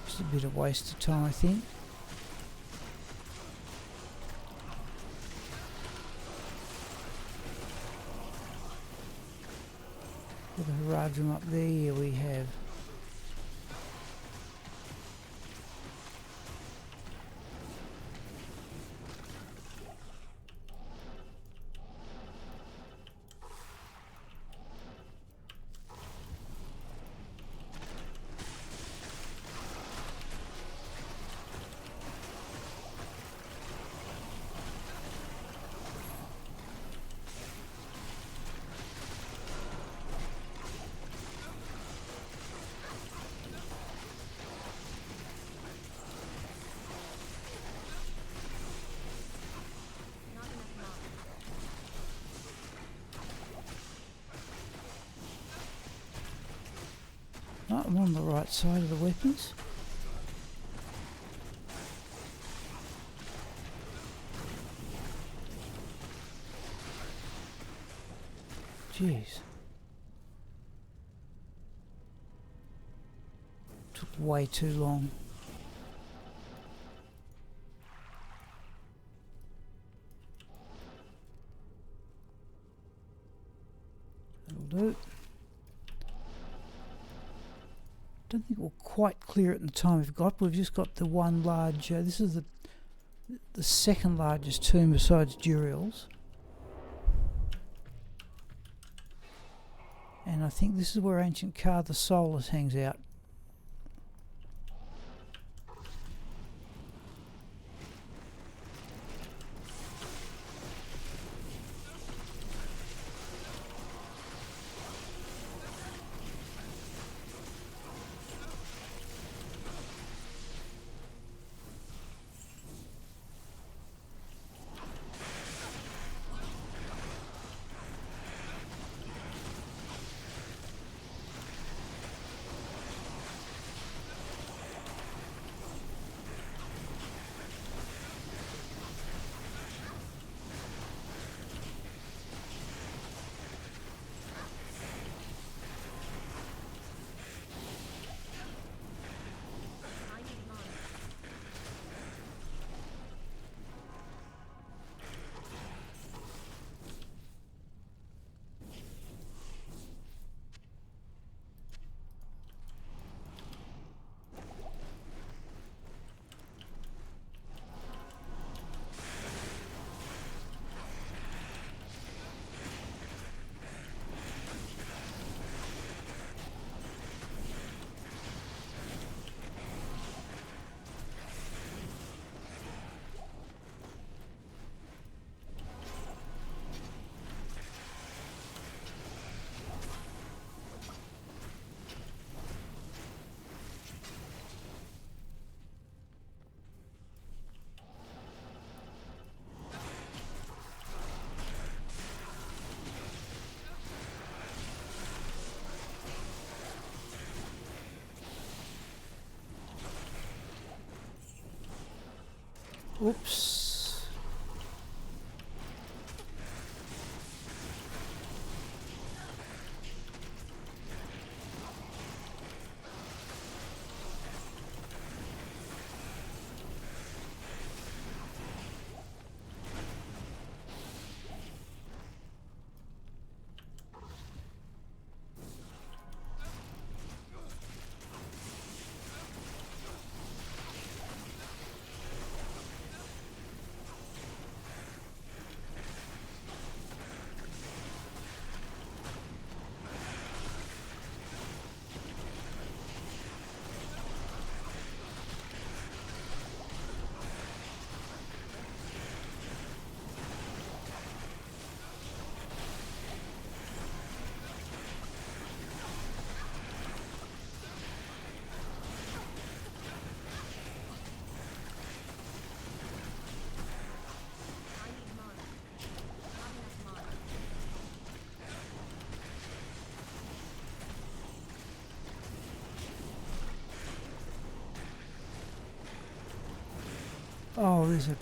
Just a bit of waste of time, I think. Got a Haradrim up there, yeah we have. Not enough mana. Oh, I'm on the right side of the weapons. Jeez. Took way too long. That'll do. Don't think we'll quite clear it in the time we've got. We've just got the one large. This is the second largest tomb besides Juriel's, and I think this is where ancient Car the Soulless hangs out. I need mana. Oops. Oh, there's a...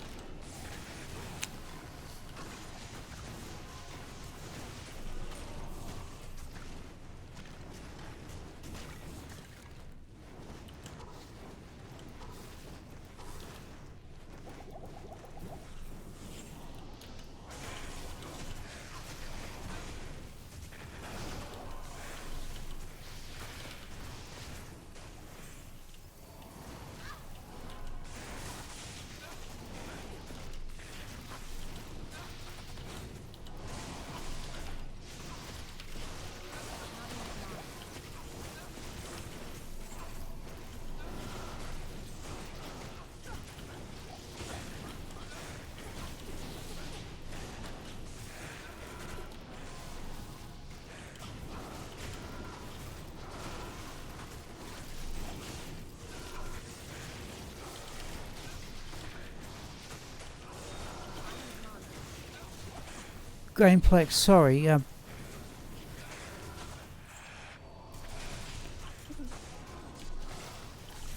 Grainplex, sorry.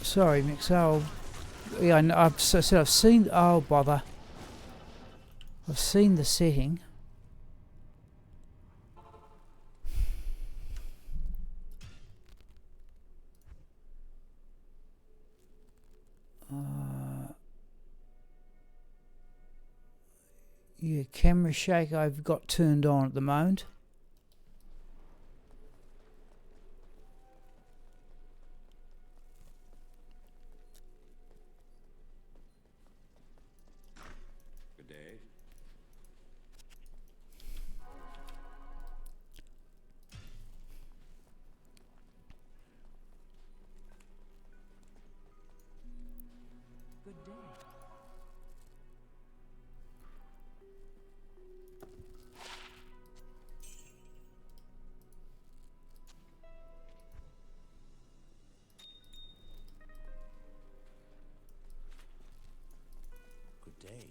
Sorry, Mixel. Yeah, I've said I've seen. Oh bother! I've seen the setting. Yeah, camera shake I've got turned on at the moment. Good day. Good day. Good day.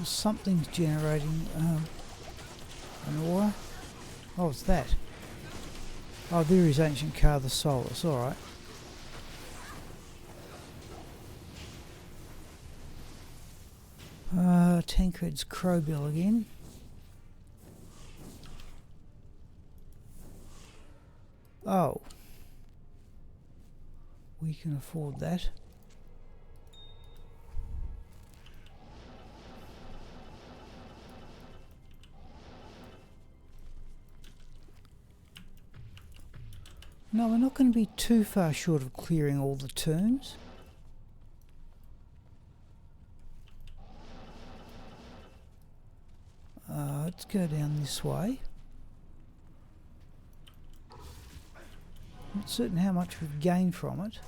Something's generating an aura. Oh, what's that? Oh, there is Ancient Car of the Soulless. All right. Tancred's Crowbill again. Oh, we can afford that. No, we're not going to be too far short of clearing all the tombs. Let's go down this way. Not certain how much we've gained from it.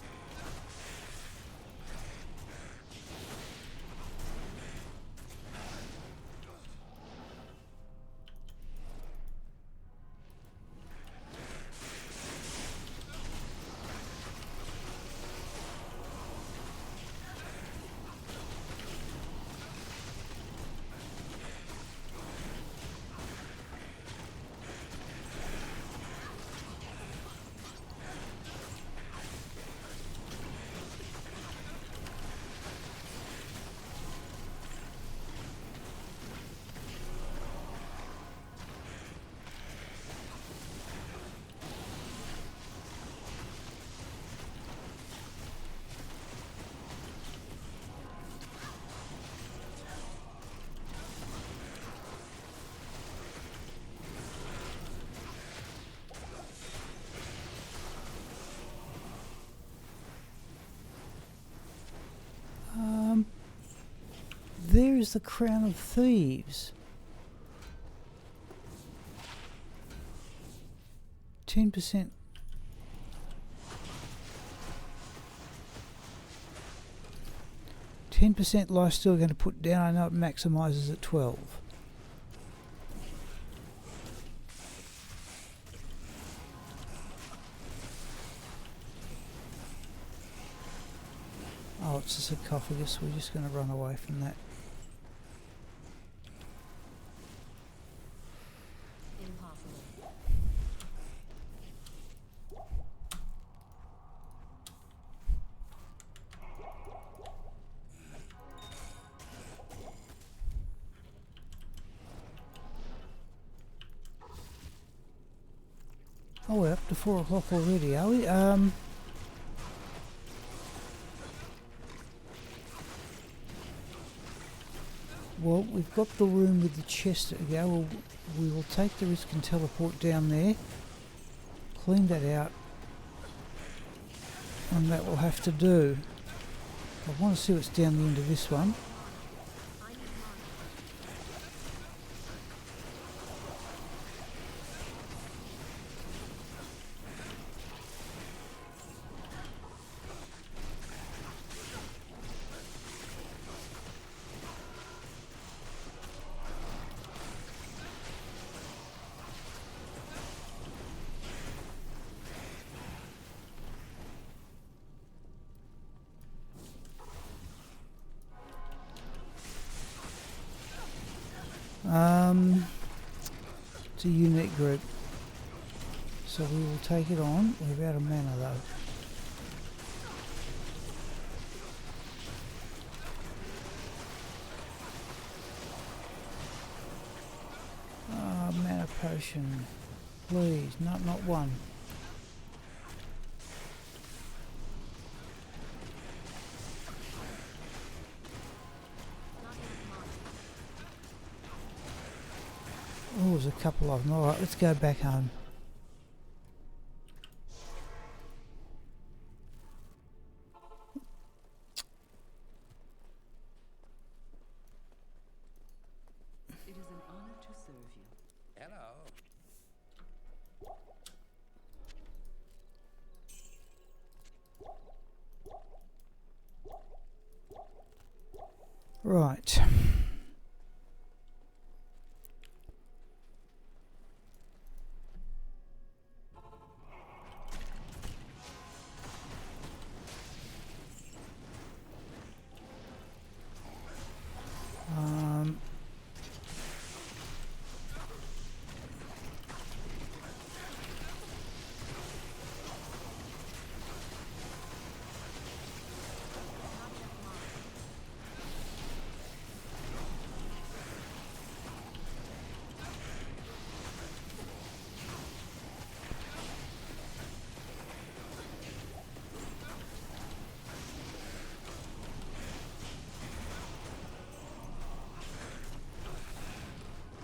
There is the Crown of Thieves. 10%. 10% life still going to put down. I know it maximises at 12. Oh, it's a sarcophagus. We're just going to run away from that. Impossible. Oh, we're up to 4 o'clock already, are we? Well, we've got the room with the chest to go. We will take the risk and teleport down there. Clean that out. And that will have to do. I want to see what's down the end of this one. I need mana. It's a unique group. So we will take it on. We're out of mana though. Mana potion. Please, not one. Not enough mana. Oh, there's a couple of them. Alright, let's go back home. It is an honor to serve you. Hello. Right.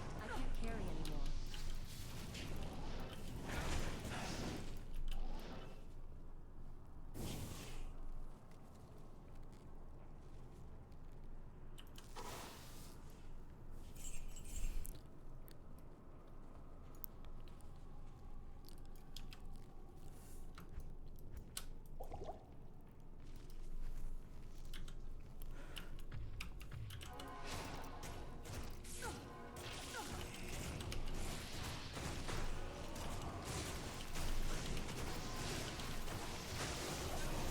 I can't carry anymore.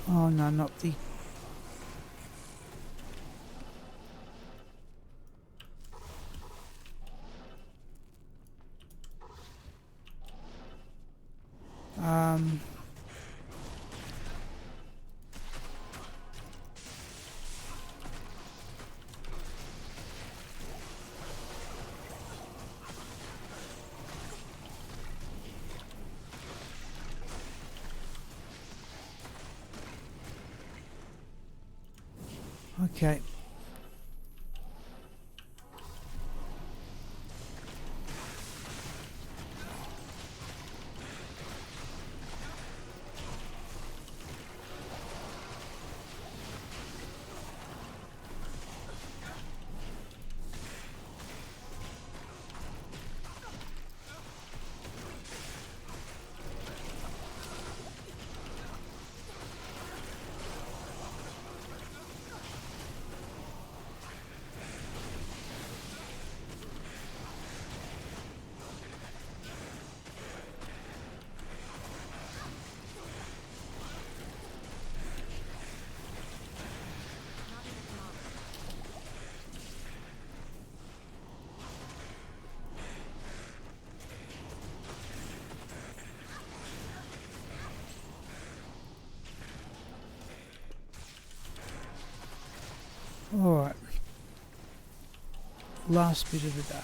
Oh no, not the... Okay. Alright. Last bit of the day.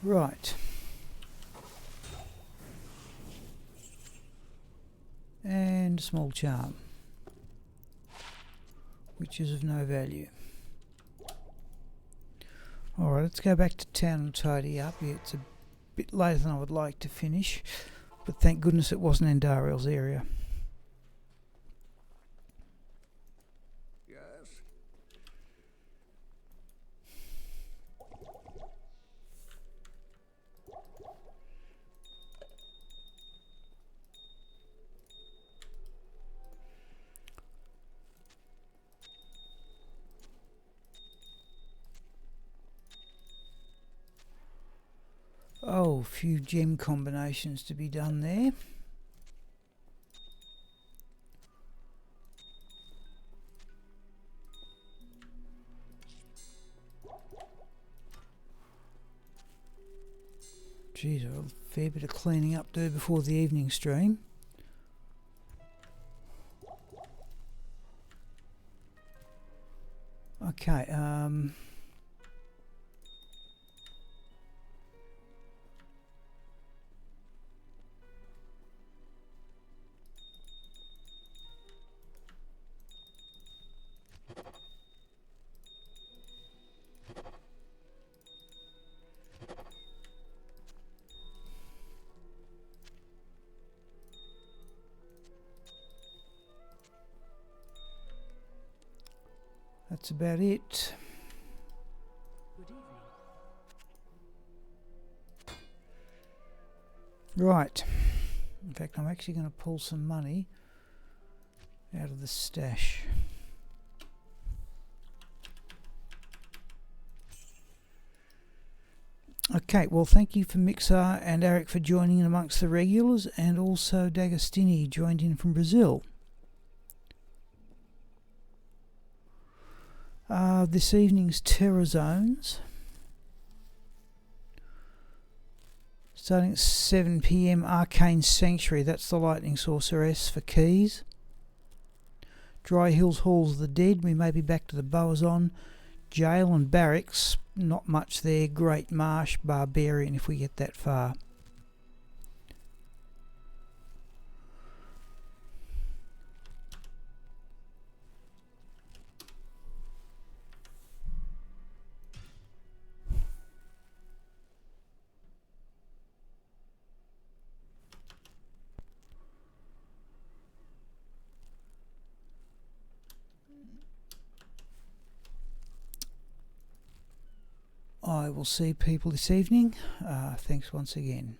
Right. And a small charm, which is of no value. Alright, let's go back to town and tidy up. Yeah, it's a bit later than I would like to finish, but thank goodness it wasn't in Dariel's area. Yes. Oh, a few gem combinations to be done there. Geez, a fair bit of cleaning up to do before the evening stream. Okay, that's about it. Good evening. Right. In fact, I'm actually going to pull some money out of the stash. Okay, well, thank you for Mixar and Eric for joining in amongst the regulars, and also D'Agostini joined in from Brazil. This evening's Terror Zones, starting at 7 PM, Arcane Sanctuary, that's the Lightning Sorceress for keys. Dry Hills Halls of the Dead, we may be back to the Boazon. Jail and Barracks, not much there. Great Marsh, Barbarian if we get that far. I will see people this evening. Thanks once again.